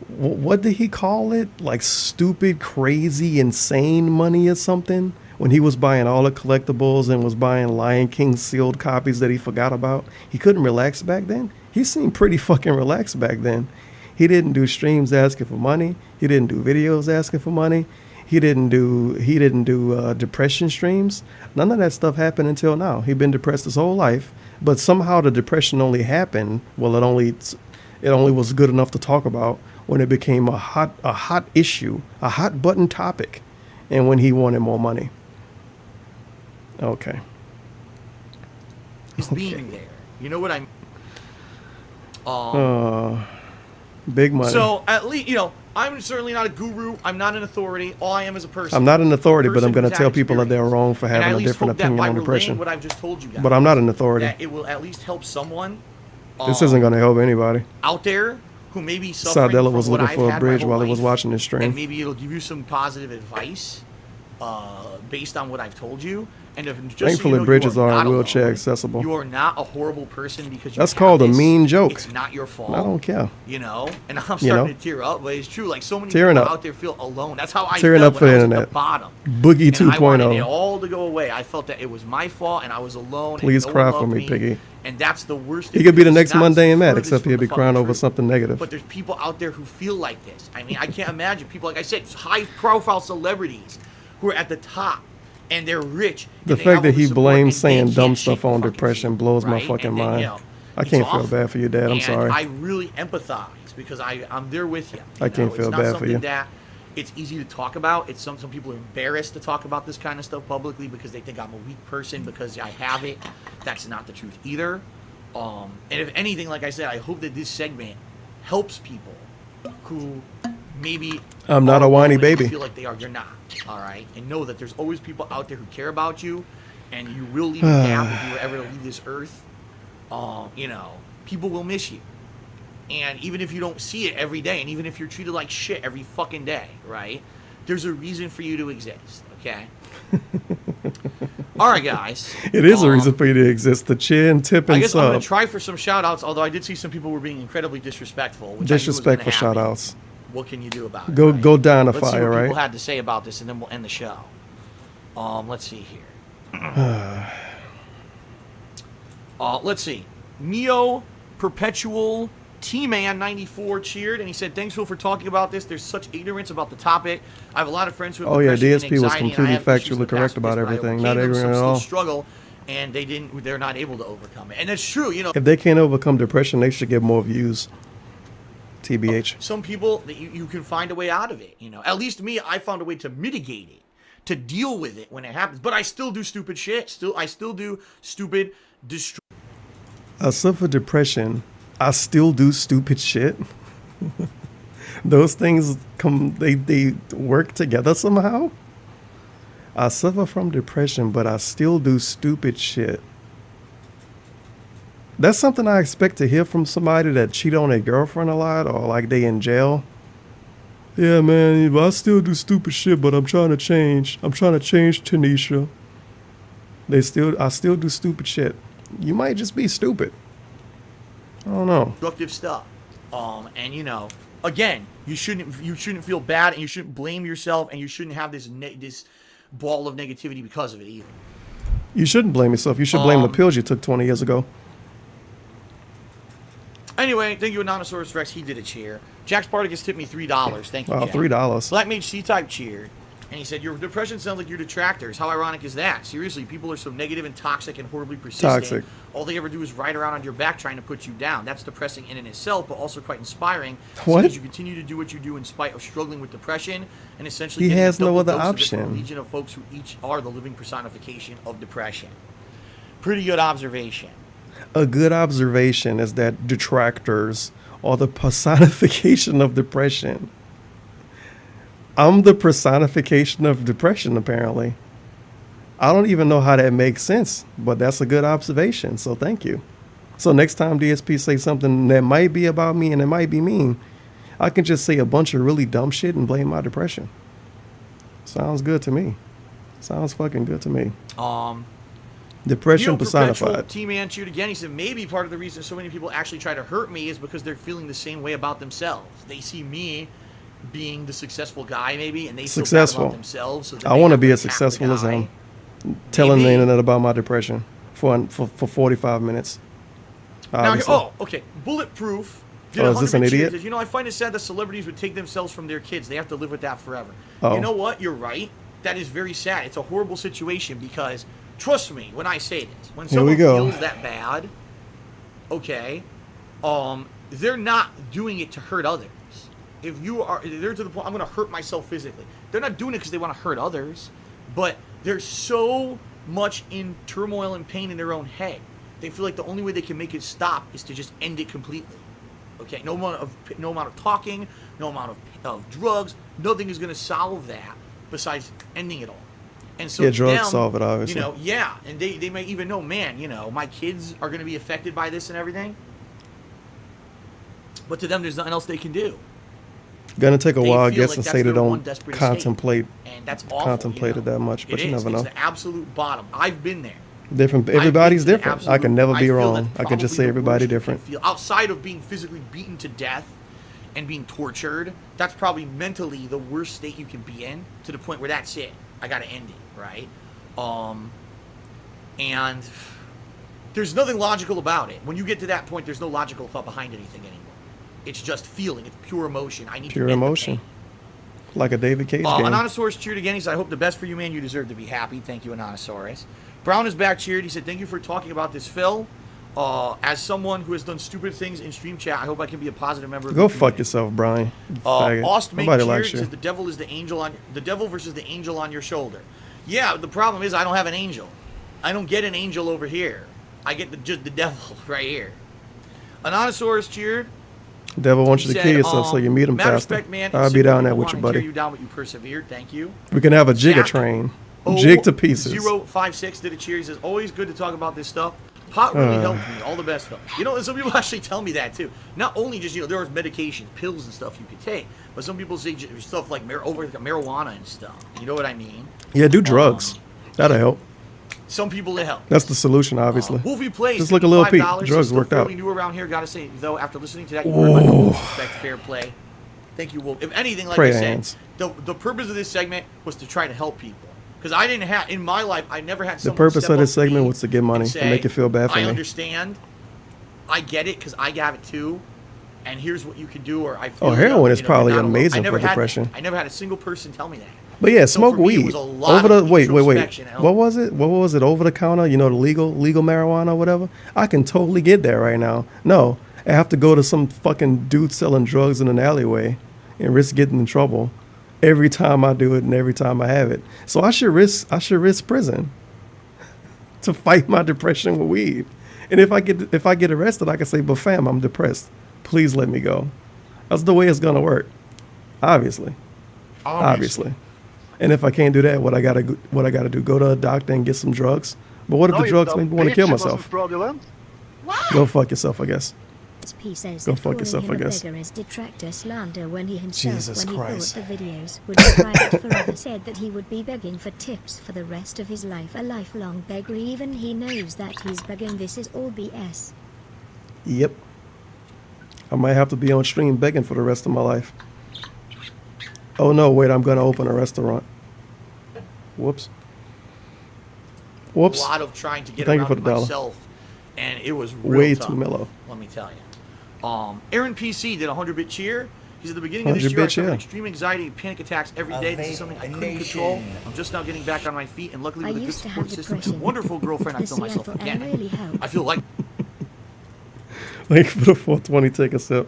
what did he call it? Like stupid, crazy, insane money or something? When he was buying all the collectibles and was buying Lion King sealed copies that he forgot about. He couldn't relax back then. He seemed pretty fucking relaxed back then. He didn't do streams asking for money. He didn't do videos asking for money. He didn't do depression streams. None of that stuff happened until now. He'd been depressed his whole life, but somehow the depression only happened. Well, it only was good enough to talk about when it became a hot issue, a hot button topic, and when he wanted more money. Okay. is being there. You know what I mean? Big money. So at least I'm certainly not a guru. I'm not an authority. All I am is a person. I'm not an authority, but I'm going to who's tell had people that they're experience. wrong for And I having at a least different hope that opinion by on relaying depression. what I've just told you guys, But I'm not an authority. that it will at least help someone This isn't going to help anybody. out there who may be suffering Sadella from was what looking I've for a had bridge my whole while he was life, watching this stream. and maybe it'll give you some positive advice based on what I've told you. And if just Thankfully, so you know, bridges you are are not wheelchair alone. accessible. You are not a horrible person because you That's have called a this. mean joke. It's not your fault. I don't care. And I'm starting You know? to tear up, but it's true. Like so many Tearing people up. out there feel alone. That's how I Tearing felt up for when the I was at internet. the bottom. Boogie And I wanted it 2.0. all to go away. I felt that it was my fault and I was alone. Please and no cry one for loved me, Piggy. And that's the worst. He could be the because next it's not Monday and Matt, furthest except from he'll be the crying fucking over truth. something negative. But there's people out there who feel like this. I mean, I can't imagine people, like I said, high-profile celebrities who are at the top and they're rich. The and they fact have that all the he support, blames and they saying can't dumb shake stuff the on fucking depression feet, blows my right? fucking And then, mind. I it's can't feel awful. bad for you, Dad. I'm And sorry. I really empathize because I'm there with you. I can't feel it's not bad for something you. that it's easy to talk about. It's some people are embarrassed to talk about this kind of stuff publicly because they think I'm a weak person because I have it. That's not the truth either. And if anything, like I said, I hope that this segment helps people who maybe I'm not are a whiny alone and baby. feel like they are. You're not. All right, and know that there's always people out there who care about you, and you will leave a gap if you were ever to leave this earth. People will miss you. And even if you don't see it every day, and even if you're treated like shit every fucking day, right? There's a reason for you to exist, okay? All right, guys. It is a reason for you to exist. The chin, tip, I and guess I'm going sub. to try for some shout-outs, although I did see some people were being incredibly disrespectful. Which I knew was gonna Disrespectful happen. shout-outs. What can you do about it? Go right? go down a Let's see fire, what right? people had to say about this, and then we'll end the show. Let's see here. Let's see. Neo Perpetual T-Man 94 cheered, and he said, "Thanks, Phil, for talking about this. There's such ignorance about the topic. I have a lot of friends who have Oh, yeah, depression and DSP was anxiety, and I completely have issues in factually the correct past with about this, but I everything. overcame Not them. ignorant Some at still all. struggle, and they're not able to overcome it. And that's true. If they can't overcome depression, they should get more views. TBH. Some people that you can find a way out of it. At least me, I found a way to mitigate it, to deal with it when it happens. But I still do stupid shit. I still do stupid, I suffer depression. I still do stupid shit. Those things they work together somehow. I suffer from depression, but I still do stupid shit. That's something I expect to hear from somebody that cheat on their girlfriend a lot or like they in jail. Yeah, man, I still do stupid shit, but I'm trying to change. I'm trying to change Tanisha. I still do stupid shit. You might just be stupid. I don't know. Destructive stuff. And you know, again, you shouldn't feel bad, and you shouldn't blame yourself, and you shouldn't have this ball of negativity because of it either. You shouldn't blame yourself. You should blame the pills you took 20 years ago. Anyway, thank you, Anonymosaurus Rex. He did a cheer. Jack Spartacus tipped me $3. Thank you, Wow, Jack. $3. Black Mage C-Type cheered. And he said, your depression sounds like your detractors. How ironic is that? Seriously, people are so negative and toxic and horribly persistent. Toxic. All they ever do is ride around on your back trying to put you down. That's depressing in and itself, but also quite inspiring. What? Because you continue to do what you do in spite of struggling with depression and essentially He getting has a double no other dose of it option. from a legion of folks who each are the living personification of depression. Pretty good observation. A good observation is that detractors are the personification of depression. I'm the personification of depression, apparently. I don't even know how that makes sense, but that's a good observation, so thank you. So next time DSP say something that might be about me and it might be mean, I can just say a bunch of really dumb shit and blame my depression. Sounds good to me. Sounds fucking good to me. Depression personified. T-Man cheered again. He said, maybe part of the reason so many people actually try to hurt me is because they're feeling the same way about themselves. They see me being the successful guy, maybe, and they feel bad about themselves. So I want to be as successful as him. Telling the internet about my depression for 45 minutes. Now, okay. Bulletproof. Is this an idiot? Says, I find it sad that celebrities would take themselves from their kids. They have to live with that forever. Oh. You know what? You're right. That is very sad. It's a horrible situation because, trust me when I say this, when someone feels that bad, okay, they're not doing it to hurt others. If they're to the point, I'm going to hurt myself physically. They're not doing it because they want to hurt others, but they're so much in turmoil and pain in their own head. They feel like the only way they can make it stop is to just end it completely. Okay, no amount of talking, no amount of drugs, nothing is going to solve that besides ending it all. And so drugs solve it, obviously. And they may even know, man, my kids are going to be affected by this and everything. But to them, there's nothing else they can do. Gonna take a while, I guess, like and say they don't contemplate and that's awful, contemplated that much, but you never know. It's the absolute bottom. I've been there. Everybody's different. I can never be wrong. I can just say everybody different. Outside of being physically beaten to death and being tortured, that's probably mentally the worst state you can be in, to the point where that's it. I gotta end it, right? And there's nothing logical about it. When you get to that point, there's no logical thought behind anything anymore. It's just feeling. It's pure emotion. I need pure to end emotion. the pain. Like a David Cage game. Anonymosaurus cheered again. He said, I hope the best for you, man. You deserve to be happy. Thank you, Anonymosaurus. Brown is back, cheered. He said, thank you for talking about this, Phil. As someone who has done stupid things in stream chat, I hope I can be a positive member of the community. Go fuck yourself, Brian. Austin Nobody cheered. likes He you. says, the devil versus the angel on your shoulder. Yeah, the problem is I don't have an angel. I don't get an angel over here. I get just the devil right here. Anonymosaurus cheered. Devil wants you to kill yourself so you meet him faster. Respect, man. I'll be down there with you, buddy. You down, but you persevered. Thank you. We can have a Jigga train. Jig to pieces. 056 did a cheer. He says, always good to talk about this stuff. Pot really helped me. All the best, Phil. Some people actually tell me that, too. Not only just, there are medications, pills and stuff you could take, but some people say stuff like marijuana and stuff. You know what I mean? Yeah, do drugs. That'll help. Some people it helps. That's the solution, obviously. Wolfie Plays. Just look a little Pete. Drugs worked out. New around here. Gotta say, though, after listening to that, you heard my respect, fair play. Thank you, Wolf. If anything, like I said, the purpose of this segment was to try to help people. Because I didn't have, in my life, I never had someone The purpose of this segment was to get money and make you feel bad for me. I understand. I get it, because I have it too. And here's what you can do, or I feel heroin is probably amazing for depression. I never had a single person tell me that. But yeah, smoke weed. Over the wait. What was it? What was it? Over the counter? The legal marijuana or whatever? I can totally get that right now. No, I have to go to some fucking dude selling drugs in an alleyway and risk getting in trouble every time I do it and every time I have it. So I should risk prison to fight my depression with weed. And if I get arrested, I can say, "But fam, I'm depressed. Please let me go." That's the way it's gonna work. Obviously. And if I can't do that, what I gotta do? Go to a doctor and get some drugs. But what if the drugs make me want to kill myself? Fraudulent. Go fuck yourself, I guess. DSP says Go that fuck calling yourself, him I a guess. beggar is detractor slander when he himself, Jesus when he Christ. thought the videos would be private forever, said that he would be begging for tips for the rest of his life. A lifelong beggar, even he knows that he's begging. This is all BS. Yep. I might have to be on stream begging for the rest of my life. Oh no, wait, I'm gonna open a restaurant. Whoops. Whoops. A lot of trying to get Thank you around for the dollar. myself, and it was real Way tough, too mellow. let me tell you. Aaron PC did a 100-bit cheer. He said, at the beginning of this 100 year, I bit suffered cheer. extreme anxiety and panic attacks every day. This is something I couldn't control. I'm just now getting back on my feet, and luckily I with a good used to support have system and depression. wonderful girlfriend, I The feel myself Seattle again. air really helped. I feel like Thank you for the 420 take a sip.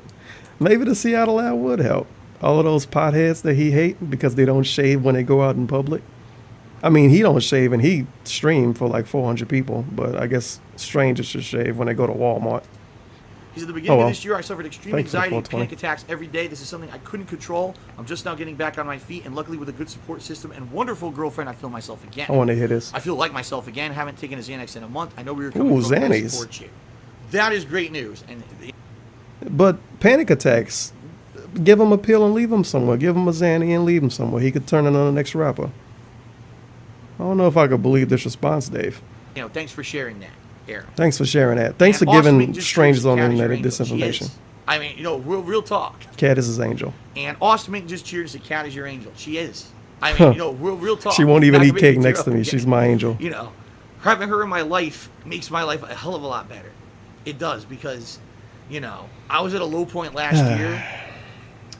Maybe the Seattle ad would help. All of those potheads that he hate because they don't shave when they go out in public. I mean, he don't shave and he streamed for like 400 people, but I guess strangers should shave when they go to Walmart. He said, at the beginning well. of this year, I suffered extreme Thanks for the anxiety and 420. panic attacks every day. This is something I couldn't control. I'm just now getting back on my feet, and luckily with a good support system and wonderful girlfriend, I feel myself again. I want to hear this. I feel like myself again. Haven't taken a Xanax in a month. I know we were coming Ooh, from to Xannies. support you. That is great news. And But panic attacks, give him a pill and leave him somewhere. Give him a Xanny and leave him somewhere. He could turn into the next rapper. I don't know if I could believe this response, Dave. you know, thanks for sharing that, Aaron. Thanks for sharing that. Thanks And for Austin giving just strangers cheers on the Cat is your internet angel. She disinformation. is. I mean, you know, real talk. Cat is his angel. And Austin Mink just cheered and said, "Cat is your angel." She is. I mean, Huh. you know, real talk. She won't even Not eat to make cake me next tear to me. up. She's my angel. You know, having her in my life makes my life a hell of a lot better. It does, because, you know, I was at a low point last year.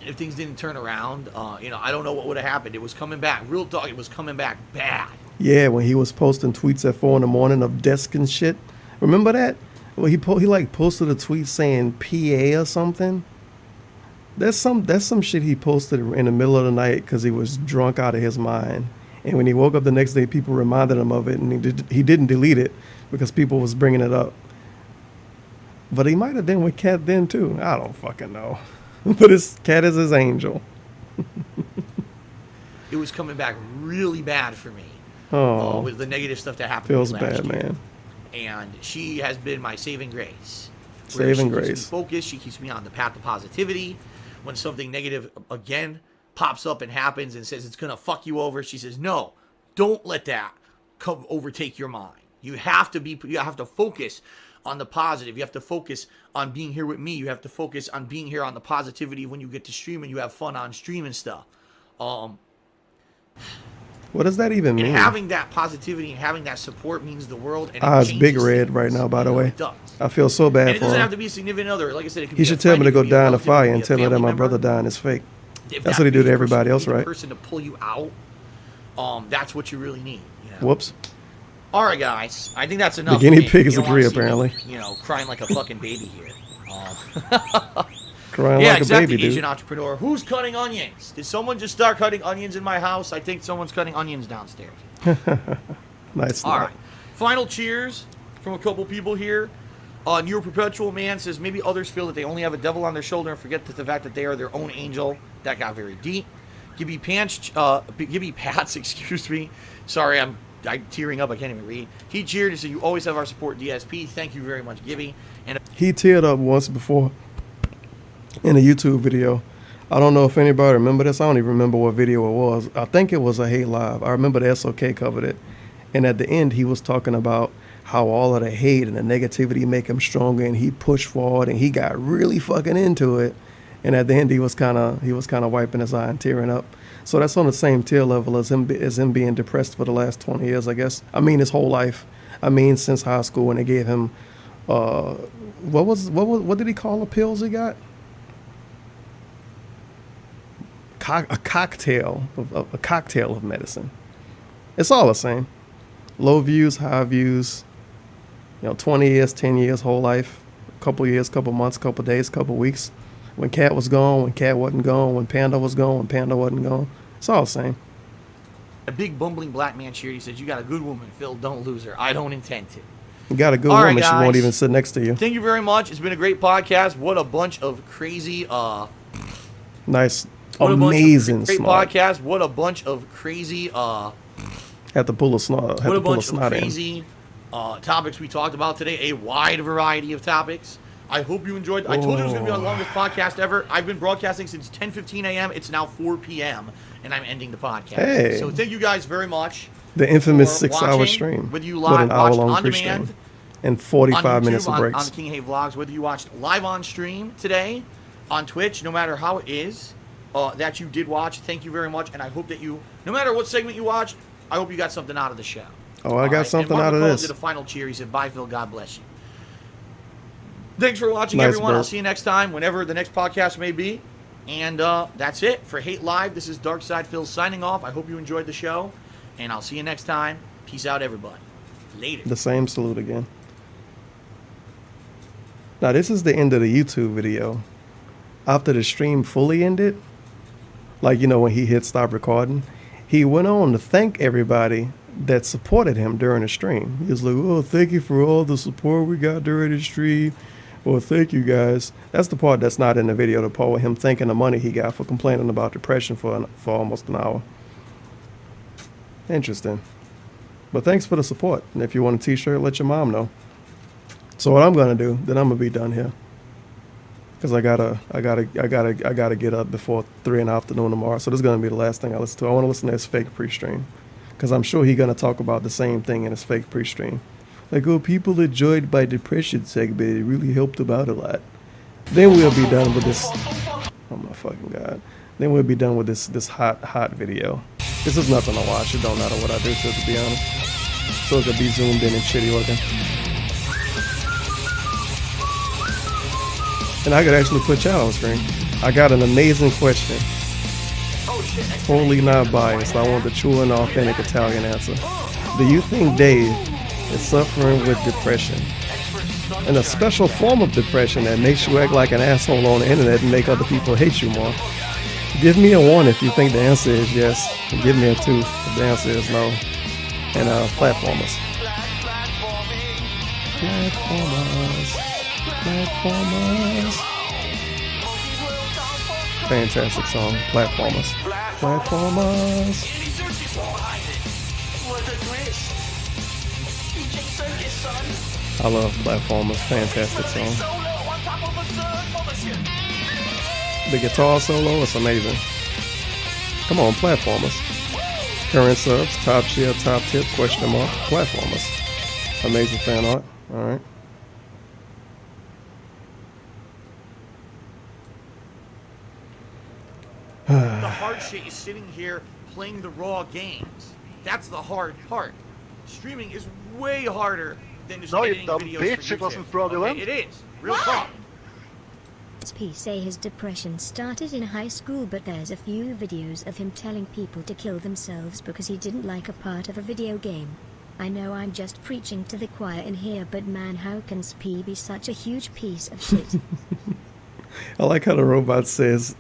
If things didn't turn around, you know, I don't know what would have happened. It was coming back. Real talk, it was coming back bad. Yeah, when he was posting tweets at 4 a.m. of desk and shit. Remember that? Well, he like posted a tweet saying PA or something. That's some shit he posted in the middle of the night because he was drunk out of his mind. And when he woke up the next day, people reminded him of it, and he didn't delete it because people was bringing it up. But he might have been with Cat then too. I don't fucking know. But his Cat is his angel. It was coming back really bad for me. Oh, with the negative stuff that happened feels to me last bad, year. man. And she has been my saving grace. Saving she grace. Keeps me focused. She keeps me on the path to positivity. When something negative again pops up and happens and says it's gonna fuck you over, she says, "No, don't let that come overtake your mind. You have to focus on the positive. You have to focus on being here with me. You have to focus on being here on the positivity when you get to stream and you have fun on stream and stuff." What does that even mean? And having that positivity and having that support means the world. And Eyes changes big red things. right now, by the way. It does. I feel so bad And it for doesn't him. have to be a significant other. Like I said, it could He be should a tell me friend, to it go could be a die in the relative, it fire could and be a tell her that family my member. brother dying is fake. If That's that what he do to big everybody person else, needs a right? person to pull you out. That's what you really need. You know? Whoops. All right, guys. I think that's enough. The guinea for me. pig is You don't agree, wanna see me, apparently. you know, crying like a fucking baby here. Crying Yeah, like exactly, a baby, dude. Asian entrepreneur. Who's cutting onions? Did someone just start cutting onions in my house? I think someone's cutting onions downstairs. Nice. All right. Final cheers from a couple people here. Newer Perpetual Man says, maybe others feel that they only have a devil on their shoulder and forget that the fact that they are their own angel. That got very deep. Gibby Pats, excuse me. Sorry, I'm tearing up. I can't even read. He cheered and said, "You always have our support, DSP." Thank you very much, Gibby. And He teared up once before in a YouTube video. I don't know if anybody remember this. I don't even remember what video it was. I think it was a Hate Live. I remember the SOK covered it. And at the end, he was talking about how all of the hate and the negativity make him stronger, and he pushed forward and he got really fucking into it. And at the end, he was kind of wiping his eye and tearing up. So that's on the same tier level as him being depressed for the last 20 years, I guess. I mean, his whole life. I mean, since high school when they gave him, what did he call the pills he got? A cocktail of medicine. It's all the same. Low views, high views. 20 years, 10 years, whole life. Couple years, couple months, couple days, couple weeks. When Cat was gone, when Cat wasn't gone, when Panda was gone, when Panda wasn't gone. It's all the same. a big bumbling black man cheered. He says, "You got a good woman, Phil. Don't lose her." I don't intend to. You got a good All right, woman. She won't guys. even sit next to you. Thank you very much. It's been a great podcast. What a bunch of crazy, Nice, what amazing a bunch of great snot. podcast. What a bunch of crazy, Had to pull a snot. Had what to a pull a bunch of snot in. crazy topics we talked about today. A wide variety of topics. I hope you enjoyed. I told you it was going to be our longest podcast ever. I've been broadcasting since 10:15 a.m. It's now 4 p.m. and I'm ending the podcast. Hey. So thank you guys very much. The infamous for 6-hour watching, stream whether you with live an watched hour-long on pre-stream demand, and 45 on YouTube, minutes of on breaks. the King of Hate Vlogs, whether you watched live on stream today on Twitch, no matter how it is that you did watch, thank you very much. And I hope that you, no matter what segment you watched, I hope you got something out of the show. Oh, I got something and out of McCullough this. did a final cheer. He said, "Bye, Phil. God bless you." Thanks for watching, Nice everyone. I'll burp. see you next time, whenever the next podcast may be. And that's it for Hate Live. This is Darkside Phil signing off. I hope you enjoyed the show, and I'll see you next time. Peace out, everybody. Later. The same salute again. Now, this is the end of the YouTube video. After the stream fully ended, like, you know, when he hit stop recording, he went on to thank everybody that supported him during the stream. He was like, "Oh, thank you for all the support we got during the stream. Well, thank you guys." That's the part that's not in the video, the part with him thanking the money he got for complaining about depression for almost an hour. Interesting. But thanks for the support. And if you want a t-shirt, let your mom know. So what I'm gonna do, then I'm gonna be done here. Cause I gotta get up before 3 in the afternoon tomorrow. So this is gonna be the last thing I listen to. I wanna listen to his fake pre-stream. Cause I'm sure he's gonna talk about the same thing in his fake pre-stream. Like, oh, people enjoyed my depression segment. It really helped them out a lot. Then we'll be done with this. Oh my fucking god. Then we'll be done with this hot video. This is nothing to watch. It don't matter what I do to it, to be honest. So it could be zoomed in and shitty looking. And I could actually put y'all on screen. I got an amazing question. Totally not biased. I want the true and authentic Italian answer. Do you think Dave is suffering with depression? And a special form of depression that makes you act like an asshole on the internet and make other people hate you more? Give me a 1 if you think the answer is yes. And give me a 2 if the answer is no. And platformers. Platformers. Fantastic song. Platformers. Platformers. I love Platformers. Fantastic song. The guitar solo is amazing. Come on, Platformers. Current subs, top tier, top tip, question mark, Platformers. Amazing fan art. Alright. The hard shit is sitting here playing the raw games. That's the hard part. Streaming is way harder than just No, you editing dumb videos bitch, for it YouTube. wasn't fraudulent. Okay, it is. Real talk. DSP say his depression started in high school, but there's a few videos of him telling people to kill themselves because he didn't like a part of a video game. I know I'm just preaching to the choir in here, but man, how can SP be such a huge piece of shit? I like how the robot says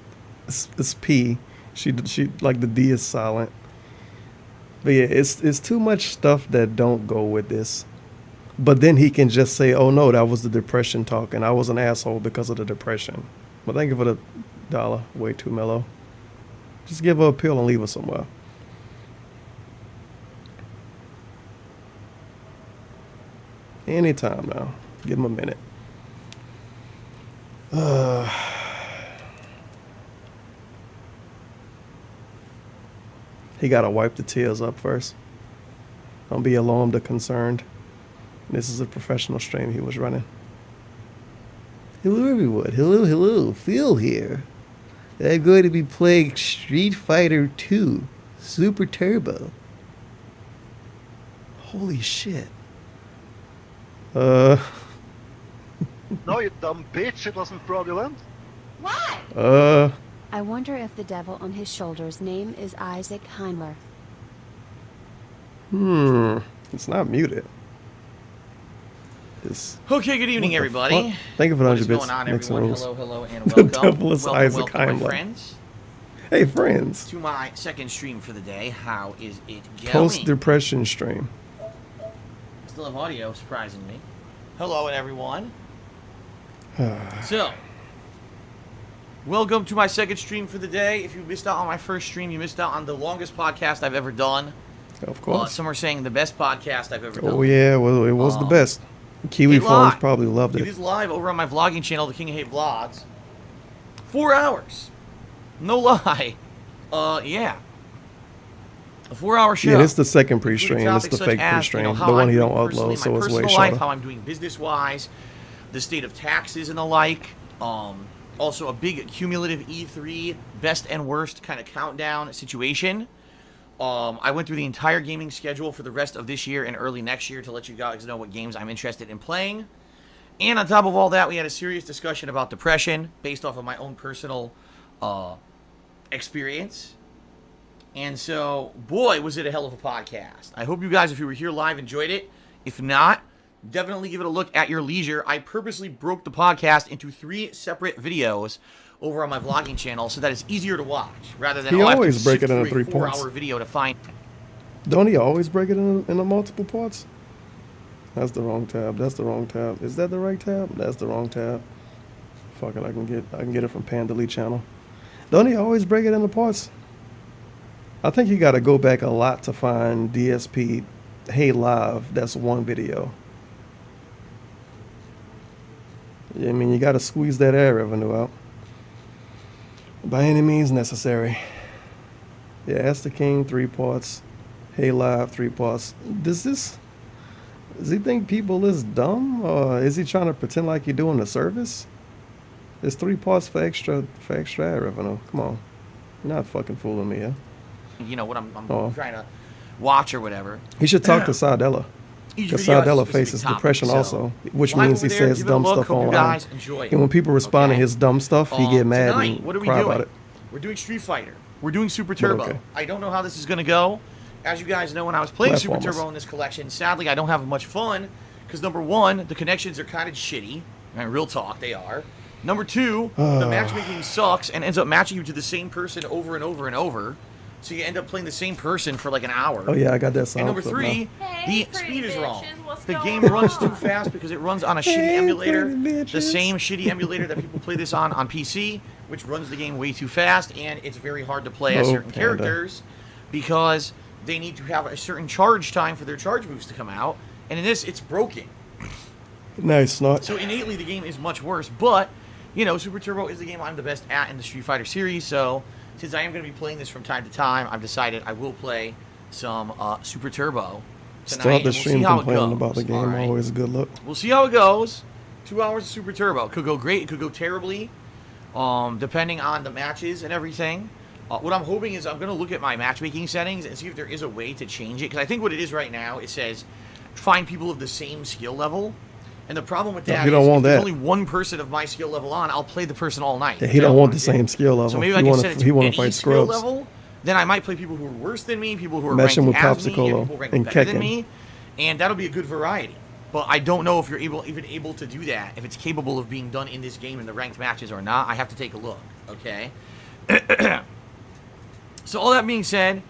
it's P. She like the D is silent. But yeah, it's too much stuff that don't go with this. But then he can just say, "Oh no, that was the depression talking. I was an asshole because of the depression." But thank you for the $1. Way too mellow. Just give her a pill and leave her somewhere. Anytime now. Give him a minute. He gotta wipe the tears up first. Don't be alarmed or concerned. This is a professional stream he was running. Hello everyone, hello, Phil here. I'm going to be playing Street Fighter 2 Super Turbo. Holy shit. No, you dumb bitch, it wasn't fraudulent. I wonder if the devil on his shoulder's name is Isaac Heimler. It's not muted. It's, Okay, good evening, what the everybody. fuck? Thank you for the What is 100 bits. going on, Mixing everyone? rules. Hello, and The welcome. devil is welcome, Isaac welcome, Heimler. my friends, Hey, friends. to my second stream for the day. How is it going? Post-depression stream. Still have audio, surprisingly. Hello, everyone. So, welcome to my second stream for the day. If you missed out on my first stream, you missed out on the longest podcast I've ever done. Of course. Some are saying the best podcast I've ever done. Oh yeah, well, it was the best. Kiwi Hate phones live. probably loved It it. is live over on my vlogging channel, The King of Hate Vlogs. 4 hours. No lie. Yeah. A 4-hour show. Yeah, it's the second Including pre-stream. It's topics the such fake as, pre-stream. how The one I'm he don't doing personally upload, in so my it's way personal life, shorter. how I'm doing business-wise, the state of taxes and the like. Also, a big cumulative E3 best and worst kind of countdown situation. I went through the entire gaming schedule for the rest of this year and early next year to let you guys know what games I'm interested in playing. And on top of all that, we had a serious discussion about depression based off of my own personal experience. And so, boy, was it a hell of a podcast. I hope you guys, if you were here live, enjoyed it. If not, definitely give it a look at your leisure. I purposely broke the podcast into 3 separate videos over on my vlogging channel so that it's easier to watch rather than He I have to always break sift it into through a 3 parts. 4-hour video to find. Don't he always break it into multiple parts? That's the wrong tab. That's the wrong tab. Is that the right tab? That's the wrong tab. Fuck it, I can get it from Pan Delete channel. Don't he always break it into parts? I think you got to go back a lot to find DSP Hey Live. That's one video. Yeah, I mean, you got to squeeze that ad revenue out by any means necessary. Yeah, Ask the King 3 parts. Hey Live 3 parts. Does he think people is dumb, or is he trying to pretend like you're doing a service? It's 3 parts for extra ad revenue. Come on, you're not fucking fooling me, yeah. You know what I'm trying to watch or whatever. He should talk to Sardella. Each Because video has a Sardella specific faces topic, depression so also, which live means he over there, says give it a dumb look, stuff hope you online. guys enjoy it. And when people respond to his dumb stuff, he get mad Tonight, and what are we cry doing? about it. We're doing Street Fighter. We're doing Super Turbo. okay. I don't know how this is going to go. As you guys know, when I was playing Super Platformers. Turbo in this collection, sadly, I don't have much fun because, number one, the connections are kind of shitty. And real talk, they are. Number 2, the matchmaking sucks and ends up matching you to the same person over and over and over. So you end up playing the same person for like an hour. Oh yeah, I got that sound. And number clip 3, now. Hey, the speed is pretty wrong. bitches, what's The going game runs on? too fast because it runs on a shitty Hey, emulator. pretty bitches. The same shitty emulator that people play this on PC, which runs the game way too fast, and it's very hard to play as Oh, certain Panda. characters because they need to have a certain charge time for their charge moves to come out. And in this, it's broken. Nice, Snot. So innately, the game is much worse. But, you know, Super Turbo is the game I'm the best at in the Street Fighter series. So, since I am going to be playing this from time to time, I've decided I will play some Super Turbo tonight. Start And the we'll stream see how it complaining goes. about the game. All right? Always a good look. We'll see how it goes. 2 hours of Super Turbo. It could go great. It could go terribly, depending on the matches and everything. What I'm hoping is I'm going to look at my matchmaking settings and see if there is a way to change it. Because I think what it is right now, it says find people of the same skill level. And the problem with that he don't is want if there's that. only one person of my skill level on, I'll play the person all night. Yeah, he don't want the same skill level. So maybe He I can wanna- set it he to wanna any fight skill scrubs. level. Then I might play people who are worse than me, people who are Match him ranked with as me, and Popsicle people ranked and better than Kekken. me. And that'll be a good variety. But I don't know if you're even able to do that, if it's capable of being done in this game in the ranked matches or not. I have to take a look, okay? So all that being said,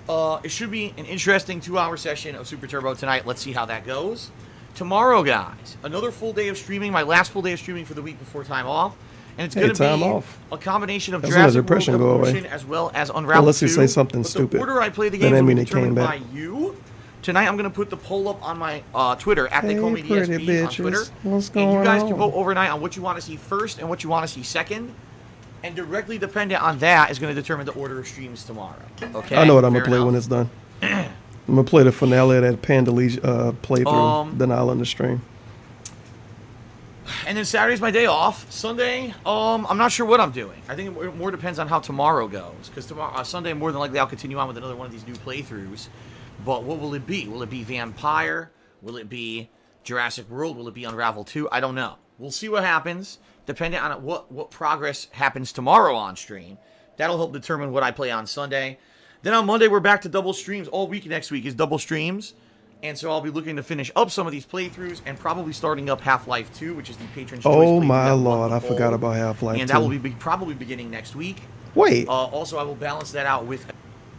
it should be an interesting 2-hour session of Super Turbo tonight. Let's see how that goes. Tomorrow, guys, another full day of streaming, my last full day of streaming for the week before time off. And it's Hey, going to time be off. a combination of That's when the Jurassic depression World go away. Evolution as well as Unravel Unless you 2. say something But stupid. the order I play the Then games that will mean be it came determined by back. you. Tonight, I'm going to put the poll up on my Twitter, at They Call Me Hey, pretty DSP on bitches. Twitter. What's And you going guys can on? vote overnight on what you want to see first and what you want to see second. And directly dependent on that is going to determine the order of streams tomorrow. Okay? I know what I'm Fair gonna play enough? when it's done. I'm gonna play the finale of that Pandalege playthrough. Then I'll end the stream. And then Saturday's my day off. Sunday, I'm not sure what I'm doing. I think it more depends on how tomorrow goes. Because tomorrow, Sunday, more than likely, I'll continue on with another one of these new playthroughs. But what will it be? Will it be Vampire? Will it be Jurassic World? Will it be Unravel 2? I don't know. We'll see what happens, depending on what progress happens tomorrow on stream. That'll help determine what I play on Sunday. Then on Monday, we're back to double streams. All week next week is double streams. And so I'll be looking to finish up some of these playthroughs and probably starting up Half-Life 2, which is the Patron's Choice Oh playthrough my that won lord, the I forgot poll. about Half-Life 2. And that will be probably beginning next week. Wait, Also, I will balance that out with...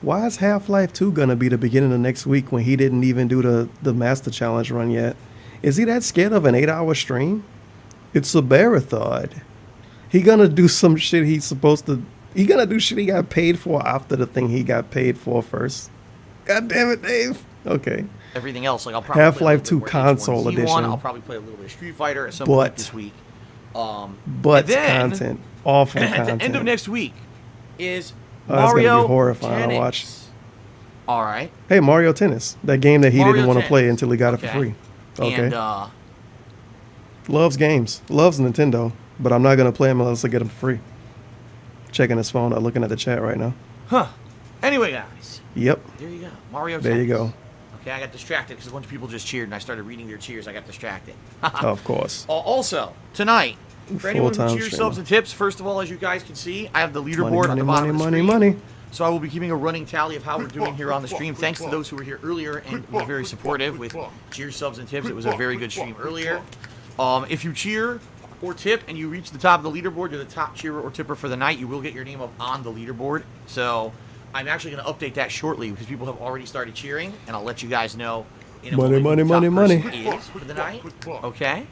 why is Half-Life 2 gonna be the beginning of next week when he didn't even do the Master Challenge run yet? Is he that scared of an 8-hour stream? It's a marathon. He gonna do some shit he's supposed to... He gonna do shit he got paid for after the thing he got paid for first. God damn it, Dave. Okay. everything else, like I'll probably Half-Life play a 2 little bit more console H1Z1, edition. I'll probably play a little bit of Street Fighter at some point this week. But then, content, awful at content. the end of next week is Oh, that's Mario gonna be horrifying Tennis. to watch. All right. Hey, Mario Tennis, that game that he Mario didn't want to Tennis. play until he got it Okay. for free. Okay. And Loves games, loves Nintendo, but I'm not gonna play him unless I get him free. Checking his phone, not looking at the chat right now. anyway, guys, Yep. there you go. Mario There you Tennis. go. Okay, I got distracted because a bunch of people just cheered and I started reading their cheers. I got distracted. Of course. Also, tonight, for anyone who Full-time cheers streamer. subs and tips, first of all, as you guys can see, I have the leaderboard Money, on the money, bottom of the money, screen. money. So I will be keeping a running tally of how we're doing here on the stream. Thanks to those who were here earlier and were very supportive with cheers, subs, and tips. It was a very good stream earlier. If you cheer or tip and you reach the top of the leaderboard, you're the top cheerer or tipper for the night. You will get your name up on the leaderboard. So I'm actually going to update that shortly because people have already started cheering, and I'll let you guys know in a Money, moment who money, the top money, person is for the night. Okay.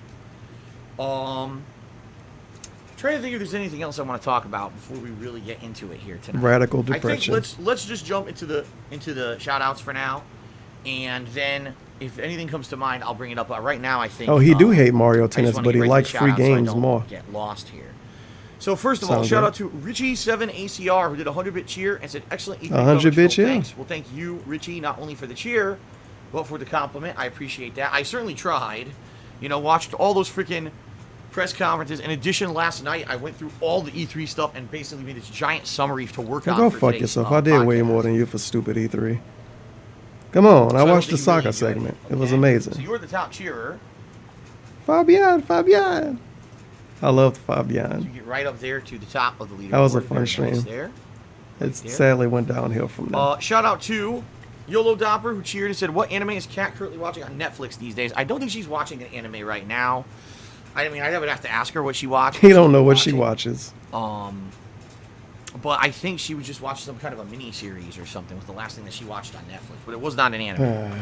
Trying to think if there's anything else I want to talk about before we really get into it here tonight. Radical I depression. think let's just jump into the shout outs for now, and then if anything comes to mind, I'll bring it up. Right now, I think. Oh, he do hate Mario I just Tennis, wanna but get he right to likes the free shout-outs so I games don't more. Get lost here. So first of all, Sound shout good. out to Richie7ACR who did a 100-bit cheer and said excellent E3 100 coverage, bit Phil, cheer. Thanks. Well, thank you, Richie, not only for the cheer, but for the compliment. I appreciate that. I certainly tried. You know, watched all those freaking press conferences. In addition, last night I went through all the E3 stuff and basically made this giant summary to work Now on. go for fuck today's, yourself. I did way podcast. more than you for stupid E3. Come on, I So watched the think you really soccer enjoyed segment. It was okay? amazing. So you were the top cheerer. Fabian. I loved You Fabian. get right up there to the top of the leaderboard. That was a Very fun nice stream. there. It there. sadly went downhill from there. Shout out to YOLO Dopper who cheered and said, "What anime is Kat currently watching on Netflix these days?" I don't think she's watching an anime right now. I mean, I would have to ask her what she watched. He don't know what she watches. But I think she would just watch some kind of a mini series or something. Was the last thing that she watched on Netflix, but it was not an anime.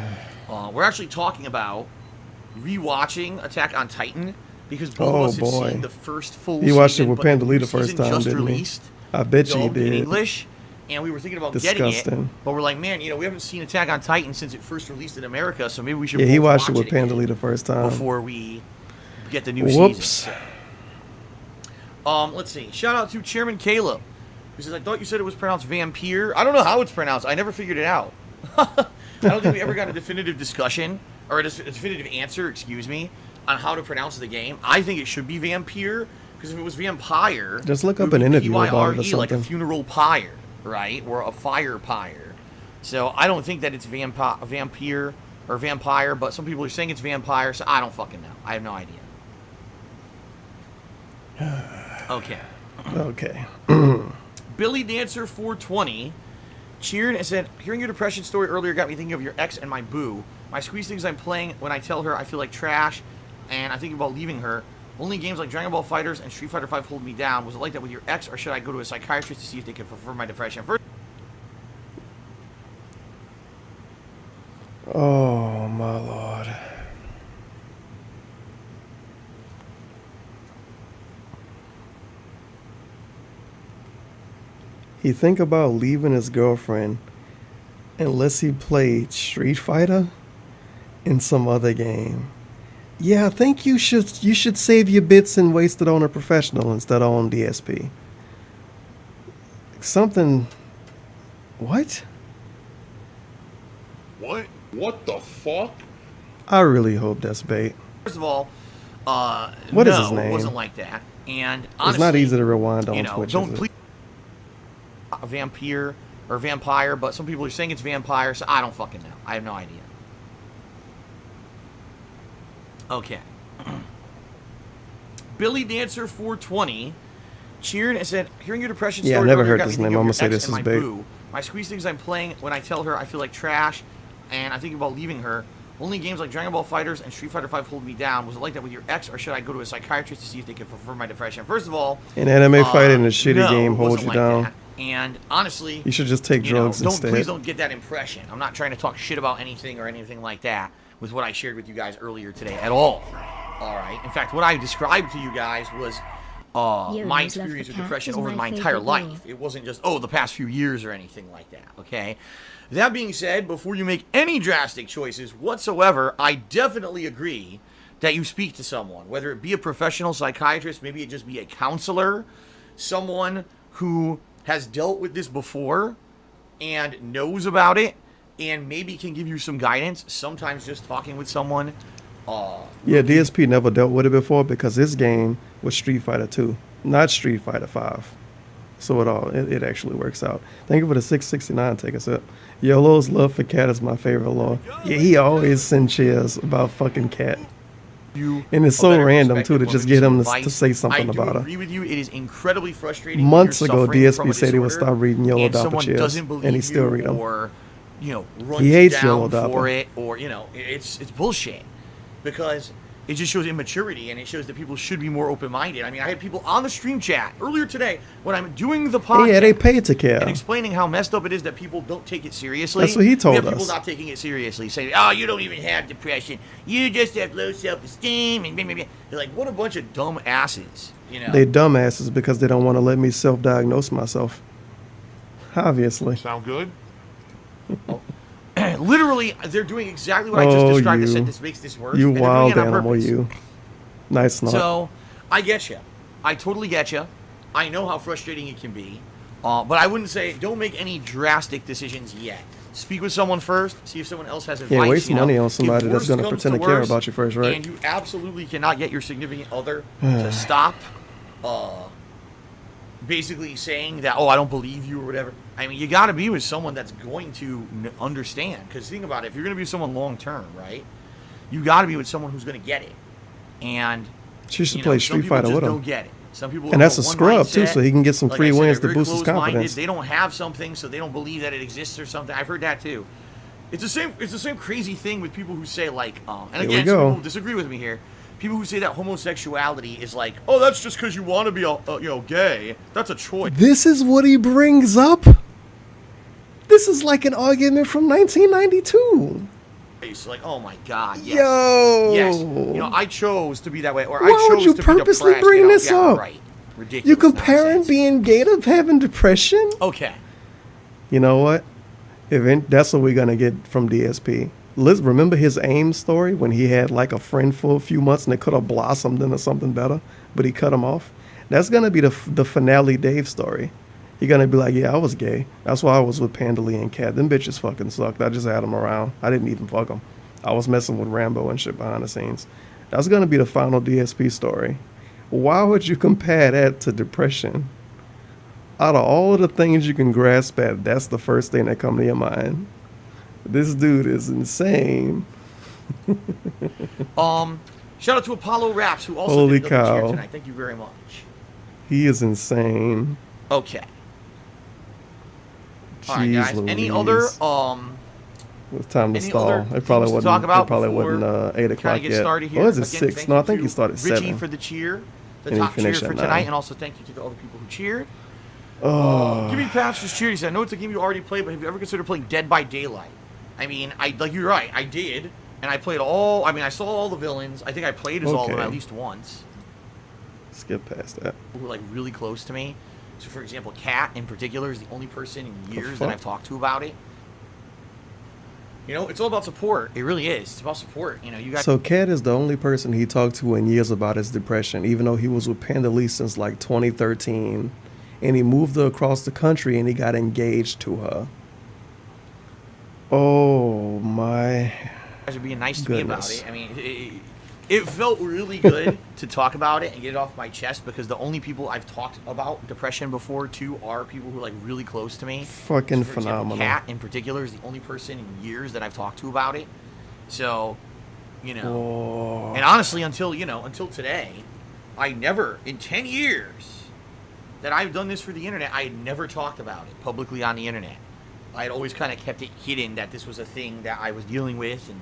We're actually talking about rewatching Attack on Titan because both of us had seen the first full. He watched it season, with but the Pandalita new first season time, just didn't he? released, I bet you he in did. English, and we were thinking about getting it, Disgusting. but we're like, man, you know, we haven't seen Attack on Titan since it first released in America, so maybe we should. Yeah, he both watched it watch with Pandalita first time. before we get the new Whoops. season. So. Let's see. Shout out to Chairman Caleb, who says, "I thought you said it was pronounced vampire. I don't know how it's pronounced. I never figured it out. I don't think we ever got a definitive discussion or a definitive answer, excuse me, on how to pronounce the game. I think it should be vampire because if it was vampire, Just look it up would an be interview about it or PYRE, like a something. funeral pyre, right, or a fire pyre. So I don't think that it's vampire or vampire, but some people are saying it's vampire. So I don't fucking know. I have no idea. Okay. Okay. Billy Dancer 420 cheered and said, "Hearing your depression story earlier got me thinking of your ex and my boo. My squeeze things I'm playing when I tell her I feel like trash, and I think about leaving her. Only games like Dragon Ball FighterZ and Street Fighter V hold me down. Was it like that with your ex, or should I go to a psychiatrist to see if they can prefer my depression?" First, Oh my lord. He think about leaving his girlfriend unless he played Street Fighter in some other game. Yeah, I think you should save your bits and waste it on a professional instead of on DSP. Something. What? What? What the fuck? I really hope that's bait. first of all, What is no, his name? it wasn't like that. And honestly, It's not easy to rewind on you know, Twitch. don't is it? please a vampire or vampire, but some people are saying it's vampire, so I don't fucking know. I have no idea. Okay. Billy Dancer 420 cheered and said, "Hearing your depression Yeah, I story never earlier heard got me this thinking name. of I'm your gonna say ex this and is my bait. boo. My squeeze things I'm playing when I tell her I feel like trash, and I think about leaving her. Only games like Dragon Ball FighterZ and Street Fighter V hold me down. Was it like that with your ex, or should I go to a psychiatrist to see if they can prefer my depression?" First of all, An anime fight in a shitty no, game it holds wasn't you like down. that. And honestly, You should just take drugs instead. Please don't get that impression. I'm not trying to talk shit about anything or anything like that with what I shared with you guys earlier today at all. All right. In fact, what I described to you guys was my experience with depression over my entire life. It wasn't just, the past few years or anything like that, okay? That being said, before you make any drastic choices whatsoever, I definitely agree that you speak to someone, whether it be a professional psychiatrist, maybe it just be a counselor, someone who has dealt with this before and knows about it and maybe can give you some guidance. Sometimes just talking with someone. Yeah, DSP never dealt with it before because his game was Street Fighter 2, not Street Fighter 5. So it actually works out. Thank you for the 669. Take a sip. YOLO's love for Cat is my favorite law. Yeah, he always sends shares about fucking Cat. And it's so random too to just get him to say something about her. I agree with you. It is incredibly frustrating. Months ago, DSP said he would stop reading Yellow Dapper shares, and he still read them. Or, runs he hates down Yellow Dapper for it, or it's bullshit because it just shows immaturity and it shows that people should be more open-minded. I mean, I had people on the stream chat earlier today when I'm doing the podcast. Yeah, they pay to care. And explaining how messed up it is that people don't take it seriously. That's what he told we have us. People not taking it seriously, saying, "Oh, you don't even have depression. You just have low self-esteem." And blah, blah, blah. They're like, what a bunch of dumb asses. They dumbasses because they don't want to let me self-diagnose myself. Obviously. Sound good? Literally, they're doing exactly what I just described. I said this makes this worse. You and wild they're doing it on animal, purpose. you. Nice not. So, I get you. I totally get you. I know how frustrating it can be. But I wouldn't say, don't make any drastic decisions yet. Speak with someone first. See if someone else has advice. Yeah, waste money on somebody that's going to pretend to care about you first, right? And you absolutely cannot get your significant other to stop basically saying that, I don't believe you or whatever. I mean, you got to be with someone that's going to understand. Because think about it. If you're going to be with someone long term, right, you got to be with someone who's going to get it. And she should play Street Fighter with him. Don't get it. Some people, and that's a scrub too, so he can get some free wins to boost his confidence. They don't have something, so they don't believe that it exists or something. I've heard that too. It's the same crazy thing with people who say like, and again, some people disagree with me here. People who say that homosexuality is like, that's just because you want to be, gay. That's a choice. This is what he brings up. This is like an argument from 1992. Like, oh my God, yes. Yo. Yes. I chose to be that way, or why I chose would you to purposely be bring this up? Right. Ridiculous. You comparing being gay to having depression? Okay. You know what? That's what we're gonna get from DSP. Remember his AIM story when he had like a friend for a few months and it could have blossomed into something better, but he cut him off? That's gonna be the finale Dave story. You're gonna be like, yeah, I was gay. That's why I was with Pandali and Cat. Them bitches fucking sucked. I just had them around. I didn't even fuck them. I was messing with Rambo and shit behind the scenes. That's gonna be the final DSP story. Why would you compare that to depression? Out of all of the things you can grasp at, that's the first thing that come to your mind. This dude is insane. Shout out to Apollo Raps who also Holy did cow. cheer tonight. Thank you very much. He is insane. Okay. Jeez, all right, guys. Louise. Any other It's time to stall. It probably wasn't 8 o'clock yet. Started here. Or is it 6? No, I think he started at 7. Richie for the cheer, the And top he cheer finished for at tonight, 9. and also thank you to the other people who cheered. Oh. Give me Patch just cheered. He said, I know it's a game you already played, but have you ever considered playing Dead by Daylight? I mean, you're right. I did, and I played I saw all the villains. I think I played as all of them at least once. Skip past that. Who were like really close to me. So, for example, Kat in particular is the only person in years that I've talked to about it. It's all about support. It really is. It's about support. You got. So Kat is the only person he talked to in years about his depression, even though he was with Pandali since like 2013, and he moved her across the country and he got engaged to her. Oh my! Guys are being nice to me about it. I mean, it felt really good to talk about it and get it off my chest because the only people I've talked about depression before to are people who are like really close to me. Fucking for phenomenal. Example, Kat in particular is the only person in years that I've talked to about it. So, and honestly, until today, I never in 10 years that I've done this for the internet, I had never talked about it publicly on the internet. I had always kind of kept it hidden that this was a thing that I was dealing with, and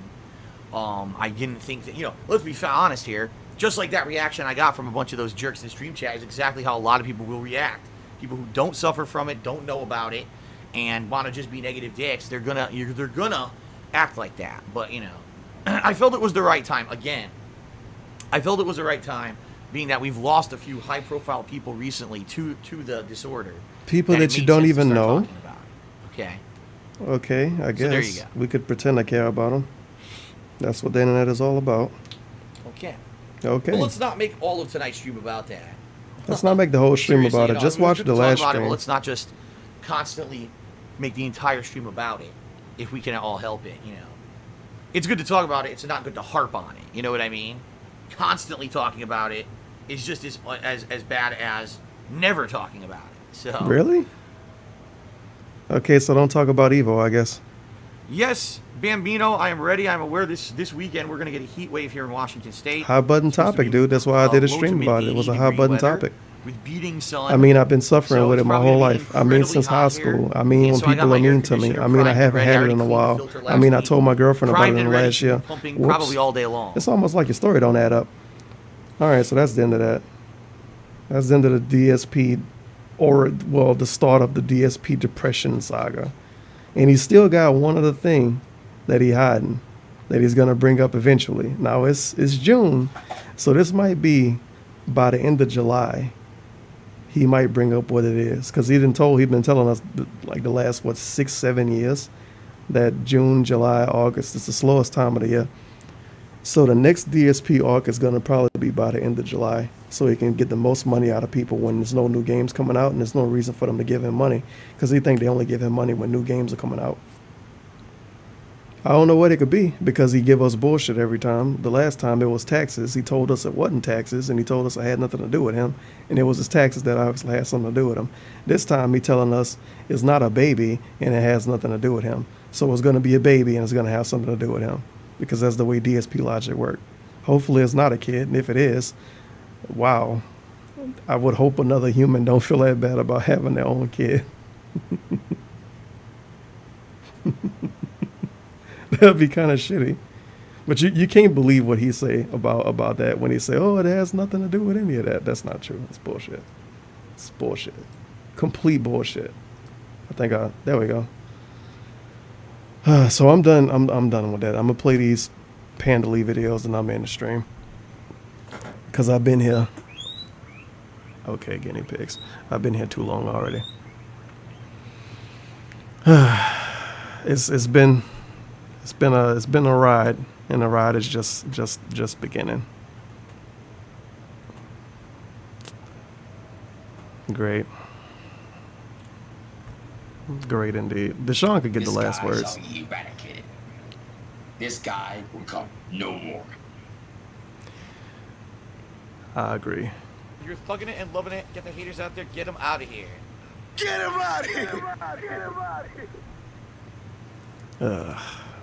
I didn't think that, let's be honest here, just like that reaction I got from a bunch of those jerks in stream chat is exactly how a lot of people will react. People who don't suffer from it, don't know about it, and want to just be negative dicks, they're gonna act like that. But, I felt it was the right time. Again, I felt it was the right time being that we've lost a few high-profile people recently to the disorder. People it that you made don't sense to even start know. talking about it. Okay. Okay, I guess. So there you go. We could pretend I care about them. That's what the internet is all about. Okay. Okay. But let's not make all of tonight's stream about that. Let's not make the whole stream Seriously, about you it. know, Just I mean, watch it's the good to talk last about it, stream. but let's not just constantly make the entire stream about it if we can all help it, you know. It's good to talk about it. It's not good to harp on it. You know what I mean? Constantly talking about it is just as bad as never talking about it. So Really? Okay, so don't talk about Evo, I guess. yes, Bambino, I am ready. I'm aware this weekend we're going to get a heat wave here in Washington State. Hot button topic, dude. That's why I did a Low to stream about it. It was a hot mid-80 button weather topic. With beating sun. I mean, I've been suffering So with it it's my probably whole gonna be life. I mean, incredibly since high hot here. school. I mean, And when so I got people my are air mean to me. conditioner I mean, I primed and haven't ready. I had it already in a cleaned the while. filter I last mean, I week. told my girlfriend about it Primed in and the ready last to be year. pumping Whoops. probably all day long. It's almost like your story don't add up. All right, so that's the end of that. That's the end of the DSP, or, well, the start of the DSP depression saga. And he's still got one other thing that he hiding that he's going to bring up eventually. Now, it's June, so this might be by the end of July. He might bring up what it is, because he's been telling us like the last, 6-7 years that June, July, August is the slowest time of the year. So the next DSP arc is going to probably be by the end of July, so he can get the most money out of people when there's no new games coming out, and there's no reason for them to give him money, because he think they only give him money when new games are coming out. I don't know what it could be, because he give us bullshit every time. The last time it was taxes. He told us it wasn't taxes, and he told us it had nothing to do with him, and it was his taxes that obviously had something to do with him. This time he telling us it's not a baby and it has nothing to do with him. So it's going to be a baby and it's going to have something to do with him, because that's the way DSP logic works. Hopefully it's not a kid, and if it is, wow, I would hope another human don't feel that bad about having their own kid. That'd be kind of shitty. But you can't believe what he say about that when he say, oh, it has nothing to do with any of that. That's not true. It's bullshit. It's bullshit. Complete bullshit. There we go. So I'm done. I'm done with that. I'm gonna play these Pandally videos and I'm in the stream, because I've been here. Okay, guinea pigs. I've been here too long already. It's been a ride, and the ride is just beginning. Great indeed. Deshaun could get the last words. Eradicated. This guy will come no more. I agree. You're thugging it and loving it. Get the haters out there. Get them out of here. Get him out of here! Ugh.